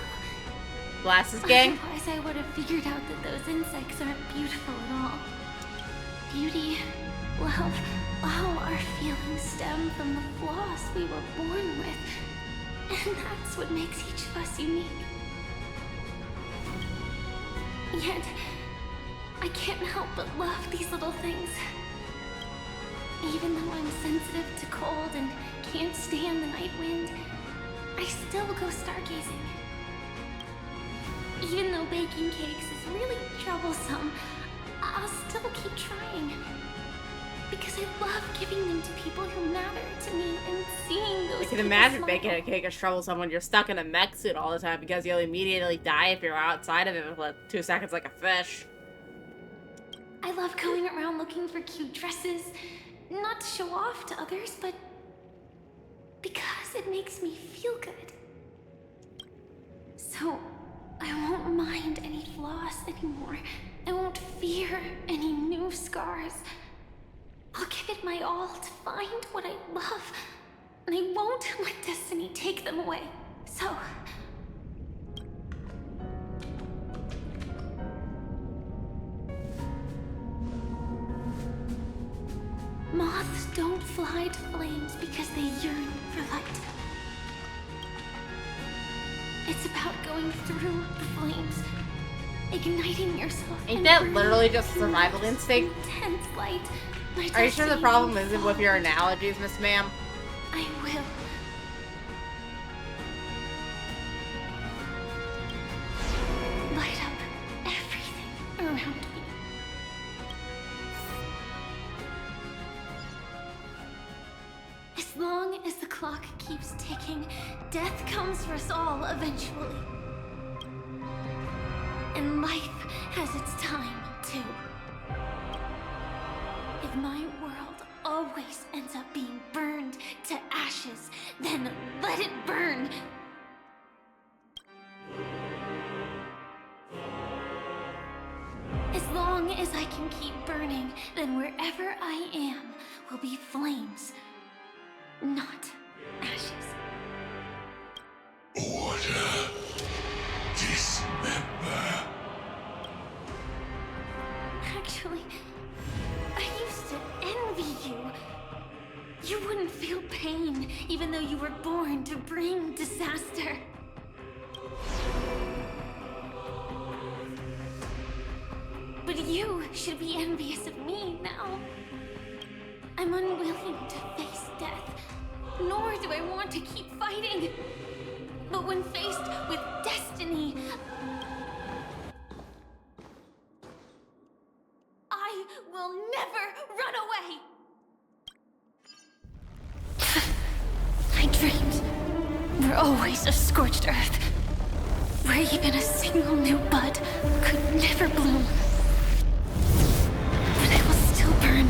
Glasses gang? Otherwise, I would have figured out that those insects aren't beautiful at all. beauty, love, all our feelings stem from the flaws we were born with. And that's what makes each of us unique. Yet, I can't help but love these little things. Even though I'm sensitive to cold and can't stand the night wind, I still go stargazing. Even though baking cakes is really troublesome, I'll still keep trying. Because I love giving them to people who matter to me and seeing those I can people imagine smile. baking a cake is troublesome when you're stuck in a mech suit all the time because you'll immediately die if you're outside of it for like 2 seconds like a fish. I love going around looking for cute dresses, not to show off to others, but because it makes me feel good. So, I won't mind any flaws anymore. I won't fear any new scars. I'll give it my all to find what I love, and I won't let destiny take them away. So... moths don't fly to flames because they yearn for light. It's about going through the flames, igniting yourself. Ain't and that burning literally just through survival instinct? intense light. My Are you sure the destiny problem won't isn't with fall. your analogies, Miss Ma'am? I will. Light up everything around me. As long as the clock keeps ticking, death comes for us all eventually. And life has its time, too. If my world always ends up being burned to ashes, then let it burn! As long as I can keep burning, then wherever I am will be flames, not ashes. Order. Dismember. Actually, I used to envy you. You wouldn't feel pain, even though you were born to bring disaster. But you should be envious of me now. I'm unwilling to face death, nor do I want to keep fighting. But when faced with destiny, I will never run away! My dreams were always of scorched earth, where even a single new bud could never bloom. But I will still burn,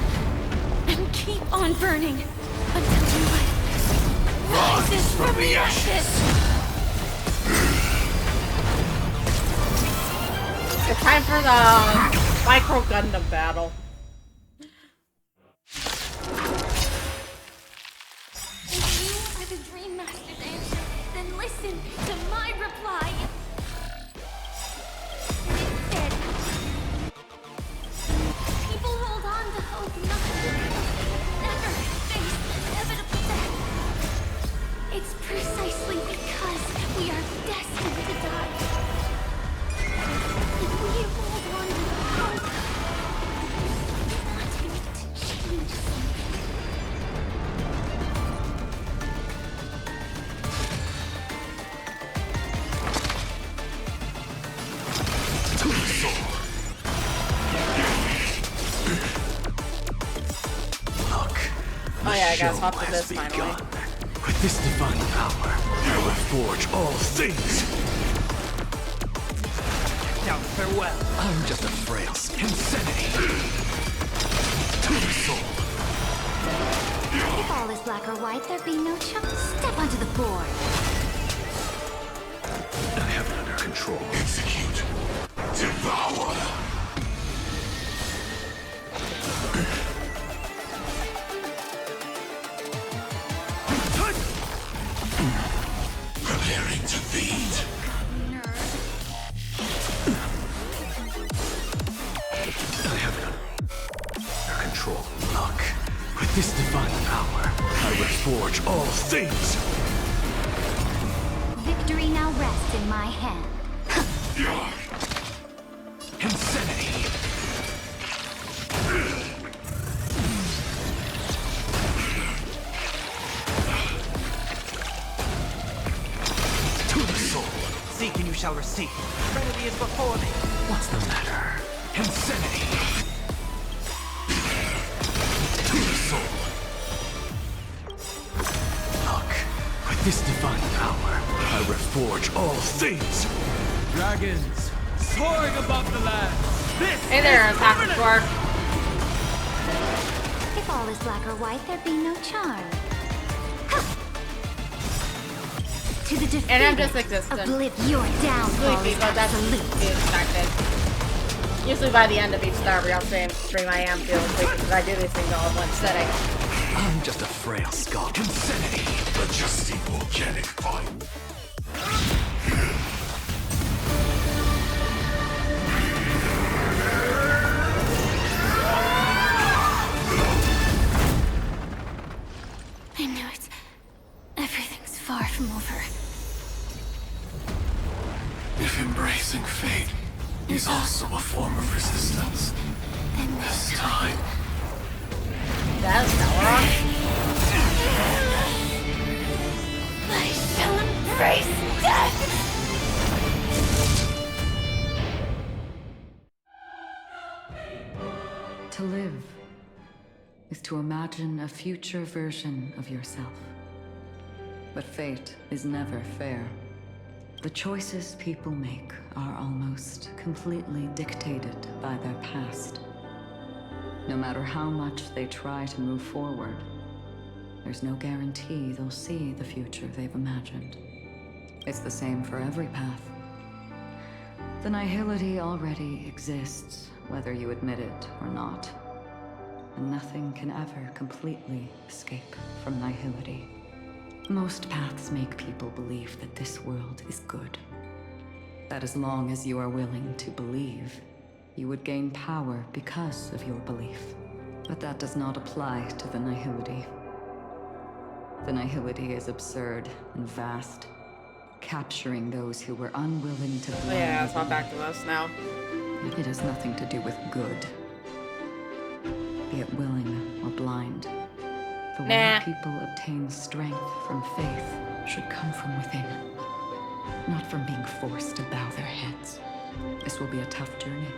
and keep on burning, until new life rises from the ashes! It's time for the Micro Gundam battle. If you are the Dream Master's answer, then listen to my reply. Instead, people hold on to hope not because they never face inevitable death. It's precisely because we are destined to die. If we hold on to hope, wanting it to change something. Oh yeah, I gotta swap to this finally. With this divine power, I will forge all things. Now farewell. I'm just a frail insanity. To the soul. If all is black or white, there'd be no choice. Step onto the board. I have it under control. Execute. Devour. Preparing to feed. I have it. this divine power, I reforge all things! Victory now rests in my hand. Insanity! To the soul! Seek and you shall receive. Trinity is before me. What's the matter? Insanity! To the soul! Look, with this divine power, I reforge all things! Dragons, soaring above the land. This Hey there, is Attack permanent! Dwarf. If all is black or white, there'd be no charm. To the defeated, And I'm just existent. your downfall Sleepy, is but that's to be expected. Usually by the end of each Star Real stream, I am feeling sleepy because I do these things all in one sitting. I'm just a frail skull. Insanity! A just volcanic fight. I knew it. Everything's far from over. If embracing fate is also a form of resistance, Then this time... That's Stella. I shall embrace death! To live is to imagine a future version of yourself. But fate is never fair. The choices people make are almost completely dictated by their past. No matter how much they try to move forward, there's no guarantee they'll see the future they've imagined. It's the same for every path. The nihility already exists, whether you admit it or not. And nothing can ever completely escape from nihility. Most paths make people believe that this world is good. That as long as you are willing to believe, you would gain power because of your belief. But that does not apply to the nihility. The nihility is absurd and vast, capturing those who were unwilling to believe. Yeah, it's not back to us now. It has nothing to do with good. Be it willing or blind. The way people obtain strength from faith should come from within, not from being forced to bow their heads. This will be a tough journey.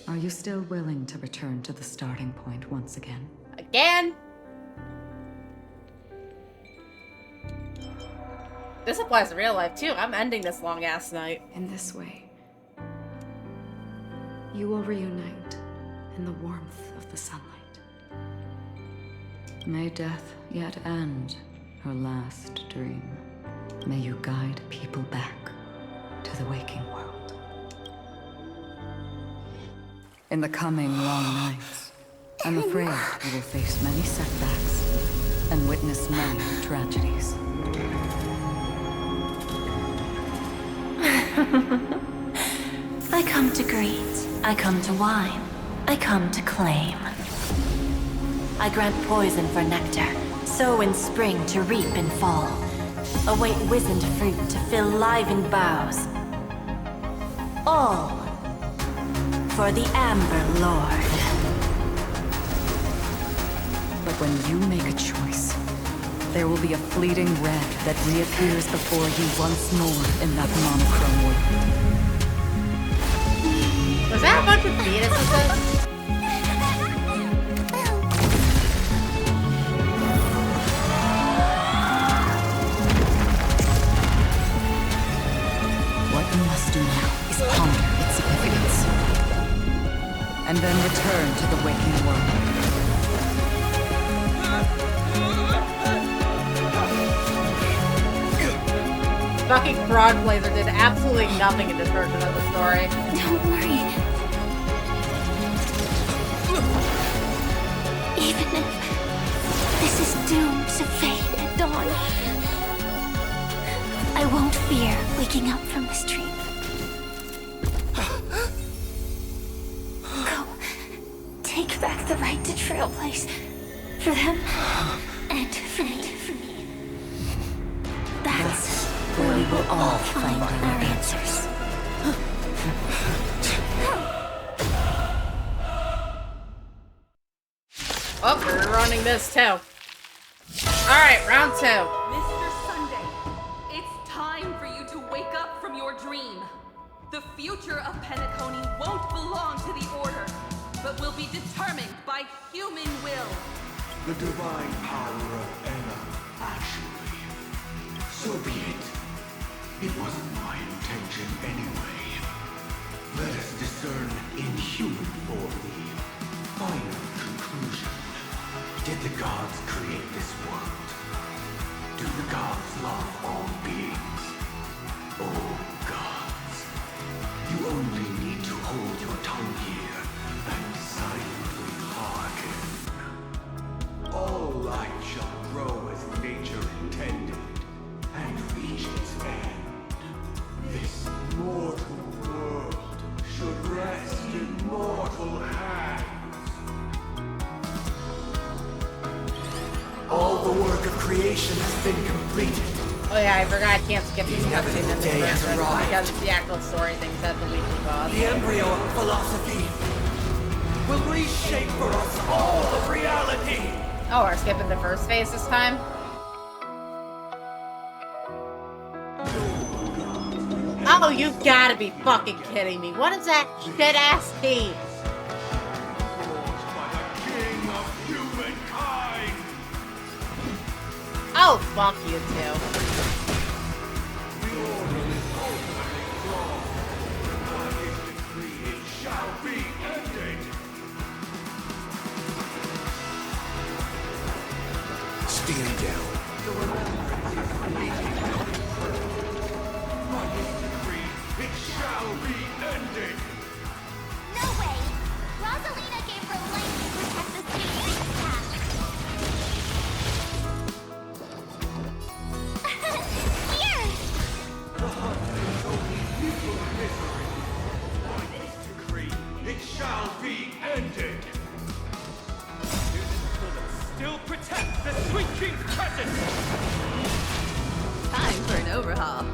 Are you still willing to return to the starting point once again? Again? This applies to real life too. I'm ending this long ass night. In this way, you will reunite in the warmth of the sunlight. May death yet end her last dream. May you guide people back to the waking world. In the coming long nights, I'm afraid you will face many setbacks and witness many tragedies. I come to greet, I come to wine, I come to claim. I grant poison for nectar, sow in spring to reap in fall. Await wizened fruit to fill livened boughs. All for the Amber Lord. But when you make a choice, there will be a fleeting red that reappears before you once more in that monochrome world. Was that a bunch of fetuses? What you must do now is ponder its significance, and then return to the waking world. Fucking Fraud Blazer did absolutely nothing in this version of the story. Don't worry. Even if this is doomed to fade at dawn, I won't fear waking up from this dream. Go. Take back the right to trailblaze. For them, and for me. That's Where we will all find our answers. Oh, we're running this too. Alright, round 2. Mr. Sunday, it's time for you to wake up from your dream. The future of Penacony won't belong to the Order, but will be determined by human will. The divine power of Anna, actually. So be it. It wasn't my intention anyway. Let us discern in human form the final conclusion. Did the gods create this world? Do the gods love all beings? Oh, gods. You only need to hold your tongue here and silently hearken. All life shall grow as nature intended and reach its end. This mortal world should rest in mortal hands. All the work of creation has been completed. Oh yeah, I forgot I can't skip these cutscenes in day this has version arrived. because it's the actual story things at the weekly boss. The embryo of philosophy will reshape for us all of reality. Oh, we're skipping the first phase this time? Oh, you gotta be fucking kidding me. What is that shit-ass team? Oh, fuck you two. Stand down. It shall be ended. No way! Rosalina gave her life to protect the city's staff. Here! It shall be ended. Still protect the Sweet King's presence! Time for an overhaul.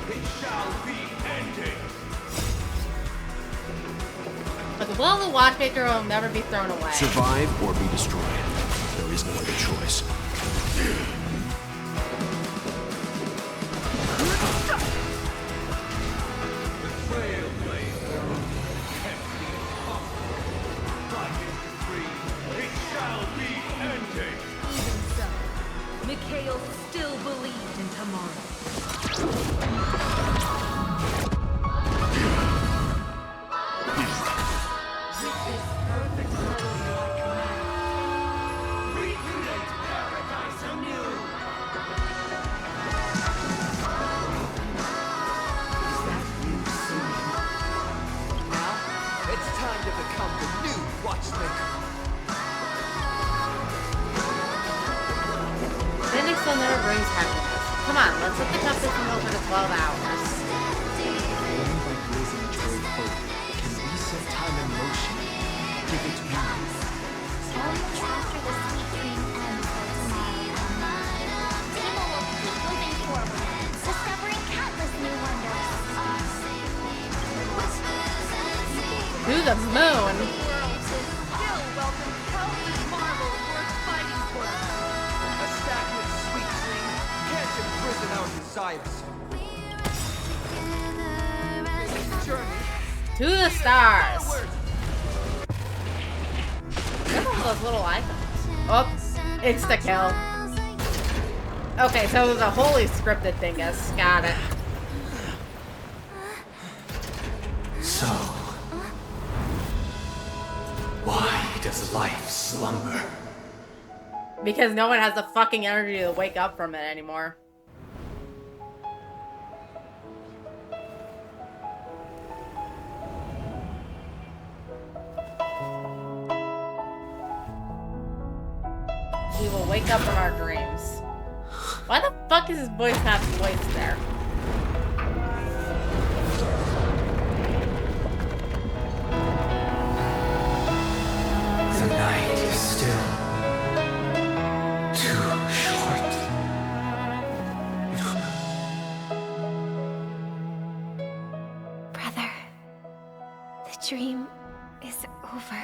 It shall be ended. But the will of the Watchmaker will never be thrown away. Survive or be destroyed. There is no other choice. Mikhail still believed in tomorrow. It's time to become the new Watchmaker. Standing still never brings happiness. Come on, let's let the company come over to 12 hours. Only by blazing a trail forward can we set time in motion. Give it meaning. Only after the sweet dream ends for tomorrow. People will keep moving forward, discovering countless new wonders. To the moon. Still welcome countless marvels worth fighting for. A stagnant sweet dream can't imprison our desires. This journey To the stars. Look at all those little icons. Oh, insta-kill. Okay, so it was a wholly scripted thing, guys. Got it. So, why does life slumber? Because no one has the fucking energy to wake up from it anymore. We will wake up from our dreams. Why the fuck is his voice not voiced there? The night is still too short. Brother, the dream is over.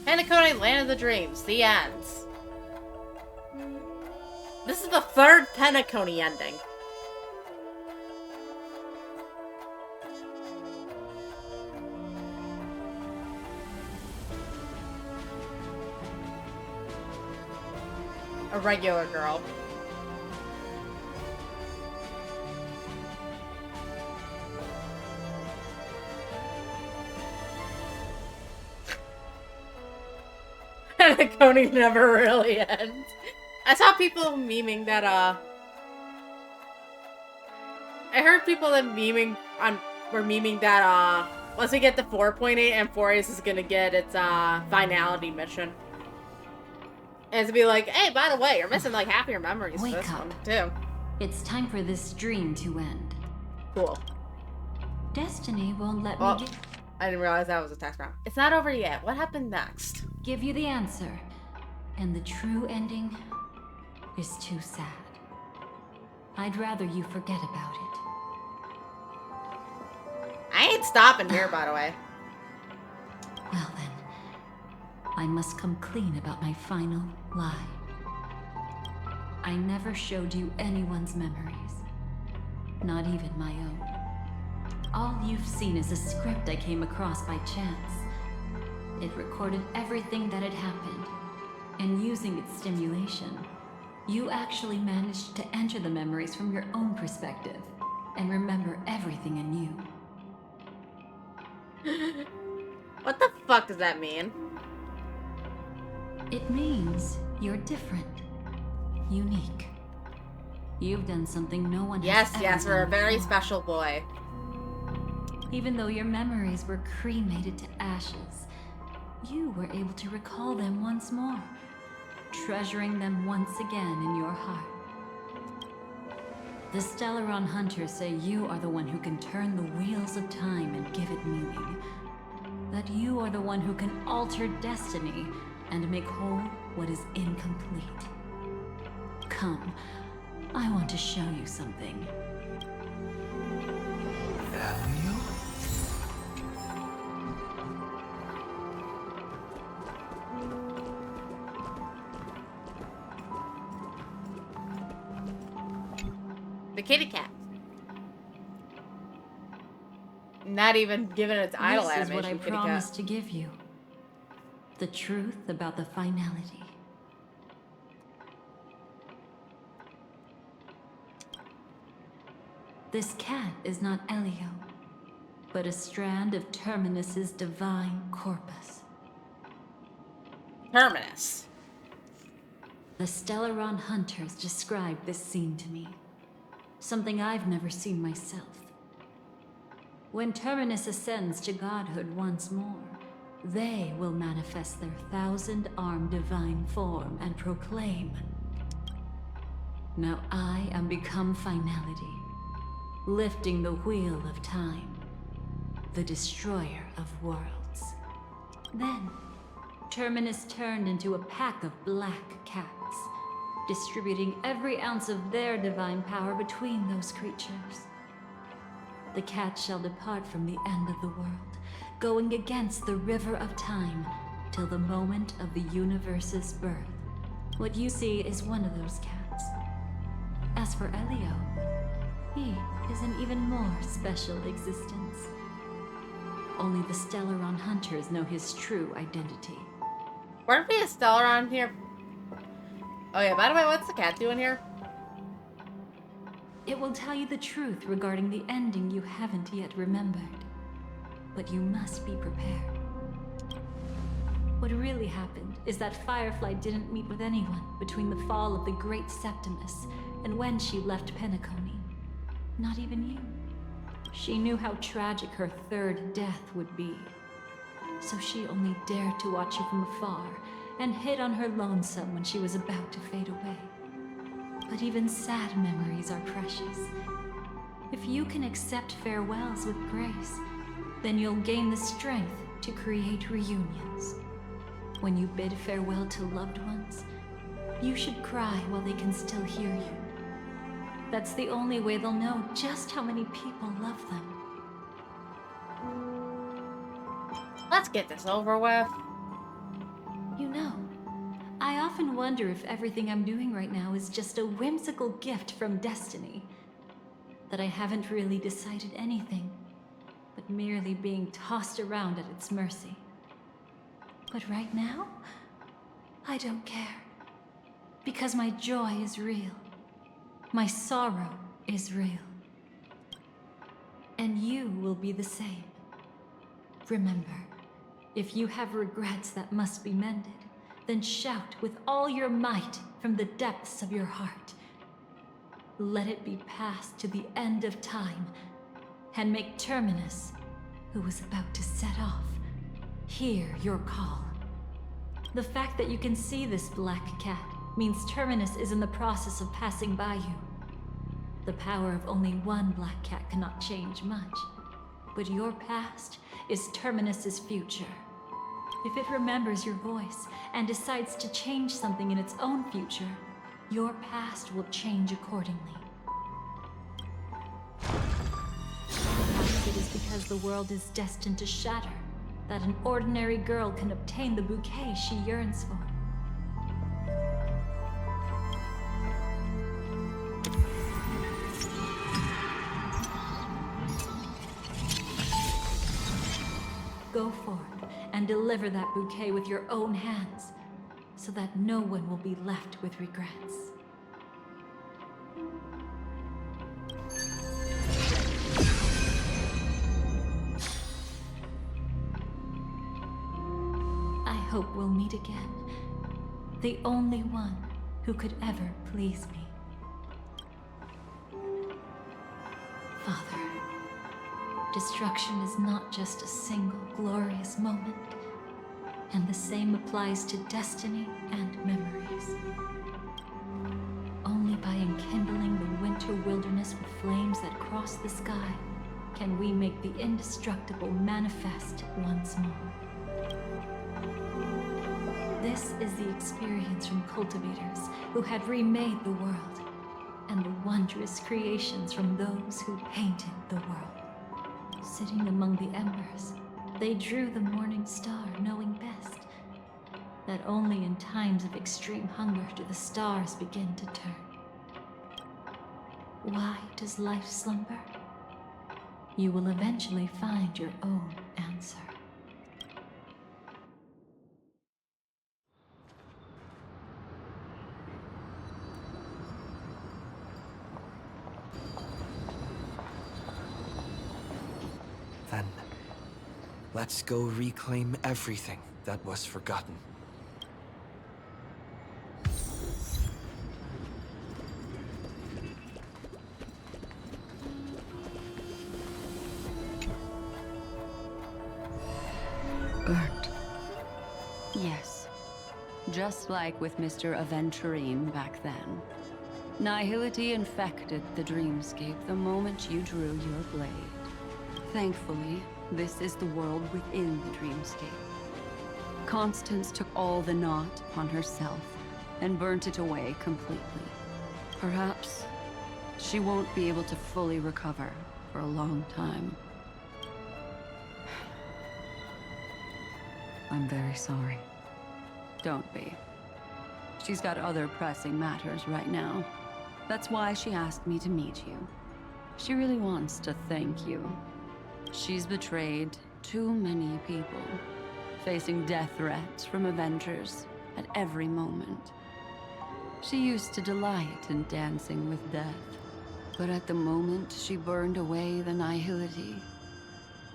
Penacony, Land of the Dreams. The ends. This is the third Penacony ending. A regular girl. Penacony never really ends. I saw people memeing that, I heard people that were memeing that, once we get to 4.8, Amphorius is gonna get its, finality mission. And to be like, hey, by the way, you're missing, like, half your memories for this one, too. It's time for this dream to end. Cool. Destiny won't let me get... I didn't realize that was a text prompt. It's not over yet. What happened next? Give you the answer. And the true ending is too sad. I'd rather you forget about it. I ain't stopping here, by the way. Well then, I must come clean about my final lie. I never showed you anyone's memories. Not even my own. All you've seen is a script I came across by chance. It recorded everything that had happened, and using its stimulation, you actually managed to enter the memories from your own perspective, and remember everything anew. What the fuck does that mean? It means you're different. Unique. You've done something no one has ever Yes, we're a done very before. special boy. Even though your memories were cremated to ashes, you were able to recall them once more, treasuring them once again in your heart. The Stellaron Hunters say you are the one who can turn the wheels of time and give it meaning. That you are the one who can alter destiny and make whole what is incomplete. Come, I want to show you something. The kitty cat. Not even given its idle This is animation, what I kitty promised cat. to give you. The truth about the finality. This cat is not Elio, but a strand of Terminus's divine corpus. Terminus. The Stellaron Hunters described this scene to me. Something I've never seen myself. When Terminus ascends to godhood once more, they will manifest their 1,000-armed divine form and proclaim, "Now I am become finality, lifting the wheel of time, the destroyer of worlds." Then, Terminus turned into a pack of black cats, distributing every ounce of their divine power between those creatures. The cats shall depart from the end of the world, going against the river of time till the moment of the universe's birth. What you see is one of those cats. As for Elio, he is an even more special existence. Only the Stellaron Hunters know his true identity. Weren't we a Stellaron here? Oh yeah, by the way, what's the cat doing here? It will tell you the truth regarding the ending you haven't yet remembered. But you must be prepared. What really happened is that Firefly didn't meet with anyone between the fall of the Great Septimus and when she left Penacony. Not even you. She knew how tragic her third death would be. So she only dared to watch you from afar and hid on her lonesome when she was about to fade away. But even sad memories are precious. If you can accept farewells with grace, then you'll gain the strength to create reunions. When you bid farewell to loved ones, you should cry while they can still hear you. That's the only way they'll know just how many people love them. Let's get this over with. You know, I often wonder if everything I'm doing right now is just a whimsical gift from destiny. That I haven't really decided anything, but merely being tossed around at its mercy. But right now, I don't care. Because my joy is real. My sorrow is real. And you will be the same. Remember, if you have regrets that must be mended, then shout with all your might from the depths of your heart. Let it be passed to the end of time, and make Terminus, who was about to set off, hear your call. The fact that you can see this black cat means Terminus is in the process of passing by you. The power of only one black cat cannot change much, but your past is Terminus's future. If it remembers your voice and decides to change something in its own future, your past will change accordingly. Perhaps it is because the world is destined to shatter that an ordinary girl can obtain the bouquet she yearns for. Go forth and deliver that bouquet with your own hands, so that no one will be left with regrets. I hope we'll meet again. The only one who could ever please me. Father, destruction is not just a single glorious moment. And the same applies to destiny and memories. Only by enkindling the winter wilderness with flames that cross the sky can we make the indestructible manifest once more. This is the experience from cultivators who had remade the world, and the wondrous creations from those who painted the world. Sitting among the embers, they drew the morning star, knowing best that only in times of extreme hunger do the stars begin to turn. Why does life slumber? You will eventually find your own answer. Then, let's go reclaim everything that was forgotten. Burnt. Yes. Just like with Mr. Aventurine back then. Nihility infected the dreamscape the moment you drew your blade. Thankfully, this is the world within the dreamscape. Constance took all the knot upon herself and burnt it away completely. Perhaps she won't be able to fully recover for a long time. I'm very sorry. Don't be. She's got other pressing matters right now. That's why she asked me to meet you. She really wants to thank you. She's betrayed too many people, facing death threats from Avengers at every moment. She used to delight in dancing with death, but at the moment she burned away the nihility,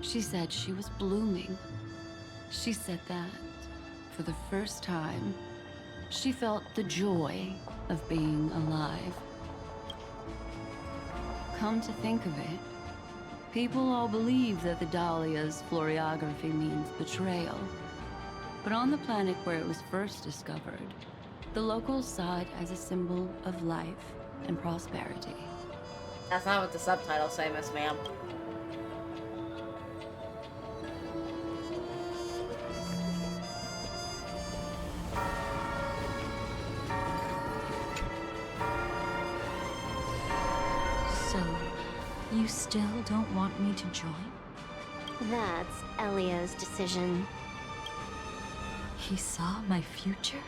she said she was blooming. She said that, for the first time, she felt the joy of being alive. Come to think of it, people all believe that the Dahlia's floriography means betrayal. But on the planet where it was first discovered, the locals saw it as a symbol of life and prosperity. That's not what the subtitles say, Miss Ma'am. So, you still don't want me to join? That's Elio's decision. He saw my future?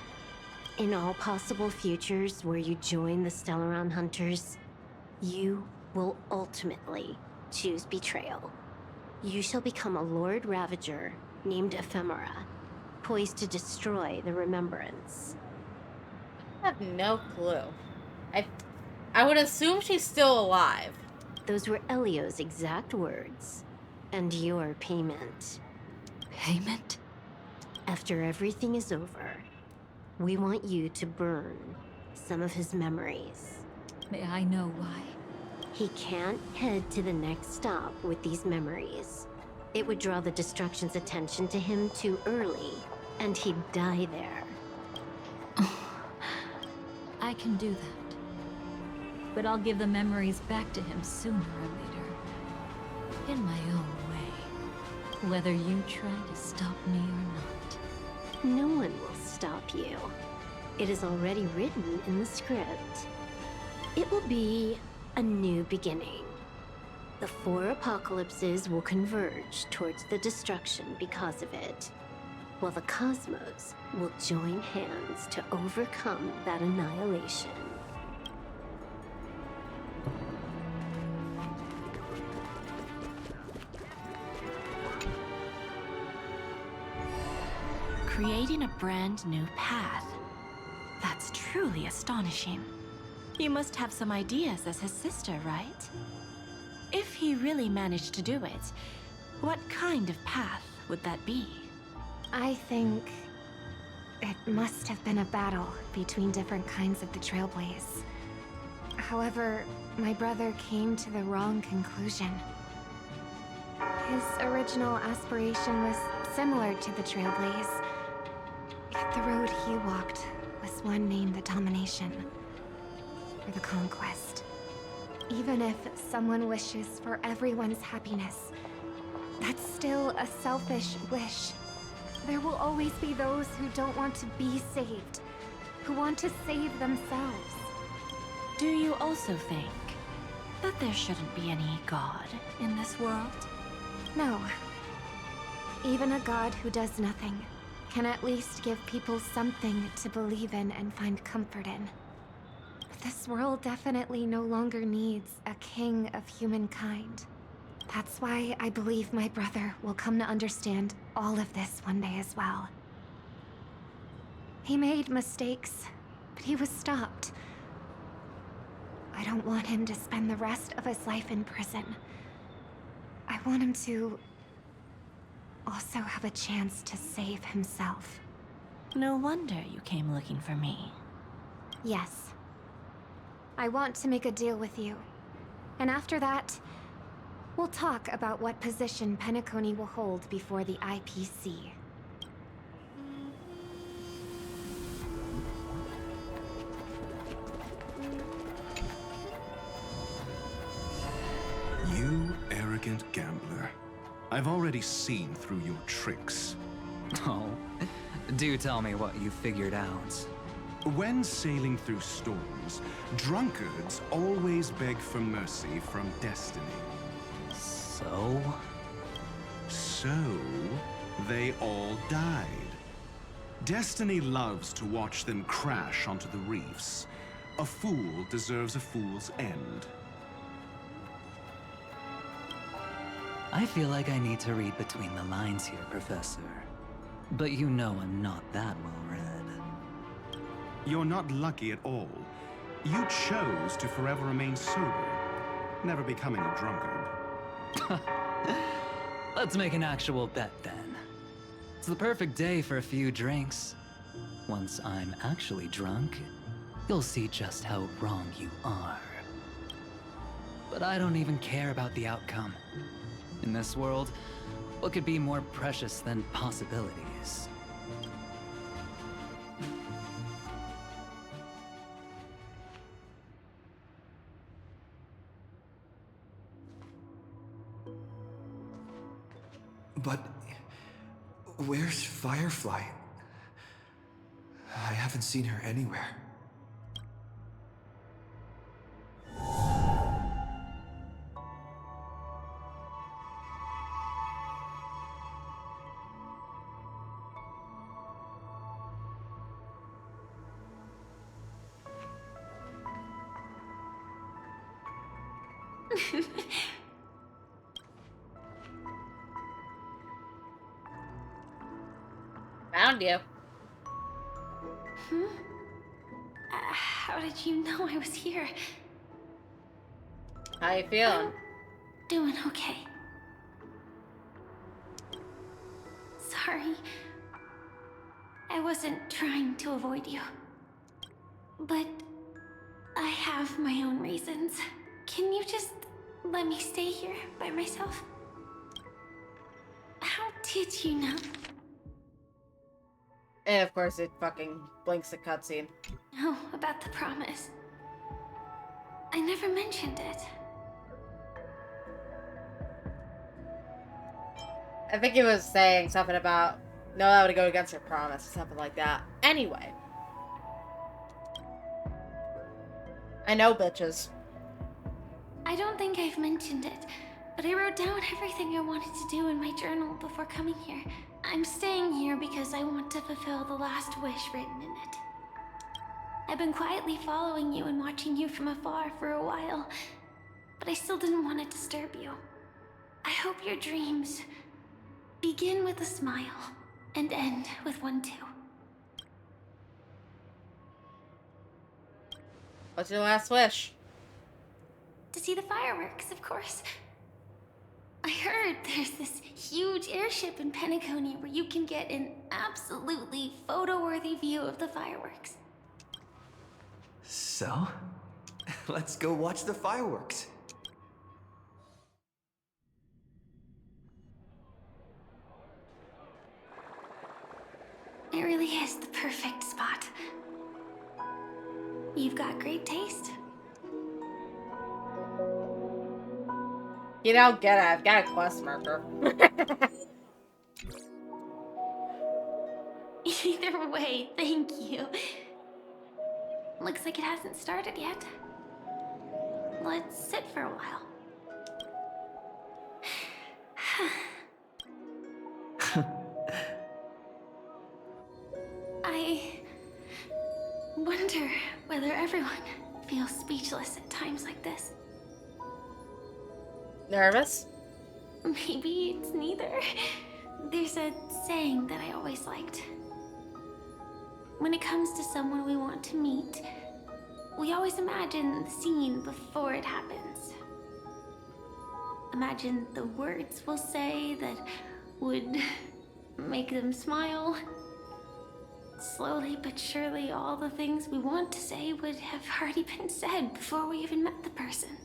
In all possible futures where you join the Stellaron Hunters, you will ultimately choose betrayal. You shall become a Lord Ravager named Ephemera, poised to destroy the Remembrance. I have no clue. I would assume she's still alive. Those were Elio's exact words. And your payment. Payment? After everything is over, we want you to burn some of his memories. May I know why? He can't head to the next stop with these memories. It would draw the Destruction's attention to him too early, and he'd die there. I can do that. But I'll give the memories back to him sooner or later. In my own way. Whether you try to stop me or not. No one will stop you. It is already written in the script. It will be a new beginning. The 4 apocalypses will converge towards the destruction because of it, while the cosmos will join hands to overcome that annihilation. Creating a brand new path. That's truly astonishing. You must have some ideas as his sister, right? If he really managed to do it, what kind of path would that be? I think it must have been a battle between different kinds of the Trailblaze. However, my brother came to the wrong conclusion. His original aspiration was similar to the Trailblaze, yet the road he walked was one named the Domination, or the Conquest. Even if someone wishes for everyone's happiness, that's still a selfish wish. There will always be those who don't want to be saved, who want to save themselves. Do you also think that there shouldn't be any god in this world? No. Even a god who does nothing can at least give people something to believe in and find comfort in. This world definitely no longer needs a king of humankind. That's why I believe my brother will come to understand all of this one day as well. He made mistakes, but he was stopped. I don't want him to spend the rest of his life in prison. I want him to also have a chance to save himself. No wonder you came looking for me. Yes. I want to make a deal with you. And after that, we'll talk about what position Penacony will hold before the IPC. You arrogant gambler. I've already seen through your tricks. Oh, do tell me what you figured out. When sailing through storms, drunkards always beg for mercy from destiny. So? So, they all died. Destiny loves to watch them crash onto the reefs. A fool deserves a fool's end. I feel like I need to read between the lines here, Professor. But you know I'm not that well-read. You're not lucky at all. You chose to forever remain sober, never becoming a drunkard. Let's make an actual bet then. It's the perfect day for a few drinks. Once I'm actually drunk, you'll see just how wrong you are. but I don't even care about the outcome. In this world, what could be more precious than possibilities? But where's Firefly? I haven't seen her anywhere. Found you. How did you know I was here? How you feeling? Doing okay. Sorry. I wasn't trying to avoid you. But I have my own reasons. Can you just let me stay here by myself? How did you know? And of course it fucking blinks the cutscene. Oh, about the promise. I never mentioned it. I think he was saying something about, no, that would go against your promise, something like that. Anyway. I know, bitches. I don't think I've mentioned it, but I wrote down everything I wanted to do in my journal before coming here. I'm staying here because I want to fulfill the last wish written in it. I've been quietly following you and watching you from afar for a while, but I still didn't want to disturb you. I hope your dreams begin with a smile and end with one too. What's your last wish? To see the fireworks, of course. I heard there's this huge airship in Penacony where you can get an absolutely photo-worthy view of the fireworks. So, let's go watch the fireworks. It really is the perfect spot. You've got great taste. You don't get it. I've got a quest marker. Either way, thank you. Looks like it hasn't started yet. Let's sit for a while. I wonder whether everyone feels speechless at times like this. Nervous? Maybe it's neither. There's a saying that I always liked. When it comes to someone we want to meet, we always imagine the scene before it happens. Imagine the words we'll say that would make them smile. Slowly but surely, all the things we want to say would have already been said before we even met the person.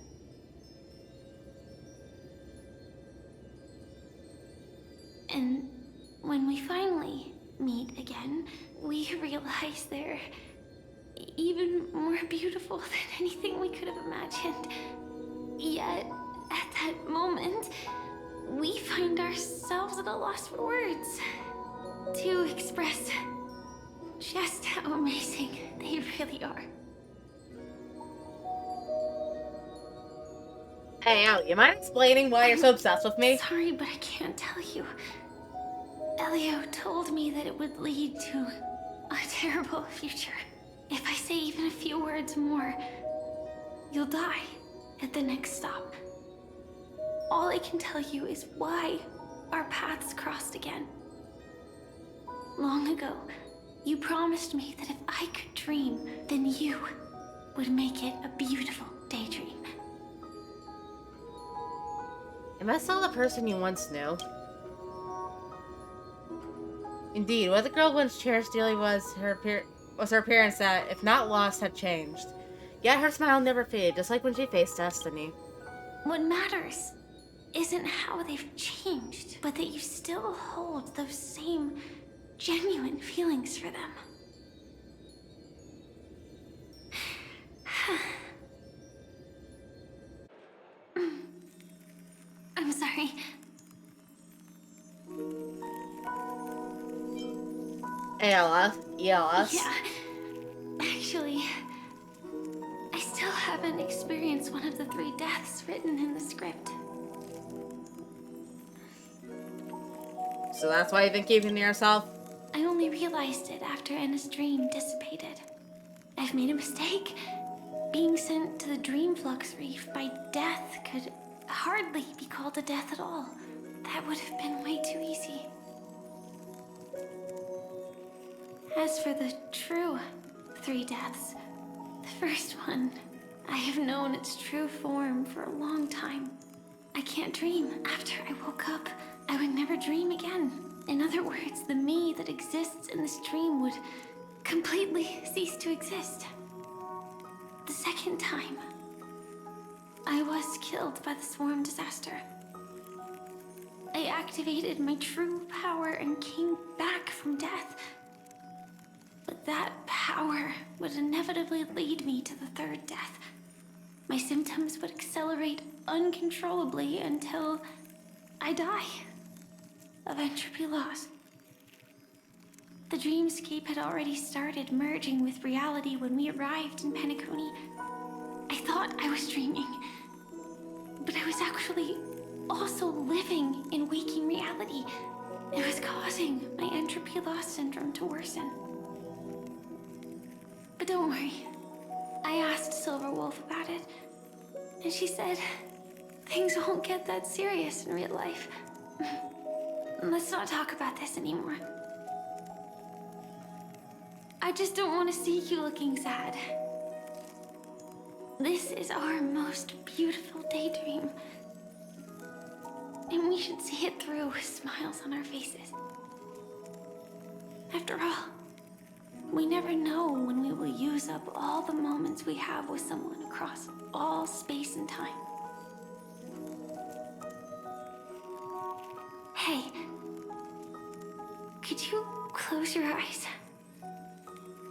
And when we finally meet again, we realize they're even more beautiful than anything we could have imagined. Yet, at that moment, we find ourselves at a loss for words to express just how amazing they really are. Hey, Al, you mind explaining why you're so obsessed with me? Sorry, but I can't tell you. Elio told me that it would lead to a terrible future. If I say even a few words more, you'll die at the next stop. All I can tell you is why our paths crossed again. Long ago, you promised me that if I could dream, then you would make it a beautiful daydream. Am I still the person you once knew? Indeed, what the girl once cherished dearly was her appearance that, if not lost, had changed. Yet her smile never faded, just like when she faced destiny. What matters isn't how they've changed, but that you still hold those same genuine feelings for them. I'm sorry. ELS? Yeah. Actually, I still haven't experienced one of the 3 deaths written in the script. So that's why you've been keeping to yourself? I only realized it after Anna's dream dissipated. I've made a mistake. Being sent to the Dream Flux Reef by death could hardly be called a death at all. That would have been way too easy. As for the true 3 deaths, the first one, I have known its true form for a long time. I can't dream. After I woke up, I would never dream again. In other words, the me that exists in this dream would completely cease to exist. The second time, I was killed by the swarm disaster. I activated my true power and came back from death. But that power would inevitably lead me to the 3rd death. My symptoms would accelerate uncontrollably until I die of entropy loss. The dreamscape had already started merging with reality when we arrived in Penacony. I thought I was dreaming, but I was actually also living in waking reality. It was causing my entropy loss syndrome to worsen. But don't worry. I asked Silver Wolf about it, and she said things won't get that serious in real life. Let's not talk about this anymore. I just don't want to see you looking sad. This is our most beautiful daydream. And we should see it through with smiles on our faces. After all, we never know when we will use up all the moments we have with someone across all space and time. Hey, could you close your eyes?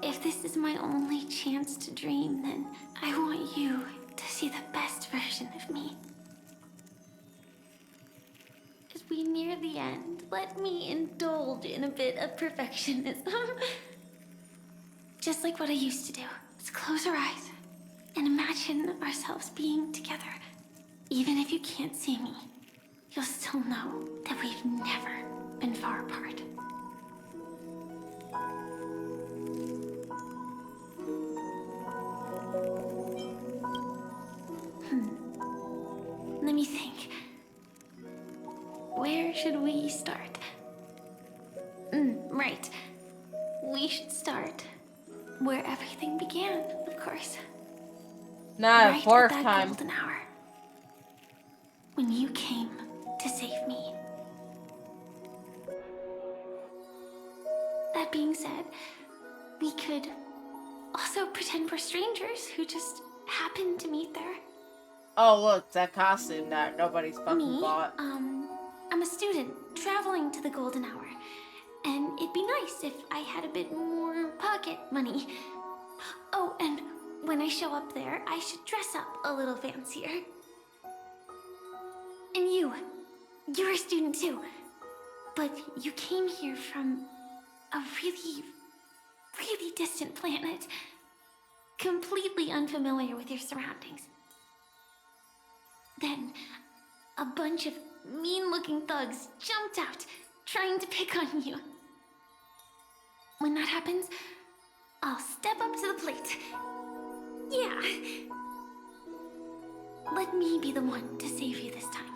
If this is my only chance to dream, then I want you to see the best version of me. As we near the end, let me indulge in a bit of perfectionism. Just like what I used to do. Let's close our eyes and imagine ourselves being together. Even if you can't see me, you'll still know that we've never been far apart. Let me think. Where should we start? Right. We should start where everything began, of course. Nah, right 4th at that time. golden hour. When you came to save me. That being said, we could also pretend we're strangers who just happened to meet there. Oh, look, that costume that nobody's fucking bought. I'm a student traveling to the golden hour. And it'd be nice if I had a bit more pocket money. Oh, and when I show up there, I should dress up a little fancier. And you're a student too. But you came here from a really, really distant planet. Completely unfamiliar with your surroundings. Then, a bunch of mean-looking thugs jumped out, trying to pick on you. When that happens, I'll step up to the plate. Yeah. Let me be the one to save you this time.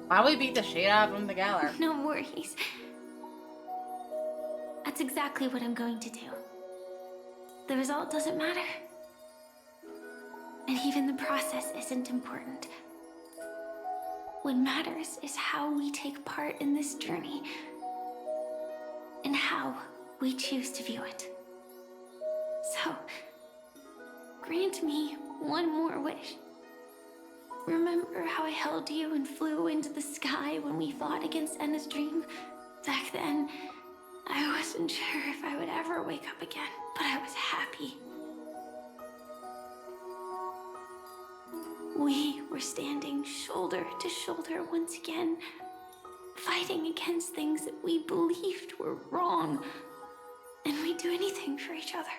Why we beat the shit out of them together? No worries. That's exactly what I'm going to do. The result doesn't matter. And even the process isn't important. What matters is how we take part in this journey. And how we choose to view it. So, grant me one more wish. Remember how I held you and flew into the sky when we fought against Enna's dream? Back then, I wasn't sure if I would ever wake up again, but I was happy. We were standing shoulder to shoulder once again, fighting against things that we believed were wrong, and we'd do anything for each other.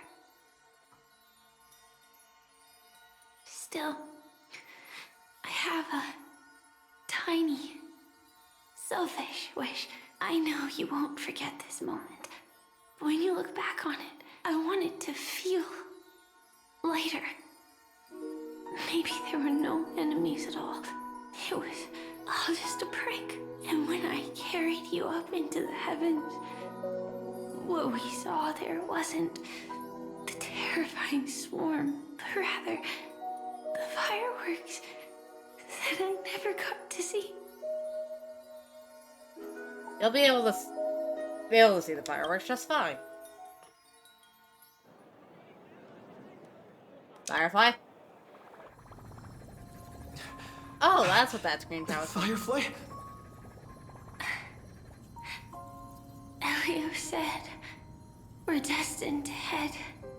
Still, I have a tiny, selfish wish. I know you won't forget this moment, but when you look back on it, I want it to feel lighter. Maybe there were no enemies at all. It was all just a prank. And when I carried you up into the heavens, what we saw there wasn't the terrifying swarm, but rather the fireworks that I never got to see. You'll be able to see the fireworks just fine. Firefly? Oh, that's what that screen was. Firefly? Elio said we're destined to head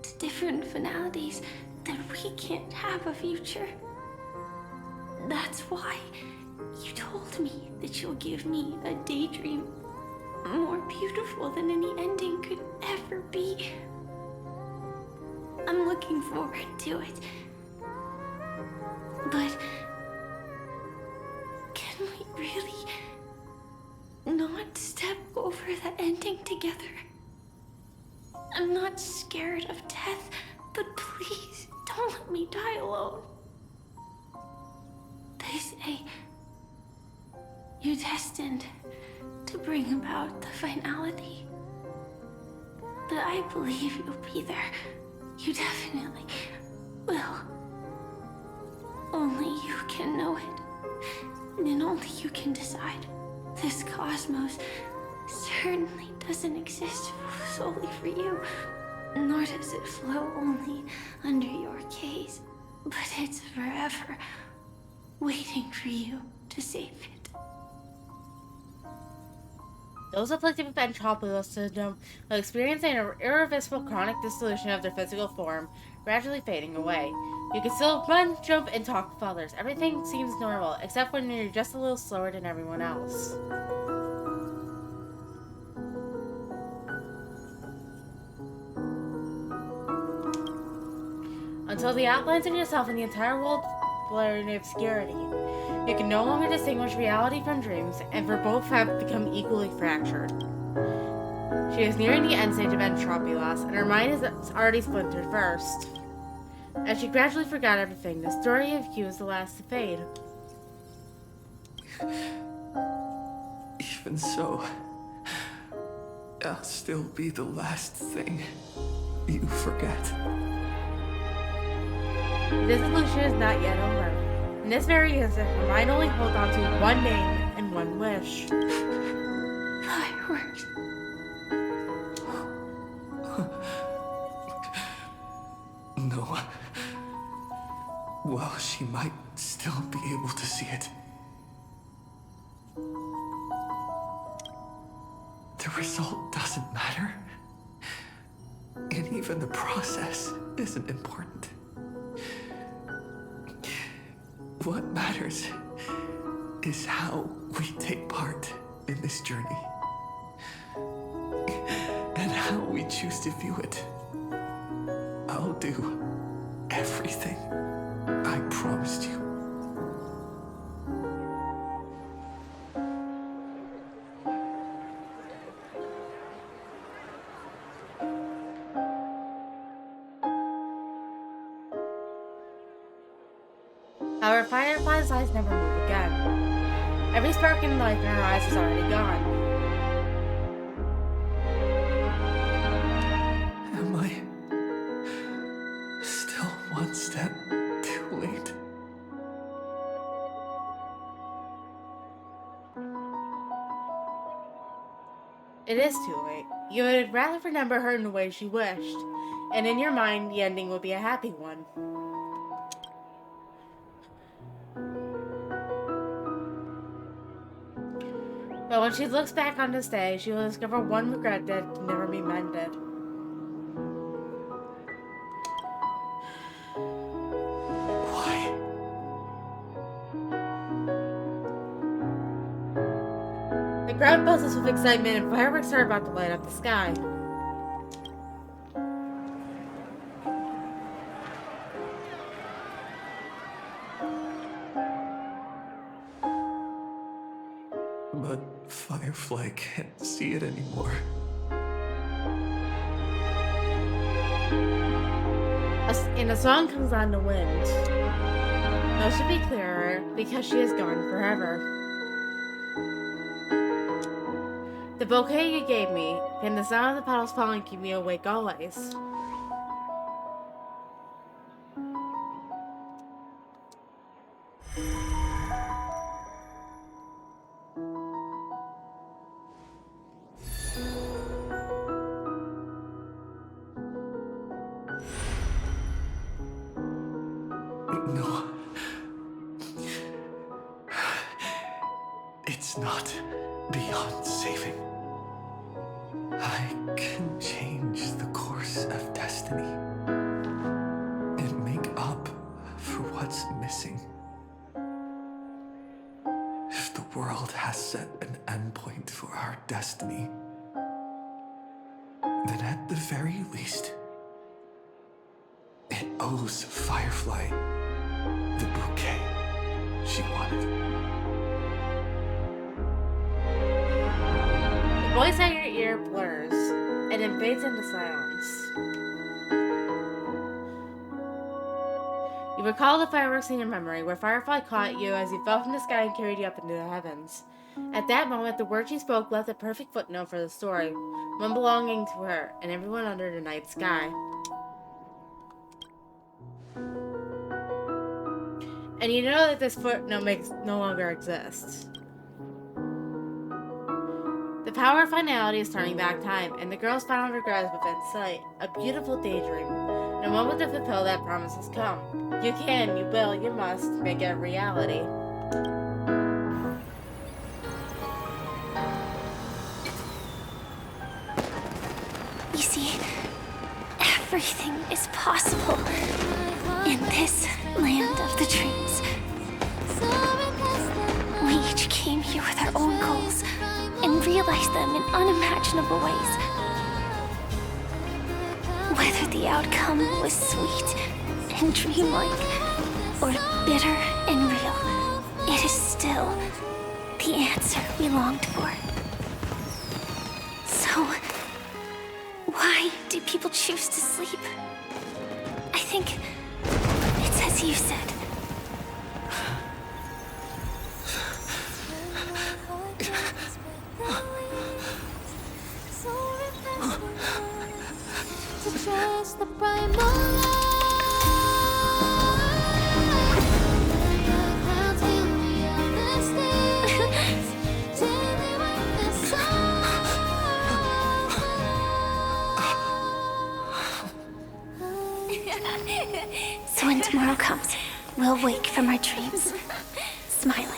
to different finalities, that we can't have a future. That's why you told me that you'll give me a daydream more beautiful than any ending could ever be. I'm looking forward to it. But can we really not step over the ending together? I'm not scared of death, but please don't let me die alone. They say you're destined to bring about the finality. But I believe you'll be there. You definitely will. Only you can know it. And only you can decide. This cosmos certainly doesn't exist solely for you. Nor does it flow only under your gaze. But it's forever waiting for you to save it. Those afflicted with Entropical syndrome will experience an irreversible chronic dissolution of their physical form, gradually fading away. You can still run, jump, and talk with others. Everything seems normal, except when you're just a little slower than everyone else. Until the outlines of yourself and the entire world blur in obscurity. You can no longer distinguish reality from dreams, and for both have become equally fractured. She is nearing the end stage of entropy loss, and her mind is already splintered first. As she gradually forgot everything, the story of you is the last to fade. Even so, I'll still be the last thing you forget. The dissolution is not yet over. In this very instant, her mind only holds on to one name and one wish. Fireworks. No. Well, she might still be able to see it. The result doesn't matter. And even the process isn't important. What matters is how we take part in this journey. And how we choose to view it. I'll do everything I promised you. However, Firefly's eyes never move again. Every spark in life in her eyes is already gone. Am I still one step too late? It is too late. You would rather remember her in the way she wished, and in your mind, the ending would be a happy one. But when she looks back on this day, she will discover one regret that can never be mended. Why? The crowd buzzes with excitement and fireworks are about to light up the sky. But Firefly can't see it anymore. And a song comes on the wind. No should be clearer because she is gone forever. The bouquet you gave me and the sound of the petals falling keep me awake always. No. It's not beyond saving. I can change the course of destiny and make up for what's missing. If the world has set an endpoint for our destiny, then at the very least, it owes Firefly the bouquet she wanted. The voice at your ear blurs and then fades into silence. You recall the fireworks in your memory, where Firefly caught you as you fell from the sky and carried you up into the heavens. At that moment, the words she spoke left a perfect footnote for the story, one belonging to her and everyone under the night sky. And you know that this footnote no longer exists. The power of finality is turning back time, and the girl's final regret is within sight. A beautiful daydream. The moment to fulfill that promise has come. You can, you will, you must make it a reality. You see, everything is possible in this land of the dreams. We each came here with our own goals and realized them in unimaginable ways. Whether the outcome was sweet and dreamlike or bitter and real, it is still the answer we longed for. So, why do people choose to sleep? I think it's as you said. Just the primal So when tomorrow comes, we'll wake from our dreams, smiling.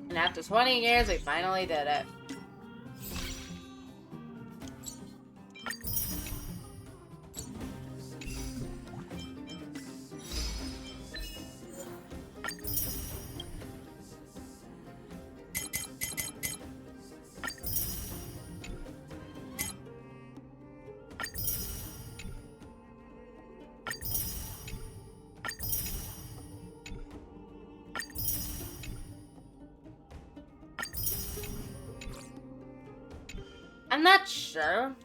And after 20 years, we finally did it. I'm not sure.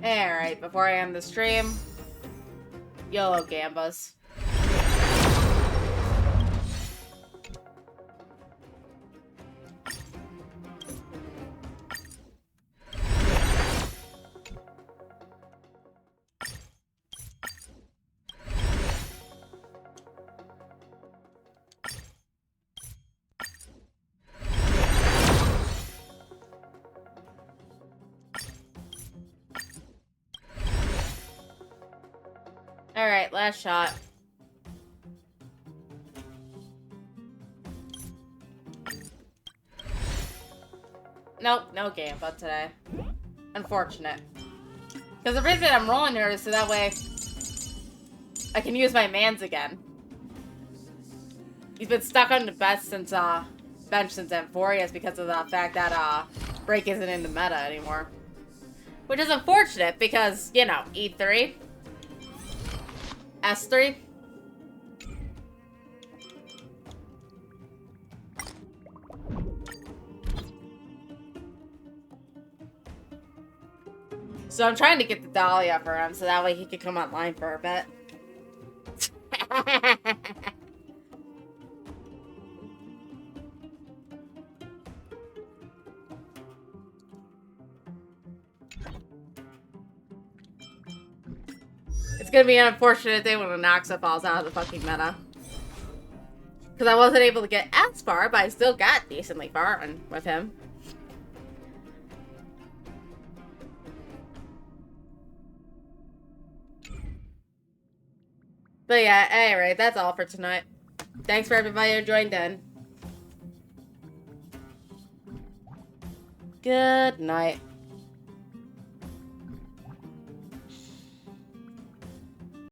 Alright, before I end the stream, YOLO Gambas. Alright, last shot. Nope, no Gamba today. Unfortunate. Because the reason I'm rolling her is so that way I can use my mans again. He's been stuck on the bench since Amphorius because of the fact that Break isn't in the meta anymore. Which is unfortunate because, you know, E3, S3. So I'm trying to get the Dahlia for him so that way he could come online for a bit. It's gonna be an unfortunate day when Anoxa falls out of the fucking meta. Because I wasn't able to get as far, but I still got decently far with him. But yeah, anyway, that's all for tonight. Thanks for everybody who joined in. Good night.